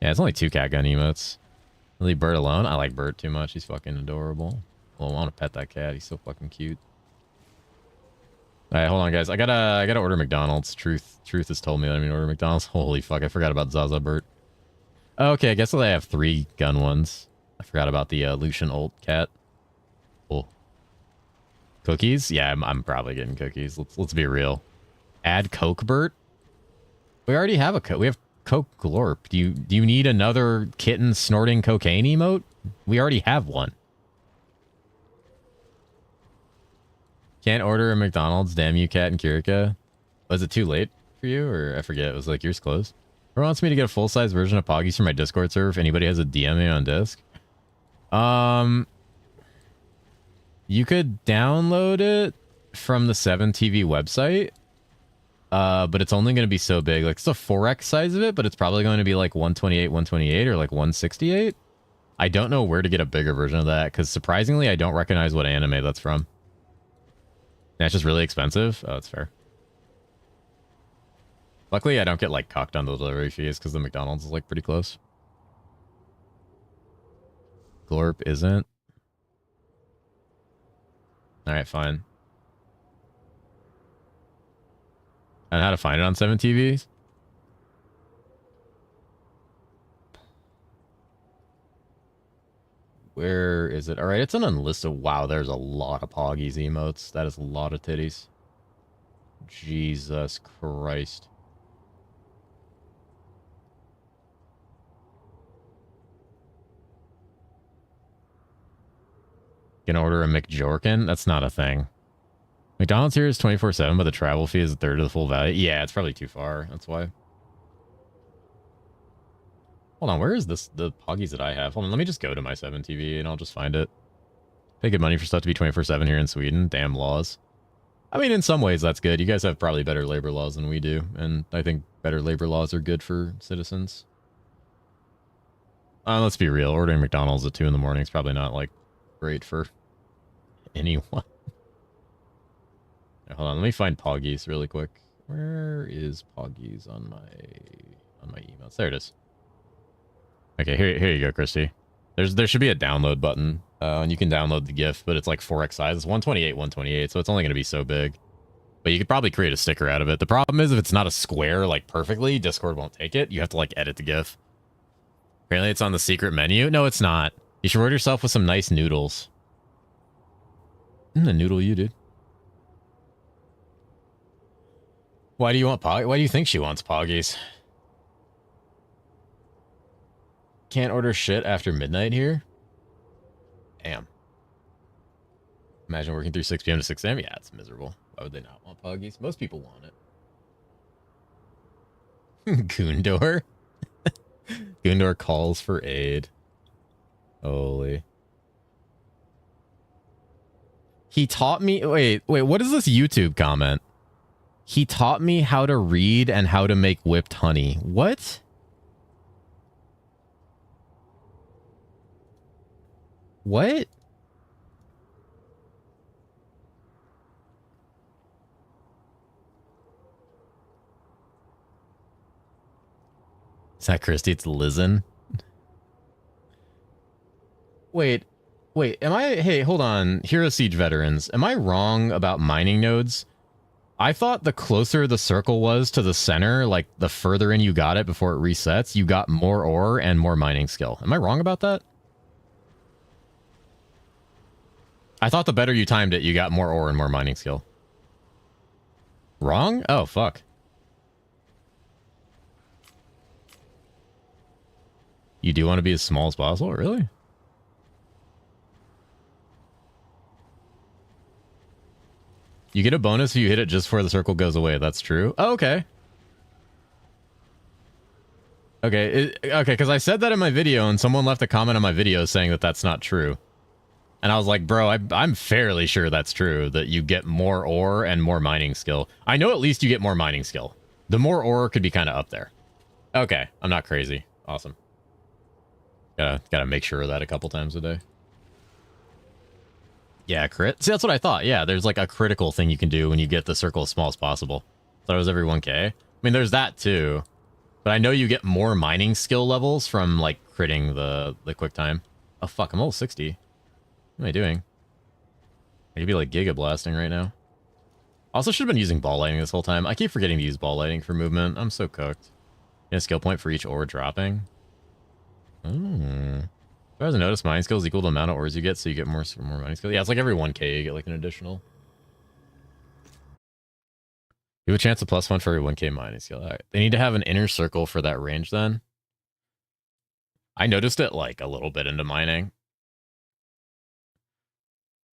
Yeah, it's only 2 cat gun emotes. Leave Bert alone? I like Bert too much. He's fucking adorable. Well, I want to pet that cat. He's so fucking cute. Alright, hold on, guys. I gotta order McDonald's. Truth has told me that I need to order McDonald's. Holy fuck, I forgot about Zaza Bert. Okay, I guess I have 3 gun ones. I forgot about the Lucian ult cat. Cool. Cookies? Yeah, I'm probably getting cookies. Let's be real. Add Coke Bert? We already have a Coke. We have Coke Glorp. Do you need another kitten snorting cocaine emote? We already have one. Can't order a McDonald's. Damn you, Cat and Kirika. Was it too late for you? Or I forget. It was like yours closed. Who wants me to get a full-size version of Poggies for my Discord server? If anybody has a DM me on disc. You could download it from the 7TV website. But it's only going to be so big. Like, it's a 4x size of it, but it's probably going to be like 128, 128, or like 168. I don't know where to get a bigger version of that, because surprisingly, I don't recognize what anime that's from. That's just really expensive. Oh, that's fair. Luckily, I don't get like cocked on the delivery fees, because the McDonald's is like pretty close. Glorp isn't. Alright, fine. And how to find it on 7TVs? Where is it? Alright, it's an unlisted. Wow, there's a lot of Poggies emotes. That is a lot of titties. Jesus Christ. You can order a McJorkin? That's not a thing. McDonald's here is 24/7, but the travel fee is a third of the full value. Yeah, it's probably too far. That's why. Hold on, where is this? The Poggies that I have? Hold on, let me just go to my 7TV and I'll just find it. Pay good money for stuff to be 24/7 here in Sweden. Damn laws. I mean, in some ways, that's good. You guys have probably better labor laws than we do, and I think better labor laws are good for citizens. Let's be real. Ordering McDonald's at 2 in the morning is probably not, like, great for anyone. Hold on, let me find Poggies really quick. Where is Poggies on my emails? There it is. Okay, here you go, Christy. There should be a download button, and you can download the GIF, but it's like 4x size. It's 128, 128, so it's only going to be so big. But you could probably create a sticker out of it. The problem is if it's not a square, like, perfectly, Discord won't take it. You have to, like, edit the GIF. Apparently it's on the secret menu. No, it's not. You should reward yourself with some nice noodles. The noodle you, dude. Why do you want Why do you think she wants Poggies? Can't order shit after midnight here? Damn. Imagine working through 6 p.m. to 6 a.m. Yeah, it's miserable. Why would they not want Poggies? Most people want it. Goondor? Goondor calls for aid. Holy. He taught me... Wait, what is this YouTube comment? He taught me how to read and how to make whipped honey. What? What? Is that Christy? It's Lizen. Wait, am I... Hey, hold on. Hero Siege veterans. Am I wrong about mining nodes? I thought the closer the circle was to the center, like the further in you got it before it resets, you got more ore and more mining skill. Am I wrong about that? I thought the better you timed it, you got more ore and more mining skill. Wrong? Oh, fuck. You do want to be as small as possible? Really? You get a bonus if you hit it just before the circle goes away. That's true. Oh, okay. Okay, because I said that in my video, and someone left a comment on my video saying that that's not true. And I was like, bro, I'm fairly sure that's true, that you get more ore and more mining skill. I know at least you get more mining skill. The more ore could be kind of up there. Okay, I'm not crazy. Awesome. Gotta make sure of that a couple times a day. Yeah, crit. See, that's what I thought. Yeah, there's like a critical thing you can do when you get the circle as small as possible. Thought it was every 1k. I mean, there's that too. But I know you get more mining skill levels from like critting the quick time. Oh fuck, I'm level 60. What am I doing? I could be like giga blasting right now. Also should have been using ball lightning this whole time. I keep forgetting to use ball lightning for movement. I'm so cooked. Get a skill point for each ore dropping. Who hasn't noticed mining skills equal to the amount of ores you get, so you get more mining skills? Yeah, it's like every 1k you get like an additional. You have a chance of +1 for every 1k mining skill. All right. They need to have an inner circle for that range then. I noticed it like a little bit into mining.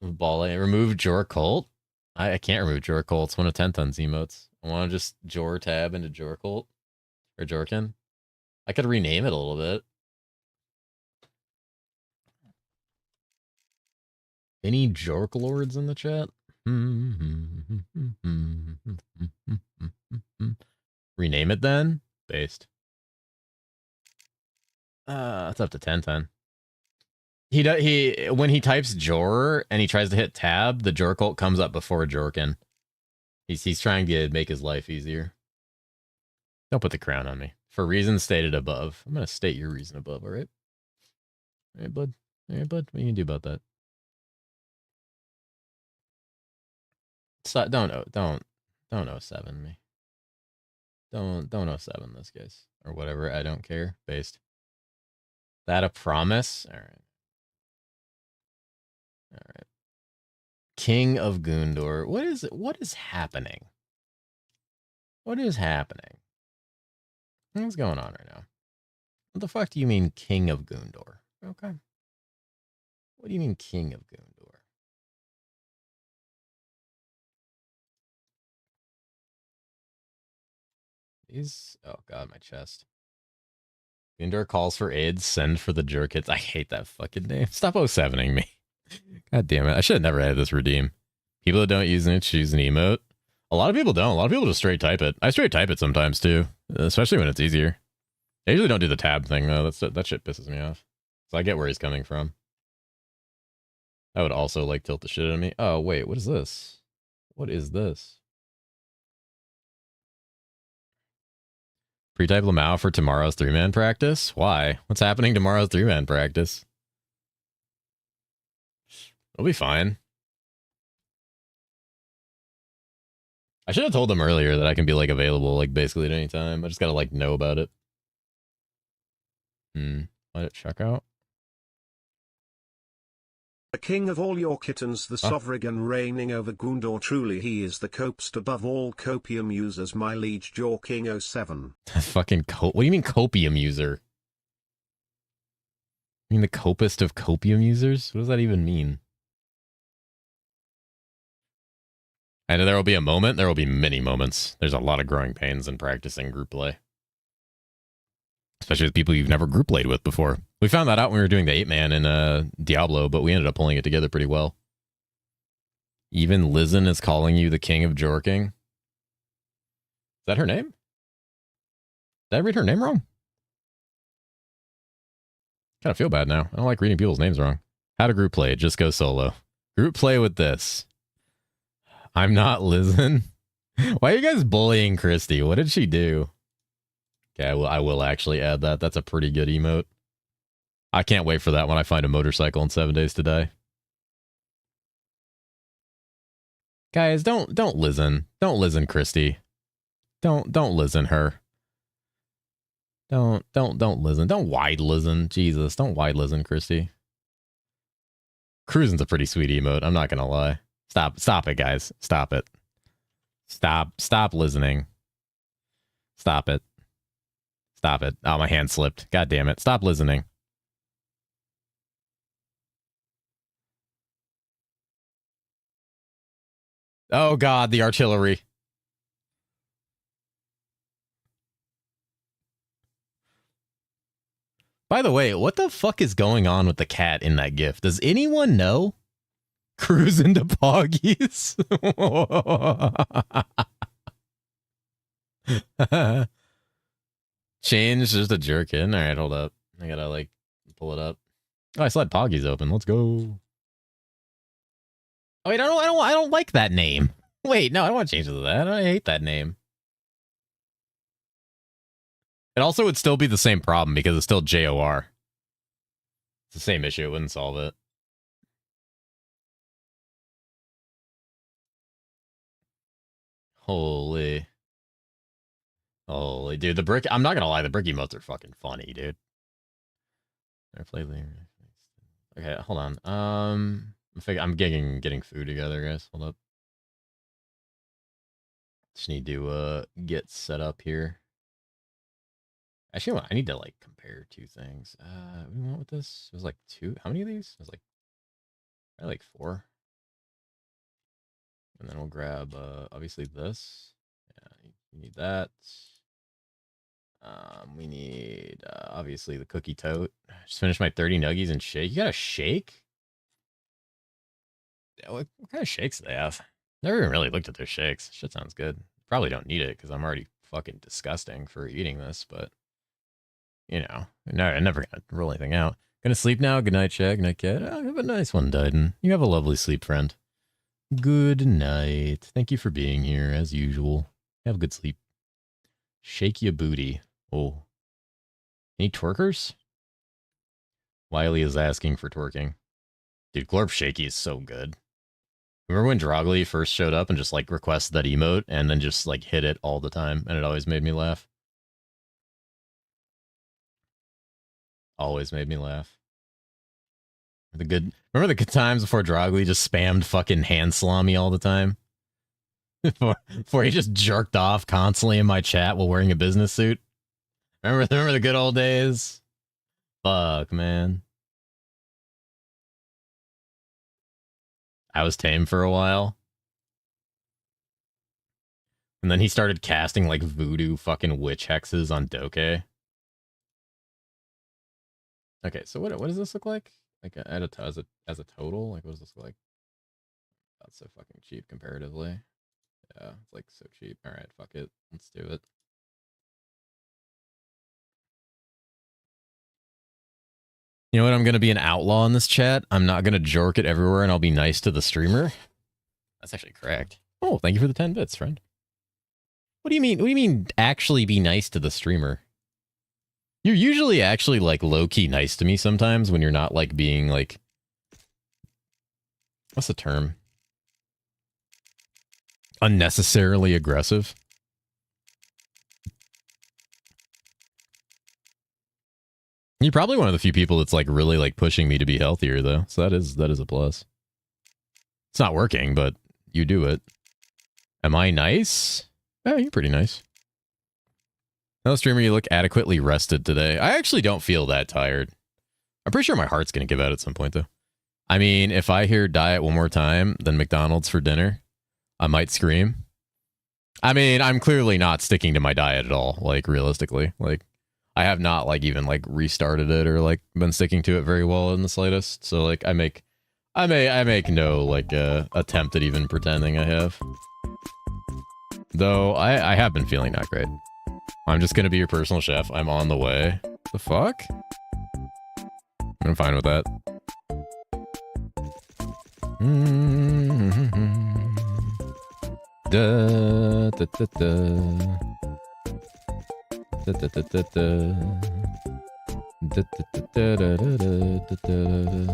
Ball remove Jor Cult. I can't remove Jorcult. It's one of 10 tons emotes. I want to just Jor tab into Jorcult or Jorkin. I could rename it a little bit. Any Jork lords in the chat? Rename it then? Based. It's up to 10. He when he types Jor and he tries to hit tab, the Jorcult comes up before Jorkin. He's trying to make his life easier. Don't put the crown on me. For reasons stated above. I'm gonna state your reason above, alright? Alright, bud. Alright, bud. What are you gonna do about that? Stop, don't 07 me. Don't 07 this, guys. Or whatever, I don't care. Based. That a promise? Alright. Alright. King of Gundor. What is happening? What is happening? What's going on right now? What the fuck do you mean King of Gundor? Okay. What do you mean King of Gundor? Oh god, my chest. Gundor calls for aids, send for the jerk hits. I hate that fucking name. Stop 07ing me. God damn it. I should have never had this redeem. People that don't use it choose an emote. A lot of people don't. A lot of people just straight type it. I straight type it sometimes too, especially when it's easier. I usually don't do the tab thing though. That shit pisses me off. So I get where he's coming from. I would also like tilt the shit out of me. Oh wait, what is this? What is this? Pre-type Lamau for tomorrow's 3-man practice? Why? What's happening tomorrow's 3-man practice? It'll be fine. I should have told them earlier that I can be like available like basically at any time. I just gotta like know about it. Let it check out. The king of all your kittens, the sovereign reigning over Gundor, truly he is the copest above all copium users, my liege Jor King 07. Fucking what do you mean copium user? You mean the copest of copium users? What does that even mean? And there will be a moment, there will be many moments. There's a lot of growing pains in practicing group play. Especially with people you've never group played with before. We found that out when we were doing the 8-man in Diablo, but we ended up pulling it together pretty well. Even Lizen is calling you the king of jorking. Is that her name? Did I read her name wrong? Kind of feel bad now. I don't like reading people's names wrong. How to group play, just go solo. Group play with this. I'm not Lizen. Why are you guys bullying Christy? What did she do? Okay, I will actually add that. That's a pretty good emote. I can't wait for that when I find a motorcycle in 7 days to die. Guys, don't listen. Don't listen, Christy. Don't listen her. Don't listen. Don't wide listen. Jesus, don't wide listen, Christy. Cruising's a pretty sweet emote. I'm not gonna lie. Stop it, guys. Stop it. Stop listening. Stop it. Stop it. Oh, my hand slipped. God damn it. Stop listening. Oh god, the artillery. By the way, what the fuck is going on with the cat in that GIF? Does anyone know? Cruise into Poggies. Change just a jerk in. All right, hold up. I gotta like pull it up. Oh, I still had Poggies open. Let's go. Oh wait, I don't like that name. Wait, no, I don't want to change it to that. I hate that name. It also would still be the same problem because it's still JOR. It's the same issue. It wouldn't solve it. Holy, dude, the brick. I'm not gonna lie, the brick emotes are fucking funny, dude. Okay, hold on. I'm getting food together, guys. Hold up. Just need to get set up here. Actually, I need to like compare two things. We went with this. It was like 2. How many of these? It was like 4. And then we'll grab, obviously this. Yeah, you need that. We need, obviously, the cookie tote. Just finished my 30 nuggies and shake. You got a shake? Yeah, what kind of shakes do they have? Never even really looked at their shakes. Shit sounds good. Probably don't need it because I'm already fucking disgusting for eating this, but, you know, no, I'm never gonna rule anything out. Gonna sleep now. Good night, Shag. Good night, Cat. Oh, have a nice one, Dyden. You have a lovely sleep, friend. Good night. Thank you for being here, as usual. Have a good sleep. Shake your booty. Oh. Any twerkers? Wiley is asking for twerking. Dude, Glorp Shaky is so good. Remember when Drogly first showed up and just, like, requested that emote and then just, like, hit it all the time? And it always made me laugh. Always made me laugh. Remember the good times before Drogly just spammed fucking hand salami all the time? before he just jerked off constantly in my chat while wearing a business suit? Remember the good old days? Fuck, man. I was tame for a while. And then he started casting, like, voodoo fucking witch hexes on Doke. Okay, so what does this look like? Like, as a total? Like, what does this look like? That's so fucking cheap comparatively. Yeah, it's, like, so cheap. Alright, fuck it. Let's do it. You know what? I'm going to be an outlaw in this chat. I'm not going to jork it everywhere, and I'll be nice to the streamer. That's actually correct. Oh, thank you for the 10 bits, friend. What do you mean? What do you mean actually be nice to the streamer? You're usually actually, like, low-key nice to me sometimes when you're not, like, being, like... What's the term? Unnecessarily aggressive. You're probably one of the few people that's, like, really, like, pushing me to be healthier, though. So that is a plus. It's not working, but you do it. Am I nice? Oh, you're pretty nice. Hello, streamer, you look adequately rested today. I actually don't feel that tired. I'm pretty sure my heart's going to give out at some point, though. I mean, if I hear diet one more time, then McDonald's for dinner, I might scream. I mean, I'm clearly not sticking to my diet at all, like, realistically. Like, I have not, like, even, like, restarted it or, like, been sticking to it very well in the slightest. So, like, I make no, like, attempt at even pretending I have. Though, I have been feeling not great. I'm just gonna be your personal chef. I'm on the way. The fuck? I'm fine with that. Da, da, da, da. Da, da, da, da, da. Da, da, da, da, da, da, da.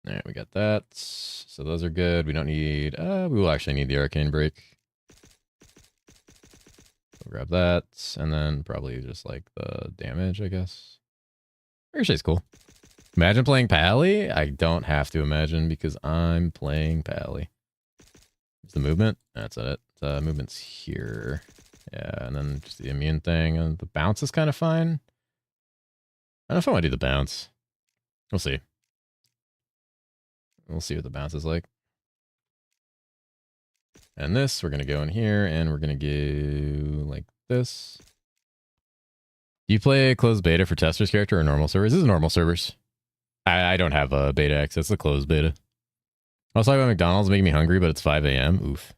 All right, we got that. So those are good. We don't need... we will actually need the arcane break. We'll grab that. And then probably just, like, the damage, I guess. Ricochete's cool. Imagine playing Pally? I don't have to imagine because I'm playing Pally. Is the movement? That's it. The movement's here. Yeah, and then just the immune thing. And the bounce is kind of fine. I don't know if I want to do the bounce. We'll see. We'll see what the bounce is like. And this, we're going to go in here, and we're going to go like this. Do you play closed beta for tester's character or normal servers? This is normal servers. I don't have a beta access. It's a closed beta. I was talking about McDonald's making me hungry, but it's 5 a.m. Oof.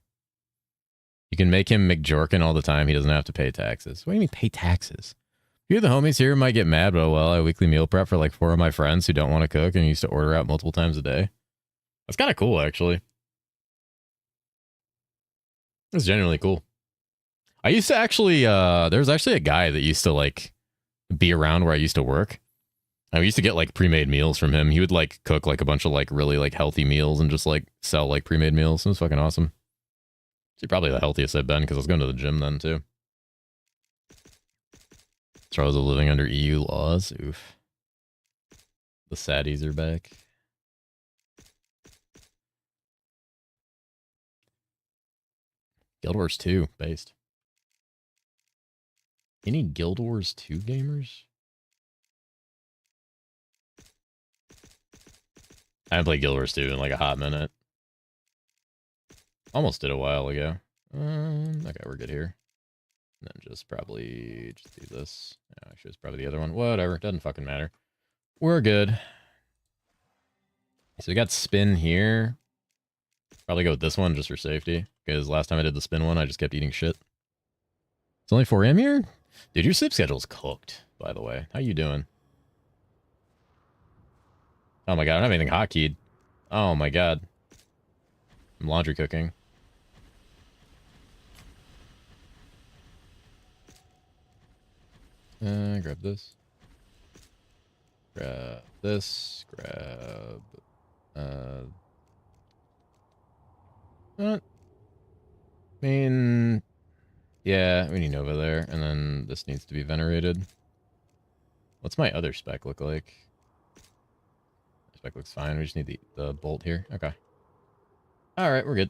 You can make him McJorkin all the time. He doesn't have to pay taxes. What do you mean pay taxes? You the homies here might get mad, but well, I weekly meal prep for like 4 of my friends who don't want to cook and used to order out multiple times a day. That's kind of cool, actually. It's genuinely cool. I used to actually, there was actually a guy that used to like be around where I used to work. I used to get like pre-made meals from him. He would like cook like a bunch of like really like healthy meals and just like sell like pre-made meals. It was fucking awesome. It's probably the healthiest I've been because I was going to the gym then too. Charles of living under EU laws. Oof. The saddies are back. Guild Wars 2 based. Any Guild Wars 2 gamers? I haven't played Guild Wars 2 in like a hot minute. Almost did a while ago. Okay, we're good here. And then just probably just do this. Yeah, actually, it's probably the other one. Whatever, doesn't fucking matter. We're good. So we got spin here. Probably go with this one just for safety. Because last time I did the spin one, I just kept eating shit. It's only 4 a.m. here? Dude, your sleep schedule's cooked, by the way. How you doing? Oh my god, I don't have anything hotkeyed. Oh my god. I'm laundry cooking. Grab this. Grab this. Grab... I mean... Yeah, we need Nova there, and then this needs to be venerated. What's my other spec look like? Spec looks fine, we just need the bolt here. Okay. Alright, we're good.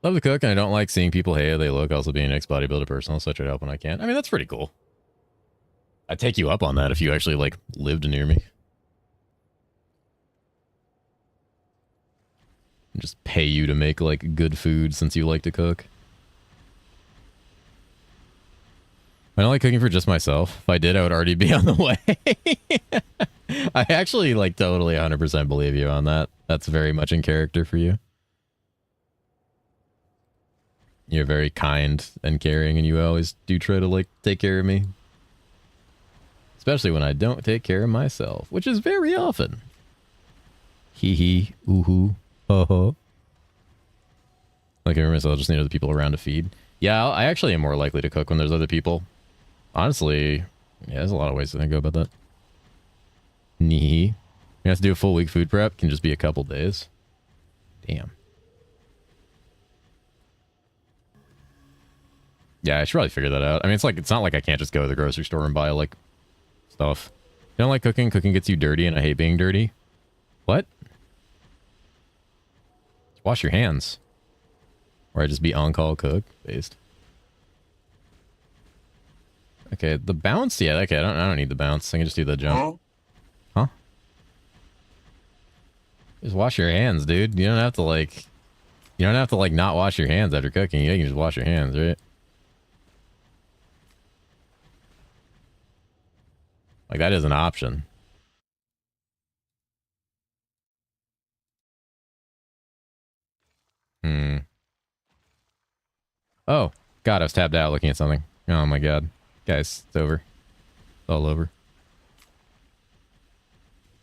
Love to cook, and I don't like seeing people hate how they look. Also being an ex-bodybuilder personal, so I try to help when I can. I mean, that's pretty cool. I'd take you up on that if you actually, like, lived near me. And just pay you to make, like, good food since you like to cook. I don't like cooking for just myself. If I did, I would already be on the way. I actually, like, totally 100% believe you on that. That's very much in character for you. You're very kind and caring, and you always do try to, like, take care of me. Especially when I don't take care of myself, which is very often. Hee hee, ooh hoo, ho ho. Like, I myself, just need other people around to feed. Yeah, I actually am more likely to cook when there's other people. Honestly, yeah, there's a lot of ways to think about that. Nee. You have to do a full week food prep, can just be a couple days. Damn. Yeah, I should probably figure that out. I mean, it's not like I can't just go to the grocery store and buy, like, stuff. You don't like cooking? Cooking gets you dirty, and I hate being dirty. What? Wash your hands. Or I just be on-call cook based. Okay, the bounce? Yeah, okay, I don't need the bounce. I can just do the jump. Huh? Just wash your hands, dude. You don't have to, like... You don't have to, like, not wash your hands after cooking. You can just wash your hands, right? Like, that is an option. Oh, God, I was tabbed out looking at something. Oh, my God. Guys, it's over. It's all over.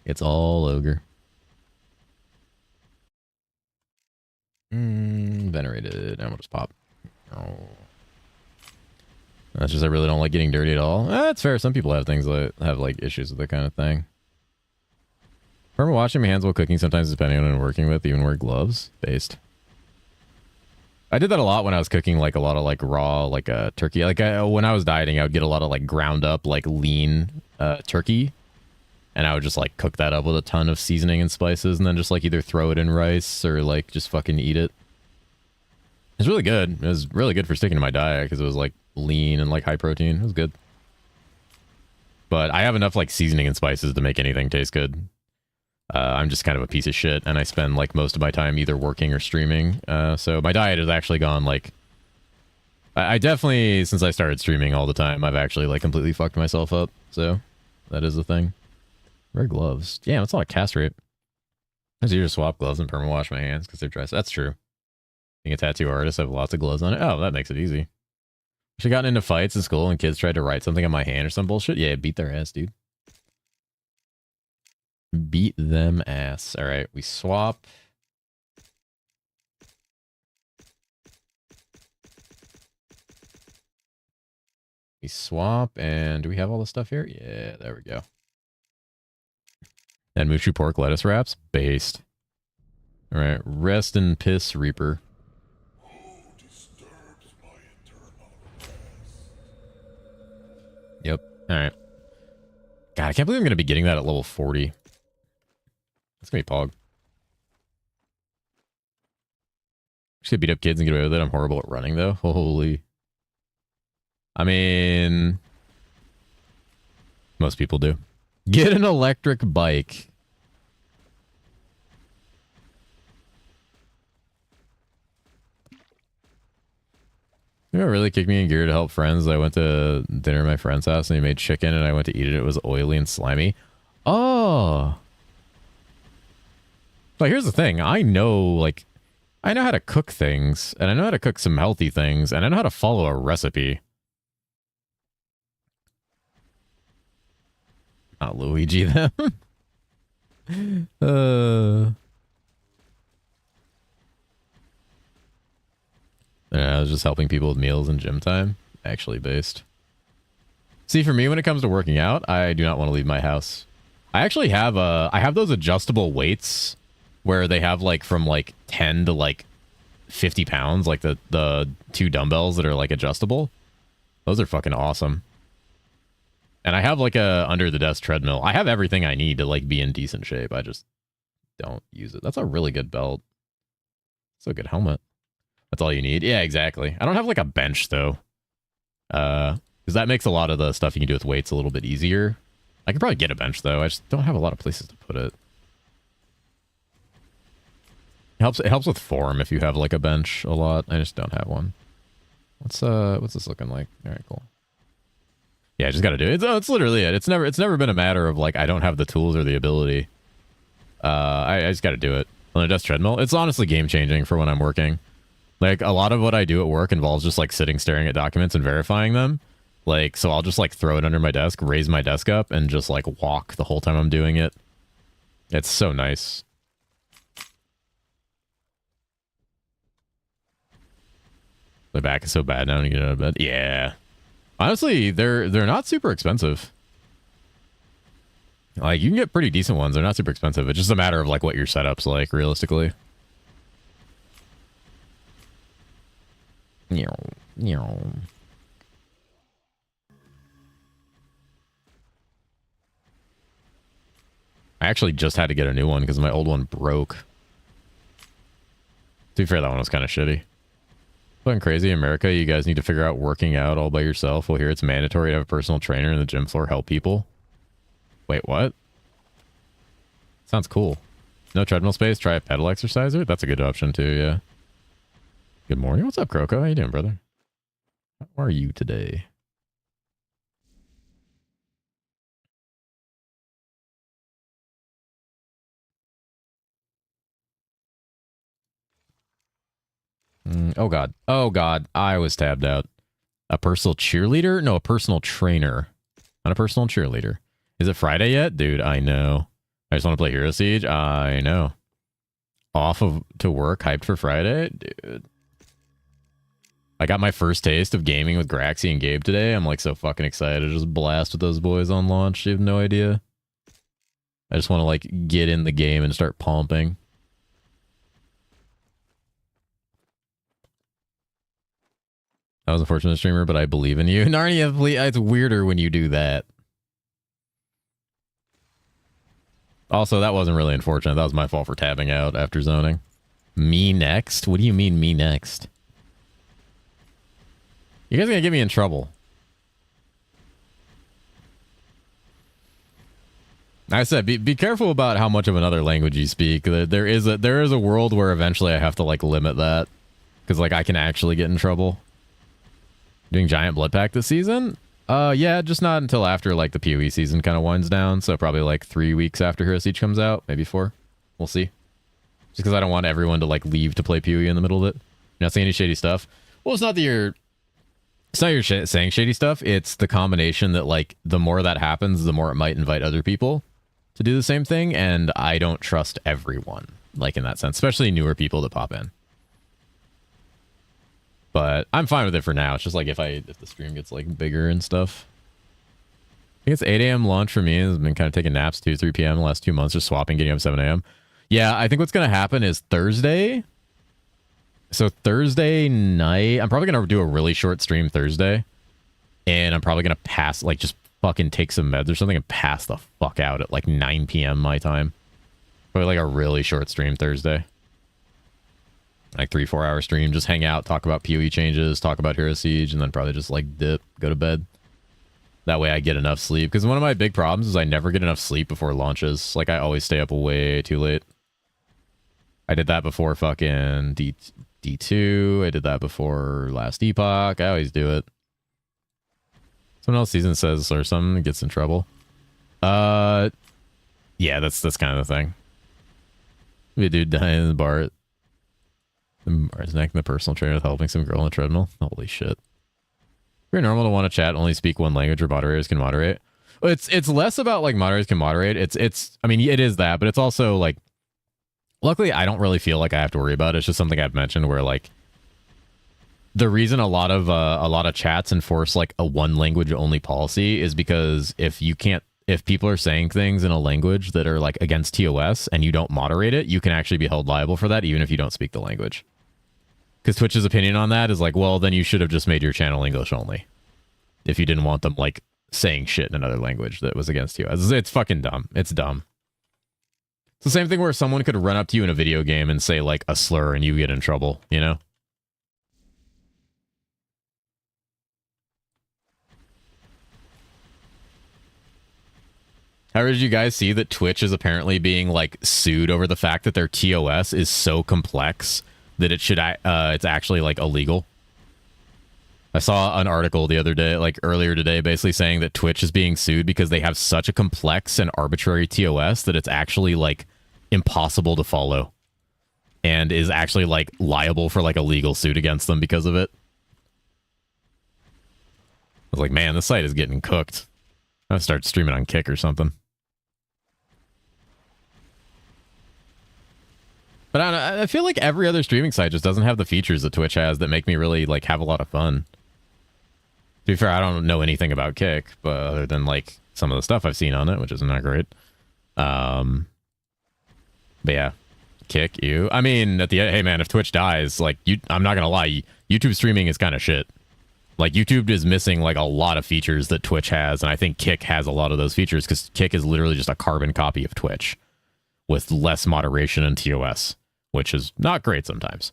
It's all ogre. Venerated. And we'll just pop. Oh. That's just I really don't like getting dirty at all. That's fair. Some people have things that have like issues with that kind of thing. Remember washing my hands while cooking sometimes depending on who I'm working with, even wear gloves. Based. I did that a lot when I was cooking like a lot of like raw like turkey. Like when I was dieting, I would get a lot of like ground up like lean turkey. And I would just like cook that up with a ton of seasoning and spices and then just like either throw it in rice or like just fucking eat it. It's really good. It was really good for sticking to my diet because it was like lean and like high protein. It was good. But I have enough like seasoning and spices to make anything taste good. I'm just kind of a piece of shit and I spend like most of my time either working or streaming. So my diet has actually gone like... I definitely, since I started streaming all the time, I've actually like completely fucked myself up. So that is the thing. Wear gloves. Yeah, that's a lot of cast rate. I usually swap gloves and perma wash my hands because they're dry. So that's true. Being a tattoo artist, I have lots of gloves on it. Oh, that makes it easy. She gotten into fights in school and kids tried to write something on my hand or some bullshit. Yeah, beat their ass, dude. Beat them ass. All right, we swap. We swap, and do we have all the stuff here? Yeah, there we go. And Mushu pork lettuce wraps, based. All right, rest and piss Reaper. Yep. All right. God, I can't believe I'm going to be getting that at level 40. That's going to be Pog. Just gonna beat up kids and get away with it. I'm horrible at running, though. Holy. I mean... Most people do. Get an electric bike. You know what really kicked me in gear to help friends? I went to dinner at my friend's house and he made chicken and I went to eat it. It was oily and slimy. Oh. But here's the thing. I know how to cook things and I know how to cook some healthy things and I know how to follow a recipe. Not Luigi them. Yeah, I was just helping people with meals and gym time. Actually based. See, for me, when it comes to working out, I do not want to leave my house. I actually have I have those adjustable weights where they have like from like 10 to like 50 pounds, like the two dumbbells that are like adjustable. Those are fucking awesome. And I have like a under the desk treadmill. I have everything I need to like be in decent shape. I just don't use it. That's a really good belt. It's a good helmet. That's all you need. Yeah, exactly. I don't have like a bench though. Because that makes a lot of the stuff you can do with weights a little bit easier. I could probably get a bench though. I just don't have a lot of places to put it. It helps with form if you have like a bench a lot. I just don't have one. What's this looking like? All right, cool. Yeah, I just gotta do it. It's literally it. It's never been a matter of like I don't have the tools or the ability. I just gotta do it. On a desk treadmill, it's honestly game changing for when I'm working. Like a lot of what I do at work involves just like sitting staring at documents and verifying them. Like so I'll just like throw it under my desk, raise my desk up, and just like walk the whole time I'm doing it. It's so nice. My back is so bad now when you get out of bed. Yeah. Honestly, they're not super expensive. Like you can get pretty decent ones. They're not super expensive. It's just a matter of like what your setup's like realistically. I actually just had to get a new one because my old one broke. To be fair, that one was kind of shitty. Fucking crazy. America, you guys need to figure out working out all by yourself. Well, here it's mandatory to have a personal trainer in the gym floor help people. Wait, what? Sounds cool. No treadmill space? Try a pedal exerciser? That's a good option too, yeah. Good morning. What's up, Croco? How you doing, brother? How are you today? Oh, God. Oh, God. I was tabbed out. A personal cheerleader? No, a personal trainer. Not a personal cheerleader. Is it Friday yet? Dude, I know. I just want to play Hero Siege. I know. Off of to work, hyped for Friday? Dude. I got my first taste of gaming with Graxy and Gabe today. I'm like so fucking excited to just blast with those boys on launch. You have no idea. I just want to like get in the game and start pumping. I was a fortunate streamer, but I believe in you. Narnia, it's weirder when you do that. Also, that wasn't really unfortunate. That was my fault for tabbing out after zoning. Me next? What do you mean me next? You guys are gonna get me in trouble. I said, be careful about how much of another language you speak. There is a world where eventually I have to like limit that because like I can actually get in trouble. Doing Giant Blood Pack this season? Yeah, just not until after like the PoE season kind of winds down. So probably like 3 weeks after Hero Siege comes out, maybe 4. We'll see. Just because I don't want everyone to like leave to play PoE in the middle of it. You're not saying any shady stuff. Well, it's not that you're saying shady stuff. It's the combination that like the more that happens, the more it might invite other people to do the same thing. And I don't trust everyone like in that sense, especially newer people that pop in. But I'm fine with it for now. It's just like if the stream gets like bigger and stuff. I think it's 8 a.m. launch for me. I've been kind of taking naps 2, 3 p.m. the last 2 months, just swapping, getting up 7 a.m. Yeah, I think what's going to happen is Thursday. So Thursday night, I'm probably going to do a really short stream Thursday. And I'm probably going to pass, like just fucking take some meds or something and pass the fuck out at like 9 p.m. my time. Probably like a really short stream Thursday. Like 3-4 hour stream, just hang out, talk about PoE changes, talk about Hero Siege, and then probably just like dip, go to bed. That way I get enough sleep. Because one of my big problems is I never get enough sleep before launches. Like I always stay up way too late. I did that before fucking D2. I did that before last epoch. I always do it. Someone else sees and says or something gets in trouble. Yeah, that's kind of the thing. We dude dying in the bar. The bar's necking the personal trainer with helping some girl on the treadmill. Holy shit. Very normal to want to chat, only speak one language, or moderators can moderate. It's less about like moderators can moderate. It's I mean, it is that, but it's also like, luckily I don't really feel like I have to worry about it. It's just something I've mentioned where like the reason a lot of chats enforce like a one language only policy is because if people are saying things in a language that are like against TOS and you don't moderate it, you can actually be held liable for that even if you don't speak the language. Because Twitch's opinion on that is like, well, then you should have just made your channel English only if you didn't want them like saying shit in another language that was against TOS. It's fucking dumb. It's dumb. It's the same thing where someone could run up to you in a video game and say like a slur and you get in trouble, you know? How did you guys see that Twitch is apparently being like sued over the fact that their TOS is so complex that it should it's actually like illegal? I saw an article the other day, like earlier today, basically saying that Twitch is being sued because they have such a complex and arbitrary TOS that it's actually like impossible to follow and is actually like liable for like a legal suit against them because of it. I was like, man, this site is getting cooked. I'll start streaming on Kick or something. But I don't know, I feel like every other streaming site just doesn't have the features that Twitch has that make me really like have a lot of fun. To be fair, I don't know anything about Kick, but other than like some of the stuff I've seen on it, which is not great. But yeah, Kick, you. I mean, at the end, hey man, if Twitch dies, like I'm not gonna lie, YouTube streaming is kind of shit. Like YouTube is missing like a lot of features that Twitch has, and I think Kick has a lot of those features because Kick is literally just a carbon copy of Twitch with less moderation and TOS, which is not great sometimes.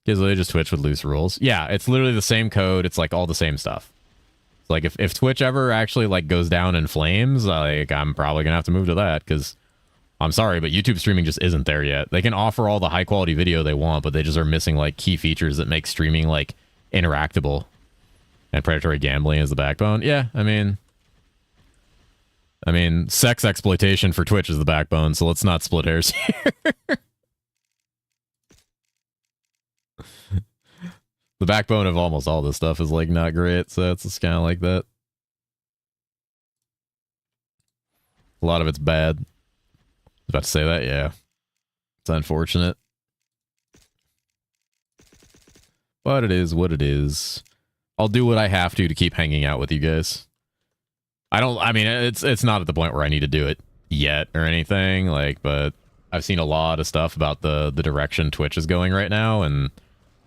Because they just Twitch with loose rules. Yeah, it's literally the same code. It's like all the same stuff. It's like if Twitch ever actually like goes down in flames, like I'm probably gonna have to move to that because I'm sorry, but YouTube streaming just isn't there yet. They can offer all the high quality video they want, but they just are missing like key features that make streaming like interactable. And predatory gambling is the backbone. Yeah, I mean, sex exploitation for Twitch is the backbone, so let's not split hairs here. The backbone of almost all this stuff is like not great, so it's just kind of like that. A lot of it's bad. I was about to say that, yeah. It's unfortunate. But it is what it is. I'll do what I have to keep hanging out with you guys. I mean, it's not at the point where I need to do it yet or anything, like, but I've seen a lot of stuff about the direction Twitch is going right now, and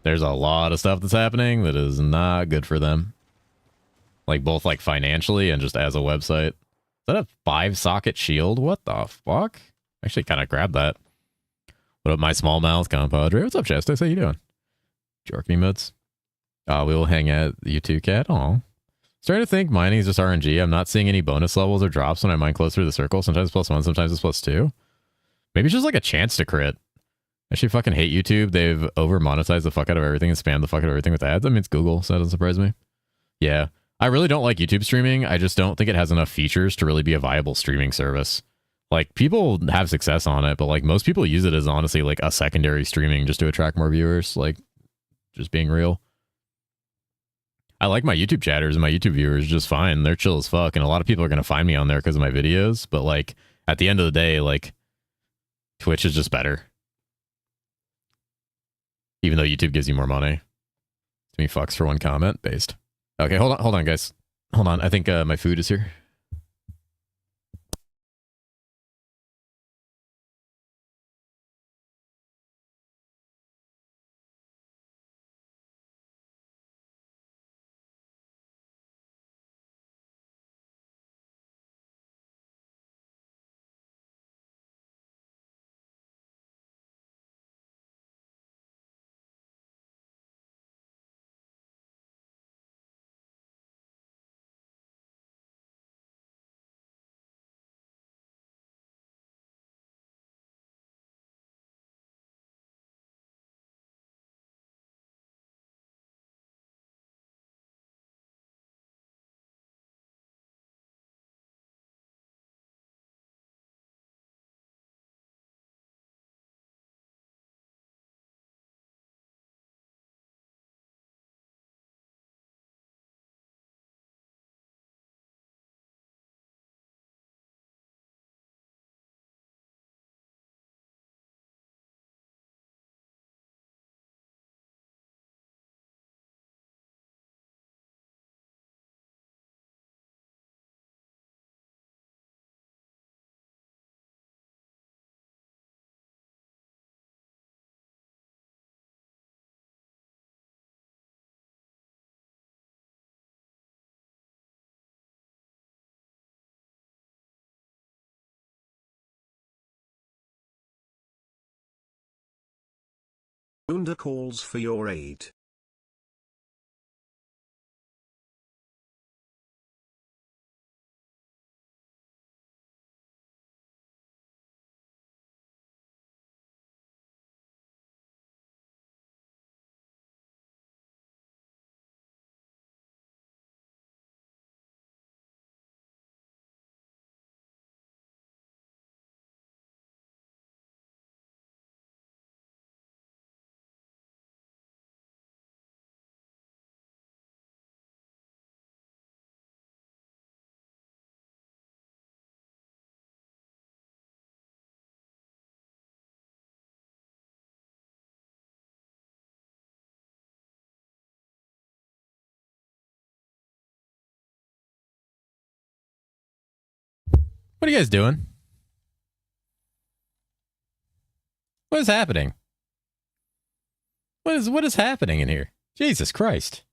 there's a lot of stuff that's happening that is not good for them. Like, both, like, financially and just as a website. Is that a 5-socket shield? What the fuck? Actually kind of grabbed that. What up, my small mouth compadre? What's up, Justice? How you doing? Jorky Moods. We will hang at you too, cat. Aw. Starting to think mining is just RNG. I'm not seeing any bonus levels or drops when I mine closer to the circle. Sometimes it's +1, sometimes it's +2. Maybe it's just like a chance to crit. I actually fucking hate YouTube. They've over monetized the fuck out of everything and spammed the fuck out of everything with ads. I mean, it's Google, so that doesn't surprise me. Yeah. I really don't like YouTube streaming. I just don't think it has enough features to really be a viable streaming service. Like, people have success on it, but like most people use it as honestly like a secondary streaming just to attract more viewers. Like, just being real. I like my YouTube chatters and my YouTube viewers just fine. They're chill as fuck, and a lot of people are going to find me on there because of my videos, but like at the end of the day, like Twitch is just better. Even though YouTube gives you more money. To me, fucks for one comment based. Okay, hold on guys. Hold on. I think my food is here. Unda calls for your aid. What are you guys doing? What is happening? What is happening in here? Jesus Christ.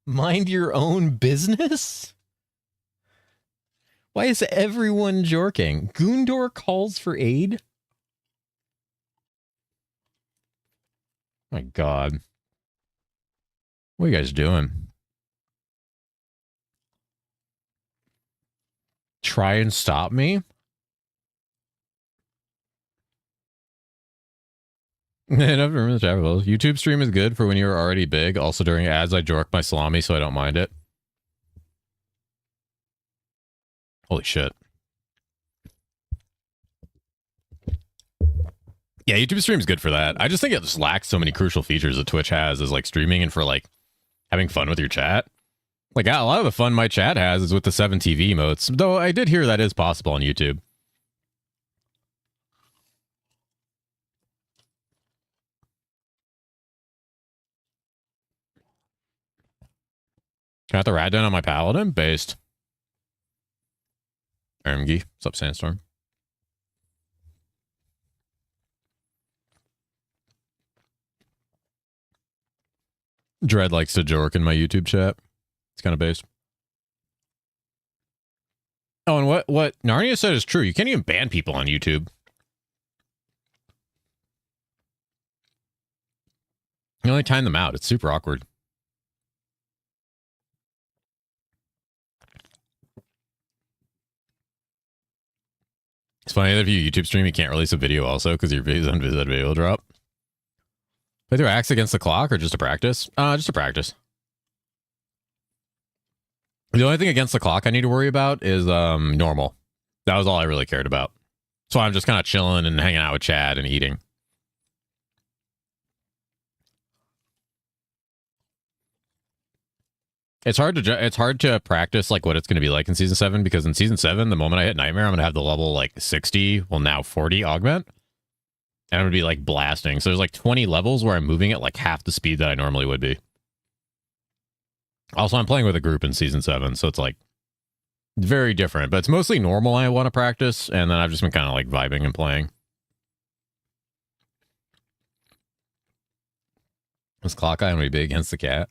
Mind your own business? Why is everyone jorking? Gundor calls for aid? My God. What are you guys doing? Try and stop me? Enough room in the chat bubble. YouTube stream is good for when you're already big. Also during ads, I jork my salami, so I don't mind it. Holy shit. Yeah, YouTube stream is good for that. I just think it just lacks so many crucial features that Twitch has as like streaming and for like having fun with your chat. Like a lot of the fun my chat has is with the 7 TV emotes, though I did hear that is possible on YouTube. Got the rat down on my paladin? Based. ARPG. What's up, Sandstorm? Dread likes to jork in my YouTube chat. It's kind of based. Oh, and what Narnia said is true. You can't even ban people on YouTube. You only time them out. It's super awkward. It's funny that if you YouTube stream, you can't release a video also because your video's unvisited video will drop. Play through Axe against the clock or just to practice? Just to practice. The only thing against the clock I need to worry about is normal. That was all I really cared about. So I'm just kind of chilling and hanging out with Chad and eating. It's hard to practice like what it's going to be like in season 7 because in season 7, the moment I hit Nightmare, I'm going to have the level like 60, well now 40 augment. And I'm going to be like blasting. So there's like 20 levels where I'm moving at like half the speed that I normally would be. Also, I'm playing with a group in season 7, so it's like very different, but it's mostly normal I want to practice, and then I've just been kind of like vibing and playing. This clock guy going to be big against the cat?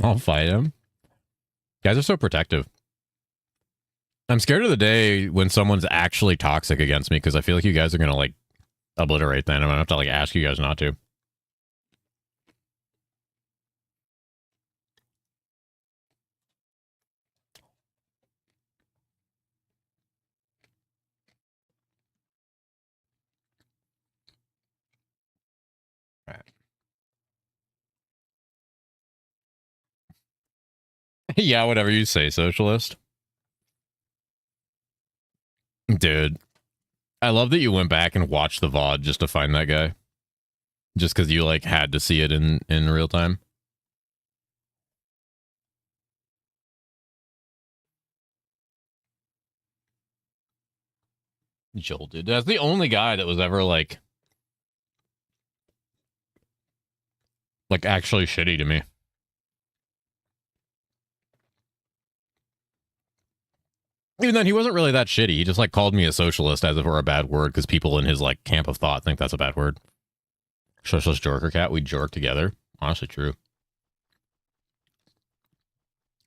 I'll fight him. Guys are so protective. I'm scared of the day when someone's actually toxic against me because I feel like you guys are going to like obliterate then. I'm going to have to like ask you guys not to. Yeah, whatever you say, socialist. Dude, I love that you went back and watched the VOD just to find that guy. Just because you, like, had to see it in real time. Jolted. That's the only guy that was ever, like actually shitty to me. Even then, he wasn't really that shitty. He just, like, called me a socialist as if it were a bad word because people in his, like, camp of thought think that's a bad word. Socialist jorker cat, we jork together. Honestly true.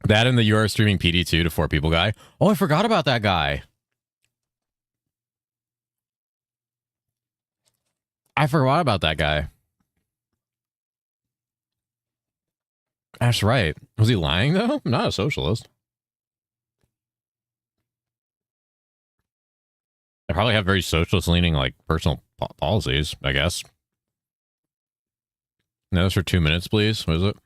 That and the you are streaming PD2 to 4 people guy. Oh, I forgot about that guy. I forgot about that guy. That's right. Was he lying, though? I'm not a socialist. I probably have very socialist-leaning, like, personal policies, I guess. No, that's for 2 minutes, please. What is it?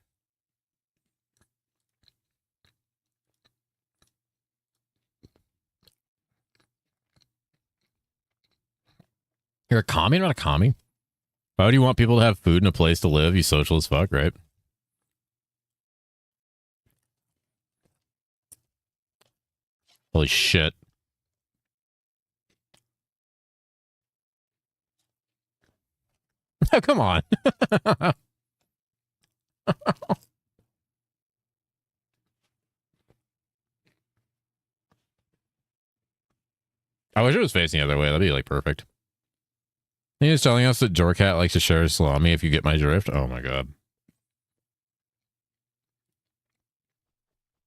You're a commie, not a commie. Why would you want people to have food and a place to live? You socialist fuck, right? Holy shit. Oh, come on. I wish it was facing the other way. That'd be, like, perfect. He's telling us that Jorcat likes to share his salami if you get my drift. Oh, my God.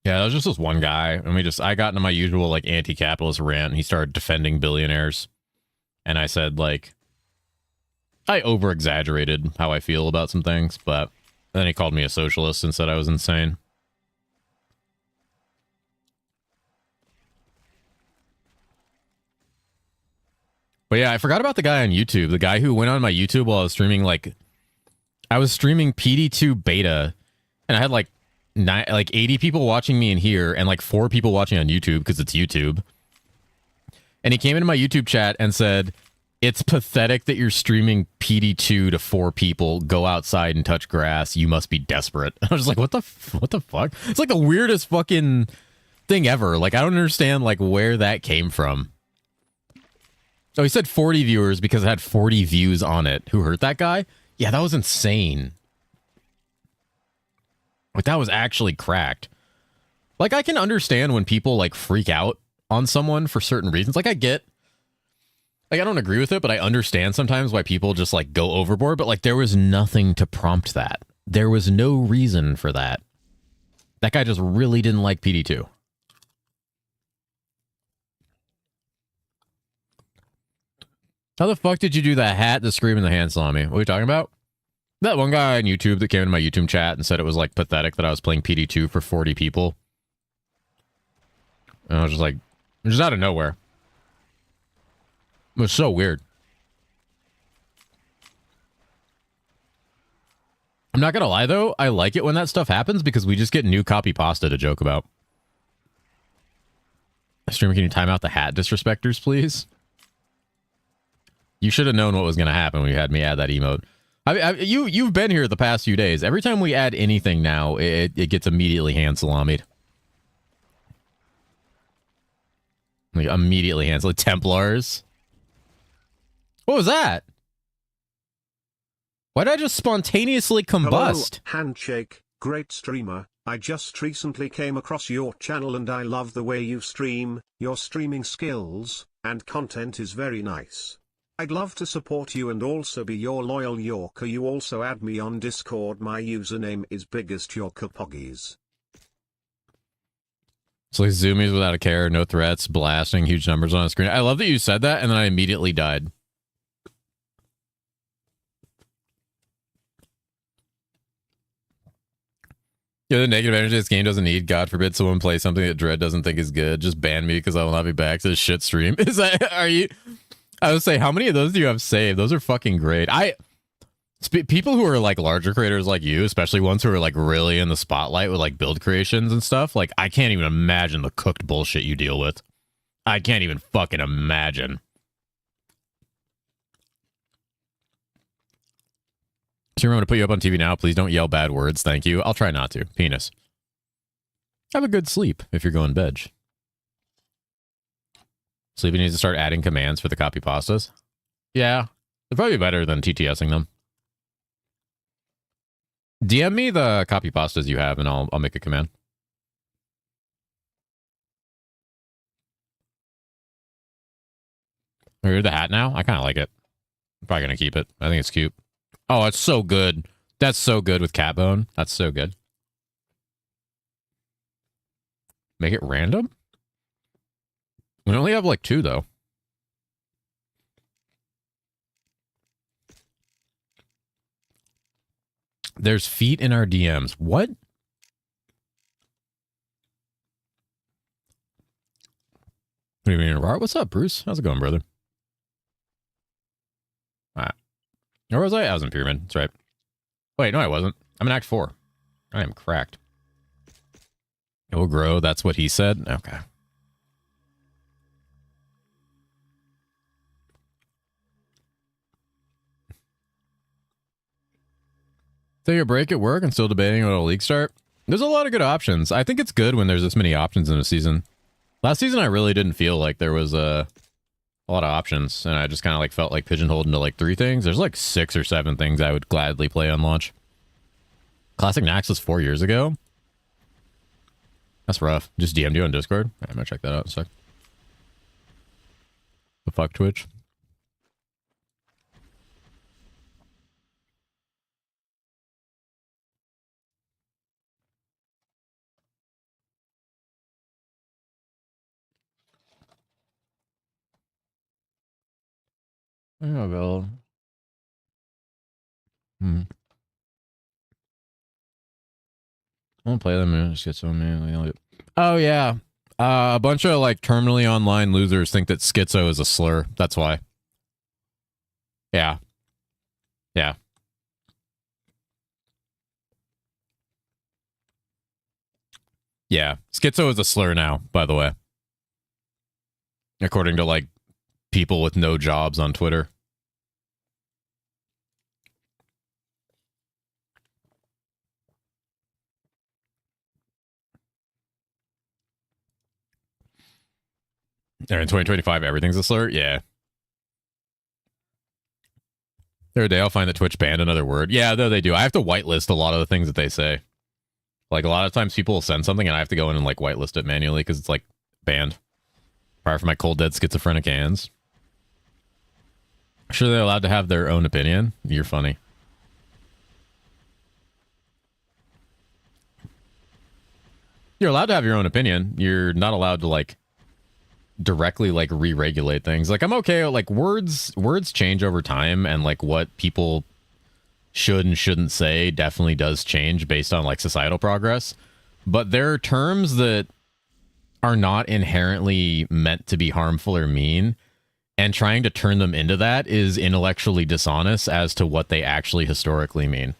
Yeah, that was just this one guy. And I got into my usual, like, anti-capitalist rant, and he started defending billionaires. And I said, like, I over-exaggerated how I feel about some things, but then he called me a socialist and said I was insane. But yeah, I forgot about the guy on YouTube. The guy who went on my YouTube while I was streaming, like, I was streaming PD2 beta, and I had, like, 80 people watching me in here, and, like, 4 people watching on YouTube, because it's YouTube. And he came into my YouTube chat and said, "It's pathetic that you're streaming PD2 to 4 people. Go outside and touch grass. You must be desperate." I was just like, what the fuck? It's like the weirdest fucking thing ever. Like, I don't understand, like, where that came from. So he said 40 viewers because it had 40 views on it. Who hurt that guy? Yeah, that was insane. Like, that was actually cracked. Like, I can understand when people, like, freak out on someone for certain reasons. Like, I don't agree with it, but I understand sometimes why people just, like, go overboard. But, like, there was nothing to prompt that. There was no reason for that. That guy just really didn't like PD2. How the fuck did you do the hat, the scream, and the hand salami? What are you talking about? That one guy on YouTube that came into my YouTube chat and said it was, like, pathetic that I was playing PD2 for 40 people. And I was just like, just out of nowhere. It was so weird. I'm not gonna lie, though. I like it when that stuff happens because we just get new copy pasta to joke about. Streamer, can you time out the hat disrespecters, please? You should have known what was going to happen when you had me add that emote. You've been here the past few days. Every time we add anything now, it gets immediately hand salamied. Like, immediately hand salamied. Templars. What was that? Why did I just spontaneously combust? Hello, handshake, great streamer. I just recently came across your channel and I love the way you stream. Your streaming skills and content is very nice. I'd love to support you and also be your loyal Yorker. You also add me on Discord. My username is Biggest Yorker Poggies. It's like zoomies without a care, no threats, blasting huge numbers on a screen. I love that you said that, and then I immediately died. Yeah, the negative energy this game doesn't need. God forbid someone play something that Dread doesn't think is good. Just ban me because I will not be back to this shit stream. Is that, are you... I would say, how many of those do you have saved? Those are fucking great. People who are, like, larger creators like you, especially ones who are, like, really in the spotlight with, like, build creations and stuff, like, I can't even imagine the cooked bullshit you deal with. I can't even fucking imagine. So I'm going to put you up on TV now. Please don't yell bad words. Thank you. I'll try not to. Penis. Have a good sleep if you're going veg. Sleepy needs to start adding commands for the copy pastas. Yeah, they're probably better than TTSing them. DM me the copy pastas you have, and I'll make a command. Here's the hat now. I kind of like it. I'm probably gonna keep it. I think it's cute. Oh, it's so good. That's so good with cat bone. That's so good. Make it random? We only have like 2, though. There's feet in our DMs. What? What do you mean? What's up, Bruce? How's it going, brother? All right. Where was I? I was in Pyramid. That's right. Wait, no, I wasn't. I'm in Act 4. I am cracked. It will grow. That's what he said. Okay. Take a break at work and still debating on a league start. There's a lot of good options. I think it's good when there's this many options in a season. Last season, I really didn't feel like there was a lot of options, and I just kind of like felt like pigeonholed into like 3 things. There's like 6 or 7 things I would gladly play on launch. Classic Nax was 4 years ago. That's rough. Just DM'd you on Discord. I'm gonna check that out in a sec. The fuck, Twitch. Oh, well. I won't play them and just get so many. Oh, yeah. A bunch of like terminally online losers think that schizo is a slur. That's why. Yeah. Yeah. Yeah. Schizo is a slur now, by the way. According to like people with no jobs on Twitter. In 2025, everything's a slur? Yeah. The other day, I'll find that Twitch banned another word. Yeah, though they do. I have to whitelist a lot of the things that they say. Like, a lot of times people will send something, and I have to go in and, like, whitelist it manually because it's, like, banned. Prior for my cold, dead, schizophrenic hands. Sure they're allowed to have their own opinion? You're funny. You're allowed to have your own opinion. You're not allowed to, like, directly like re-regulate things. Like I'm okay, like words change over time, and like what people should and shouldn't say definitely does change based on like societal progress. But there are terms that are not inherently meant to be harmful or mean, and trying to turn them into that is intellectually dishonest as to what they actually historically mean.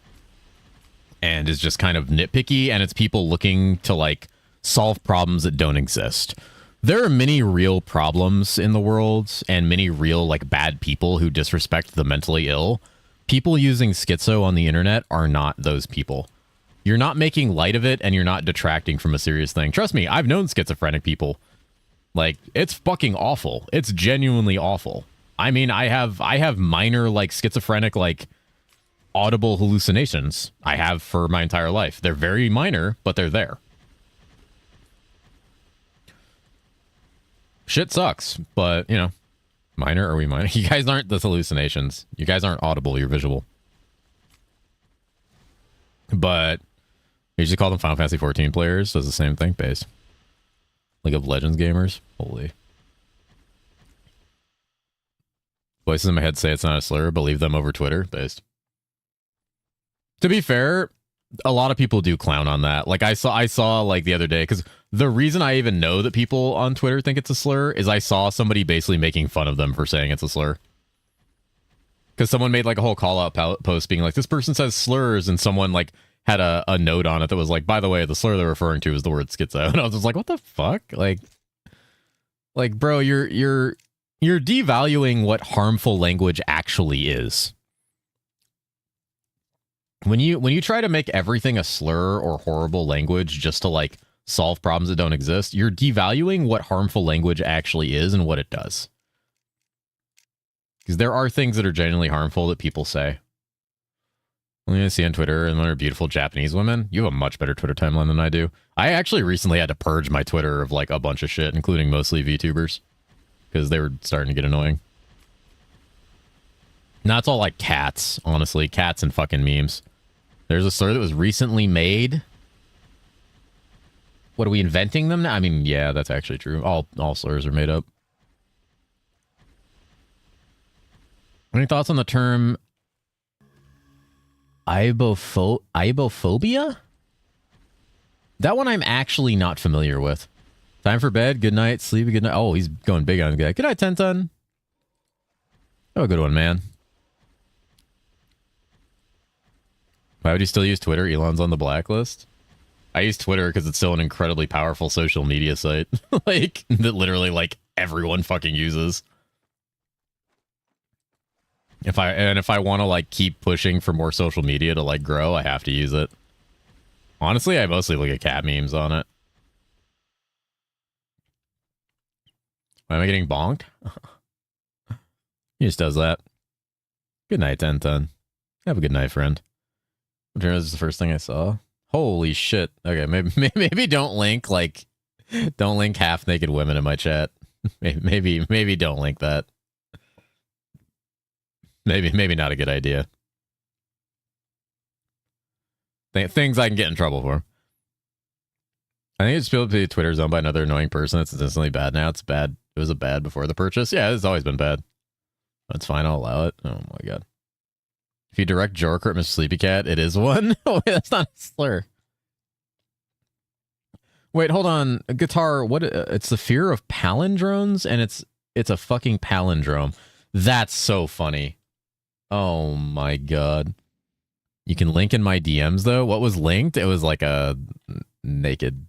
And is just kind of nitpicky, and it's people looking to like solve problems that don't exist. There are many real problems in the world and many real like bad people who disrespect the mentally ill. People using schizo on the internet are not those people. You're not making light of it, and you're not detracting from a serious thing. Trust me, I've known schizophrenic people. Like, it's fucking awful. It's genuinely awful. I mean, I have minor like schizophrenic like audible hallucinations. I have for my entire life. They're very minor, but they're there. Shit sucks, but, you know, minor, are we minor? You guys aren't the hallucinations. You guys aren't audible, you're visual. But you usually call them Final Fantasy 14 players, does the same thing, based. League of Legends gamers, holy. Voices in my head say it's not a slur, believe them over Twitter, based. To be fair, a lot of people do clown on that. Like I saw like the other day, because the reason I even know that people on Twitter think it's a slur is I saw somebody basically making fun of them for saying it's a slur. Because someone made like a whole call out post being like, this person says slurs, and someone like had a note on it that was like, by the way, the slur they're referring to is the word schizo. And I was just like, what the fuck? Like bro, you're devaluing what harmful language actually is. When you try to make everything a slur or horrible language just to like solve problems that don't exist, you're devaluing what harmful language actually is and what it does. Because there are things that are genuinely harmful that people say. When you see on Twitter and they're beautiful Japanese women, you have a much better Twitter timeline than I do. I actually recently had to purge my Twitter of like a bunch of shit, including mostly VTubers, because they were starting to get annoying. Now it's all like cats, honestly. Cats and fucking memes. There's a slur that was recently made. What, are we inventing them now? I mean, yeah, that's actually true. All slurs are made up. Any thoughts on the term Ibophobia? That one I'm actually not familiar with. Time for bed. Good night. Sleep. Good night. Oh, he's going big on that. Good night, Tenton. Oh, good one, man. Why would you still use Twitter? Elon's on the blacklist. I use Twitter because it's still an incredibly powerful social media site. Like, that literally, like, everyone fucking uses. If I want to, like, keep pushing for more social media to, like, grow, I have to use it. Honestly, I mostly look at cat memes on it. Why am I getting bonked? He just does that. Good night, Tenton. Have a good night, friend. This is the first thing I saw. Holy shit. Okay, maybe don't link half naked women in my chat. Maybe don't link that. Maybe not a good idea. Things I can get in trouble for. I think it's built to be Twitter's owned by another annoying person. It's instantly bad now. It's bad. It was a bad before the purchase. Yeah, it's always been bad. That's fine. I'll allow it. Oh my god. If you direct Jorker at Mr. Sleepy Cat, it is one. Oh, wait, that's not a slur. Wait, hold on. Guitar, what? It's the fear of palindromes, and it's a fucking palindrome. That's so funny. Oh my god. You can link in my DMs, though. What was linked? It was like a naked,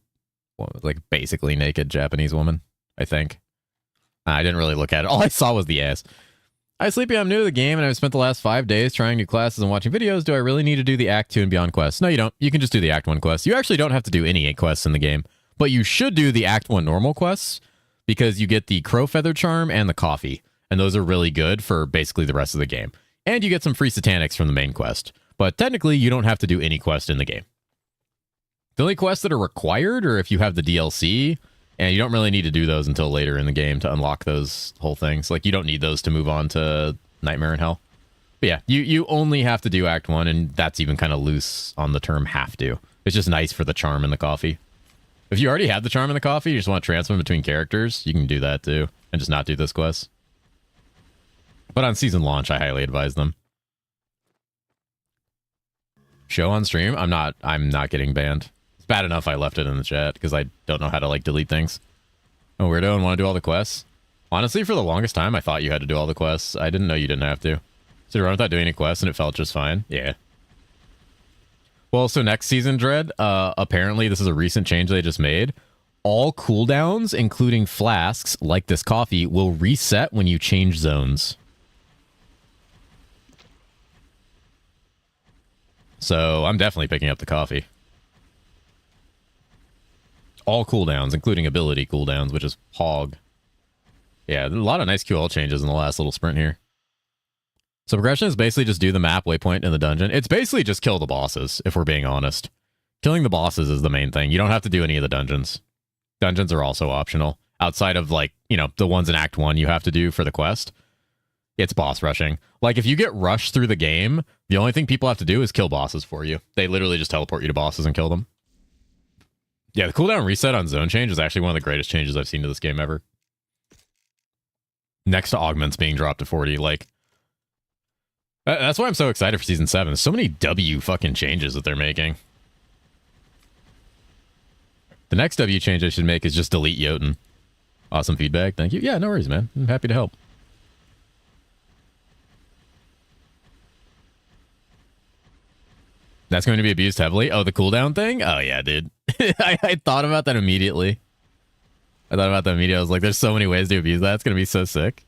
like basically naked Japanese woman, I think. I didn't really look at it. All I saw was the ass. Hi, Sleepy. I'm new to the game, and I've spent the last 5 days trying new classes and watching videos. Do I really need to do the Act 2 and Beyond quests? No, you don't. You can just do the Act 1 quests. You actually don't have to do any quests in the game, but you should do the Act 1 normal quests because you get the Crow Feather Charm and the coffee, and those are really good for basically the rest of the game. And you get some free satanics from the main quest, but technically you don't have to do any quest in the game. The only quests that are required are if you have the DLC, and you don't really need to do those until later in the game to unlock those whole things. Like, you don't need those to move on to Nightmare in Hell. But yeah, you only have to do Act 1, and that's even kind of loose on the term have to. It's just nice for the charm and the coffee. If you already have the charm and the coffee, you just want to transfer between characters, you can do that too, and just not do this quest. But on season launch, I highly advise them. Show on stream? I'm not getting banned. Bad enough I left it in the chat because I don't know how to like delete things. Oh, weirdo, and want to do all the quests? Honestly, for the longest time, I thought you had to do all the quests. I didn't know you didn't have to. So you run without doing any quests and it felt just fine? Yeah. Well, so next season, Dread, apparently this is a recent change they just made. All cooldowns, including flasks, like this coffee, will reset when you change zones. So I'm definitely picking up the coffee. All cooldowns, including ability cooldowns, which is hog. Yeah, a lot of nice QL changes in the last little sprint here. So progression is basically just do the map waypoint in the dungeon. It's basically just kill the bosses, if we're being honest. Killing the bosses is the main thing. You don't have to do any of the dungeons. Dungeons are also optional. Outside of, like, you know, the ones in Act 1 you have to do for the quest. It's boss rushing. Like, if you get rushed through the game, the only thing people have to do is kill bosses for you. They literally just teleport you to bosses and kill them. Yeah, the cooldown reset on zone change is actually one of the greatest changes I've seen to this game ever. Next to augments being dropped to 40, like... That's why I'm so excited for Season 7. So many W fucking changes that they're making. The next W change I should make is just delete Jotun. Awesome feedback, thank you. Yeah, no worries, man. I'm happy to help. That's going to be abused heavily? Oh, the cooldown thing? Oh, yeah, dude. I thought about that immediately. I was like, there's so many ways to abuse that. It's going to be so sick.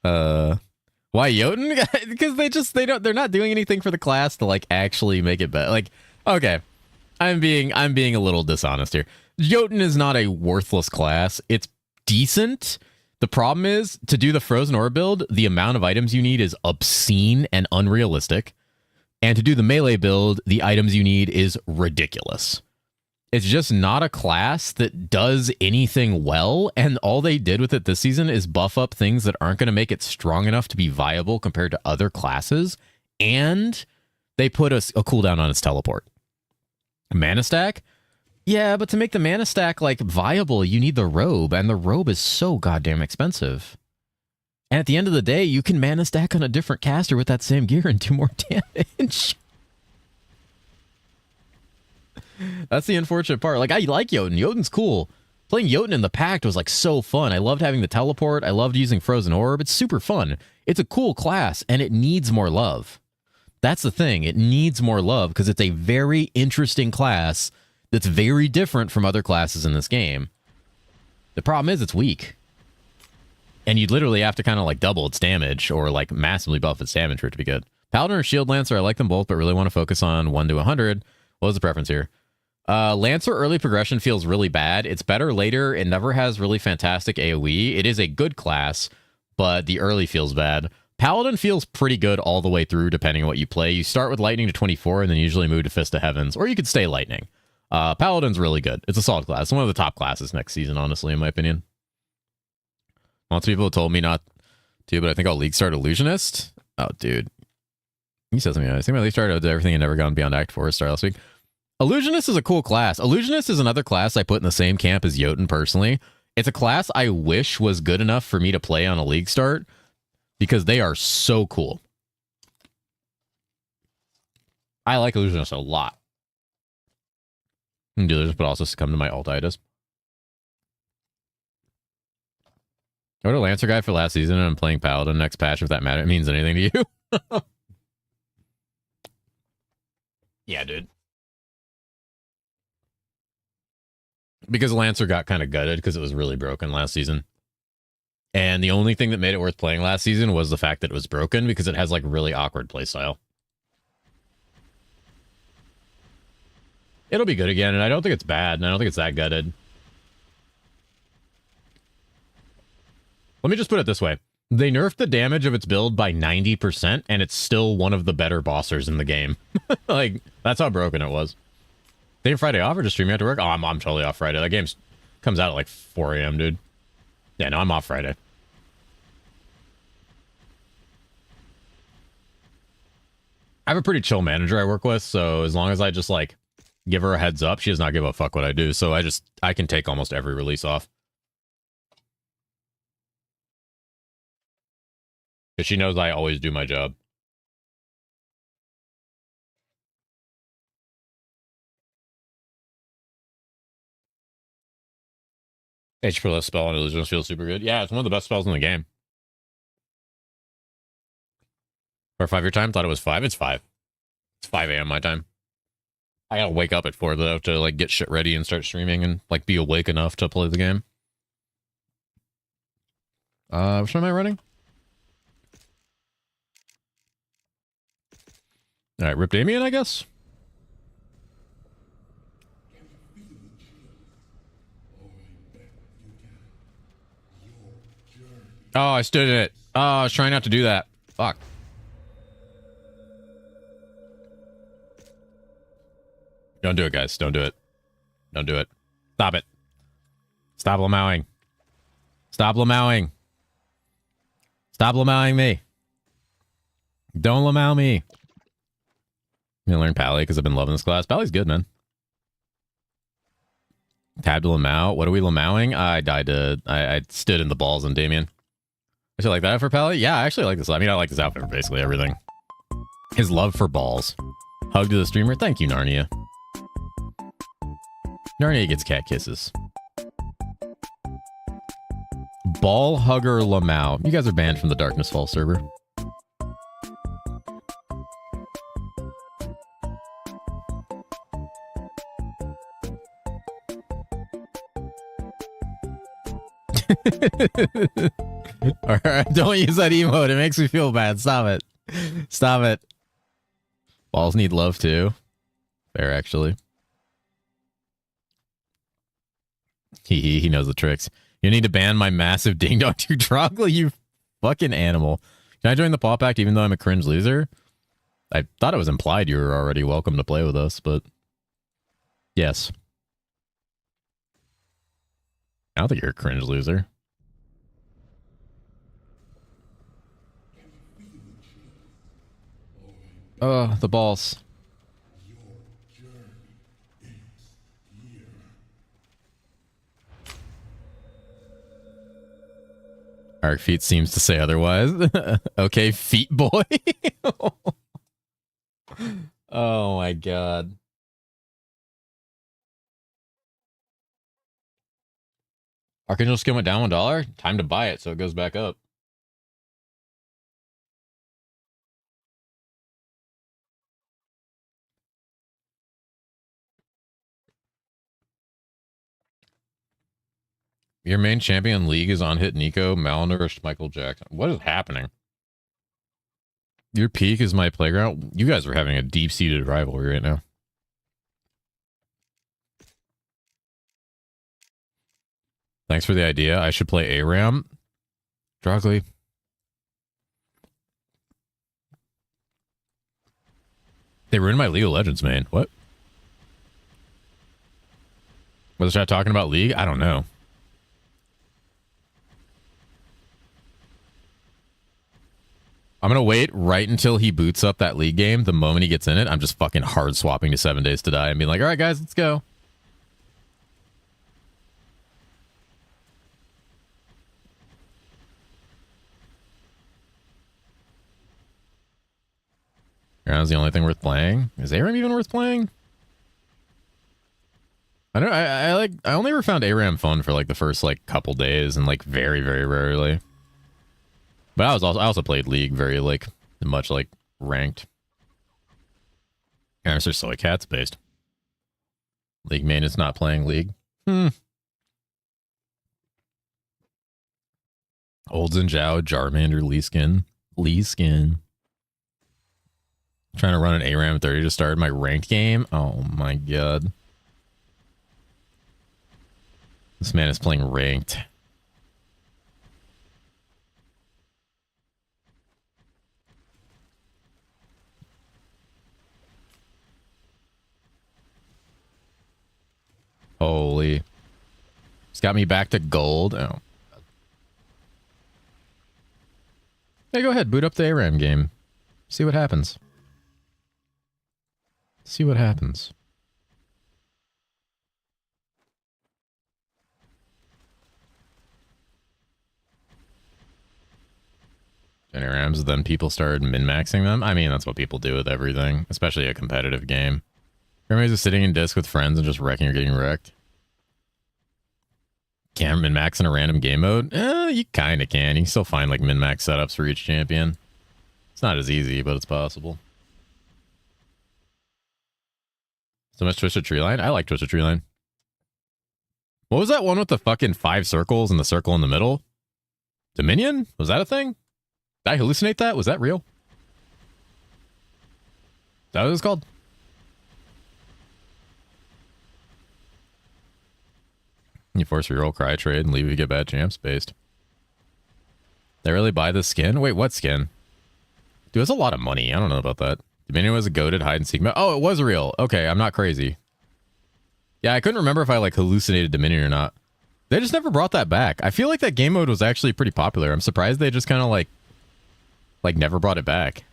Why Jotun? Because they're not doing anything for the class to, like, actually make it better. Like, okay, I'm being a little dishonest here. Jotun is not a worthless class. It's decent. The problem is, to do the Frozen Ore build, the amount of items you need is obscene and unrealistic. And to do the melee build, the items you need is ridiculous. It's just not a class that does anything well, and all they did with it this season is buff up things that aren't going to make it strong enough to be viable compared to other classes, and they put a cooldown on its teleport. Mana stack? Yeah, but to make the mana stack, like, viable, you need the robe, and the robe is so goddamn expensive. And at the end of the day, you can mana stack on a different caster with that same gear and do more damage. That's the unfortunate part. Like, I like Jotun. Jotun's cool. Playing Jotun in the Pact was like so fun. I loved having the teleport. I loved using Frozen Orb. It's super fun. It's a cool class, and it needs more love. That's the thing. It needs more love because it's a very interesting class that's very different from other classes in this game. The problem is it's weak. And you'd literally have to kind of like double its damage or like massively buff its damage for it to be good. Paladin or Shield Lancer, I like them both, but really want to focus on 1 to 100. What was the preference here? Lancer early progression feels really bad. It's better later. It never has really fantastic AoE. It is a good class, but the early feels bad. Paladin feels pretty good all the way through, depending on what you play. You start with Lightning to 24 and then usually move to Fist of Heavens, or you could stay Lightning. Paladin's really good. It's a solid class. It's one of the top classes next season, honestly, in my opinion. Lots of people have told me not to, but I think I'll League start Illusionist. Oh, dude. He says something. I think my League started did everything and never gone beyond Act 4 start last week. Illusionist is a cool class. Illusionist is another class I put in the same camp as Jotun, personally. It's a class I wish was good enough for me to play on a League start because they are so cool. I like Illusionist a lot. And dealers, but also succumb to my altitis. I wrote a Lancer guy for last season, and I'm playing Paladin next patch, if that matter. It means anything to you. Yeah, dude. Because Lancer got kind of gutted because it was really broken last season. And the only thing that made it worth playing last season was the fact that it was broken because it has like really awkward playstyle. It'll be good again, and I don't think it's bad, and I don't think it's that gutted. Let me just put it this way. They nerfed the damage of its build by 90%, and it's still one of the better bossers in the game. Like, that's how broken it was. Same Friday off or just streaming after work? Oh, I'm totally off Friday. That game comes out at like 4 a.m., dude. Yeah, no, I'm off Friday. I have a pretty chill manager I work with, so as long as I just like give her a heads up, she does not give a fuck what I do. So I can take almost every release off. Because she knows I always do my job. HP spell on Illusionist feels super good. Yeah, it's one of the best spells in the game. For 5 your time, thought it was 5. It's 5. It's 5 a.m. my time. I gotta wake up at 4 though to like get shit ready and start streaming and like be awake enough to play the game. Which one am I running? All right, Rip Damien, I guess. Oh, I stood in it. Oh, I was trying not to do that. Fuck. Don't do it, guys. Don't do it. Don't do it. Stop it. Stop lamowing. Stop lamowing. Stop lamowing me. Don't lamow me. I'm gonna learn Pally because I've been loving this class. Pally's good, man. Tab to lamau. What are we lamowing? I died to... I stood in the balls on Damien. I should like that for Pally. Yeah, I actually like this. I mean, I like this outfit for basically everything. His love for balls. Hug to the streamer. Thank you, Narnia. Narnia gets cat kisses. Ball hugger lamau. You guys are banned from the Darkness Fall server. Alright, don't use that emote. It makes me feel bad. Stop it. Stop it. Balls need love too. Fair, actually. He knows the tricks. You need to ban my massive ding dong to Trogla, you fucking animal. Can I join the Paw Pact even though I'm a cringe loser? I thought it was implied you were already welcome to play with us, but yes. I don't think you're a cringe loser. Oh, the balls. Arc Feet seems to say otherwise. Okay, feet boy. Oh my god. Archangel skin went down $1. Time to buy it so it goes back up. Your main champion league is on hit Nico, malnourished Michael Jackson. What is happening? Your peak is my playground. You guys are having a deep-seated rivalry right now. Thanks for the idea. I should play ARAM. Drogly. They ruined my League of Legends, man. What? Was the chat talking about League? I don't know. I'm going to wait right until he boots up that League game. The moment he gets in it, I'm just fucking hard swapping to 7 Days to Die and being like, all right, guys, let's go. That's the only thing worth playing. Is ARAM even worth playing? I don't. I only ever found ARAM fun for like the first like couple days and like very very rarely. But I also played League very like much like ranked. And it's just Soy Cats based. League main is not playing League. Olds and Zhao, Jarmander, Lee Skin. Trying to run an ARAM 30 to start my ranked game. Oh my god. This man is playing ranked. Holy. It's got me back to gold. Oh. Hey, go ahead. Boot up the ARAM game. See what happens. See what happens. ARAMs, then people started min-maxing them. I mean, that's what people do with everything, especially a competitive game. Everybody's just sitting in disc with friends and just wrecking or getting wrecked. Can't min-max in a random game mode? You kind of can. You can still find like min-max setups for each champion. It's not as easy, but it's possible. So much Twisted Treeline? I like Twisted Treeline. What was that one with the fucking 5 circles and the circle in the middle? Dominion? Was that a thing? Did I hallucinate that? Was that real? Is that what it was called? You force reroll, cry trade, and leave you get bad champs based. They really buy the skin? Wait, what skin? Dude, that's a lot of money. I don't know about that. Dominion was a goated hide and seek mode. Oh, it was real. Okay, I'm not crazy. Yeah, I couldn't remember if I like hallucinated Dominion or not. They just never brought that back. I feel like that game mode was actually pretty popular. I'm surprised they just kind of like never brought it back.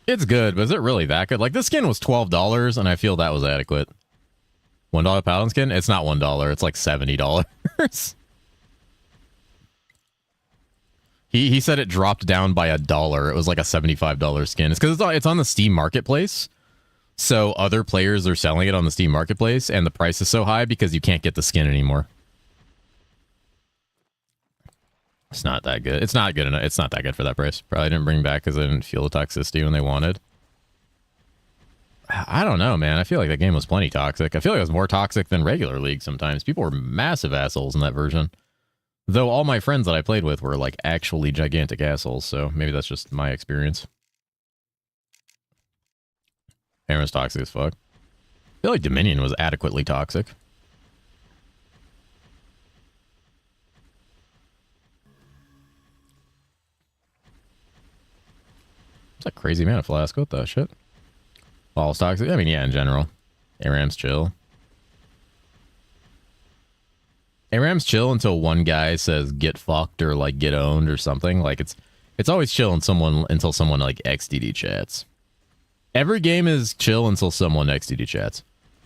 It's good, but is it really that good? Like, this skin was $12, and I feel that was adequate. $1 Paladin skin? It's not $1. It's like $70. He said it dropped down by $1. It was like a $75 skin. It's because it's on the Steam Marketplace. So other players are selling it on the Steam Marketplace, and the price is so high because you can't get the skin anymore. It's not that good. It's not good enough. It's not that good for that price. Probably didn't bring back because I didn't feel the toxicity when they wanted. I don't know, man. I feel like that game was plenty toxic. I feel like it was more toxic than regular League sometimes. People were massive assholes in that version. Though all my friends that I played with were like actually gigantic assholes, so maybe that's just my experience. Aaron's toxic as fuck. I feel like Dominion was adequately toxic. It's a crazy mana flask. What the shit? False toxic? I mean, yeah, in general. ARAM's chill. ARAM's chill until one guy says get fucked or like get owned or something. Like it's always chill until someone like XDD chats. Every game is chill until someone XDD chats.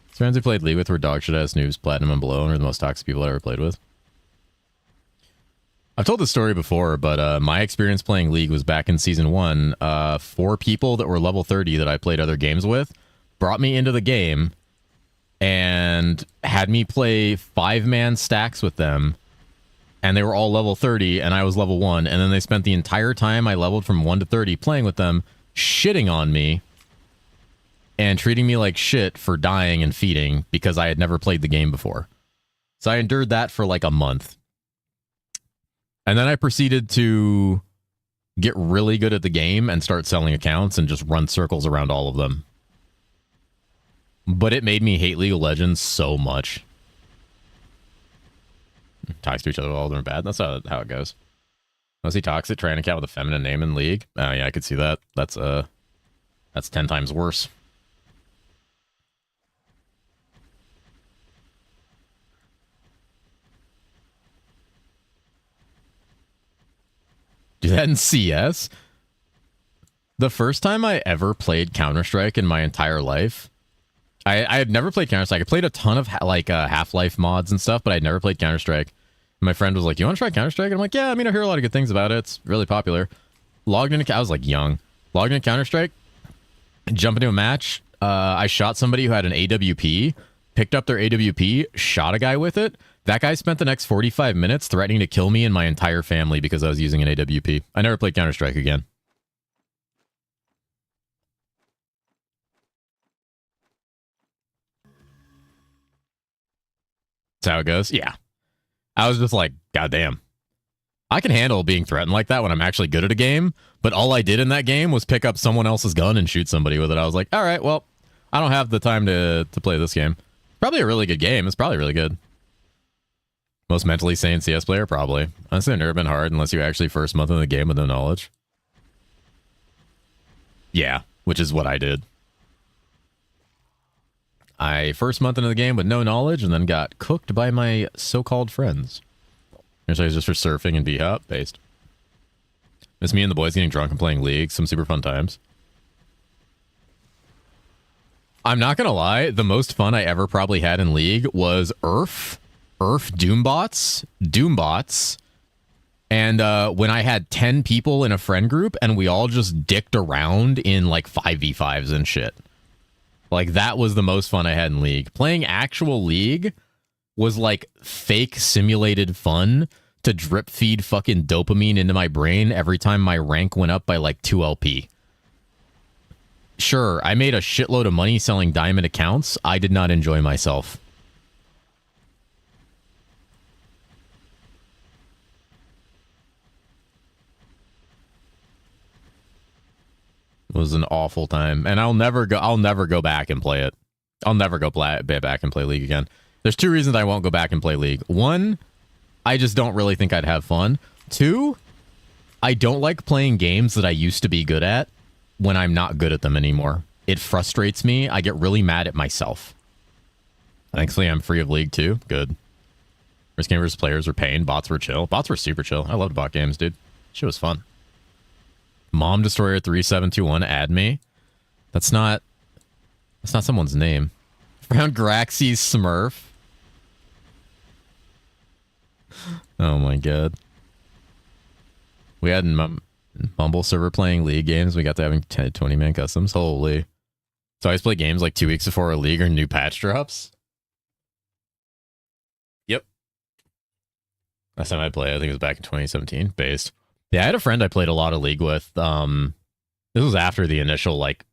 Friends who played League with were dog shit ass noobs, platinum and below, and are the most toxic people I ever played with. I've told this story before, but my experience playing League was back in Season 1. 4 people that were level 30 that I played other games with brought me into the game and had me play 5-man stacks with them. And they were all level 30, and I was level 1. And then they spent the entire time I leveled from 1 to 30 playing with them, shitting on me and treating me like shit for dying and feeding because I had never played the game before. So I endured that for like a month. And then I proceeded to get really good at the game and start selling accounts and just run circles around all of them. But it made me hate League of Legends so much. Talks to each other all they're bad. That's how it goes. Was he toxic? Trying to account with a feminine name in League? Yeah, I could see that. That's 10 times worse. Do that in CS? The first time I ever played Counter-Strike in my entire life, I had never played Counter-Strike. I played a ton of Half-Life mods and stuff, but I'd never played Counter-Strike. My friend was like, you want to try Counter-Strike? And I'm like, yeah, I mean, I hear a lot of good things about it. It's really popular. Logged into, I was like young. Logged into Counter-Strike, jump into a match. I shot somebody who had an AWP, picked up their AWP, shot a guy with it. That guy spent the next 45 minutes threatening to kill me and my entire family because I was using an AWP. I never played Counter-Strike again. That's how it goes? Yeah. I was just like, goddamn. I can handle being threatened like that when I'm actually good at a game, but all I did in that game was pick up someone else's gun and shoot somebody with it. I was like, all right, well, I don't have the time to play this game. Probably a really good game. It's probably really good. Most mentally sane CS player? Probably. Honestly, I've never been hard unless you're actually first month in the game with no knowledge. Yeah, which is what I did. I first month into the game with no knowledge and then got cooked by my so-called friends. Here's I was just for surfing and B-Hop based. It's me and the boys getting drunk and playing League. Some super fun times. I'm not gonna lie, the most fun I ever probably had in League was Earth Doombots, and when I had 10 people in a friend group and we all just dicked around in like 5v5s and shit. Like, that was the most fun I had in League. Playing actual League was like fake simulated fun to drip feed fucking dopamine into my brain every time my rank went up by like 2 LP. Sure, I made a shitload of money selling diamond accounts. I did not enjoy myself. It was an awful time, and I'll never go back and play it. I'll never go back and play League again. There's 2 reasons I won't go back and play League. 1, I just don't really think I'd have fun. 2, I don't like playing games that I used to be good at when I'm not good at them anymore. It frustrates me. I get really mad at myself. Thankfully, I'm free of League too. Good. Risk game versus players were pain. Bots were chill. Bots were super chill. I loved bot games, dude. Shit was fun. Mom Destroyer 3721, add me. That's not someone's name. Found Graxy's Smurf. Oh my god. We had Mumble server playing League games. We got to having 20-man customs. Holy. So I just play games like 2 weeks before a League or new patch drops. Yep. Last time I played, I think it was back in 2017. Based. Yeah, I had a friend I played a lot of League with. This was after the initial, like,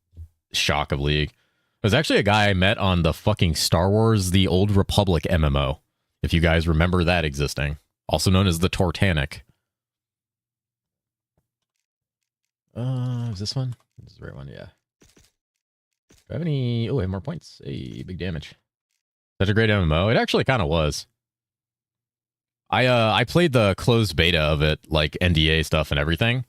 shock of League. It was actually a guy I met on the fucking Star Wars The Old Republic MMO. If you guys remember that existing. Also known as the Tortanic. Is this one? This is the right one, yeah. Do I have any... Oh, I have more points. Hey, big damage. Such a great MMO. It actually kind of was. I played the closed beta of it, like NDA stuff and everything.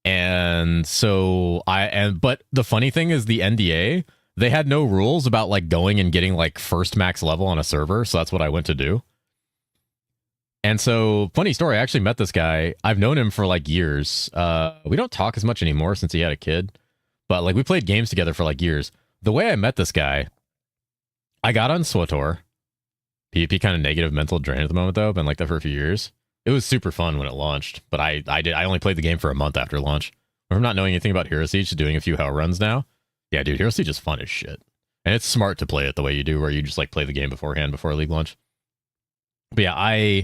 And so but the funny thing is the NDA, they had no rules about like going and getting like first max level on a server. So that's what I went to do. And so, funny story, I actually met this guy. I've known him for like years. We don't talk as much anymore since he had a kid. But like we played games together for like years. The way I met this guy, I got on SWTOR. PvP kind of negative mental drain at the moment, though. Been like that for a few years. It was super fun when it launched, but I only played the game for a month after launch. From not knowing anything about Hero Siege to doing a few hell runs now. Yeah, dude, Hero Siege is fun as shit. And it's smart to play it the way you do, where you just like play the game beforehand before League launch. But yeah,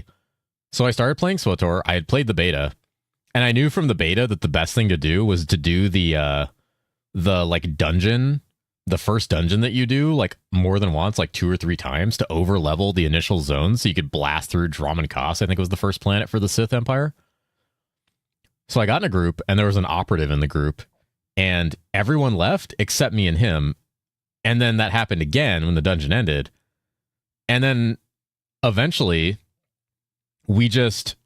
so I started playing SWTOR. I had played the beta, and I knew from the beta that the best thing to do was to do the like dungeon, the first dungeon that you do like more than once, like 2 or 3 times, to over level the initial zone so you could blast through Draman Kos. I think it was the first planet for the Sith Empire. So I got in a group, and there was an operative in the group, and everyone left except me and him. And then that happened again when the dungeon ended. And then eventually we just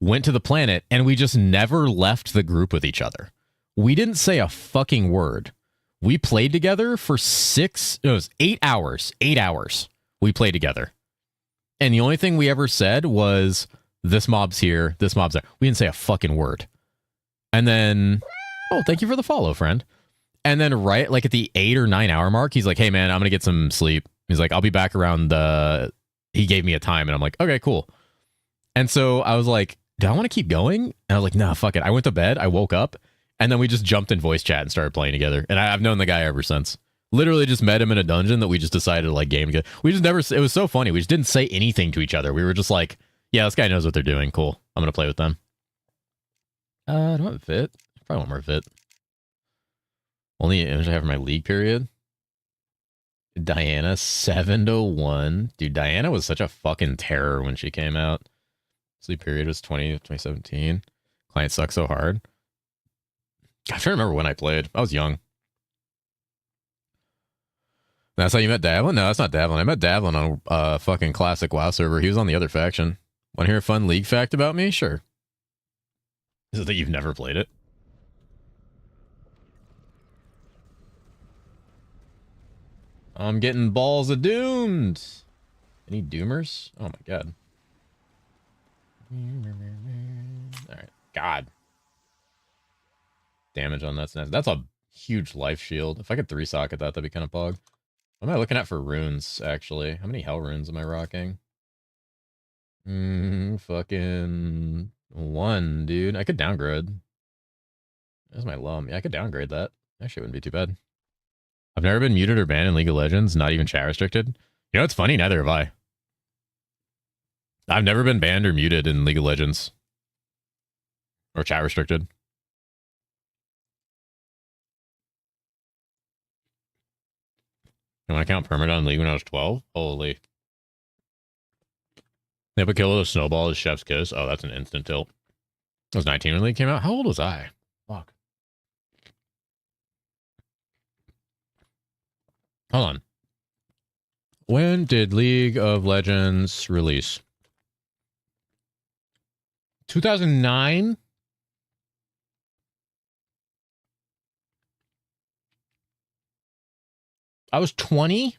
went to the planet, and we just never left the group with each other. We didn't say a fucking word. We played together for 8 hours. 8 hours we played together. And the only thing we ever said was, this mob's here, this mob's there. We didn't say a fucking word. And then, oh, thank you for the follow, friend. And then right like at the 8 or 9 hour mark, he's like, hey man, I'm going to get some sleep. He's like, I'll be back around he gave me a time, and I'm like, okay, cool. And so I was like, do I want to keep going? And I was like, nah, fuck it. I went to bed. I woke up, and then we just jumped in voice chat and started playing together. And I've known the guy ever since. Literally just met him in a dungeon that we just decided to like game together. We just never, it was so funny. We just didn't say anything to each other. We were just like, yeah, this guy knows what they're doing. Cool. I'm going to play with them. Do I have a fit? Probably want more fit. Only image I have for my league period. Diana 7-1. Dude, Diana was such a fucking terror when she came out. Sleep period was 2017. Client sucks so hard. I'm trying to remember when I played. I was young. That's how you met Davlin? No, that's not Davlin. I met Davlin on a fucking classic WoW server. He was on the other faction. Want to hear a fun league fact about me? Sure. Is it that you've never played it? I'm getting balls of doomed. Any doomers? Oh my god. Alright. God. Damage on that's nice. That's a huge life shield. If I could 3-socket that, that'd be kind of pog. What am I looking at for runes, actually? How many hell runes am I rocking? Fucking 1, dude. I could downgrade. There's my lum. Yeah, I could downgrade that. Actually, it wouldn't be too bad. I've never been muted or banned in League of Legends, not even chat restricted. You know, it's funny, neither have I. I've never been banned or muted in League of Legends. Or chat restricted. And when I count permanent on League when I was 12? Holy. They have a kill with a snowball as Chef's Kiss. Oh, that's an instant tilt. I was 19 when League came out. How old was I? Fuck. Hold on. When did League of Legends release? 2009? I was 20?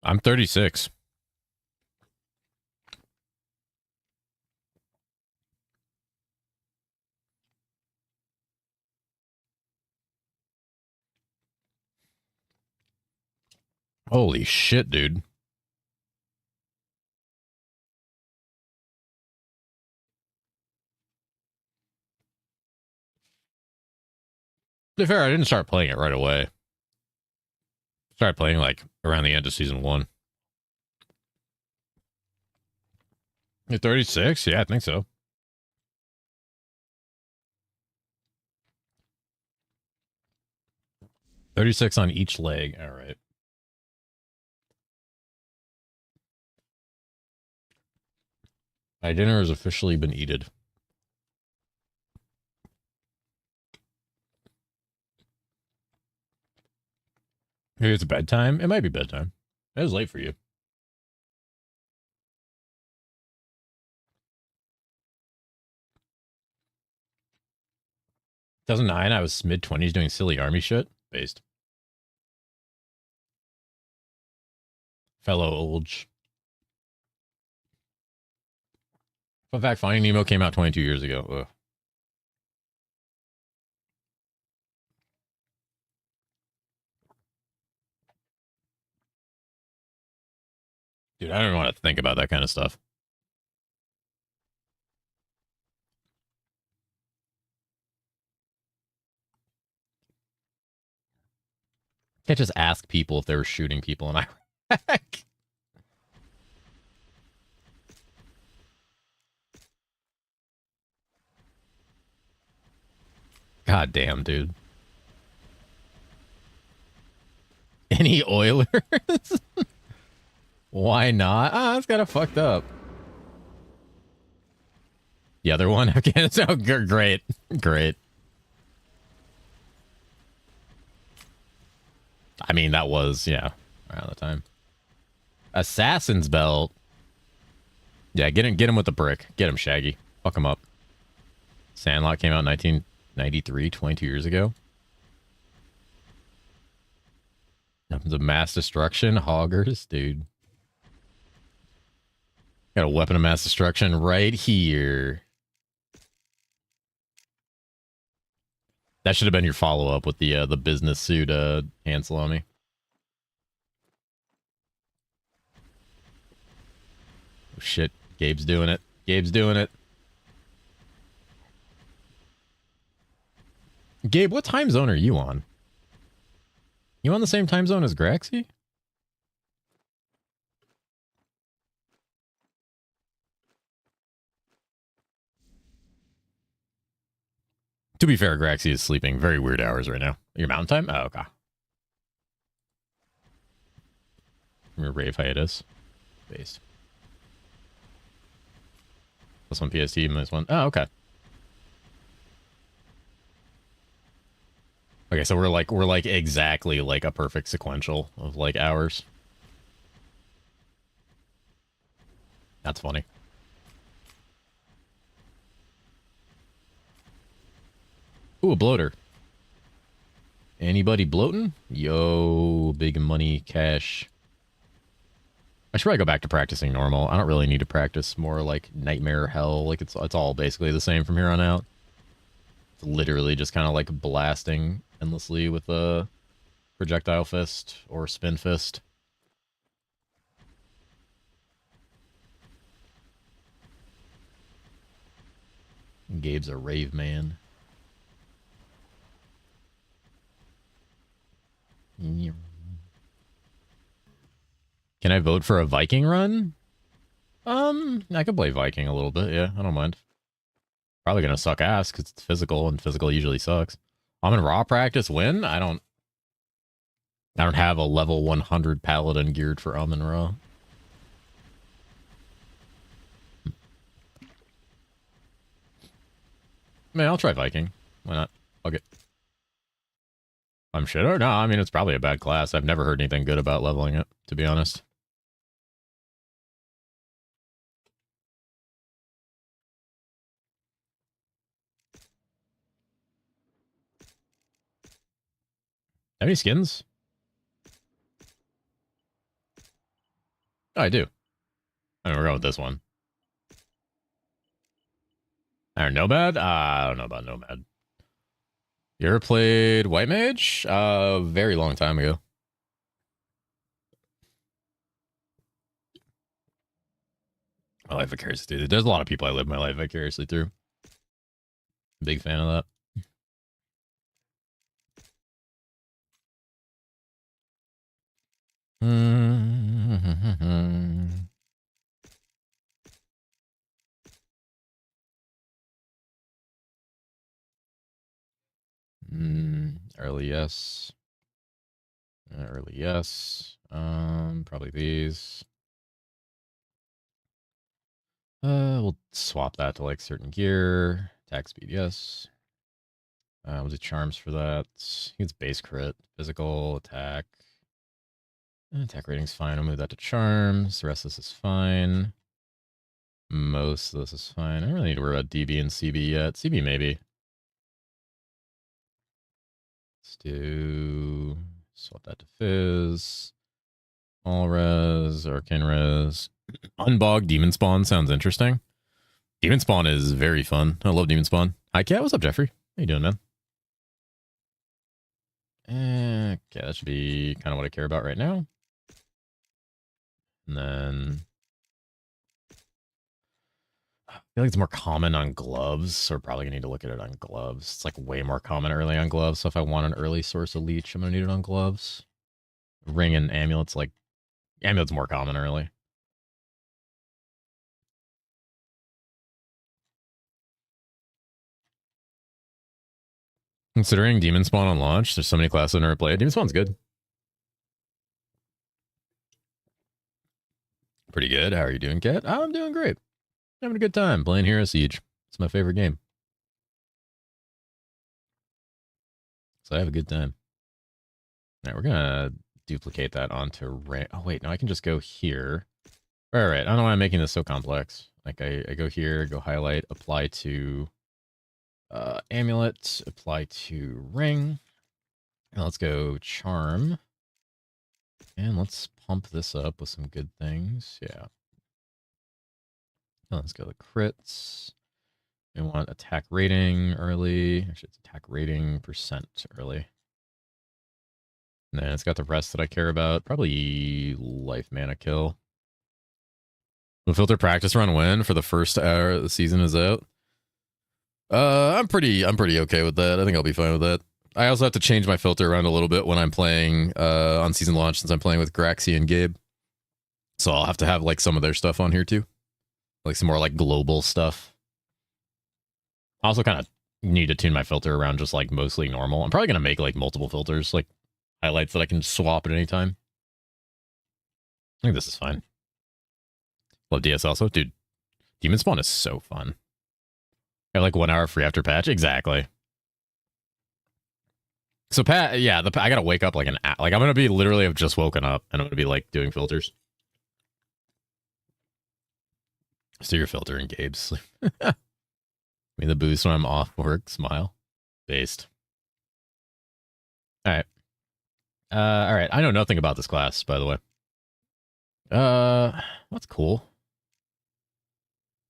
I'm 36. Holy shit, dude. To be fair, I didn't start playing it right away. Started playing like around the end of season 1. You're 36? Yeah, I think so. $36 on each leg. All right. My dinner has officially been eaten. Maybe it's bedtime. It might be bedtime. It was late for you. 2009, I was mid-20s doing silly army shit. Based. Hello, Olge. Fun fact, Finding Nemo came out 22 years ago. Ugh. Dude, I don't want to think about that kind of stuff. Can't just ask people if they were shooting people in Iraq. God damn, dude. Any Oilers? Why not? Ah, that's kind of fucked up. The other one? Afghanistan? Oh, great. Great. I mean, that was, yeah, around the time. Assassin's Belt. Yeah, get him with the brick. Get him, Shaggy. Fuck him up. Sandlot came out in 1993, 22 years ago. Weapons of mass destruction, hoggers, dude. Got a weapon of mass destruction right here. That should have been your follow-up with the business suit hand salami. Oh, shit. Gabe's doing it. Gabe's doing it. Gabe, what time zone are you on? You on the same time zone as Graxy? To be fair, Graxy is sleeping very weird hours right now. Your mountain time? Oh, okay. Your rave hiatus. Based. Plus one PST, minus one. Oh, okay. Okay, so we're like exactly like a perfect sequential of like hours. That's funny. Ooh, a bloater. Anybody bloating? Yo, big money, cash. I should probably go back to practicing normal. I don't really need to practice more like nightmare hell. Like it's all basically the same from here on out. It's literally just kind of like blasting endlessly with a projectile fist or spin fist. Gabe's a rave man. Can I vote for a Viking run? I could play Viking a little bit. Yeah, I don't mind. Probably gonna suck ass because it's physical, and physical usually sucks. I'm in raw practice. Win? I don't have a level 100 paladin geared for and raw. Man, I'll try Viking. Why not? Okay. I'm sure. No, I mean, it's probably a bad class. I've never heard anything good about leveling it, to be honest. Have any skins? Oh, I do. I mean, we're going with this one. Or Nomad? I don't know about Nomad. You ever played White Mage? Very long time ago. My life vicariously through. There's a lot of people I live my life vicariously through. Big fan of that. Early yes. Early yes. Probably these. We'll swap that to like certain gear. Attack speed, yes. We'll do charms for that. It's base crit, physical, attack. Attack rating's fine. I'll move that to charms. The rest of this is fine. Most of this is fine. I don't really need to worry about DB and CB yet. CB maybe. Let's do swap that to Fizz. All res, arcane res. Unbog Demon Spawn sounds interesting. Demon Spawn is very fun. I love Demon Spawn. Hi, Cat. What's up, Jeffrey? How you doing, man? Okay, that should be kind of what I care about right now. And then I feel like it's more common on gloves, so we're probably gonna need to look at it on gloves. It's like way more common early on gloves, so if I want an early source of leech, I'm gonna need it on gloves. Ring and amulets, like amulet's more common early. Considering Demon Spawn on launch, there's so many classes I've never played. Demon Spawn's good. Pretty good. How are you doing, Kat? I'm doing great. Having a good time playing Hero Siege. It's my favorite game. So I have a good time. All right, we're gonna duplicate that onto Ray. Oh wait, no, I can just go here. All right, I don't know why I'm making this so complex. Like I go here, go highlight, apply to amulet, apply to ring. And let's go charm. And let's pump this up with some good things. Yeah. Let's go to crits. We want attack rating early. Actually, it's attack rating % early. And then it's got the rest that I care about. Probably life mana kill. The filter practice run when for the first hour the season is out. I'm pretty okay with that. I think I'll be fine with that. I also have to change my filter around a little bit when I'm playing on season launch, since I'm playing with Graxy and Gabe. So I'll have to have like some of their stuff on here too. Like some more like global stuff. I also kind of need to tune my filter around just like mostly normal. I'm probably going to make like multiple filters, like highlights that I can swap at any time. I think this is fine. Love DS also. Dude, Demon Spawn is so fun. I have like 1 hour free after patch. Exactly. So yeah, I gotta wake up like I'm gonna be literally have just woken up and I'm gonna be like doing filters. So you're filtering Gabe's sleep. I mean the boost when I'm off work. Smile. Based. All right. All right. I know nothing about this class, by the way. That's cool.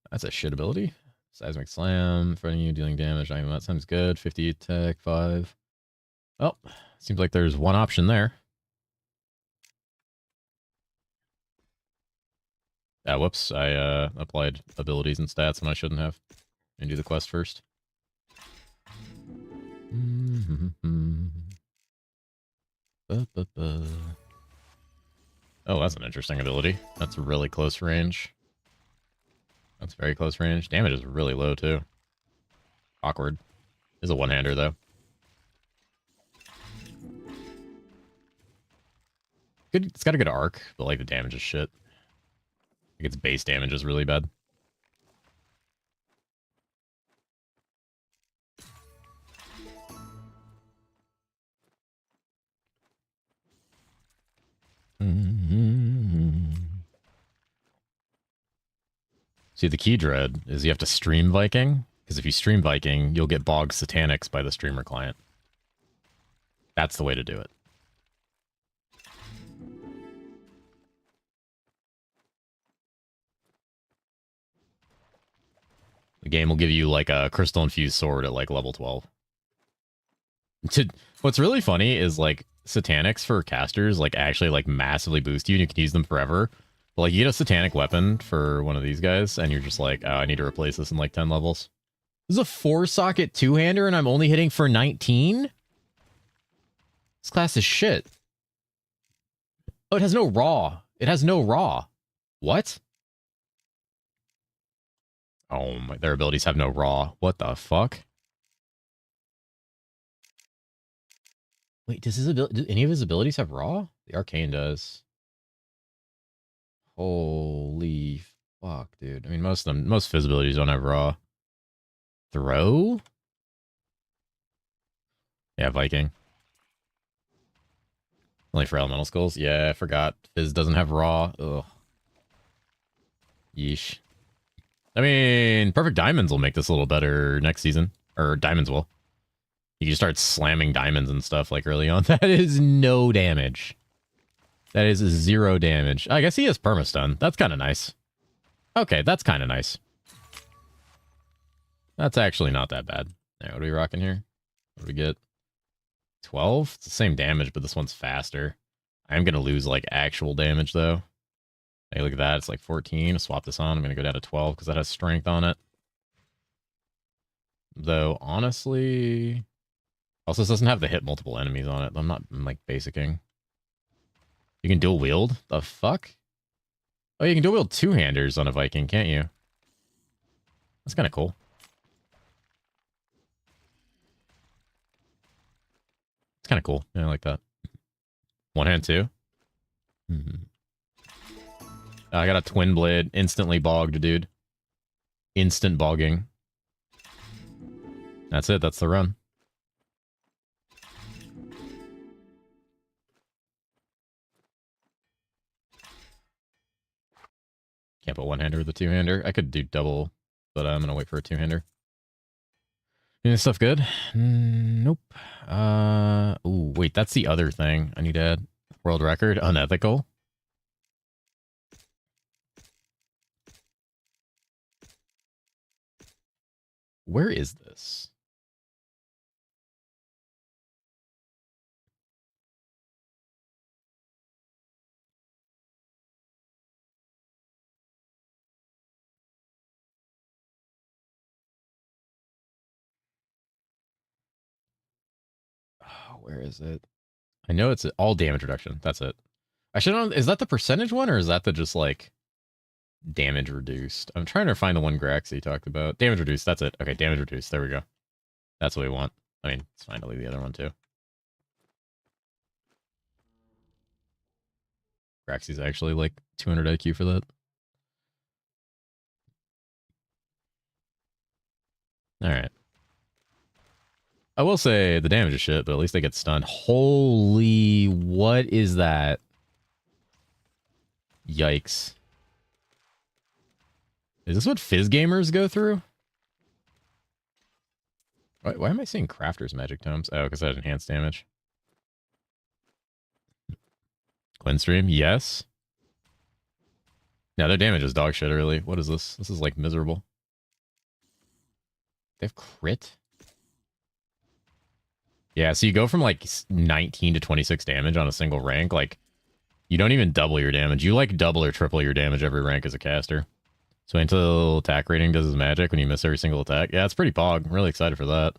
That's a shit ability. Seismic slam, in front of you, dealing damage. I mean, that sounds good. 50 attack, 5. Well, seems like there's one option there. Whoops. I applied abilities and stats when I shouldn't have. And do the quest first. Oh, that's an interesting ability. That's really close range. That's very close range. Damage is really low, too. Awkward. Is a one-hander, though. Good. It's got a good arc, but, like, the damage is shit. Like, its base damage is really bad. See, the key dread is you have to stream Viking, because if you stream Viking, you'll get bogged Satanics by the streamer client. That's the way to do it. The game will give you like a crystal infused sword at like level 12. What's really funny is like Satanics for casters like actually like massively boost you and you can use them forever. But like you get a Satanic weapon for one of these guys and you're just like, oh, I need to replace this in like 10 levels. This is a 4-socket two-hander and I'm only hitting for 19? This class is shit. Oh, it has no raw. It has no raw. What? Oh my, their abilities have no raw. What the fuck? Wait, does his ability, do any of his abilities have raw? The arcane does. Holy fuck, dude. I mean, most of them, most of his abilities don't have raw. Throw? Yeah, Viking. Only for elemental skulls? Yeah, I forgot. Fizz doesn't have raw. Ugh. Yeesh. I mean, Perfect Diamonds will make this a little better next season. Or Diamonds will. You can start slamming diamonds and stuff like early on. That is no damage. That is 0 damage. I guess he has permastun. That's kind of nice. Okay, that's kind of nice. That's actually not that bad. All right, what are we rocking here? What do we get? 12? It's the same damage, but this one's faster. I'm going to lose, like, actual damage, though. Hey, look at that. It's like 14. I'll swap this on. I'm going to go down to 12 because that has strength on it. Though, honestly... Also, this doesn't have the hit multiple enemies on it. I'm like, basicking. You can dual wield? The fuck? Oh, you can dual wield two-handers on a Viking, can't you? That's kind of cool. It's kind of cool. Yeah, I like that. One hand, too? I got a twin blade. Instantly bogged, dude. Instant bogging. That's it. That's the run. Can't put one-hander with a two-hander. I could do double, but I'm going to wait for a two-hander. Any stuff good? Nope. Ooh, wait, that's the other thing I need to add. World record, unethical. Where is this? Oh, where is it? I know it's all damage reduction. That's it. I should know. Is that the percentage one or is that the just like damage reduced? I'm trying to find the one Graxy talked about. Damage reduced. That's it. Okay, damage reduced. There we go. That's what we want. I mean, it's fine to leave the other one too. Graxy's actually like 200 IQ for that. All right. I will say the damage is shit, but at least they get stunned. Holy, what is that? Yikes. Is this what Fizz gamers go through? Why am I seeing Crafter's Magic Tomes? Oh, because that enhanced damage. Quinstream, yes. Now their damage is dog shit early. What is this? This is like miserable. They have crit? Yeah, so you go from like 19 to 26 damage on a single rank. Like, you don't even double your damage. You like double or triple your damage every rank as a caster. So wait until attack rating does his magic when you miss every single attack. Yeah, it's pretty pog. I'm really excited for that.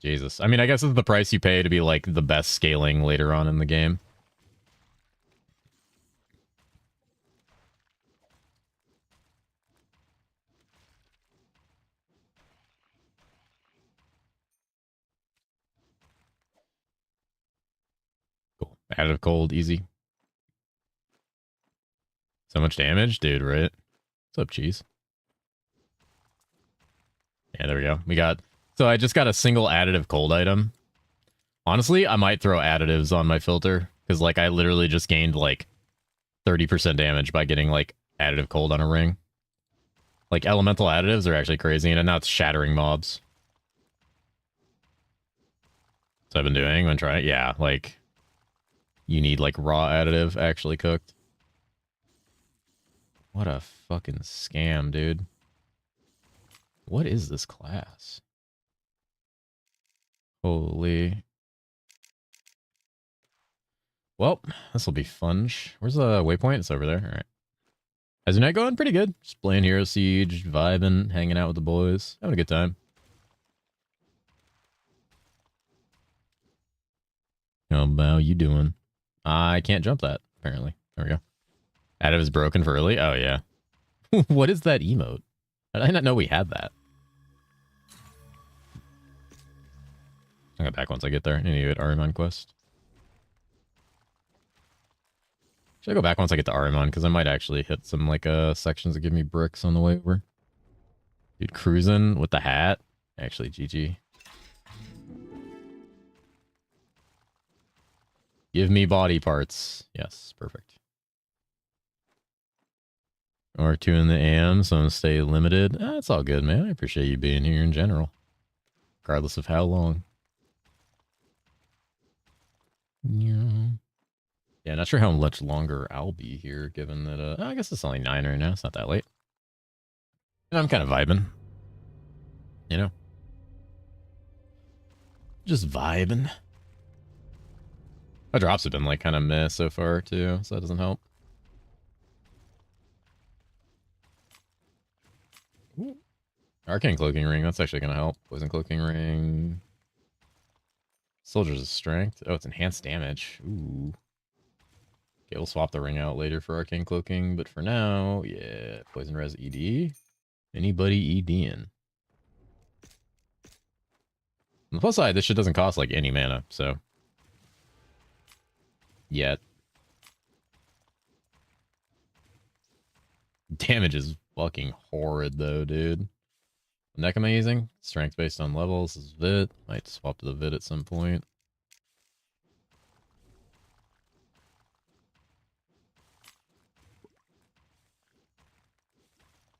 Jesus. I mean, I guess it's the price you pay to be like the best scaling later on in the game. Cool. Additive cold, easy. So much damage? Dude, right? What's up, cheese? Yeah, there we go. We got... So I just got a single additive cold item. Honestly, I might throw additives on my filter. Because, like, I literally just gained, like, 30% damage by getting, like, additive cold on a ring. Like, elemental additives are actually crazy. And now it's shattering mobs. So I've been doing. I'm gonna try it. Yeah, like... You need, like, raw additive actually cooked. What a fucking scam, dude. What is this class? Holy. Well, this will be fun. Where's the waypoint? It's over there. All right. How's your night going? Pretty good. Just playing Hero Siege, vibing, hanging out with the boys. Having a good time. How about you doing? I can't jump that, apparently. There we go. Additive is broken for early? Oh, yeah. What is that emote? I did not know we had that. I'll go back once I get there. I need to get Arimon quest. Should I go back once I get to Arimon? Because I might actually hit some like sections that give me bricks on the way over. Dude, cruising with the hat. Actually, GG. Give me body parts. Yes, perfect. Or 2 in the AM, so I'm gonna stay limited. It's all good, man. I appreciate you being here in general. Regardless of how long. Yeah, not sure how much longer I'll be here, given that, I guess it's only 9 right now. It's not that late. And I'm kind of vibing. You know? Just vibing. My drops have been, like, kind of meh so far, too, so that doesn't help. Ooh. Arcane Cloaking Ring, that's actually going to help. Poison Cloaking Ring. Soldier's Strength. Oh, it's enhanced damage. Ooh. Okay, we'll swap the ring out later for Arcane Cloaking, but for now, yeah, Poison Res ED. Anybody EDing? On the plus side, this shit doesn't cost, like, any mana, so... Yet. Damage is fucking horrid, though, dude. Neck amazing. Strength based on levels is Vit. Might swap to the Vit at some point.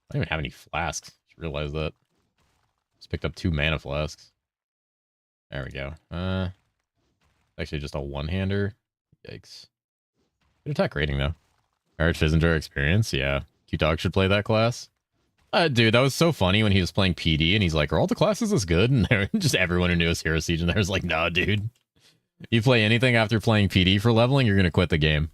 I don't even have any flasks. Just realized that. Just picked up 2 mana flasks. There we go. Actually just a one-hander. Yikes. Good attack rating, though. Alright, Fizzendor experience. Yeah. Q-Dog should play that class. Dude, that was so funny when he was playing PD and he's like, are all the classes this good? And just everyone who knew his Hero Siege and there was like, nah, dude. You play anything after playing PD for leveling, you're going to quit the game.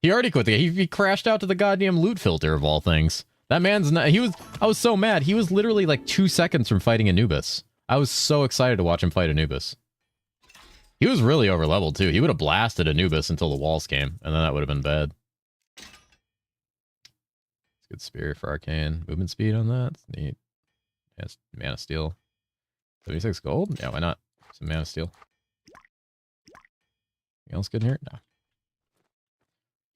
He already quit the game. He crashed out to the goddamn loot filter of all things. That man's not, I was so mad. He was literally like 2 seconds from fighting Anubis. I was so excited to watch him fight Anubis. He was really over leveled too. He would have blasted Anubis until the walls came, and then that would have been bad. Good spirit for arcane. Movement speed on that. It's neat. Yeah, it's mana steel. 76 gold? Yeah, why not? Some mana steel. Anything else good in here? No.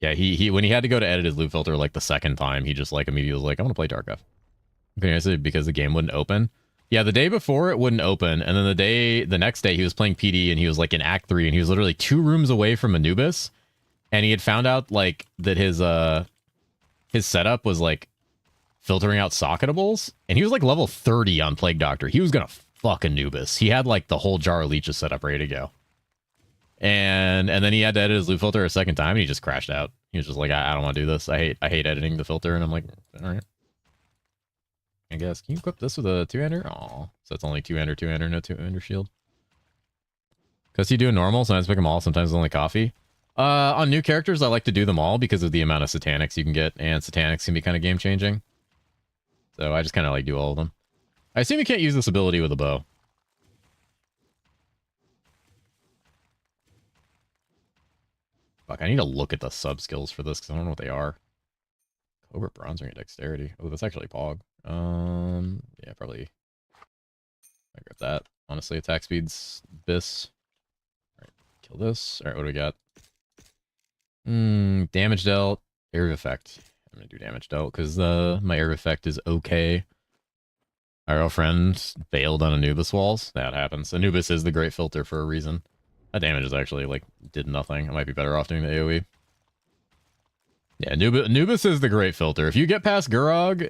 Yeah, he when he had to go to edit his loot filter like the second time, he just like immediately was like, I want to play Tarkov. Because the game wouldn't open. Yeah, the day before it wouldn't open, and then the next day he was playing PD and he was like in Act 3 and he was literally 2 rooms away from Anubis, and he had found out like that his setup was like filtering out socketables, and he was like level 30 on Plague Doctor. He was gonna fuck Anubis. He had like the whole jar of leeches set up ready to go. And then he had to edit his loot filter a second time and he just crashed out. He was just like, I don't want to do this. I hate editing the filter. And I'm like, all right. I guess. Can you equip this with a 2-hander? Aw. So it's only 2-hander, no 2-hander shield. Because you do a normal, sometimes pick them all, sometimes only coffee. On new characters, I like to do them all because of the amount of satanics you can get, and satanics can be kind of game-changing. So I just kind of like do all of them. I assume you can't use this ability with a bow. Fuck, I need to look at the sub-skills for this because I don't know what they are. Cobra, Bronze Ring, and Dexterity. Oh, that's actually Pog. Yeah, probably. I grab that. Honestly, attack speed's this. Alright, kill this. Alright, what do we got? Damage dealt. Area of effect. I'm gonna do damage dealt because my area of effect is okay. Our girlfriend bailed on Anubis walls. That happens. Anubis is the great filter for a reason. That damage is actually like did nothing. I might be better off doing the AoE. Yeah, Anubis is the great filter. If you get past Gurog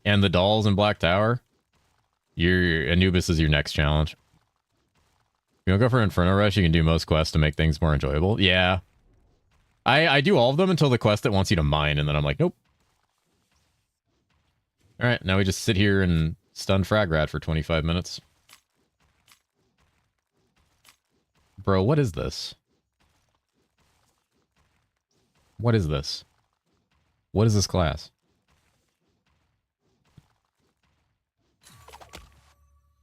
and the dolls in Black Tower, Anubis is your next challenge. If you don't go for Inferno Rush, you can do most quests to make things more enjoyable. Yeah. I do all of them until the quest that wants you to mine, and then I'm like, nope. Alright, now we just sit here and stun Fragrat for 25 minutes. Bro, what is this? What is this? What is this class?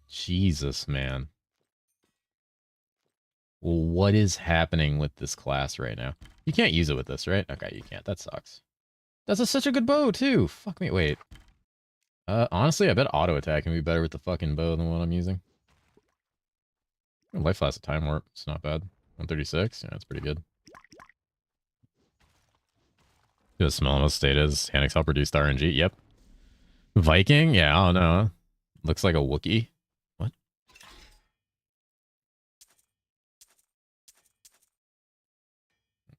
Jesus, man. Well, what is happening with this class right now? You can't use it with this, right? Okay, you can't. That sucks. That's such a good bow, too. Fuck me. Wait. Honestly, I bet auto attack can be better with the fucking bow than what I'm using. Life Last a Time Warp. It's not bad. 136. Yeah, that's pretty good. The smell most state is Hanix help reduce RNG. Yep. Viking? Yeah, I don't know. Looks like a Wookiee. What?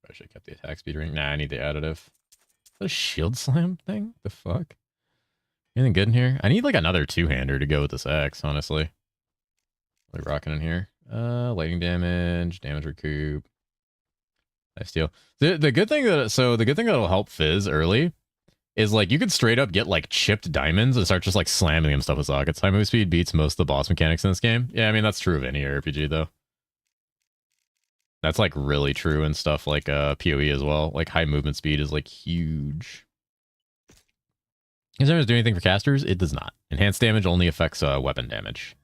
I should have kept the attack speed ring. Nah, I need the additive. Is that a shield slam thing? The fuck? Anything good in here? I need like another 2-hander to go with this axe, honestly. Like rocking in here. Lightning damage, damage recoup. Nice deal. The good thing that'll help Fizz early is like you could straight up get like chipped diamonds and start just like slamming them stuff with sockets. High move speed beats most of the boss mechanics in this game. Yeah, I mean that's true of any RPG though. That's like really true in stuff like PoE as well. Like high movement speed is like huge. Does it do anything for casters? It does not. Enhanced damage only affects weapon damage.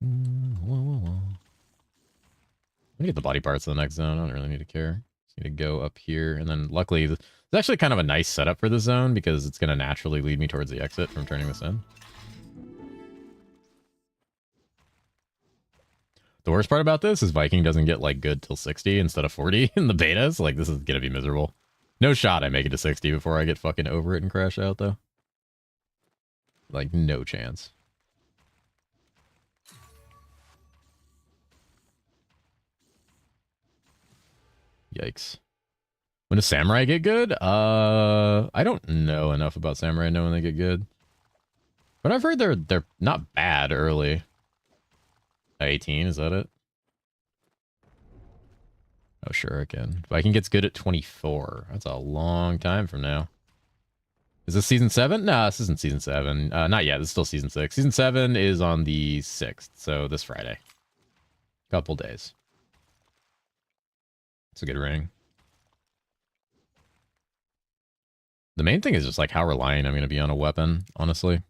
I'm gonna get the body parts of the next zone. I don't really need to care. Just need to go up here, and then luckily, it's actually kind of a nice setup for this zone because it's gonna naturally lead me towards the exit from turning this in. The worst part about this is Viking doesn't get like good till 60 instead of 40 in the betas. Like this is gonna be miserable. No shot I make it to 60 before I get fucking over it and crash out though. Like no chance. Yikes. When does Samurai get good? I don't know enough about Samurai to know when they get good. But I've heard they're not bad early. 18, is that it? Oh, sure, I can. Viking gets good at 24. That's a long time from now. Is this season 7? No, this isn't season 7. Not yet. This is still season 6. Season 7 is on the 6th, so this Friday. Couple days. It's a good ring. The main thing is just like how reliant I'm going to be on a weapon, honestly.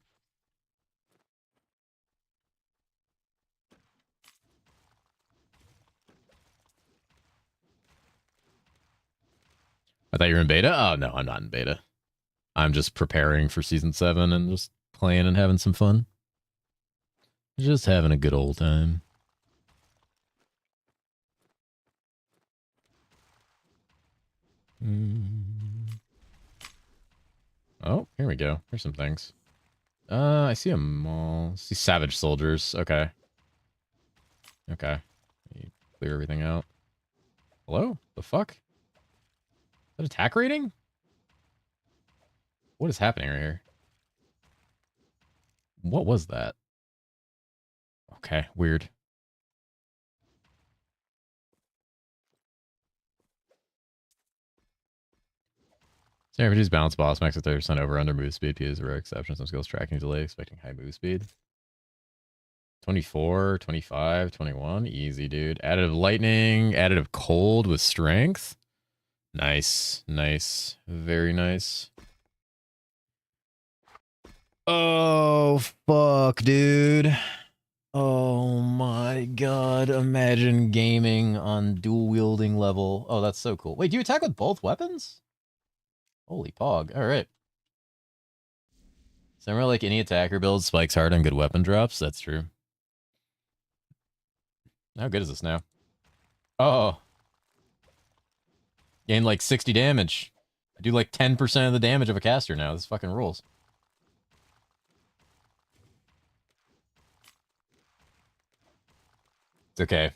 I thought you were in beta? Oh, no, I'm not in beta. I'm just preparing for season 7 and just playing and having some fun. Just having a good old time. Oh, here we go. Here's some things. I see them all. I see savage soldiers. Okay. Okay. Clear everything out. Hello? The fuck? Is that attack rating? What is happening right here? What was that? Okay, weird. RPG's balance boss max at 30% over under move speed. P is a rare exception. Some skills tracking delay, expecting high move speed. 24, 25, 21. Easy, dude. Additive lightning, additive cold with strength. Nice, nice. Very nice. Oh, fuck, dude. Oh my god. Imagine gaming on dual wielding level. Oh, that's so cool. Wait, do you attack with both weapons? Holy pog. All right. So remember, like any attacker build spikes hard on good weapon drops. That's true. How good is this now? Oh. Gain like 60 damage. I do like 10% of the damage of a caster now. This fucking rules. It's okay.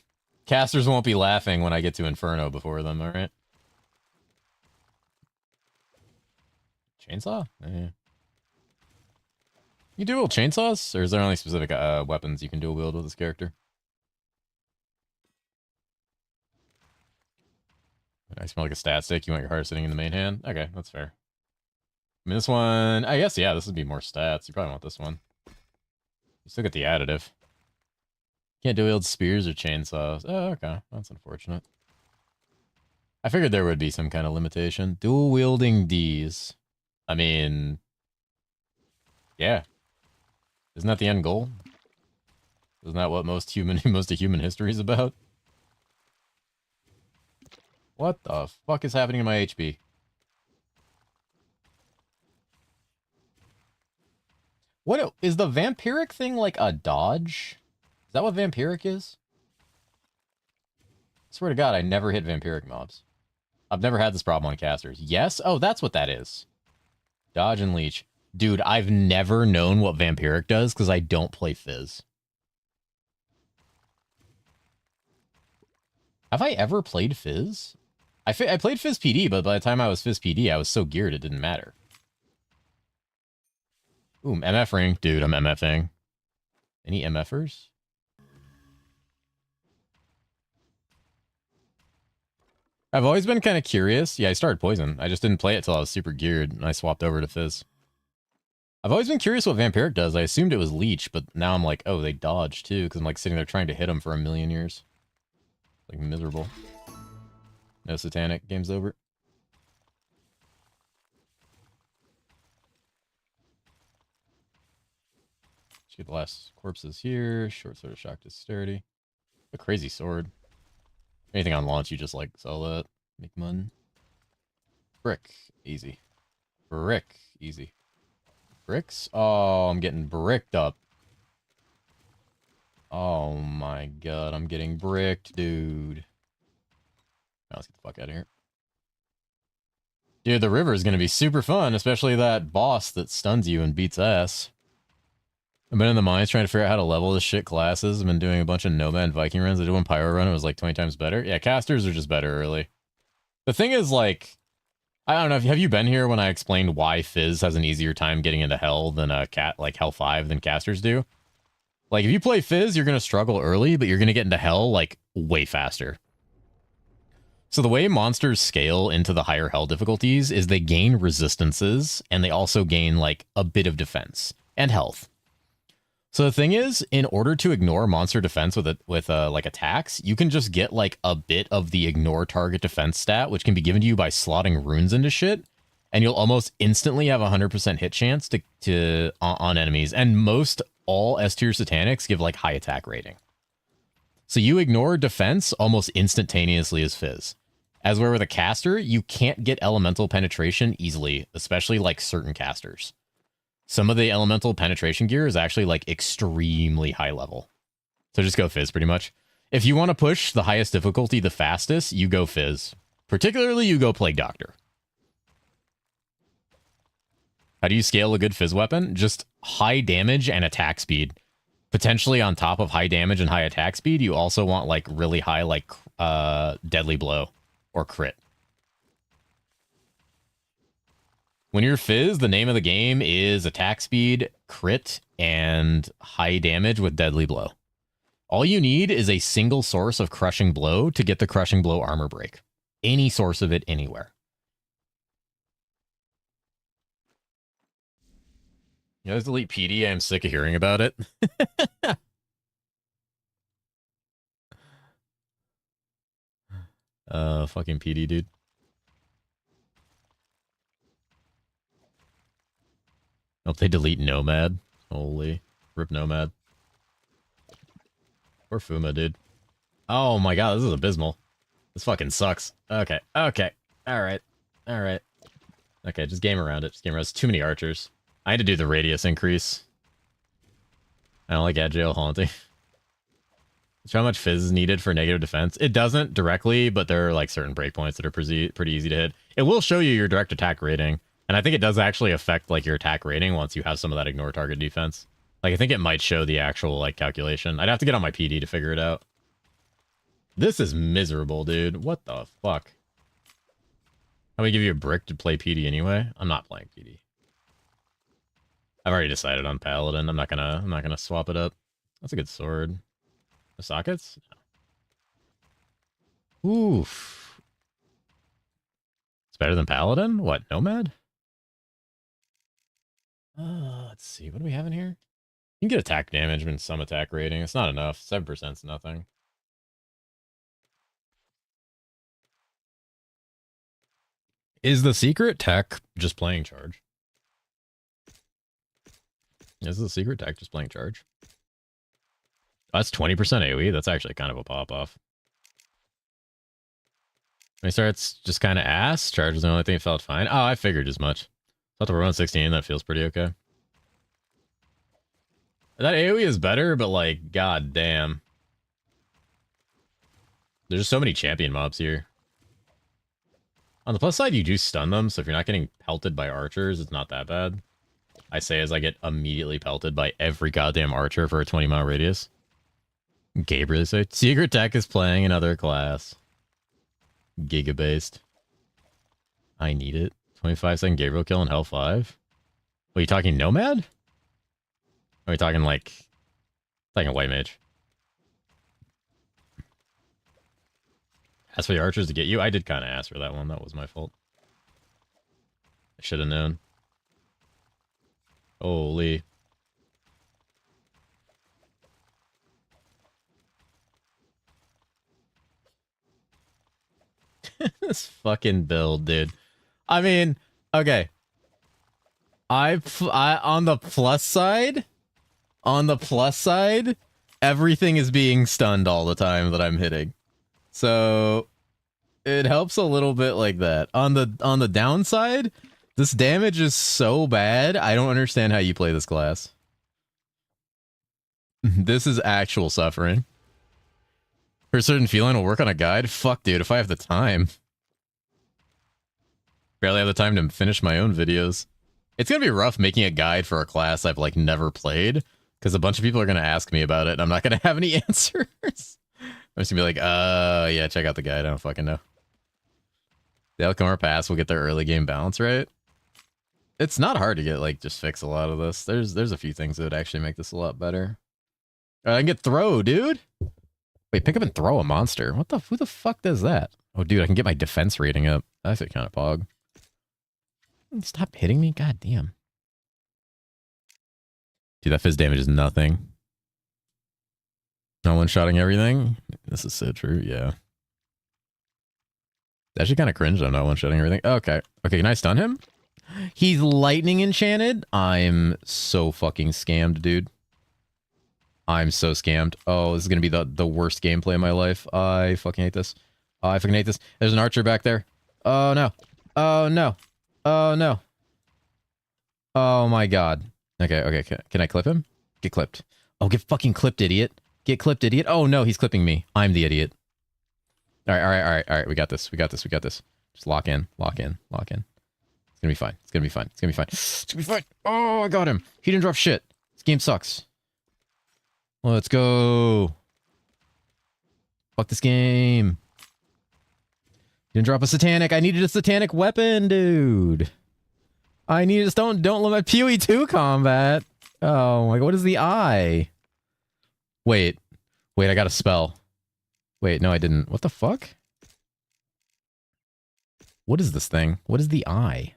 Casters won't be laughing when I get to Inferno before them, alright? Chainsaw? Yeah. You dual chainsaws? Or is there only specific weapons you can dual wield with this character? I smell like a stat stick. You want your heart sitting in the main hand? Okay, that's fair. I mean, this one... I guess, yeah, this would be more stats. You probably want this one. You still get the additive. Can't dual wield spears or chainsaws. Oh, okay. That's unfortunate. I figured there would be some kind of limitation. Dual wielding Ds. I mean... Yeah. Isn't that the end goal? Isn't that what most of human history is about? What the fuck is happening to my HP? What is the vampiric thing like a dodge? Is that what vampiric is? I swear to God, I never hit vampiric mobs. I've never had this problem on casters. Yes? Oh, that's what that is. Dodge and leech. Dude, I've never known what vampiric does because I don't play Fizz. Have I ever played Fizz? I played Fizz PD, but by the time I was Fizz PD, I was so geared it didn't matter. Ooh, MF ring. Dude, I'm MFing. Any MFers? I've always been kind of curious. Yeah, I started Poison. I just didn't play it till I was super geared, and I swapped over to Fizz. I've always been curious what Vampiric does. I assumed it was Leech, but now I'm like, oh, they dodge too, because I'm like sitting there trying to hit them for a million years. Like, miserable. No Satanic. Game's over. Let's get the last corpses here. Short sword of shock dexterity. A crazy sword. Anything on launch, you just like sell that. Make money. Brick. Easy. Brick. Easy. Bricks? Oh, I'm getting bricked up. Oh my god, I'm getting bricked, dude. Now let's get the fuck out of here. Dude, the river is going to be super fun, especially that boss that stuns you and beats ass. I've been in the mines trying to figure out how to level this shit classes. I've been doing a bunch of Nomad and Viking runs. I did one Pyro run, it was like 20 times better. Yeah, casters are just better early. The thing is, like, I don't know, have you been here when I explained why Fizz has an easier time getting into Hell than like Hell 5 than casters do? Like, if you play Fizz, you're going to struggle early, but you're going to get into Hell, like, way faster. So the way monsters scale into the higher Hell difficulties is they gain resistances, and they also gain, like, a bit of defense and health. So the thing is, in order to ignore monster defense with like attacks, you can just get like a bit of the ignore target defense stat, which can be given to you by slotting runes into shit, and you'll almost instantly have a 100% hit chance on enemies. And most all S tier Satanics give like high attack rating. So you ignore defense almost instantaneously as Fizz. As where with a caster, you can't get elemental penetration easily, especially like certain casters. Some of the elemental penetration gear is actually like extremely high level. So just go Fizz pretty much. If you want to push the highest difficulty the fastest, you go Fizz. Particularly, you go Plague Doctor. How do you scale a good Fizz weapon? Just high damage and attack speed. Potentially on top of high damage and high attack speed, you also want like really high like deadly blow or crit. When you're Fizz, the name of the game is attack speed, crit, and high damage with deadly blow. All you need is a single source of crushing blow to get the crushing blow armor break. Any source of it anywhere. You guys delete PD, I'm sick of hearing about it. Fucking PD, dude. Hope they delete Nomad. Holy. Rip Nomad. Or Fuma, dude. Oh my god, this is abysmal. This fucking sucks. Okay, okay. Alright. Alright. Okay, just game around it. Just game around it. It's too many archers. I had to do the radius increase. I don't like Agile Haunting. Show how much Fizz is needed for negative defense. It doesn't directly, but there are like certain breakpoints that are pretty easy to hit. It will show you your direct attack rating. And I think it does actually affect like your attack rating once you have some of that ignore target defense. Like I think it might show the actual like calculation. I'd have to get on my PD to figure it out. This is miserable, dude. What the fuck? How we give you a brick to play PD anyway? I'm not playing PD. I've already decided on Paladin. I'm not gonna swap it up. That's a good sword. The sockets? No. Oof. It's better than Paladin? What, Nomad? Let's see. What do we have in here? You can get attack damage and some attack rating. It's not enough. 7% is nothing. Is the secret tech just playing charge? Is the secret tech just playing charge? That's 20% AoE. That's actually kind of a pop-off. When he starts just kind of ass, charge was the only thing that felt fine. Oh, I figured as much. Thought the 116, that feels pretty okay. That AoE is better, but like, god damn. There's just so many champion mobs here. On the plus side, you do stun them, so if you're not getting pelted by archers, it's not that bad. I say as I get immediately pelted by every goddamn archer for a 20-mile radius. Gabriel said, Secret Tech is playing another class. Giga-based. I need it. 25-second Gabriel kill in Hell 5? Are you talking Nomad? Are we talking like White Mage? Ask for the archers to get you. I did kind of ask for that one. That was my fault. I should have known. Holy. This fucking build, dude. I mean, okay. I on the plus side, everything is being stunned all the time that I'm hitting. So it helps a little bit like that. On the downside, this damage is so bad. I don't understand how you play this class. This is actual suffering. For a certain feeling, will work on a guide. Fuck, dude, if I have the time. Barely have the time to finish my own videos. It's gonna be rough making a guide for a class I've like never played, because a bunch of people are gonna ask me about it, and I'm not gonna have any answers. I'm just gonna be like, yeah, check out the guide. I don't fucking know. The Alchemar Pass will get their early game balance right. It's not hard to get, like, just fix a lot of this. There's a few things that would actually make this a lot better. I can get throw, dude. Wait, pick up and throw a monster. Who the fuck does that? Oh, dude, I can get my defense rating up. That's kind of pog. Stop hitting me, god damn. Dude, that fizz damage is nothing. No one-shotting everything. This is so true, yeah. Actually kind of cringe though, not one-shotting everything. Okay. Okay, can I stun him? He's lightning enchanted? I'm so fucking scammed, dude. I'm so scammed. Oh, this is gonna be the worst gameplay of my life. I fucking hate this. I fucking hate this. There's an archer back there. Oh no. Oh no. Oh no. Oh my god. Okay, okay, can I clip him? Get clipped. Oh, get fucking clipped, idiot. Get clipped, idiot. Oh no, he's clipping me. I'm the idiot. Alright, alright, alright, alright. We got this. We got this. We got this. Just lock in. Lock in. Lock in. It's gonna be fine. It's gonna be fine. It's gonna be fine. It's gonna be fine. Oh, I got him. He didn't drop shit. This game sucks. Let's go. Fuck this game. Didn't drop a satanic. I needed a satanic weapon, dude. I need just don't let my PoE 2 combat. Oh my god, what is the eye? Wait. Wait, I got a spell. Wait, no I didn't. What the fuck? What is this thing? What is the eye?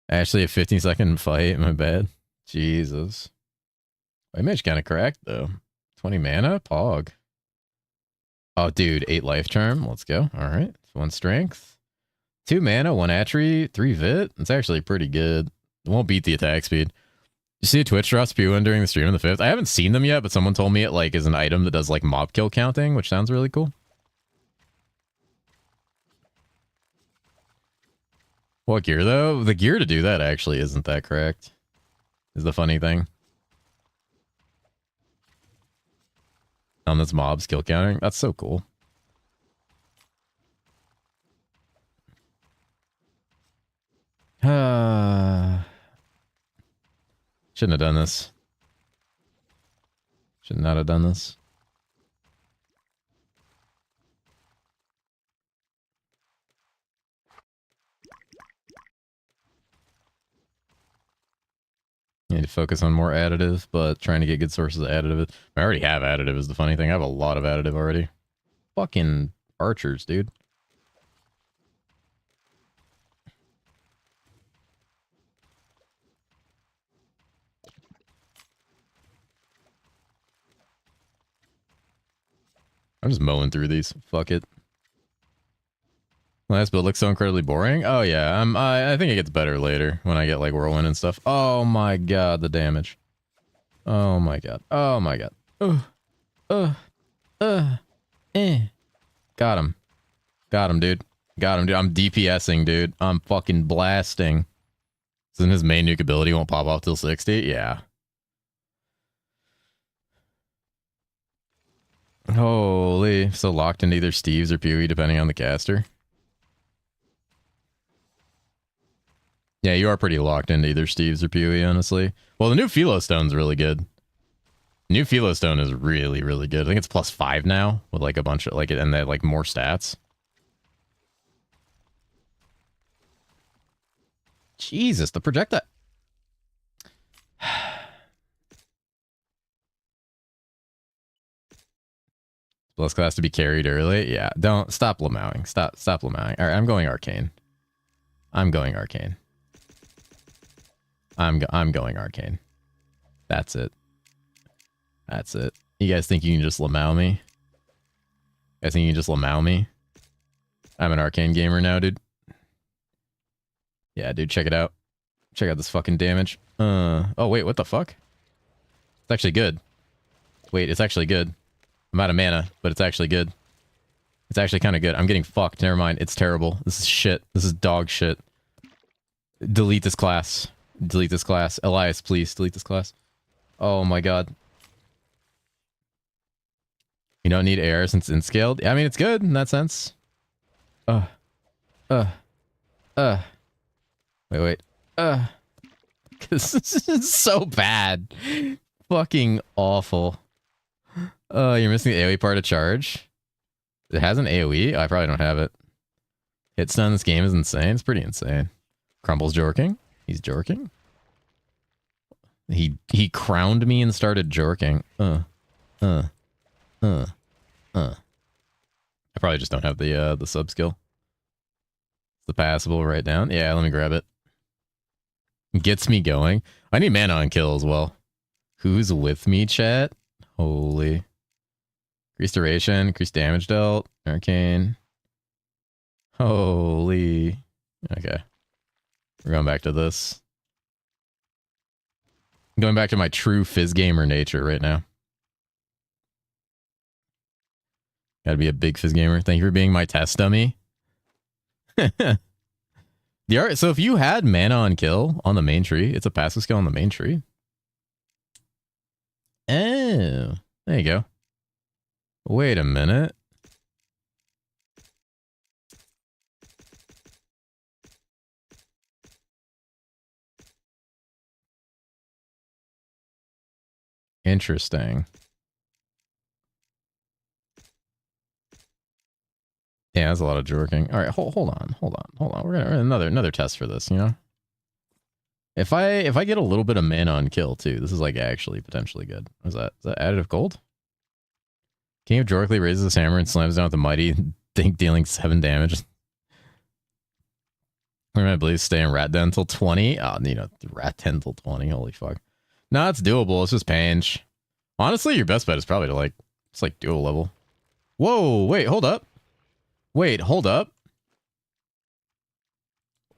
Actually a 15-second fight, my bad. Jesus. My mage kinda cracked though. 20 mana? Pog. Oh, dude, 8 life charm. Let's go. All right. 1 strength. 2 mana, 1 attribute, 3 vit. It's actually pretty good. It won't beat the attack speed. You see a Twitch drops P1 during the stream on the 5th? I haven't seen them yet, but someone told me it like is an item that does like mob kill counting, which sounds really cool. What gear though? The gear to do that actually isn't that correct. Is the funny thing. That's mob skill counting. That's so cool. Shouldn't have done this. Should not have done this. Need to focus on more additive, but trying to get good sources of additive. I already have additive is the funny thing. I have a lot of additive already. Fucking archers, dude. I'm just mowing through these. Fuck it. Last build looks so incredibly boring. Oh yeah, I think it gets better later when I get like whirlwind and stuff. Oh my god, the damage. Oh my god. Oh my god. Got him. Got him, dude. Got him, dude. I'm DPSing, dude. I'm fucking blasting. So then his main nuke ability won't pop off till 60? Yeah. Holy. So locked into either Steve's or PoE depending on the caster. Yeah, you are pretty locked into either Steve's or PoE, honestly. Well, the new Philo Stone's really good. New Philo Stone is really, really good. I think it's +5 now with like a bunch of like, and they have like more stats. Jesus, the projectile. Less class to be carried early. Yeah, don't stop lamowing. Stop lamowing. All right, I'm going arcane. I'm going arcane. I'm going arcane. That's it. That's it. You guys think you can just lamow me? You guys think you can just lamow me? I'm an arcane gamer now, dude. Yeah, dude, check it out. Check out this fucking damage. Oh wait, what the fuck? It's actually good. Wait, it's actually good. I'm out of mana, but it's actually good. It's actually kind of good. I'm getting fucked. Never mind. It's terrible. This is shit. This is dog shit. Delete this class. Delete this class. Elias, please delete this class. Oh my god. You don't need air since it's scaled. I mean, it's good in that sense. Wait. This is so bad. Fucking awful. You're missing the AoE part of charge. It has an AoE? I probably don't have it. Hit stun this game is insane. It's pretty insane. Crumble's jorking. He's jorking. He crowned me and started jorking. I probably just don't have the sub skill. The passable right down. Yeah, let me grab it. Gets me going. I need mana on kill as well. Who's with me, chat? Holy. Increased duration, increased damage dealt, arcane. Holy. Okay. We're going back to this. I'm going back to my true fizz gamer nature right now. Gotta be a big fizz gamer. Thank you for being my test dummy. So if you had mana on kill on the main tree, it's a passive skill on the main tree. Oh, there you go. Wait a minute. Interesting. Yeah, that's a lot of jorking. All right, hold on. We're gonna another test for this. You know, if I get a little bit of mana on kill too, this is like actually potentially good. Is that additive gold? King of Jorkly raises his hammer and slams down with the mighty, think dealing 7 damage. We're gonna believe stay in Rat Den until 20. Oh, you know, Rat Den until 20. Holy fuck. No, it's doable. It's just Pange. Honestly, your best bet is probably to it's like dual level. Whoa, wait, hold up. Wait, hold up.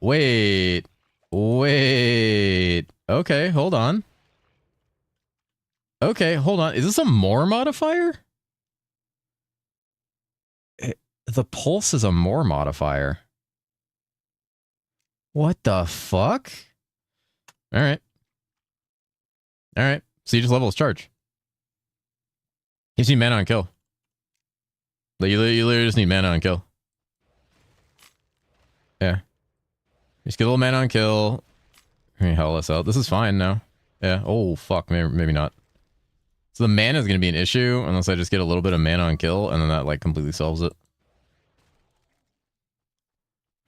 Wait. Okay, hold on. Okay, hold on. Is this a more modifier? The pulse is a more modifier. What the fuck? All right. So you just level his charge. You just need mana on kill. You literally just need mana on kill. Yeah. Just get a little mana on kill. Let me hell this out. This is fine now. Yeah. Oh, fuck. Maybe not. So the mana is going to be an issue unless I just get a little bit of mana on kill, and then that like completely solves it.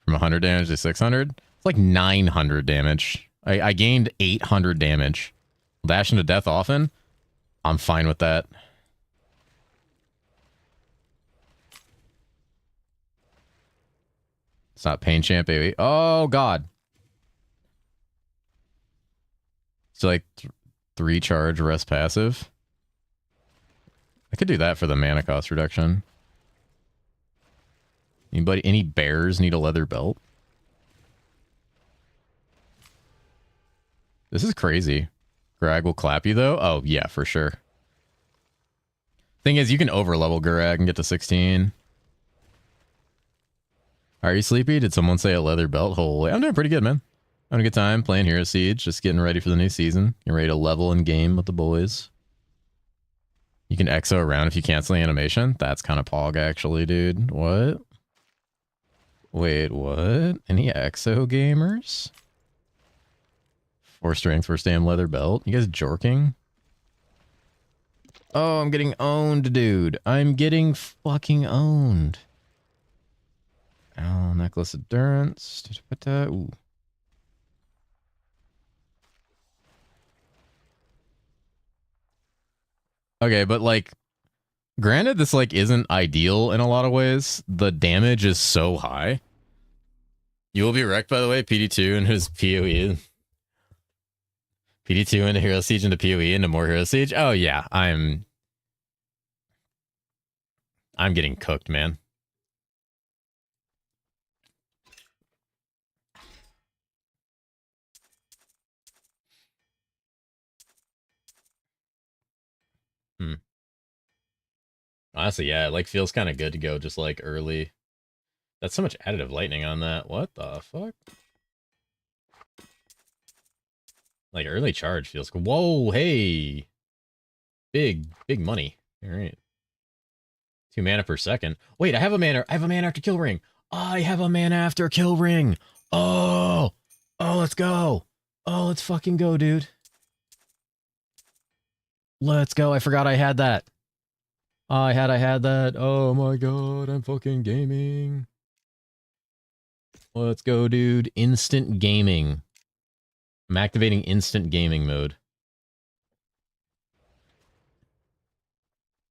From 100 damage to 600. It's like 900 damage. I gained 800 damage. Dash into death often. I'm fine with that. It's not Pain Champ AoE. Oh, God. So, like, 3 charge, rest passive. I could do that for the mana cost reduction. Any bears need a leather belt? This is crazy. Gurag will clap you, though? Oh, yeah, for sure. Thing is, you can overlevel Gurag and get to 16. Are you sleepy? Did someone say a leather belt? Holy, I'm doing pretty good, man. Having a good time playing Hero Siege, just getting ready for the new season. You're ready to level in game with the boys. You can exo around if you cancel the animation. That's kind of pog, actually, dude. What? Wait, what? Any exo gamers? 4 strength, 1st damn leather belt. You guys jorking? Oh, I'm getting owned, dude. I'm getting fucking owned. Oh, necklace endurance. Ooh. Okay, but like, Granted, this like isn't ideal in a lot of ways. The damage is so high. You will be wrecked, by the way, PD2 and his PoE. PD2 into Hero Siege into PoE into more Hero Siege. Oh yeah, I'm getting cooked, man. Honestly, yeah, it like feels kind of good to go just like early. That's so much additive lightning on that. What the fuck? Like early charge feels cool. Whoa, hey. Big money. All right. 2 mana per second. Wait, I have a mana after kill ring. I have a mana after kill ring. Oh, let's go. Oh, let's fucking go, dude. Let's go. I forgot I had that. I had that. Oh my god, I'm fucking gaming. Let's go, dude. Instant gaming. I'm activating instant gaming mode.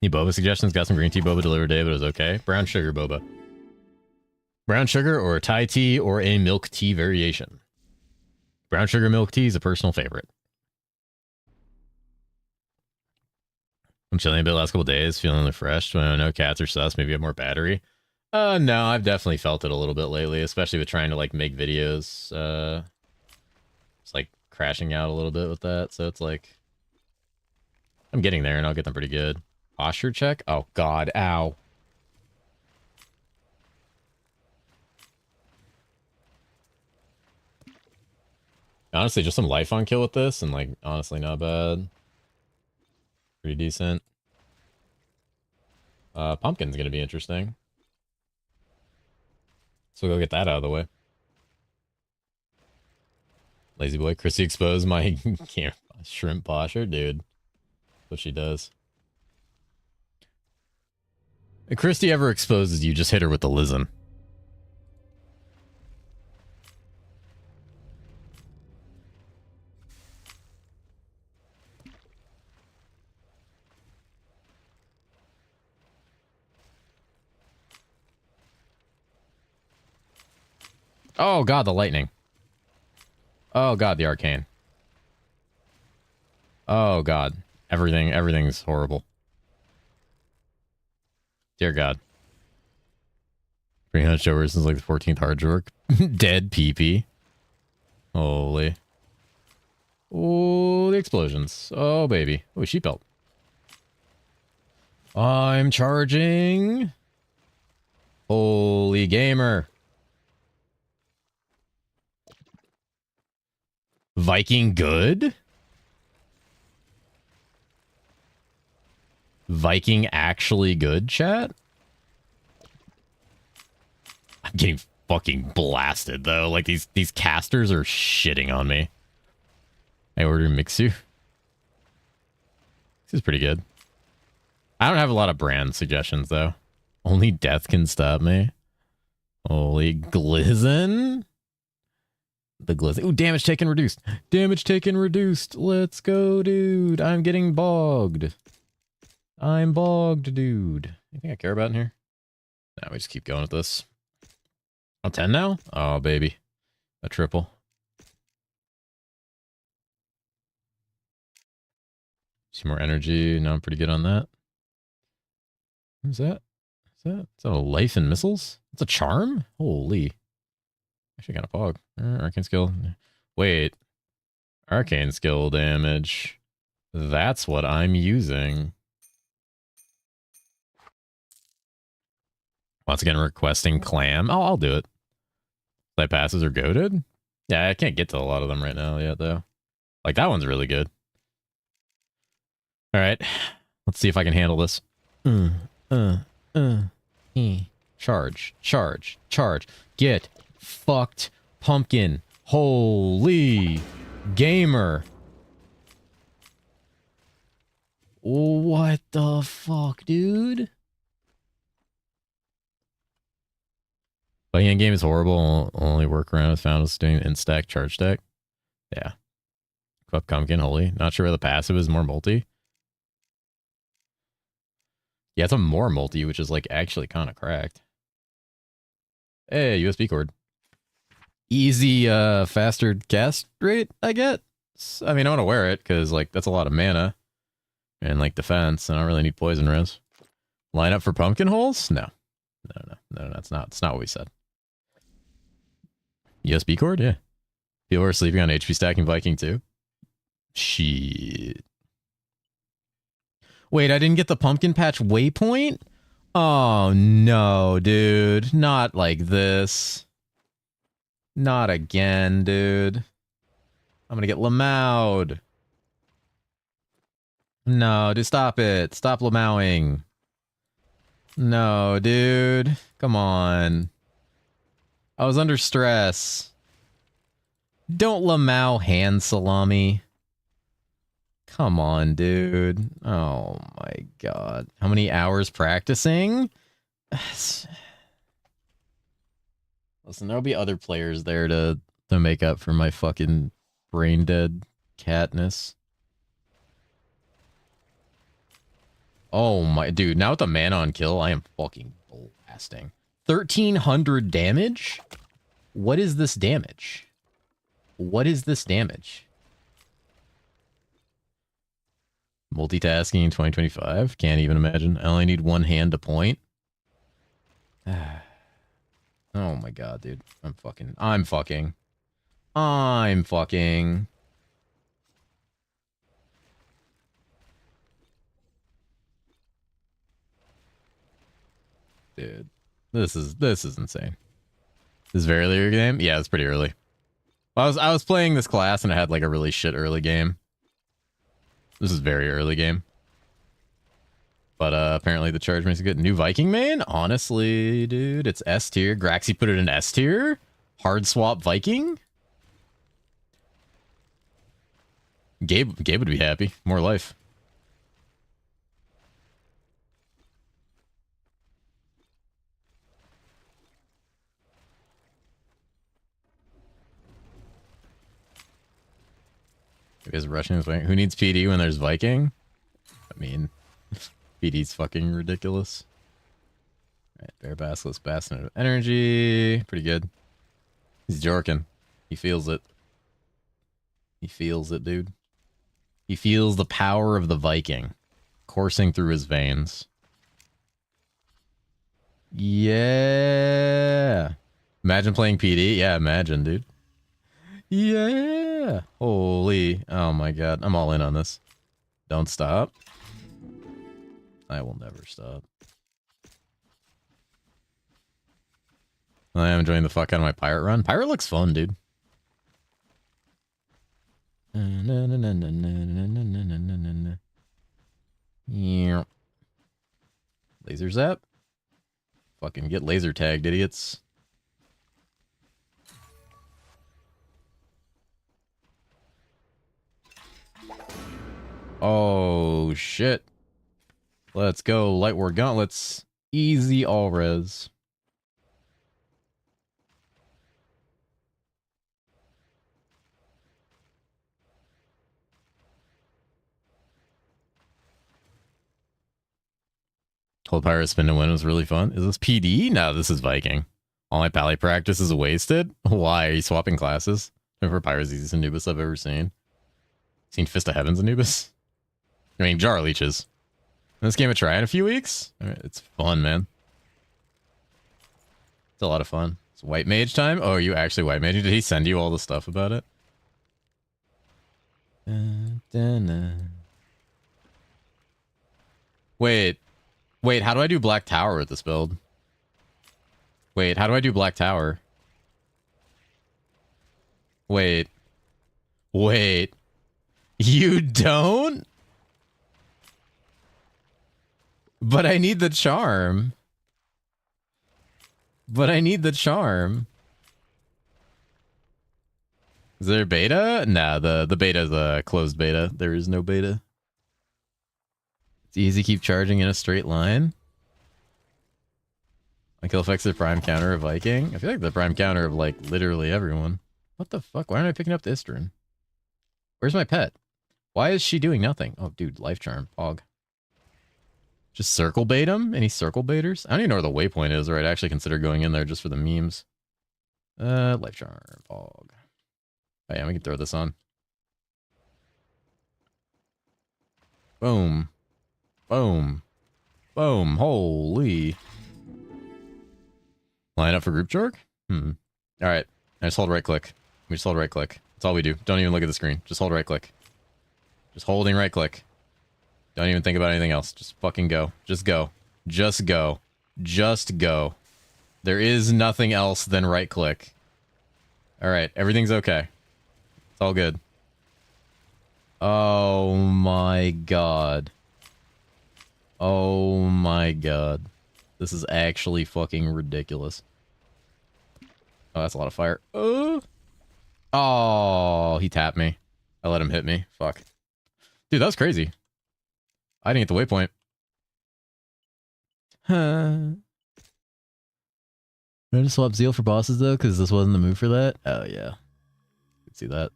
Any boba suggestions? Got some green tea boba delivered today, but it was okay. Brown sugar boba. Brown sugar or Thai tea or a milk tea variation. Brown sugar milk tea is a personal favorite. I'm chilling a bit the last couple days, feeling refreshed. When I know cats are sus, maybe I have more battery. No, I've definitely felt it a little bit lately, especially with trying to like make videos. It's like crashing out a little bit with that, so it's like I'm getting there and I'll get them pretty good. Posture check? Oh god, ow. Honestly, just some life on kill with this, and like honestly not bad. Pretty decent. Pumpkin's gonna be interesting. So we'll go get that out of the way. Lazy boy. Chrissy exposed my shrimp posture, dude. That's what she does. If Christy ever exposes you, just hit her with the Lizen. Oh god, the lightning. Oh god, the arcane. Oh god. Everything's horrible. Dear god. 300 showers since like the 14th hard work. Dead PP. Holy. Oh, the explosions. Oh, baby. Oh, sheep belt. I'm charging. Holy gamer. Viking good? Viking actually good, chat? I'm getting fucking blasted, though. Like, these casters are shitting on me. I ordered Mixu. This is pretty good. I don't have a lot of brand suggestions, though. Only death can stop me. Holy Glizen? The Glizen. Ooh, damage taken reduced. Damage taken reduced. Let's go, dude. I'm getting bogged. I'm bogged, dude. Anything I care about in here? No, we just keep going with this. I'm 10 now? Oh, baby. A triple. Some more energy. No, I'm pretty good on that. Who's that? Is that a life and missiles? It's a charm? Holy. Actually got a fog. Arcane skill. Wait. Arcane skill damage. That's what I'm using. Once again, requesting clam. Oh, I'll do it. Light passes are goated? Yeah, I can't get to a lot of them right now yet, though. Like, that one's really good. All right. Let's see if I can handle this. Charge. Charge. Charge. Get fucked, pumpkin. Holy gamer. What the fuck, dude? Playing game is horrible. Only workaround is found is doing in-stack charge deck. Yeah. Fuck pumpkin, holy. Not sure where the passive is more multi. Yeah, it's a more multi, which is like actually kind of cracked. Hey, USB cord. Easy, faster cast rate, I get. I mean, I want to wear it because like that's a lot of mana and like defense. And I don't really need poison res. Line up for pumpkin holes? No, that's not. It's not what we said. USB cord, yeah. People are sleeping on HP stacking Viking too. Shit. Wait, I didn't get the pumpkin patch waypoint? Oh no, dude. Not like this. Not again, dude. I'm gonna get Lamowed. No, dude, stop it. Stop Lamowing. No, dude. Come on. I was under stress. Don't Lamow hand salami. Come on, dude. Oh my god. How many hours practicing? Listen, there'll be other players there to make up for my fucking brain dead catness. Oh my dude, now with the mana on kill, I am fucking blasting. 1300 damage? What is this damage? What is this damage? Multitasking in 2025? Can't even imagine. I only need one hand to point. Oh my god, dude. I'm fucking. Dude, this is insane. This is very early game? Yeah, it's pretty early. I was playing this class and I had like a really shit early game. This is very early game. But apparently the charge makes it good. New Viking main? Honestly, dude, it's S tier. Graxy put it in S tier? Hard swap Viking? Gabe would be happy. More life. You guys are rushing this way. Who needs PD when there's Viking? I mean, PD's fucking ridiculous. Alright, Bear Basilisk, Bastion of Energy. Pretty good. He's jorking. He feels it. He feels it, dude. He feels the power of the Viking coursing through his veins. Yeah. Imagine playing PD. Yeah, imagine, dude. Yeah. Holy. Oh my god. I'm all in on this. Don't stop. I will never stop. I am enjoying the fuck out of my pirate run. Pirate looks fun, dude. Laser zap? Fucking get laser tagged, idiots. Oh, shit. Let's go, Light War Gauntlets. Easy all res. Hold Pirate Spin to Win was really fun. Is this PD? No, this is Viking. All my pally practice is wasted? Why? Are you swapping classes? For Pirate's easiest Anubis I've ever seen. Seen Fist of Heaven's Anubis? I mean, Jar Leeches. This game a try in a few weeks? It's fun, man. It's a lot of fun. It's White Mage time? Oh, are you actually White Mage? Did he send you all the stuff about it? Wait. Wait, how do I do Black Tower with this build? Wait, how do I do Black Tower? Wait. Wait. You don't? But I need the charm. But I need the charm. Is there beta? Nah, the beta's a closed beta. There is no beta. It's easy to keep charging in a straight line. My kill effects the prime counter of Viking. I feel like the prime counter of like literally everyone. What the fuck? Why aren't I picking up the Istrin? Where's my pet? Why is she doing nothing? Oh, dude, life charm. Pog. Just circle bait him? Any circle baiters? I don't even know where the waypoint is, or I'd actually consider going in there just for the memes. Life charm, fog. Oh yeah, we can throw this on. Boom. Boom. Boom. Holy. Line up for group jork? Alright. I just hold right click. We just hold right click. That's all we do. Don't even look at the screen. Just hold right click. Just holding right click. Don't even think about anything else. Just fucking go. Just go. Just go. Just go. There is nothing else than right click. Alright, everything's okay. It's all good. Oh my god. Oh my god. This is actually fucking ridiculous. Oh, that's a lot of fire. Oh, he tapped me. I let him hit me. Fuck. Dude, that was crazy. I didn't get the waypoint. Huh. Did I just swap Zeal for bosses, though? Because this wasn't the move for that? Oh, yeah. You can see that.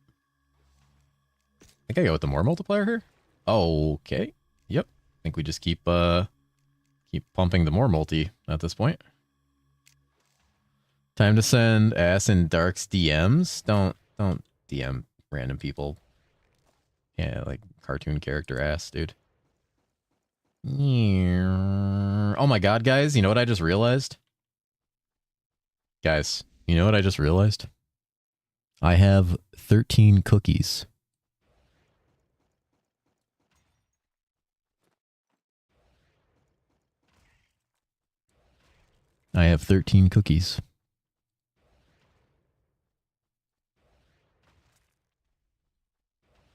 I think I go with the more multiplier here. Okay. Yep. I think we just keep pumping the more multi at this point. Time to send Ass and Dark's DMs. Don't DM random people. Yeah, like cartoon character Ass, dude. Oh my god, guys, you know what I just realized? Guys, you know what I just realized? I have 13 cookies. I have 13 cookies.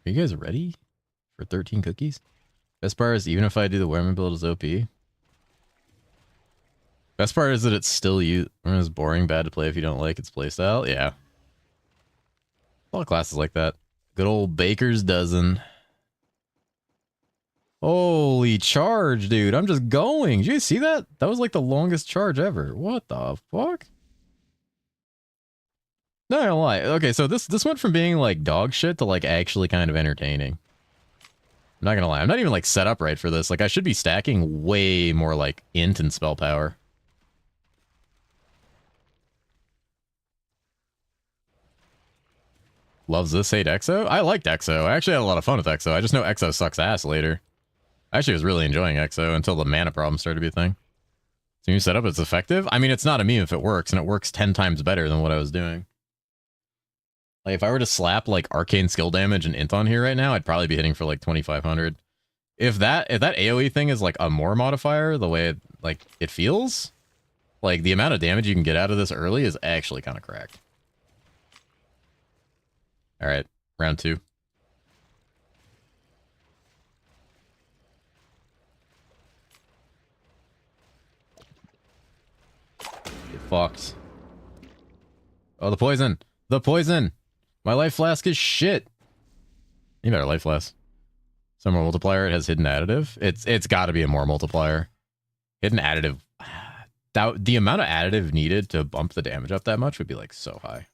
Are you guys ready for 13 cookies? Best part is even if I do the Wehrman build as OP. Best part is that it's still it's boring, bad to play if you don't like its playstyle. Yeah. A lot of classes like that. Good old Baker's dozen. Holy charge, dude. I'm just going. Did you guys see that? That was like the longest charge ever. What the fuck? Not gonna lie. Okay, so this went from being like dog shit to like actually kind of entertaining. I'm not gonna lie. I'm not even like set up right for this. Like I should be stacking way more like int and spell power. Loves this, hate Exo? I liked Exo. I actually had a lot of fun with Exo. I just know Exo sucks ass later. I actually was really enjoying Exo until the mana problem started to be a thing. So you set up, it's effective? I mean, it's not a meme if it works, and it works 10 times better than what I was doing. Like, if I were to slap, like, arcane skill damage and int on here right now, I'd probably be hitting for, like, 2,500. If that AoE thing is, like, a more modifier, the way, it feels, like, the amount of damage you can get out of this early is actually kind of cracked. Alright, round 2. Get fucked. Oh, the poison! The poison! My life flask is shit! You better life flask. Some more multiplier, it has hidden additive. It's gotta be a more multiplier. Hidden additive. The amount of additive needed to bump the damage up that much would be, like, so high.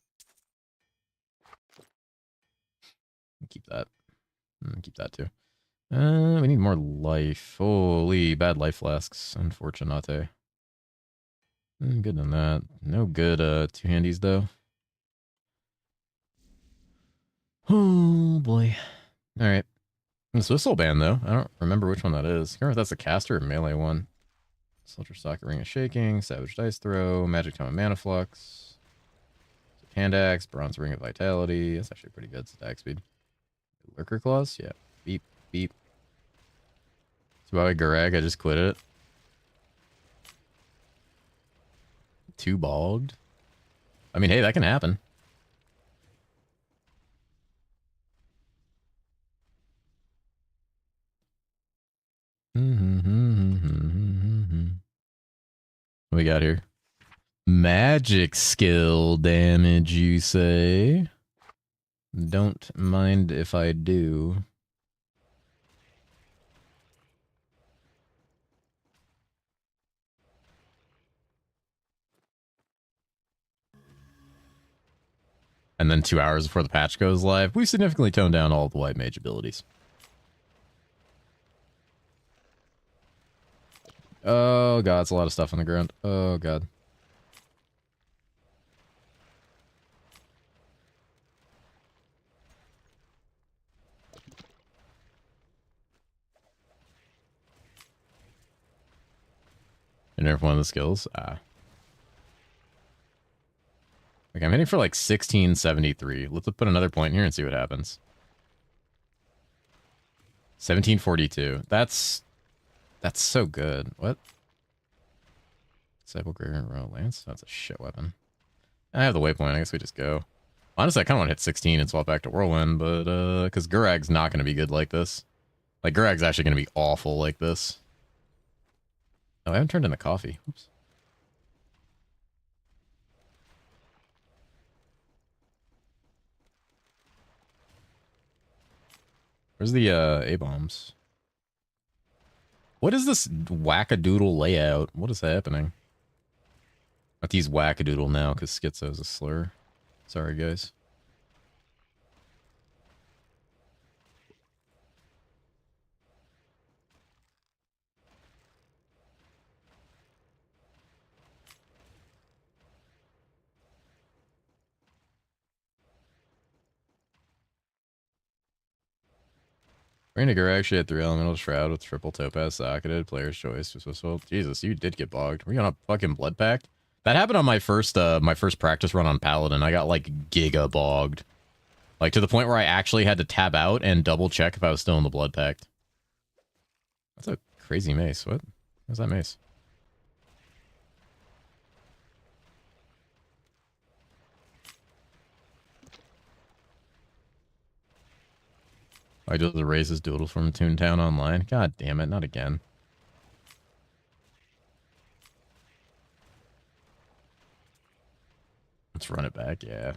Keep that. Keep that too. We need more life. Holy, bad life flasks. Unfortunate. Good on that. No good two handies though. Oh boy. Alright. This whistle band though. I don't remember which one that is. I can't remember if that's a caster or melee one. Soldier Socket Ring of Shaking, Savage Dice Throw, Magic Tome of Mana Flux, Hand Axe, Bronze Ring of Vitality. That's actually pretty good attack speed. Lurker Claws? Yeah. Beep, beep. It's about Garag, I just quit it. Too bogged. I mean, hey, that can happen. What we got here? Magic skill damage, you say? Don't mind if I do. And then 2 hours before the patch goes live, we significantly toned down all of the white mage abilities. Oh god, it's a lot of stuff on the ground. Oh god. You nerf one of the skills? Ah. Okay, I'm hitting for like 1673. Let's put another point here and see what happens. 1742. That's so good. What? Sepulchre Royal Lance? That's a shit weapon. I have the waypoint. I guess we just go. Honestly, I kind of want to hit 16 and swap back to Whirlwind, but because Gurag's not going to be good like this. Like, Gurag's actually going to be awful like this. Oh, I haven't turned in the coffee. Oops. Where's the A-bombs? What is this wackadoodle layout? What is happening? I have to use wackadoodle now because schizo is a slur. Sorry, guys. Rainiger actually had 3 elemental shroud with triple topaz socketed. Player's choice. Jesus, you did get bogged. Were you on a fucking blood pact? That happened on my first practice run on Paladin. I got like giga bogged. Like to the point where I actually had to tab out and double check if I was still in the blood pact. That's a crazy mace. What? What's that mace? I just erase his doodle from Toontown Online. God damn it, not again. Let's run it back, yeah.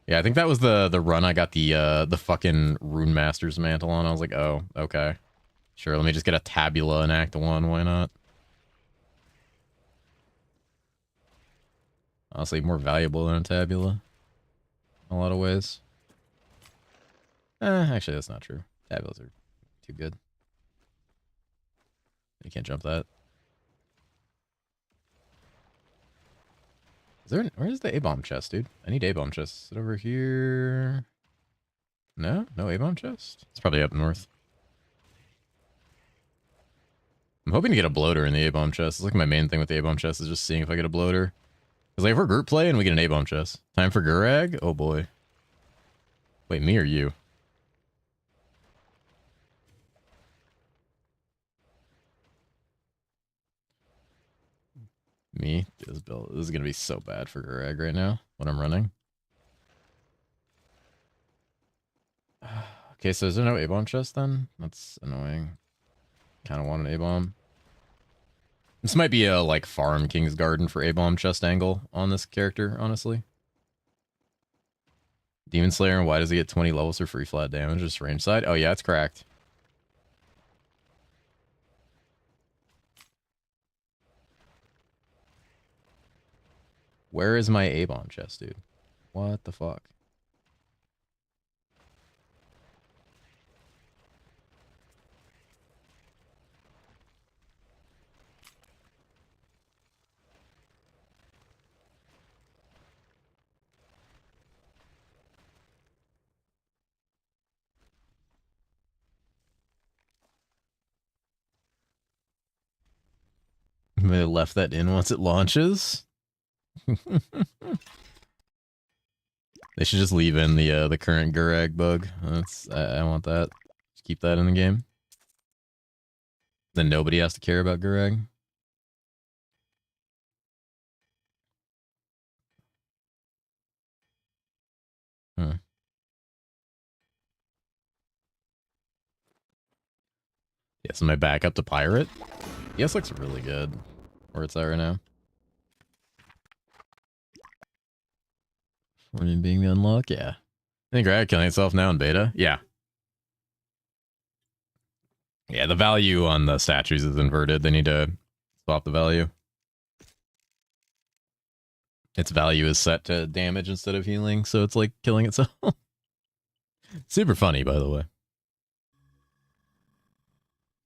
Yeah, I think that was the run I got the fucking Rune Master's mantle on. I was like, oh, okay. Sure, let me just get a tabula in Act 1, why not? Honestly, more valuable than a tabula. In a lot of ways. Actually, that's not true. Tabulas are too good. You can't jump that. Where's the A-bomb chest, dude? I need A-bomb chest. Is it over here? No? No A-bomb chest? It's probably up north. I'm hoping to get a bloater in the A-bomb chest. It's like my main thing with the A-bomb chest is just seeing if I get a bloater. Because like if we're group play and we get an A-bomb chest. Time for Gurag? Oh boy. Wait, me or you? Me? This build. This is going to be so bad for Gurag right now when I'm running. Okay, so is there no A-bomb chest then? That's annoying. Kind of want an A-bomb. This might be a like farm King's Garden for A-bomb chest angle on this character, honestly. Demon Slayer, and why does he get 20 levels for free flat damage? Just range side? Oh yeah, it's cracked. Where is my A-bomb chest, dude? What the fuck? They left that in once it launches. They should just leave in the current Gurag bug. I want that. Just keep that in the game. Then nobody has to care about Gurag. Huh. Yeah, so my backup to Pirate. Yes, looks really good. Where it's at right now. Warning being the unlock, yeah. I think Gurag killing itself now in beta? Yeah. Yeah, the value on the statues is inverted. They need to swap the value. Its value is set to damage instead of healing, so it's like killing itself. Super funny, by the way.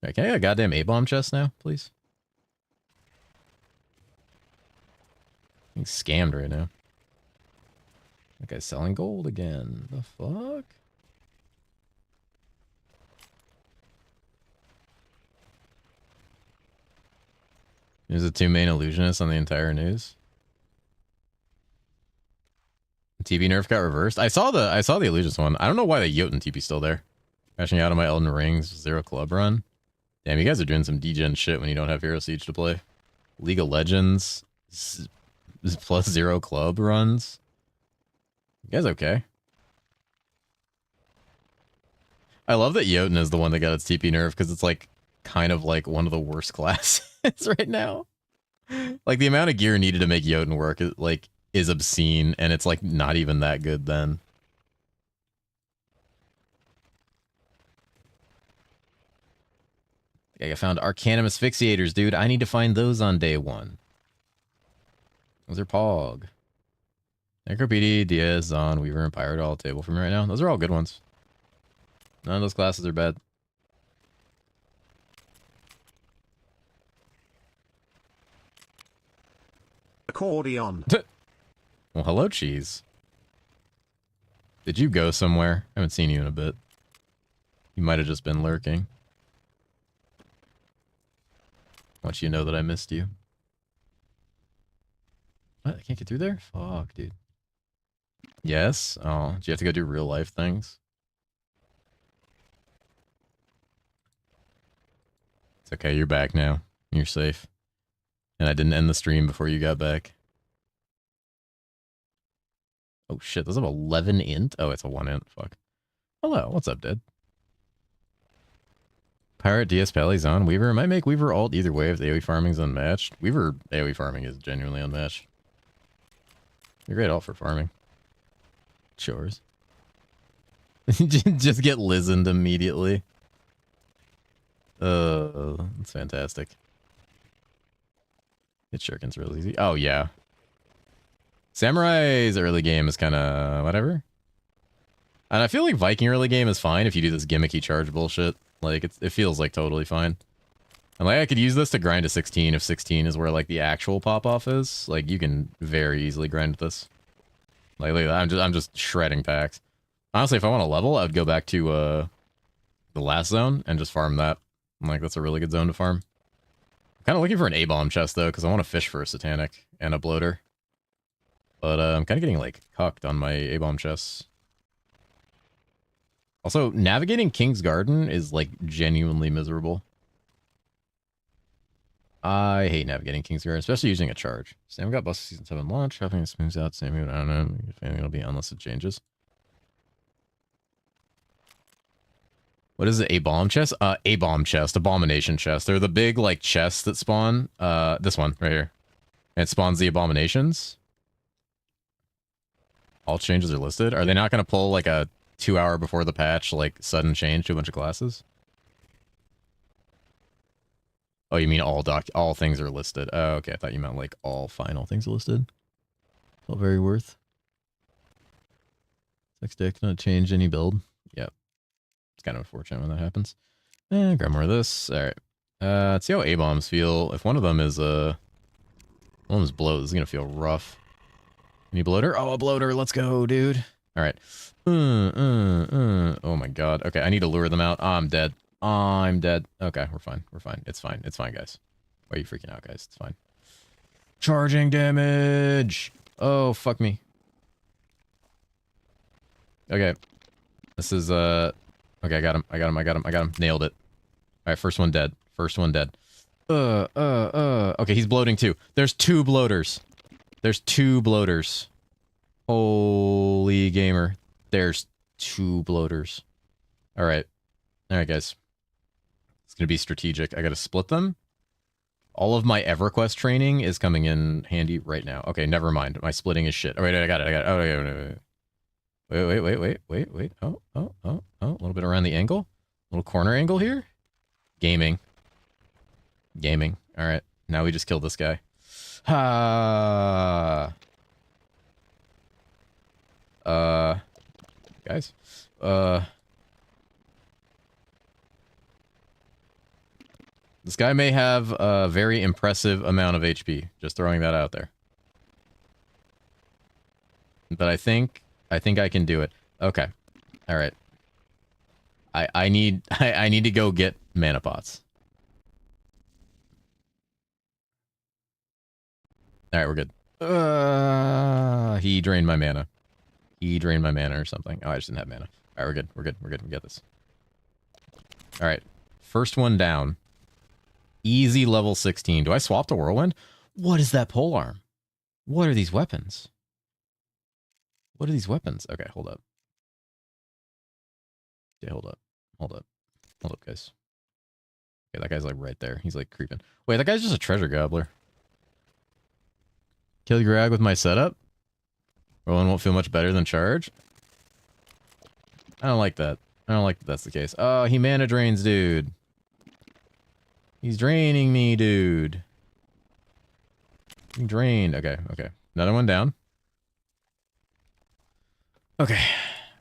Right, can I get a goddamn A-bomb chest now, please? I'm scammed right now. That guy's selling gold again. The fuck? There's the two main illusionists on the entire news. TP nerf got reversed. I saw the illusionist one. I don't know why the Jotun TP still there. Crashing out of my Elden Rings 0 club run. Damn, you guys are doing some degen shit when you don't have Hero Siege to play. League of Legends plus 0 club runs. You guys okay? I love that Jotun is the one that got its TP nerf because it's like kind of like one of the worst classes right now. Like the amount of gear needed to make Jotun work is obscene, and it's like not even that good then. I found Arcanum Asphyxiators, dude. I need to find those on day 1. Those are Pog. Necropedi, Diaz, Zon, Weaver, and Pirate all table for me right now. Those are all good ones. None of those classes are bad. Accordion. Well, hello, Cheese. Did you go somewhere? I haven't seen you in a bit. You might have just been lurking. I want you to know that I missed you. What? I can't get through there? Fuck, dude. Yes? Oh, do you have to go do real life things? It's okay, you're back now. You're safe. And I didn't end the stream before you got back. Oh shit, those have 11 int? Oh, it's a 1 int. Fuck. Hello, what's up, Dad? Pirate, DS Pally's on. Weaver. Might make Weaver alt either way if the AoE farming's unmatched. Weaver AoE farming is genuinely unmatched. You're great alt for farming. Chores. Just get listened immediately. That's fantastic. It shuriken's real easy. Oh, yeah. Samurai's early game is kind of whatever. And I feel like Viking early game is fine if you do this gimmicky charge bullshit. Like, it feels like totally fine. And like, I could use this to grind to 16 if 16 is where like the actual pop-off is. Like, you can very easily grind this. Like, look at that. I'm just shredding packs. Honestly, if I want to level, I would go back to the last zone and just farm that. Like, that's a really good zone to farm. I'm kind of looking for an A-bomb chest, though, because I want to fish for a Satanic and a bloater. But I'm kind of getting, like, cucked on my A-bomb chests. Also, navigating King's Garden is, like, genuinely miserable. I hate navigating King's Garden, especially using a charge. Sam got busted Season 7 launch. Hoping it smooths out. Sam, I don't know if anything will be unless it changes. What is it? A bomb chest? A bomb chest. Abomination chest. They're the big, like, chests that spawn. This one, right here. And it spawns the abominations. All changes are listed. Are they not going to pull, like, a 2 hour before the patch, like, sudden change to a bunch of classes? Oh, you mean all things are listed. Oh, okay. I thought you meant, like, all final things are listed. All very worth. Sex deck not change any build. Yep. It's kind of unfortunate when that happens. Grab more of this. Alright. Let's see how A-bombs feel. If one of them is, one of them's bloat, this is gonna feel rough. Any bloater? Oh, a bloater. Let's go, dude. Alright. Oh my god. Okay, I need to lure them out. I'm dead. I'm dead. Okay, we're fine. We're fine. It's fine. It's fine, guys. Why are you freaking out, guys? It's fine. Charging damage! Oh, fuck me. Okay. This is, okay, I got him. I got him. I got him. I got him. Nailed it. Alright, first one dead. First one dead. Okay, he's bloating too. There's 2 bloaters. There's 2 bloaters. Holy gamer. There's 2 bloaters. Alright. Alright, guys. It's gonna be strategic. I gotta split them. All of my EverQuest training is coming in handy right now. Okay, never mind. My splitting is shit. Oh, wait, I got it. I got it. Oh, wait. Oh. A little bit around the angle. A little corner angle here. Gaming. All right. Now we just killed this guy. Guys. This guy may have a very impressive amount of HP. Just throwing that out there. But I think I can do it. Okay. All right. I need I need to go get mana pots. All right, we're good. He drained my mana. He drained my mana or something. Oh, I just didn't have mana. All right, we're good. We're good. We're good. We got this. All right. First one down. Easy level 16. Do I swap to Whirlwind? What is that pole arm? What are these weapons? What are these weapons? Okay, hold up. Okay, hold up. Hold up. Hold up, guys. Okay, that guy's like right there. He's like creeping. Wait, that guy's just a treasure gobbler. Kill Grag with my setup? Rowan won't feel much better than charge? I don't like that. I don't like that that's the case. Oh, he mana drains, dude. He's draining me, dude. He drained. Okay, okay. Another one down. Okay.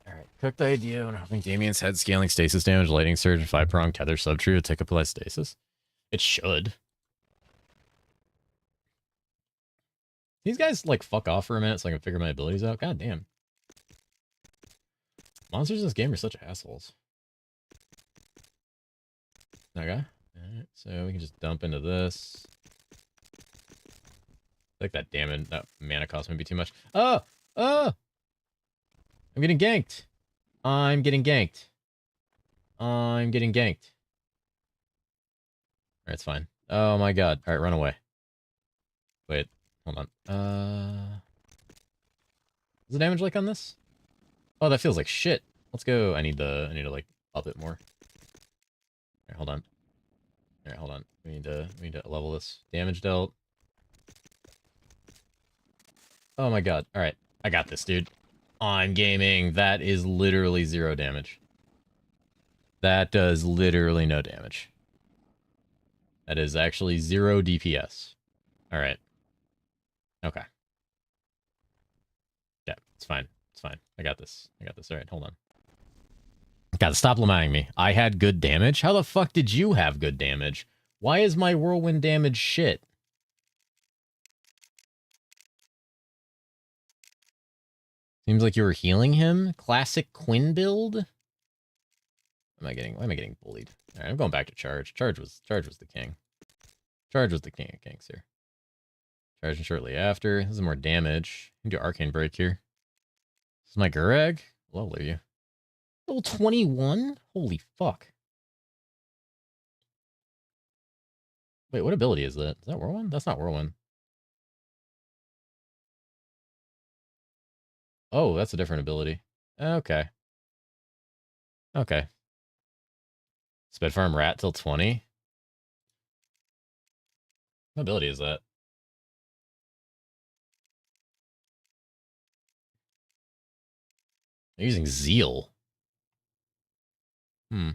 Alright. Cooked idea when having Damien's head scaling stasis damage, lightning surge, and 5-prong tether subtree to take up less stasis. It should. These guys, like, fuck off for a minute so I can figure my abilities out. God damn. Monsters in this game are such assholes. Okay. Alright, so we can just dump into this. I think that damage, that mana cost might be too much. Oh! Oh! I'm getting ganked. I'm getting ganked. I'm getting ganked. Alright, it's fine. Oh my god. Alright, run away. Wait, hold on. What's the damage like on this? Oh, that feels like shit. Let's go. I need to like up it more. Alright, hold on. Alright, hold on. We need to level this. Damage dealt. Oh my god. Alright. I got this, dude. I'm gaming. That is literally 0 damage. That does literally no damage. That is actually 0 DPS. Alright. Okay. Yeah, it's fine. It's fine. I got this. I got this. Alright, hold on. God, stop lamenting me. I had good damage? How the fuck did you have good damage? Why is my whirlwind damage shit? Seems like you were healing him. Classic Quinn build. Why am I getting bullied? All right, I'm going back to charge. Charge was the king. Charge was the king of kings here. Charging shortly after. This is more damage. You can do arcane break here. This is my Gurag. How low are you? Level 21? Holy fuck. Wait, what ability is that? Is that Whirlwind? That's not Whirlwind. Oh, that's a different ability. Okay. Okay. Sped Farm Rat till 20? What ability is that? They're using Zeal. Hmm.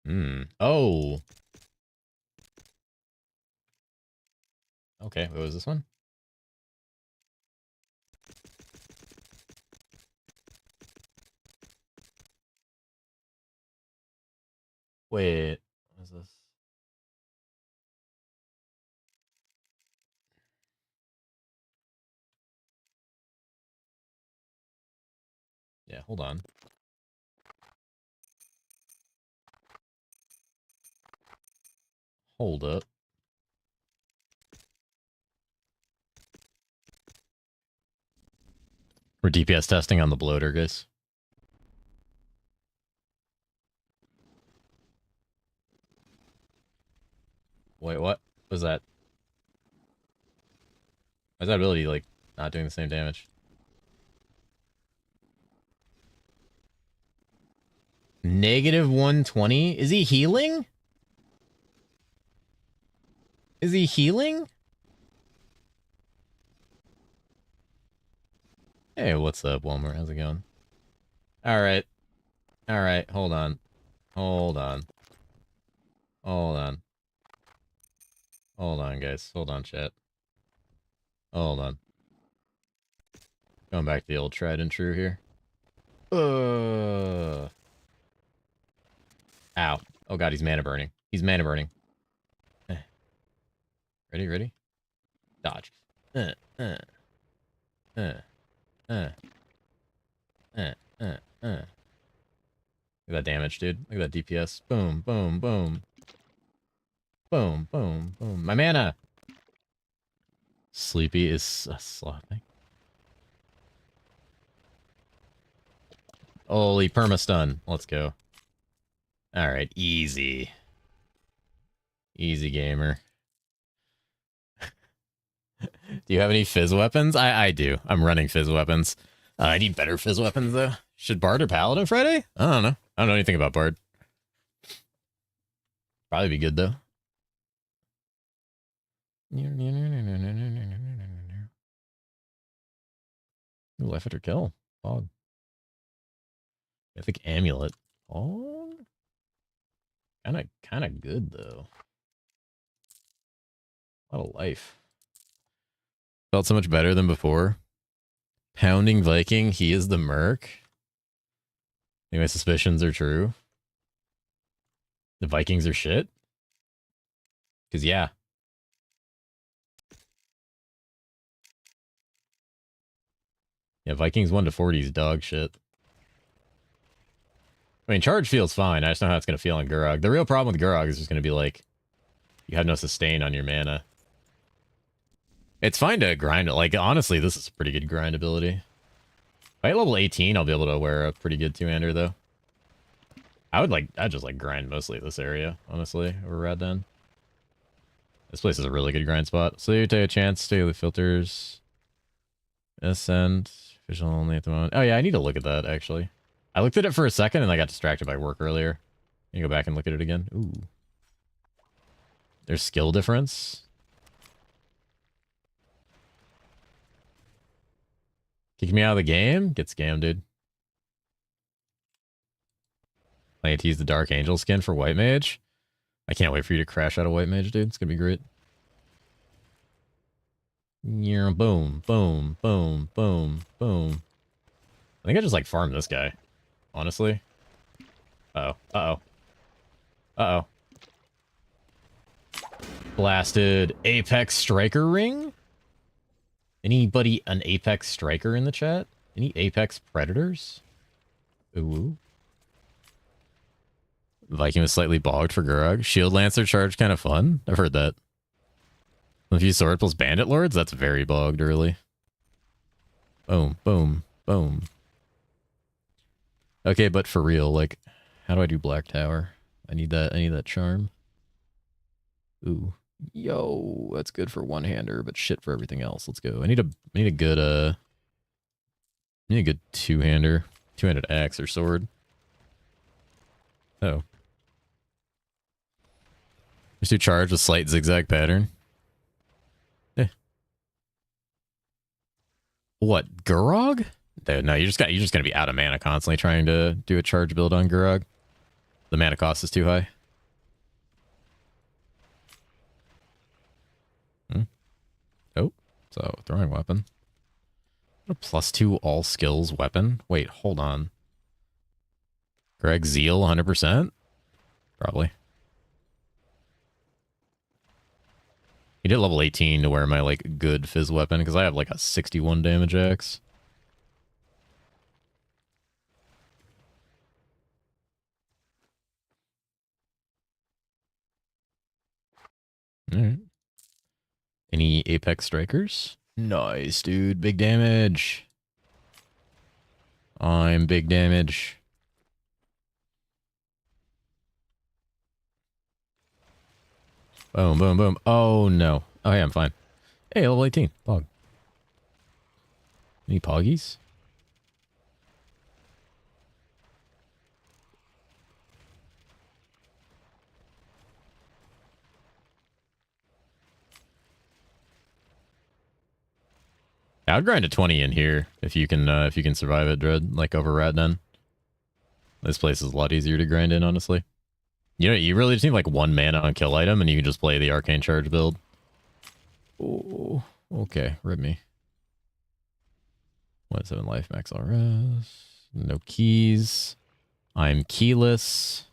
Hmm. Oh. Okay, what was this one? Wait, what is this? Yeah, hold on. Hold up. We're DPS testing on the bloater, guys. Wait, what was that? Why is that ability, like, not doing the same damage? Negative 120? Is he healing? Is he healing? Hey, what's up, Walmart? How's it going? Alright. Alright, hold on. Hold on. Hold on. Hold on, guys. Hold on, chat. Hold on. Going back to the old tried and true here. Ow. Oh god, he's mana burning. He's mana burning. Ready, ready? Dodge. Uh, uh, uh, uh, uh, uh, uh. Look at that damage, dude. Look at that DPS. Boom, boom, boom. Boom, boom, boom. My mana! Sleepy is slopping. Holy perma-stun. Let's go. Alright, easy. Easy, gamer. Do you have any fizz weapons? I do. I'm running fizz weapons. I need better fizz weapons, though. Should Bard or Paladin Friday? I don't know. I don't know anything about Bard. Probably be good, though. Ooh, life after kill. Fog. I think amulet. Oh, kind of good though. A lot of life. Felt so much better than before. Pounding Viking. He is the merc. I think my suspicions are true. The Vikings are shit. Cause yeah. Yeah, Vikings 1 to 40 is dog shit. I mean, charge feels fine. I just don't know how it's going to feel on Gurog. The real problem with Gurog is just going to be like, you have no sustain on your mana. It's fine to grind it. Like, honestly, this is a pretty good grind ability. By level 18, I'll be able to wear a pretty good two-hander, though. I'd just like grind mostly this area, honestly, over Red Den. This place is a really good grind spot. So you take a chance, daily filters. Ascend. Visual only at the moment. Oh yeah, I need to look at that, actually. I looked at it for a second and I got distracted by work earlier. Can you go back and look at it again? Ooh. There's skill difference. Kick me out of the game? Get scammed, dude. Plan to use the Dark Angel skin for White Mage. I can't wait for you to crash out of White Mage, dude. It's gonna be great. Yeah, boom, boom, boom, boom, boom. I think I just like farmed this guy. Honestly. Uh-oh. Uh-oh. Uh-oh. Blasted Apex Striker ring? Anybody an Apex Striker in the chat? Any Apex Predators? Ooh. Viking was slightly bogged for Gurog. Shield Lancer charge kind of fun. I've heard that. If you sword plus Bandit Lords, that's very bogged early. Boom, boom, boom. Okay, but for real, like, how do I do Black Tower? I need that charm. Ooh. Yo, that's good for one-hander, but shit for everything else. Let's go. I need a good two-hander. Two-handed axe or sword. Oh. Just do charge with slight zigzag pattern. Eh. What, Gurog? No, you're just gonna be out of mana constantly trying to do a charge build on Gurog. The mana cost is too high. Oh, so throwing weapon. A +2 all skills weapon. Wait, hold on. Greg Zeal 100%? Probably. He did level 18 to wear my like good fizz weapon because I have like a 61 damage axe. Alright. Any Apex Strikers? Nice, dude. Big damage. I'm big damage. Boom, boom, boom. Oh, no. Oh, yeah, I'm fine. Hey, level 18. Pog. Any Poggies? I would grind a 20 in here if you can survive it, Dread, like over Ratden. This place is a lot easier to grind in, honestly. You know, you really just need like 1 mana on kill item and you can just play the Arcane Charge build. Oh, okay, rip me. 1-7 life, max RS. No keys. I'm keyless.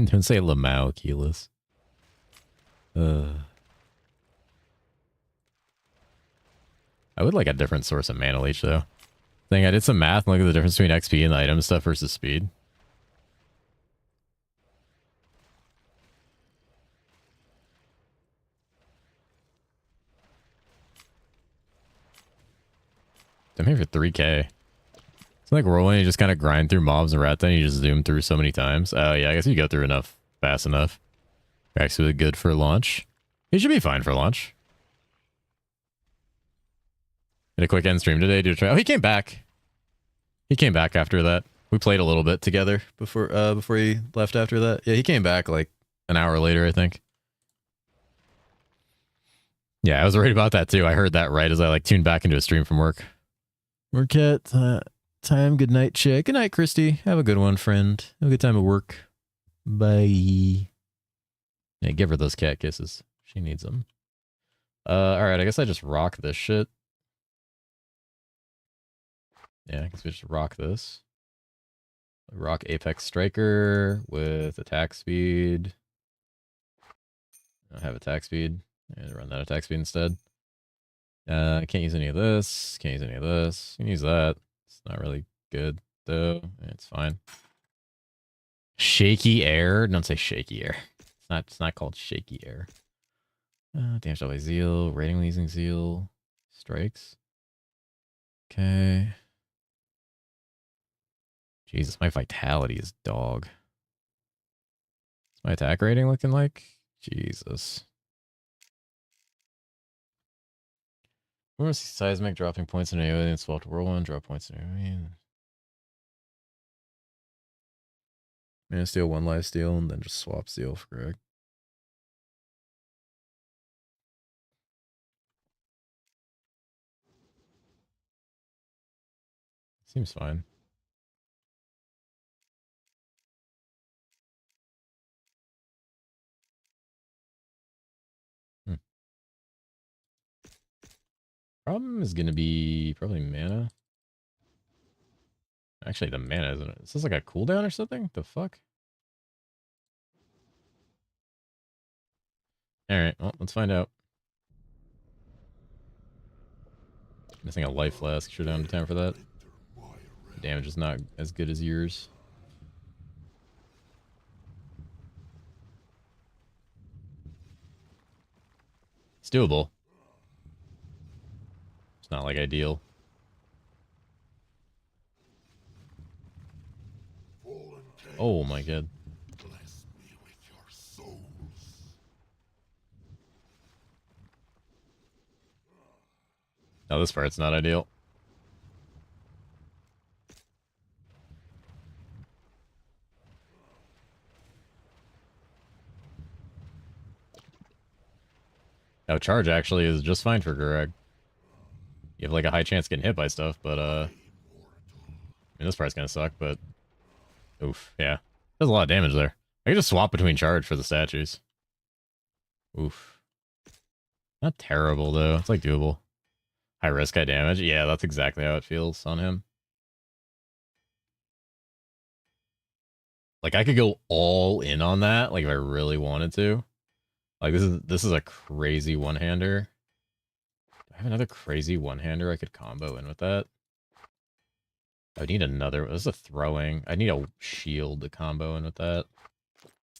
Don't say Lamau keyless. I would like a different source of mana leech though. I did some math and look at the difference between XP and the item stuff versus speed. I'm here for 3k. It's like rolling, you just kind of grind through mobs and rat, then you just zoom through so many times. Oh yeah, I guess you go through enough fast enough. Actually good for launch. He should be fine for launch. Did a quick end stream today. Oh, he came back. He came back after that. We played a little bit together before he left after that. Yeah, he came back like an hour later, I think. Yeah, I was worried about that too. I heard that right as I like tuned back into a stream from work. Work at time. Good night, chick. Good night, Christy. Have a good one, friend. Have a good time at work. Bye. Yeah, give her those cat kisses. She needs them. All right. I guess I just rock this shit. Yeah, I guess we just rock this. Rock Apex Striker with attack speed. I have attack speed. And run that attack speed instead. Can't use any of this. Can't use any of this. You can use that. It's not really good though. It's fine. Shaky air. Don't say shaky air. It's not called shaky air. Damage dealt by zeal. Rating using zeal. Strikes. Okay. Jesus, my vitality is dog. What's my attack rating looking like? Jesus. We're gonna see seismic dropping points in AoE and swap to whirlwind, drop points in AoE. Mana steal, one life steal, and then just swap steal for Greg. Seems fine. Problem is going to be probably mana. Actually, the mana isn't it? Is this like a cooldown or something? The fuck? Alright, well, let's find out. Missing a life flask. Sure down to time for that. Damage is not as good as yours. It's doable. It's not like ideal. Oh my god. No, this part's not ideal. Now, charge actually is just fine for Gurag. You have like a high chance getting hit by stuff, but I mean, this part's gonna suck, but oof, yeah. There's a lot of damage there. I can just swap between charge for the statues. Oof. Not terrible though. It's like doable. High risk, high damage. Yeah, that's exactly how it feels on him. Like I could go all in on that, like if I really wanted to. Like this is a crazy one-hander. Do I have another crazy one-hander I could combo in with that? I would need another. This is a throwing. I need a shield to combo in with that.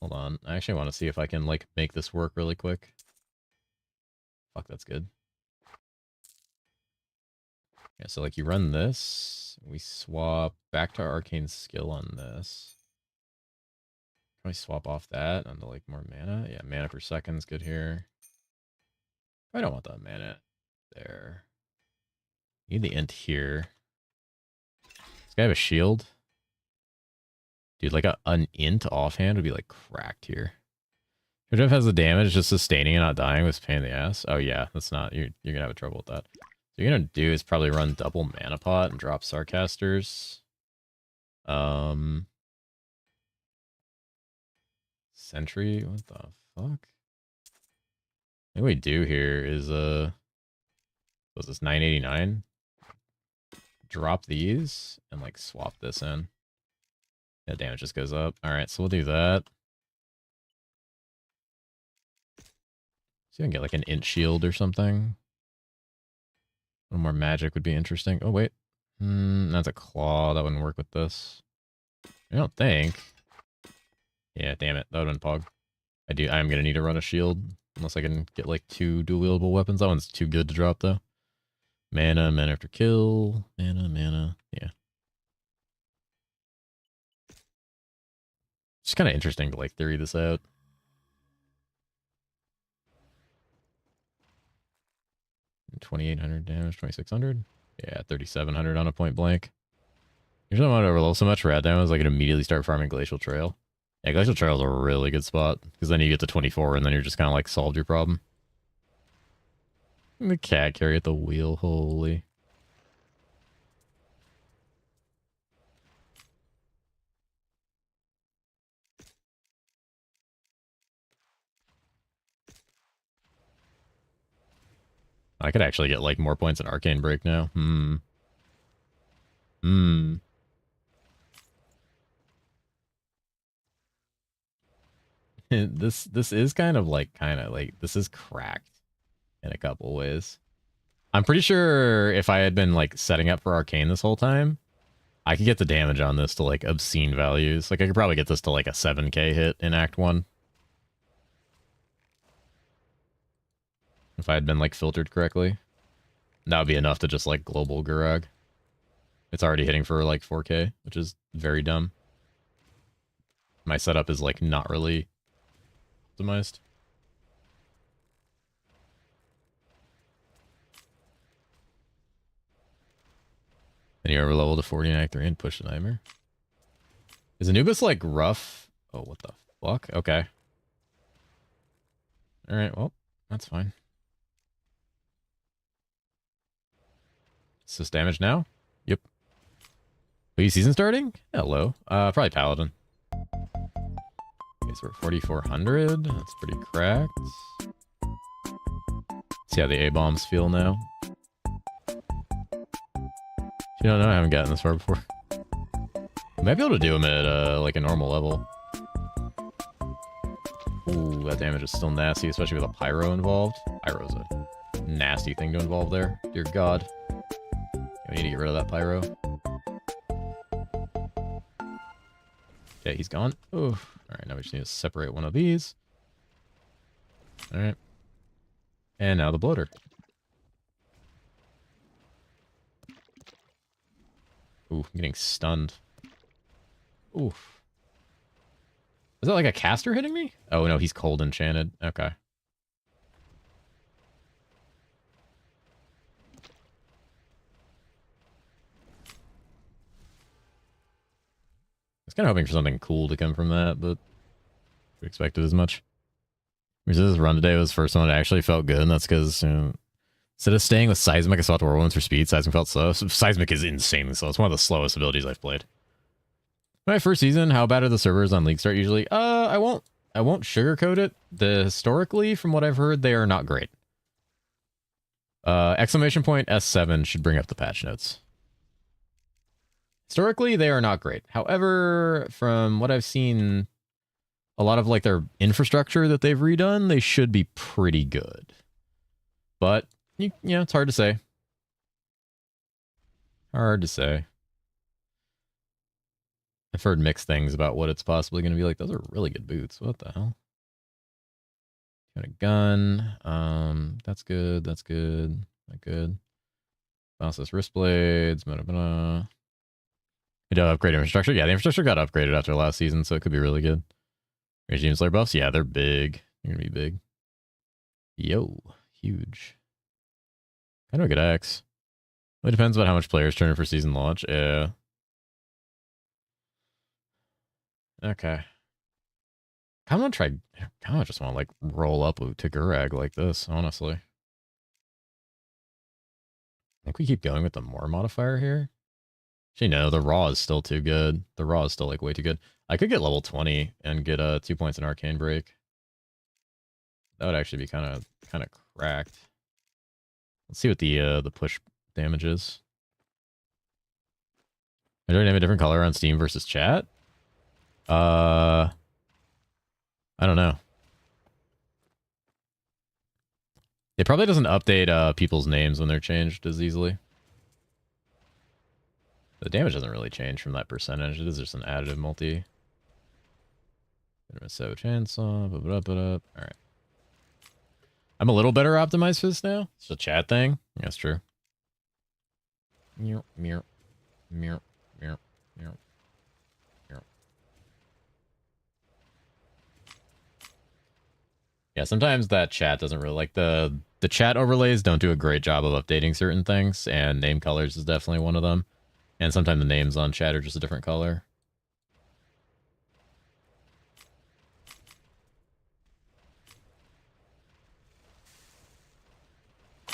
Hold on. I actually want to see if I can like make this work really quick. Fuck, that's good. Yeah, so like you run this, we swap back to arcane skill on this. Can we swap off that onto like more mana? Yeah, mana per second is good here. I don't want that mana there. Need the int here. Does guy have a shield? Dude, like an int offhand would be like cracked here. Jeff has the damage, just sustaining and not dying was pain in the ass. Oh yeah, that's not, you're gonna have trouble with that. So you're gonna do is probably run double mana pot and drop Sarcasters. 7 Sentry? What the fuck? What we do here is, was this 989? Drop these and, like, swap this in. Yeah, damage just goes up. Alright, so we'll do that. See if I can get, like, an int shield or something. A little more magic would be interesting. Oh, wait. That's a claw. That wouldn't work with this. I don't think. Yeah, damn it. That would have been pog. I am going to need to run a shield. Unless I can get, like, 2 dual-wieldable weapons. That one's too good to drop, though. Mana after kill. Mana. Yeah. It's kind of interesting to, like, theory this out. $2,800 damage, 2,600. Yeah, 3,700 on a point blank. Usually I want to overload so much rad damage, I can immediately start farming Glacial Trail. Yeah, Glacial Trail is a really good spot, because then you get to 24, and then you're just kind of like solved your problem. And the cat carry at the wheel, holy. I could actually get like more points in Arcane Break now. This is kind of like this is cracked in a couple ways. I'm pretty sure if I had been like setting up for Arcane this whole time, I could get the damage on this to like obscene values. Like I could probably get this to like a 7k hit in Act 1. If I had been like filtered correctly. That would be enough to just like global Gurag. It's already hitting for like 4k, which is very dumb. My setup is like not really optimized. Then you overlevel to 49 3 and push the Nightmare. Is Anubis like rough? Oh, what the fuck? Okay. Alright, well, that's fine. Is this damage now? Yep. Are season starting? Hello. Probably Paladin. Okay, so we're 4,400. That's pretty cracked. See how the A-bombs feel now. If you don't know, I haven't gotten this far before. I might be able to do them at like a normal level. Ooh, that damage is still nasty, especially with a pyro involved. Pyro's a nasty thing to involve there. Dear God. We need to get rid of that pyro. Okay, he's gone. Oof. Alright, now we just need to separate one of these. Alright. And now the bloater. Ooh, I'm getting stunned. Oof. Is that like a caster hitting me? Oh no, he's cold enchanted. Okay. I was kind of hoping for something cool to come from that, but we expected as much. This run today was the first one that actually felt good, and that's because instead of staying with Seismic, I sought the Whirlwinds for speed. Seismic felt slow. Seismic is insanely slow. It's one of the slowest abilities I've played. My first season, how bad are the servers on League Start usually? I won't sugarcoat it. Historically, from what I've heard, they are not great. Exclamation point S7 should bring up the patch notes. Historically, they are not great. However, from what I've seen, a lot of like their infrastructure that they've redone, they should be pretty good. But, yeah, it's hard to say. Hard to say. I've heard mixed things about what it's possibly going to be like. Those are really good boots. What the hell? Got a gun. That's good. That's good. Not good. Bounce this wrist blades. Blah, blah, blah. You don't upgrade infrastructure? Yeah, the infrastructure got upgraded after last season, so it could be really good. Regime Slayer buffs? Yeah, they're big. They're going to be big. Yo, huge. Kind of a good axe. It depends on how much players turn in for season launch. Yeah. Okay. I kind of just want to like roll up to Gurag like this, honestly. I think we keep going with the more modifier here. Actually, no, the raw is still too good. The raw is still like way too good. I could get level 20 and get 2 points in Arcane Break. That would actually be kind of cracked. Let's see what the push damage is. Do I have a different color on Steam versus chat? I don't know. It probably doesn't update people's names when they're changed as easily. The damage doesn't really change from that percentage. It is just an additive multi. So chainsaw. Alright. I'm a little better optimized for this now. It's a chat thing. That's true. Mirror, mirror, mirror, mirror, mirror, mirror. Yeah, sometimes that chat doesn't really like the chat overlays don't do a great job of updating certain things, and name colors is definitely one of them. And sometimes the names on chat are just a different color.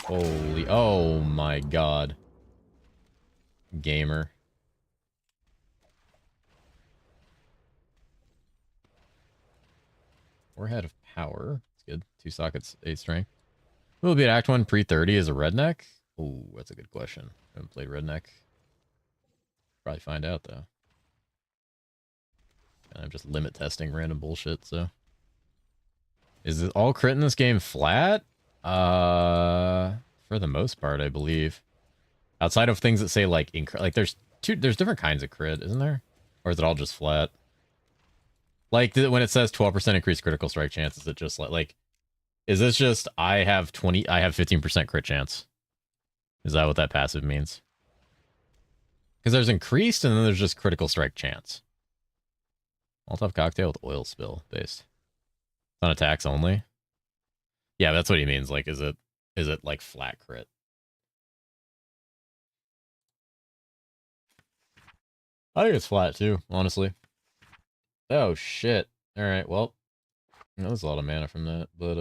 Holy, oh my god. Gamer. Warhead of power. It's good. 2 sockets, 8 strength. Will it be at Act 1 pre-30 as a redneck? Oh, that's a good question. I haven't played redneck. Probably find out, though. And I'm just limit testing random bullshit, so. Is it all crit in this game flat? For the most part, I believe. Outside of things that say, like there's different kinds of crit, isn't there? Or is it all just flat? Like, when it says 12% increased critical strike chance, is it just like, is this just, I have 15% crit chance? Is that what that passive means? Because there's increased, and then there's just critical strike chance. Molotov cocktail with oil spill based. It's on attacks only? Yeah, that's what he means. Like, is it like flat crit? I think it's flat too, honestly. Oh shit. Alright, well. That was a lot of mana from that, but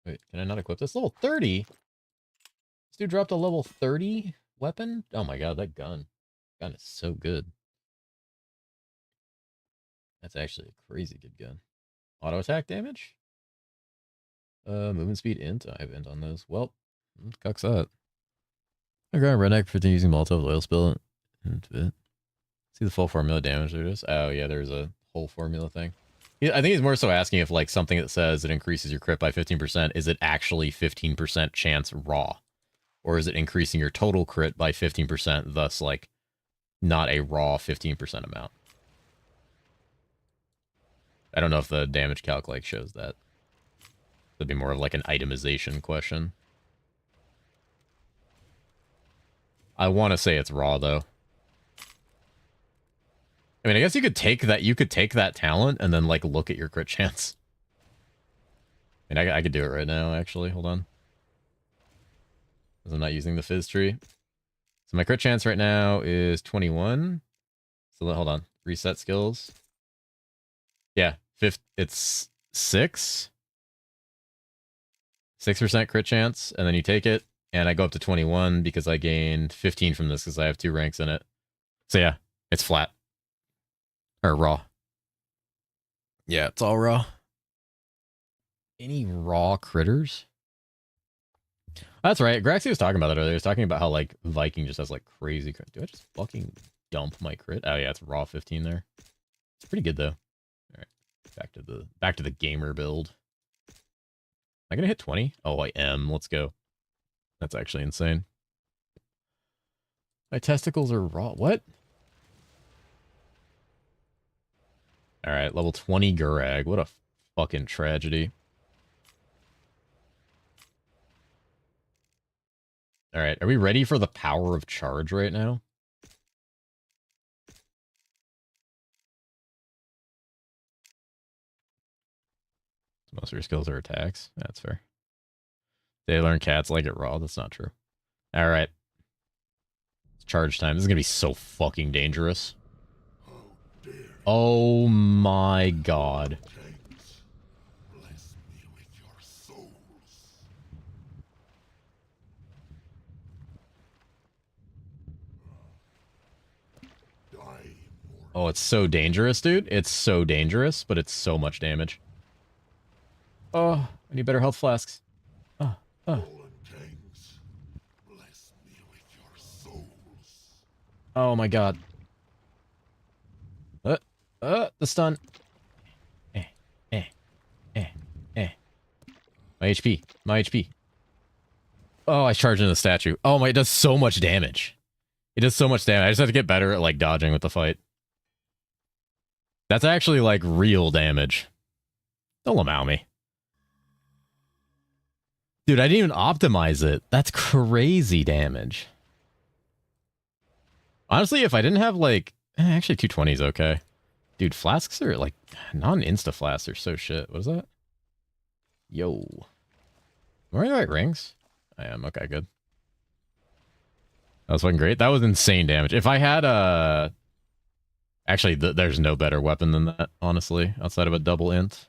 wait, can I not equip this? Level 30? This dude dropped a level 30 weapon? Oh my god, that gun. Gun is so good. That's actually a crazy good gun. Auto attack damage? Movement speed int? I have int on those. Well, cucks that. I got a redneck for using Molotov oil spill. See the full formula damage there is? Oh yeah, there's a whole formula thing. I think he's more so asking if, like, something that says it increases your crit by 15%, is it actually 15% chance raw? Or is it increasing your total crit by 15%, thus, like, not a raw 15% amount? I don't know if the damage calc, like, shows that. That'd be more of, like, an itemization question. I want to say it's raw, though. I mean, I guess you could take that talent and then, like, look at your crit chance. I mean, I could do it right now, actually. Hold on. Because I'm not using the fizz tree. So my crit chance right now is 21. So hold on. Reset skills. Yeah, it's 6. 6% crit chance, and then you take it, and I go up to 21 because I gained 15 from this because I have 2 ranks in it. So yeah, it's flat. Or raw. Yeah, it's all raw. Any raw critters? That's right. Graxy was talking about that earlier. He was talking about how, like, Viking just has, like, crazy crit. Do I just fucking dump my crit? Oh yeah, it's raw 15 there. It's pretty good though. All right, back to the gamer build. Am I gonna hit 20? Oh, I am. Let's go. That's actually insane. My testicles are raw. What? All right, level 20 Gurag. What a fucking tragedy. All right, are we ready for the power of charge right now? Most of your skills are attacks. That's fair. They learn cats like it raw. That's not true. All right. It's charge time. This is going to be so fucking dangerous. Oh my god. Oh, it's so dangerous, dude. It's so dangerous, but it's so much damage. Oh, I need better health flasks. Oh, oh. Oh my god. The stun. Eh, eh, eh, eh. My HP. My HP. Oh, I charged into the statue. Oh my, it does so much damage. It does so much damage. I just have to get better at, like, dodging with the fight. That's actually, like, real damage. Don't allow me. Dude, I didn't even optimize it. That's crazy damage. Honestly, if I didn't have, like... actually, 220 is okay. Dude, flasks are, like... non-insta flasks are so shit. What is that? Yo. Am I wearing the right rings? I am. Okay, good. That was fucking great. That was insane damage. If I had a... Actually, there's no better weapon than that, honestly, outside of a double int.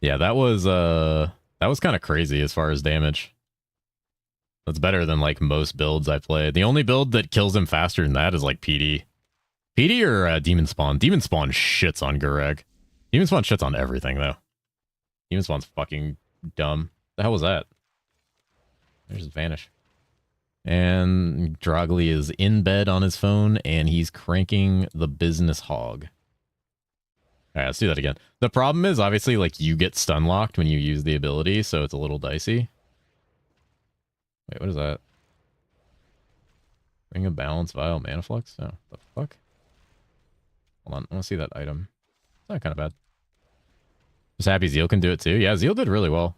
Yeah, that was kind of crazy as far as damage. That's better than, like, most builds I played. The only build that kills him faster than that is, like, PD. PD or Demon Spawn. Demon Spawn shits on Gureg. Demon Spawn shits on everything, though. Demon Spawn's fucking dumb. The hell was that? There's Vanish. And Drogly is in bed on his phone, and he's cranking the business hog. Alright, let's do that again. The problem is, obviously, like, you get stun locked when you use the ability, so it's a little dicey. Wait, what is that? Ring of Balance, Vial, Mana Flux? Oh, the fuck? Hold on, I want to see that item. It's not kind of bad. Just happy Zeal can do it too. Yeah, Zeal did really well.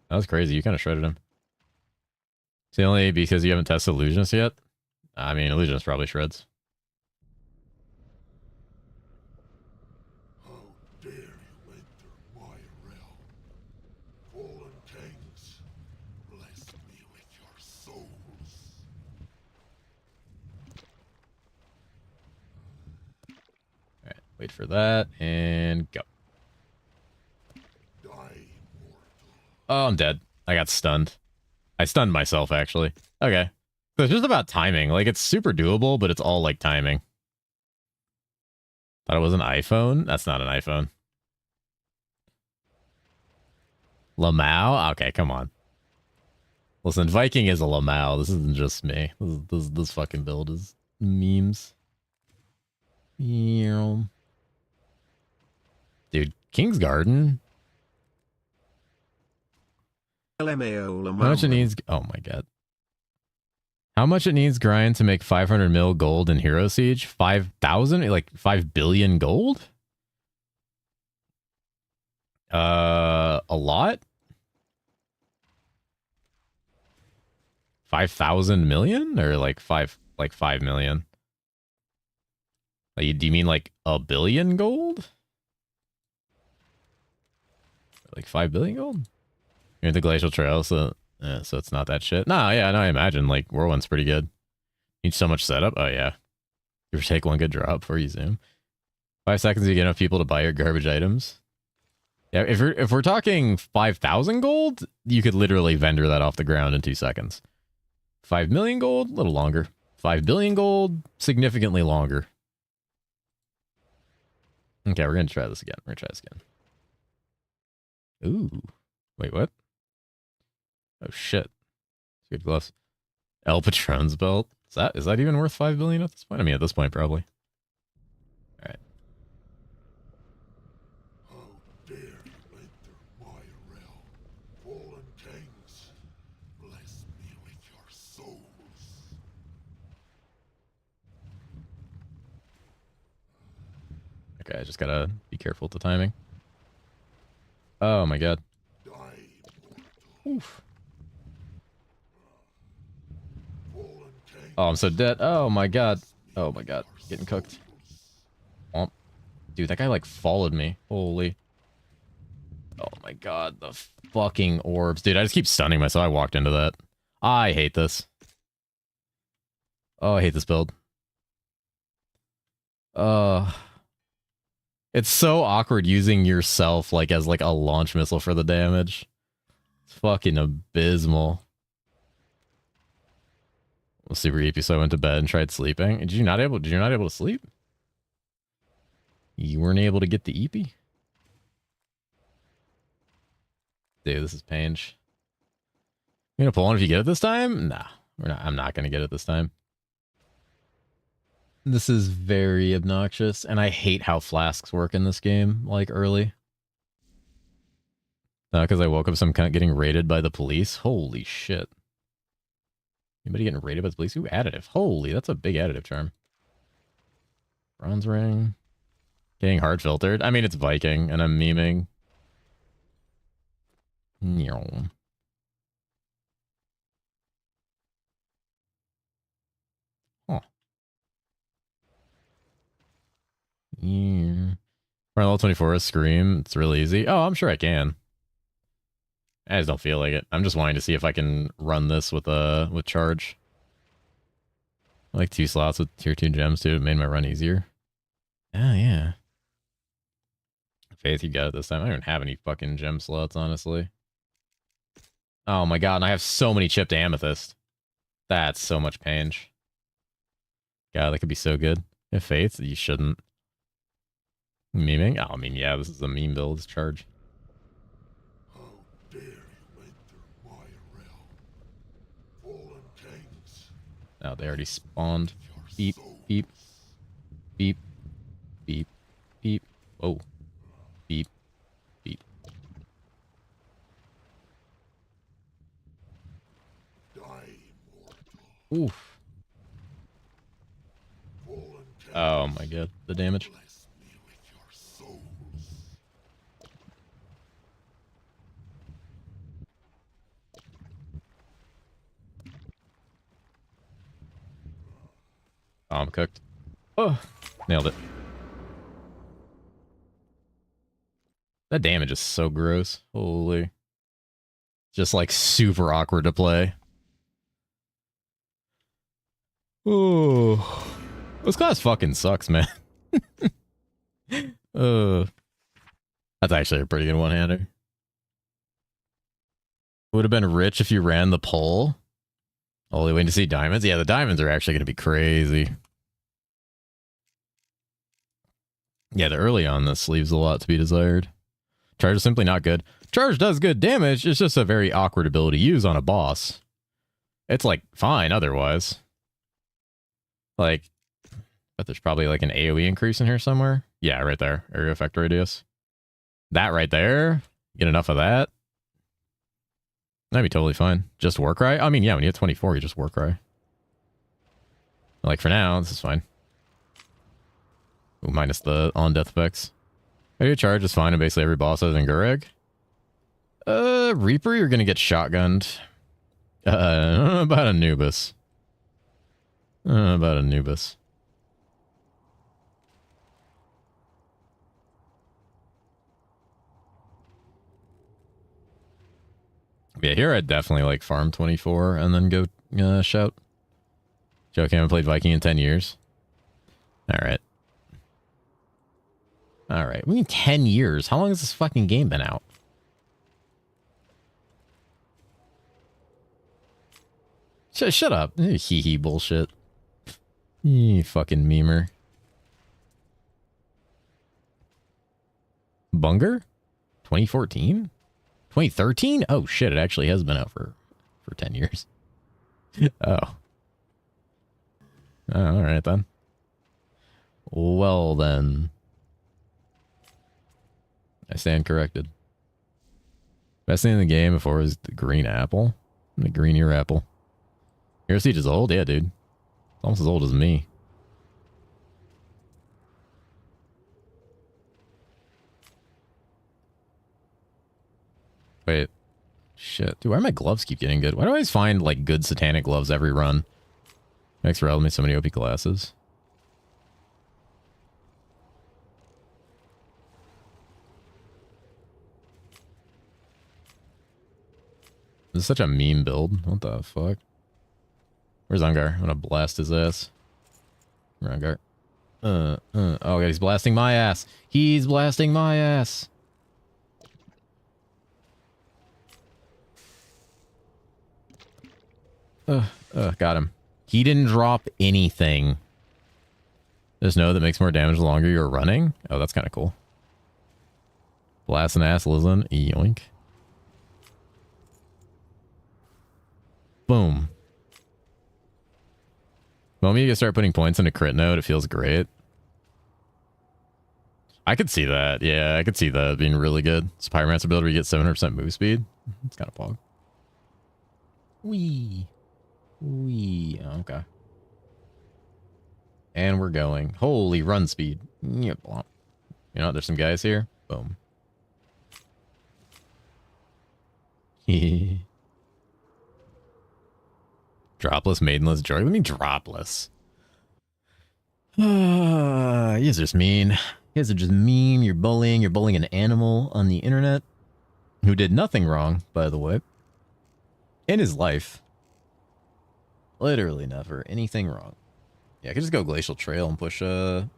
That was crazy. You kind of shredded him. It's only because you haven't tested Illusionist yet? I mean, Illusionist probably shreds. How dare you enter my realm? Fallen kings, bless me with your souls. Alright, wait for that, and go. Die, mortal. Oh, I'm dead. I got stunned. I stunned myself, actually. Okay. So it's just about timing. Like, it's super doable, but it's all, like, timing. Thought it was an iPhone? That's not an iPhone. Lamau? Okay, come on. Listen, Viking is a Lamau. This isn't just me. This fucking build is memes. Dude, King's Garden? LMAO, How much it needs... Oh my god. How much it needs grind to make 500 mil gold in Hero Siege? 5,000? Like 5 billion gold? A lot? 5,000 million? Or like 5 million? Like, do you mean like a billion gold? Like 5 billion gold? You're in the Glacial Trail, so it's not that shit. No, yeah, no, I imagine, like, Whirlwind's pretty good. Needs so much setup. Oh, yeah. You ever take one good drop before you zoom? 5 seconds to get enough people to buy your garbage items. Yeah, if we're talking 5,000 gold, you could literally vendor that off the ground in 2 seconds. 5 million gold, a little longer. 5 billion gold, significantly longer. Okay, we're going to try this again. Ooh. Wait, what? Oh shit. Good gloves. El Patron's belt. Is that even worth 5 billion at this point? I mean, at this point, probably. Alright. How dare you enter my realm? Fallen kings, bless me with your souls. Okay, I just gotta be careful with the timing. Oh my god. Die, mortal. Oof. Fallen kings, Oh, I'm so dead. Oh my god. Oh my god. Getting cooked. Womp. Dude, that guy like followed me. Holy. Oh my god. The fucking orbs. Dude, I just keep stunning myself. I walked into that. I hate this. Oh, I hate this build. It's so awkward using yourself like as like a launch missile for the damage. It's fucking abysmal. was super eepy, so I went to bed and tried sleeping. Did you not able to sleep? You weren't able to get the eepy? Dude, this is Pange. You gonna pull on if you get it this time? Nah, I'm not gonna get it this time. This is very obnoxious, and I hate how flasks work in this game, like, early. Because I woke up some cunt getting raided by the police. Holy shit. Anybody getting raided by the police? Ooh, additive. Holy, that's a big additive charm. Bronze ring. Getting hard filtered. I mean, it's Viking, and I'm memeing. Nyong. Huh. Yeah. Level 24 is Scream. It's really easy. Oh, I'm sure I can. I just don't feel like it. I'm just wanting to see if I can run this with charge. I like 2 slots with tier 2 gems too. It made my run easier. Oh yeah. Faith, you got it this time. I don't even have any fucking gem slots, honestly. Oh my god, and I have so many chipped amethyst. That's so much pain. God, that could be so good. If Faith, you shouldn't. Memeing? Oh, I mean, yeah, this is a meme build. It's charge. How dare you enter my realm? Fallen kings. Oh, they already spawned. Your Beep, souls. beep, beep, beep, beep. Oh, beep, beep. Die, mortal. Oof. Fallen kings. Oh my god, the damage. Bless me with your souls. Oh, I'm cooked. Oh, nailed it. That damage is so gross. Holy. Just like super awkward to play. Oh. This class fucking sucks, man. That's actually a pretty good one-hander. Would have been rich if you ran the pole. Only waiting to see diamonds. Yeah, the diamonds are actually going to be crazy. Yeah, the early on this leaves a lot to be desired. Charge is simply not good. Charge does good damage. It's just a very awkward ability to use on a boss. It's like fine otherwise. Like, but there's probably like an AoE increase in here somewhere. Yeah, right there. Area effect radius. That right there. Get enough of that. That'd be totally fine. Just Warcry? I mean, yeah, when you hit 24, you just Warcry. Like, for now, this is fine. Ooh, minus the on-death effects. Area charge is fine in basically every boss other than Gureg. Reaper, you're gonna get shotgunned. I don't know about Anubis. I don't know about Anubis. Yeah, here I'd definitely like farm 24 and then go shout. Joking, I haven't played Viking in 10 years. Alright. Alright, we mean 10 years. How long has this fucking game been out? Shut up. Hee hee bullshit. You fucking memer. Bunger? 2014? 2013? Oh shit, it actually has been out for 10 years. Oh. Oh, alright then. Well then. I stand corrected. Best thing in the game before was the green apple. The green ear apple. Hero Siege is old? Yeah, dude. It's almost as old as me. Wait. Shit. Dude, why do my gloves keep getting good? Why do I always find, like, good satanic gloves every run? Next rel me so many OP glasses. This is such a meme build. What the fuck? Where's Ungar? I'm gonna blast his ass. Where's Ungar? Oh god, he's blasting my ass. He's blasting my ass. Got him. He didn't drop anything. There's no that makes more damage the longer you're running. Oh, that's kind of cool. Blast an ass, Lizen. Yoink. Boom. The moment you start putting points into crit node, it feels great. I could see that. Yeah, I could see that being really good. This Pyromancer build where you get 700% move speed. It's kind of pog. Wee. Wee. Oh, okay. And we're going. Holy run speed. You know, there's some guys here. Boom. Dropless, maidenless, drug. Let me dropless. You guys are just mean. You guys are just mean. You're bullying. You're bullying an animal on the internet who did nothing wrong, by the way, in his life. Literally never anything wrong. Yeah, I could just go Glacial Trail and push You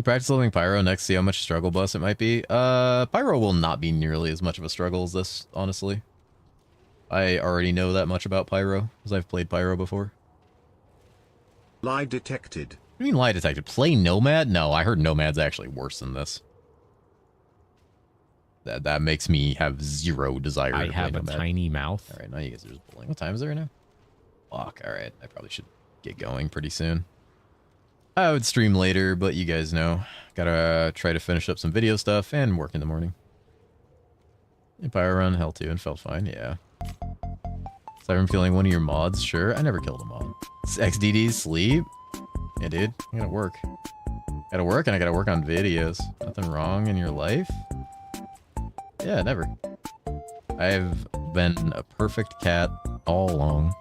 practice living Pyro next, see how much struggle bus it might be. Pyro will not be nearly as much of a struggle as this, honestly. I already know that much about Pyro, because I've played Pyro before. Lie detected. What do you mean lie detected? Play Nomad? No, I heard Nomad's actually worse than this. That makes me have zero desire to play have Nomad. a tiny mouth. Alright, now you guys are just bullying. What time is it right now? Fuck, alright. I probably should get going pretty soon. I would stream later, but you guys know. Gotta try to finish up some video stuff and work in the morning. Pyro run, hell 2, and felt fine, yeah. So I'm feeling one of your mods, sure. I never killed a mod. XDD sleep? Yeah, dude. I gotta work. Gotta work, and I gotta work on videos. Nothing wrong in your life? Yeah, never. I've been a perfect cat all along.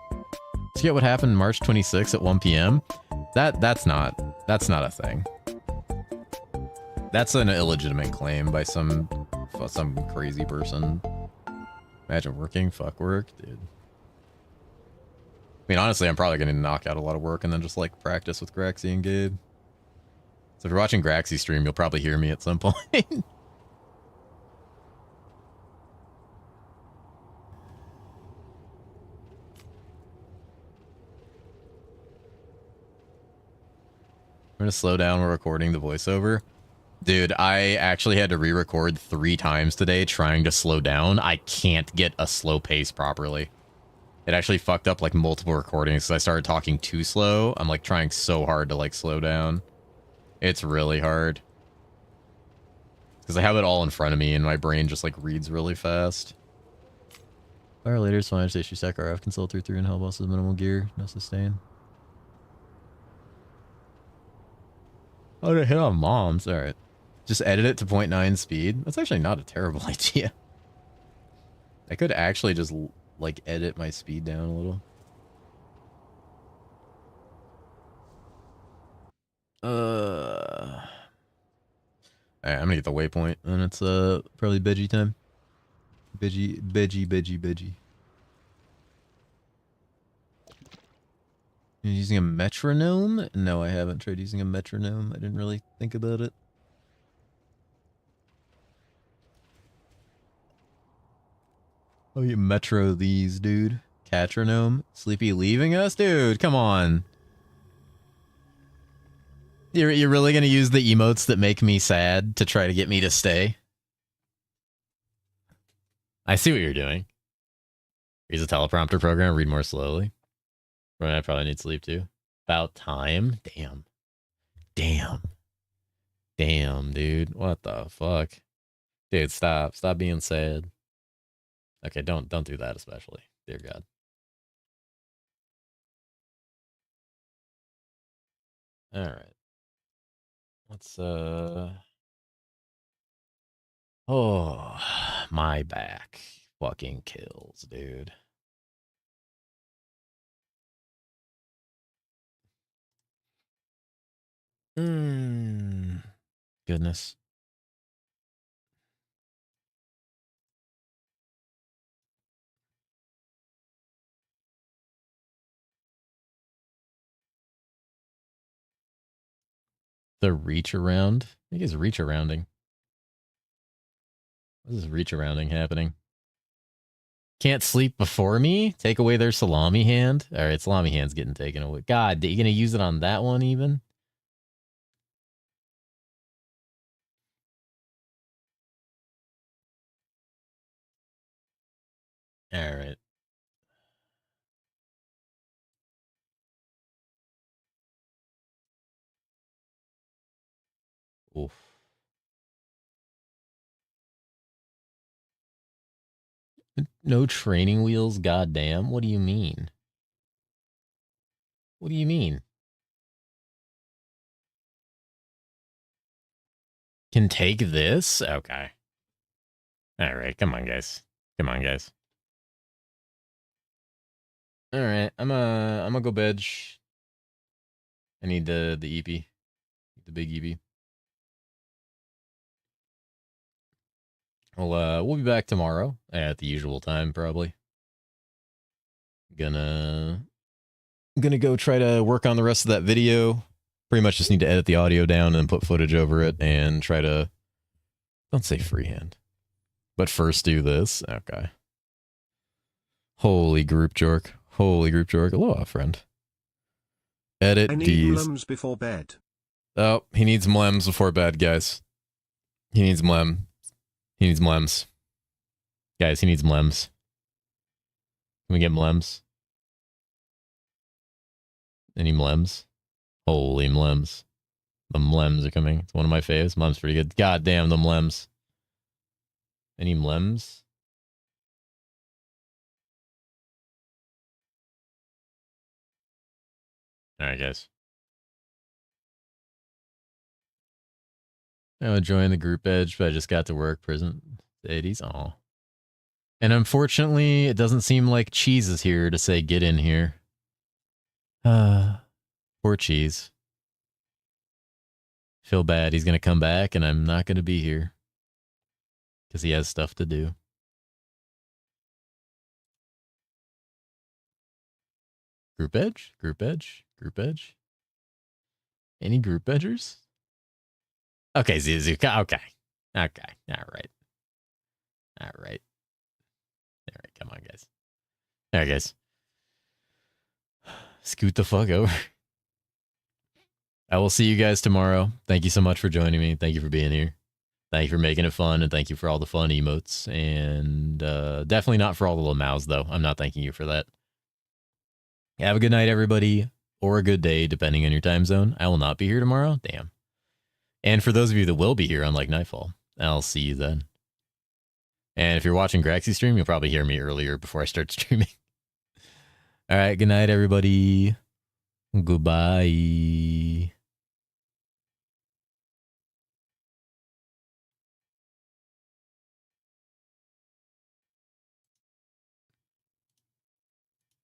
Did you get what happened March 26th at 1 p.m.? That's not a thing. That's an illegitimate claim by some crazy person. Imagine working, fuck work, dude. I mean, honestly, I'm probably gonna knock out a lot of work and then just like practice with Graxy and Gabe. So if you're watching Graxy stream, you'll probably hear me at some point. I'm gonna slow down while recording the voiceover. Dude, I actually had to re-record 3 times today trying to slow down. I can't get a slow pace properly. It actually fucked up like multiple recordings because I started talking too slow. I'm like trying so hard to like slow down. It's really hard. Because I have it all in front of me and my brain just like reads really fast. Fire later, so I have to issue stack RF, consult through 3 and hell bosses, minimal gear, no sustain. Oh, to hit on moms. All right. Just edit it to 0.9 speed. That's actually not a terrible idea. I could actually just like edit my speed down a little. Alright, I'm gonna get the waypoint and it's probably veggie time. Veggie. You're using a metronome? No, I haven't tried using a metronome. I didn't really think about it. Oh, you metro these, dude. Catronome? Sleepy leaving us? Dude, come on. You're really gonna use the emotes that make me sad to try to get me to stay? I see what you're doing. Use a teleprompter program, read more slowly. I probably need sleep too. About time? Damn, dude. What the fuck? Dude, stop. Stop being sad. Okay, don't do that especially. Dear God. Alright. Let's oh, my back fucking kills, dude. Goodness. The reach around? I think it's reach arounding. What is this reach arounding happening? Can't sleep before me? Take away their salami hand? Alright, salami hand's getting taken away. God, are you gonna use it on that one even? Alright. Oof. No training wheels? Goddamn. What do you mean? What do you mean? Can take this? Okay. Alright, come on, guys. Come on, guys. Alright, I'm gonna go bench. I need the EP. The big EP. Well, we'll be back tomorrow at the usual time, probably. Gonna go try to work on the rest of that video. Pretty much just need to edit the audio down and put footage over it and try to, don't say freehand, but first do this. Okay. Holy group jork. Holy group jork. Aloha, friend. Edit I need D's. mlems before bed. Oh, he needs mlems before bed, guys. He needs mlem. He needs mlems. Guys, he needs mlems. Can we get mlems? Any mlems? Holy mlems. The mlems are coming. It's one of my faves. Mlem's pretty good. God damn, the mlems. Any mlems? Alright, guys. I would join the group edge, but I just got to work. Prison 80s. Aw. And unfortunately, it doesn't seem like Cheese is here to say get in here. Poor Cheese. Feel bad. He's going to come back, and I'm not going to be here. Because he has stuff to do. Group edge? Group edge? Group edge? Any group edgers? Okay, Zuzuka. Okay. Okay. All right. All right. All right. Come on, guys. All right, guys. Scoot the fuck over. I will see you guys tomorrow. Thank you so much for joining me. Thank you for being here. Thank you for making it fun, and thank you for all the fun emotes. And definitely not for all the lamaus, though. I'm not thanking you for that. Have a good night, everybody, or a good day, depending on your time zone. I will not be here tomorrow. Damn. And for those of you that will be here on like Nightfall, I'll see you then. And if you're watching Graxy stream, you'll probably hear me earlier before I start streaming. All right, good night, everybody. Goodbye.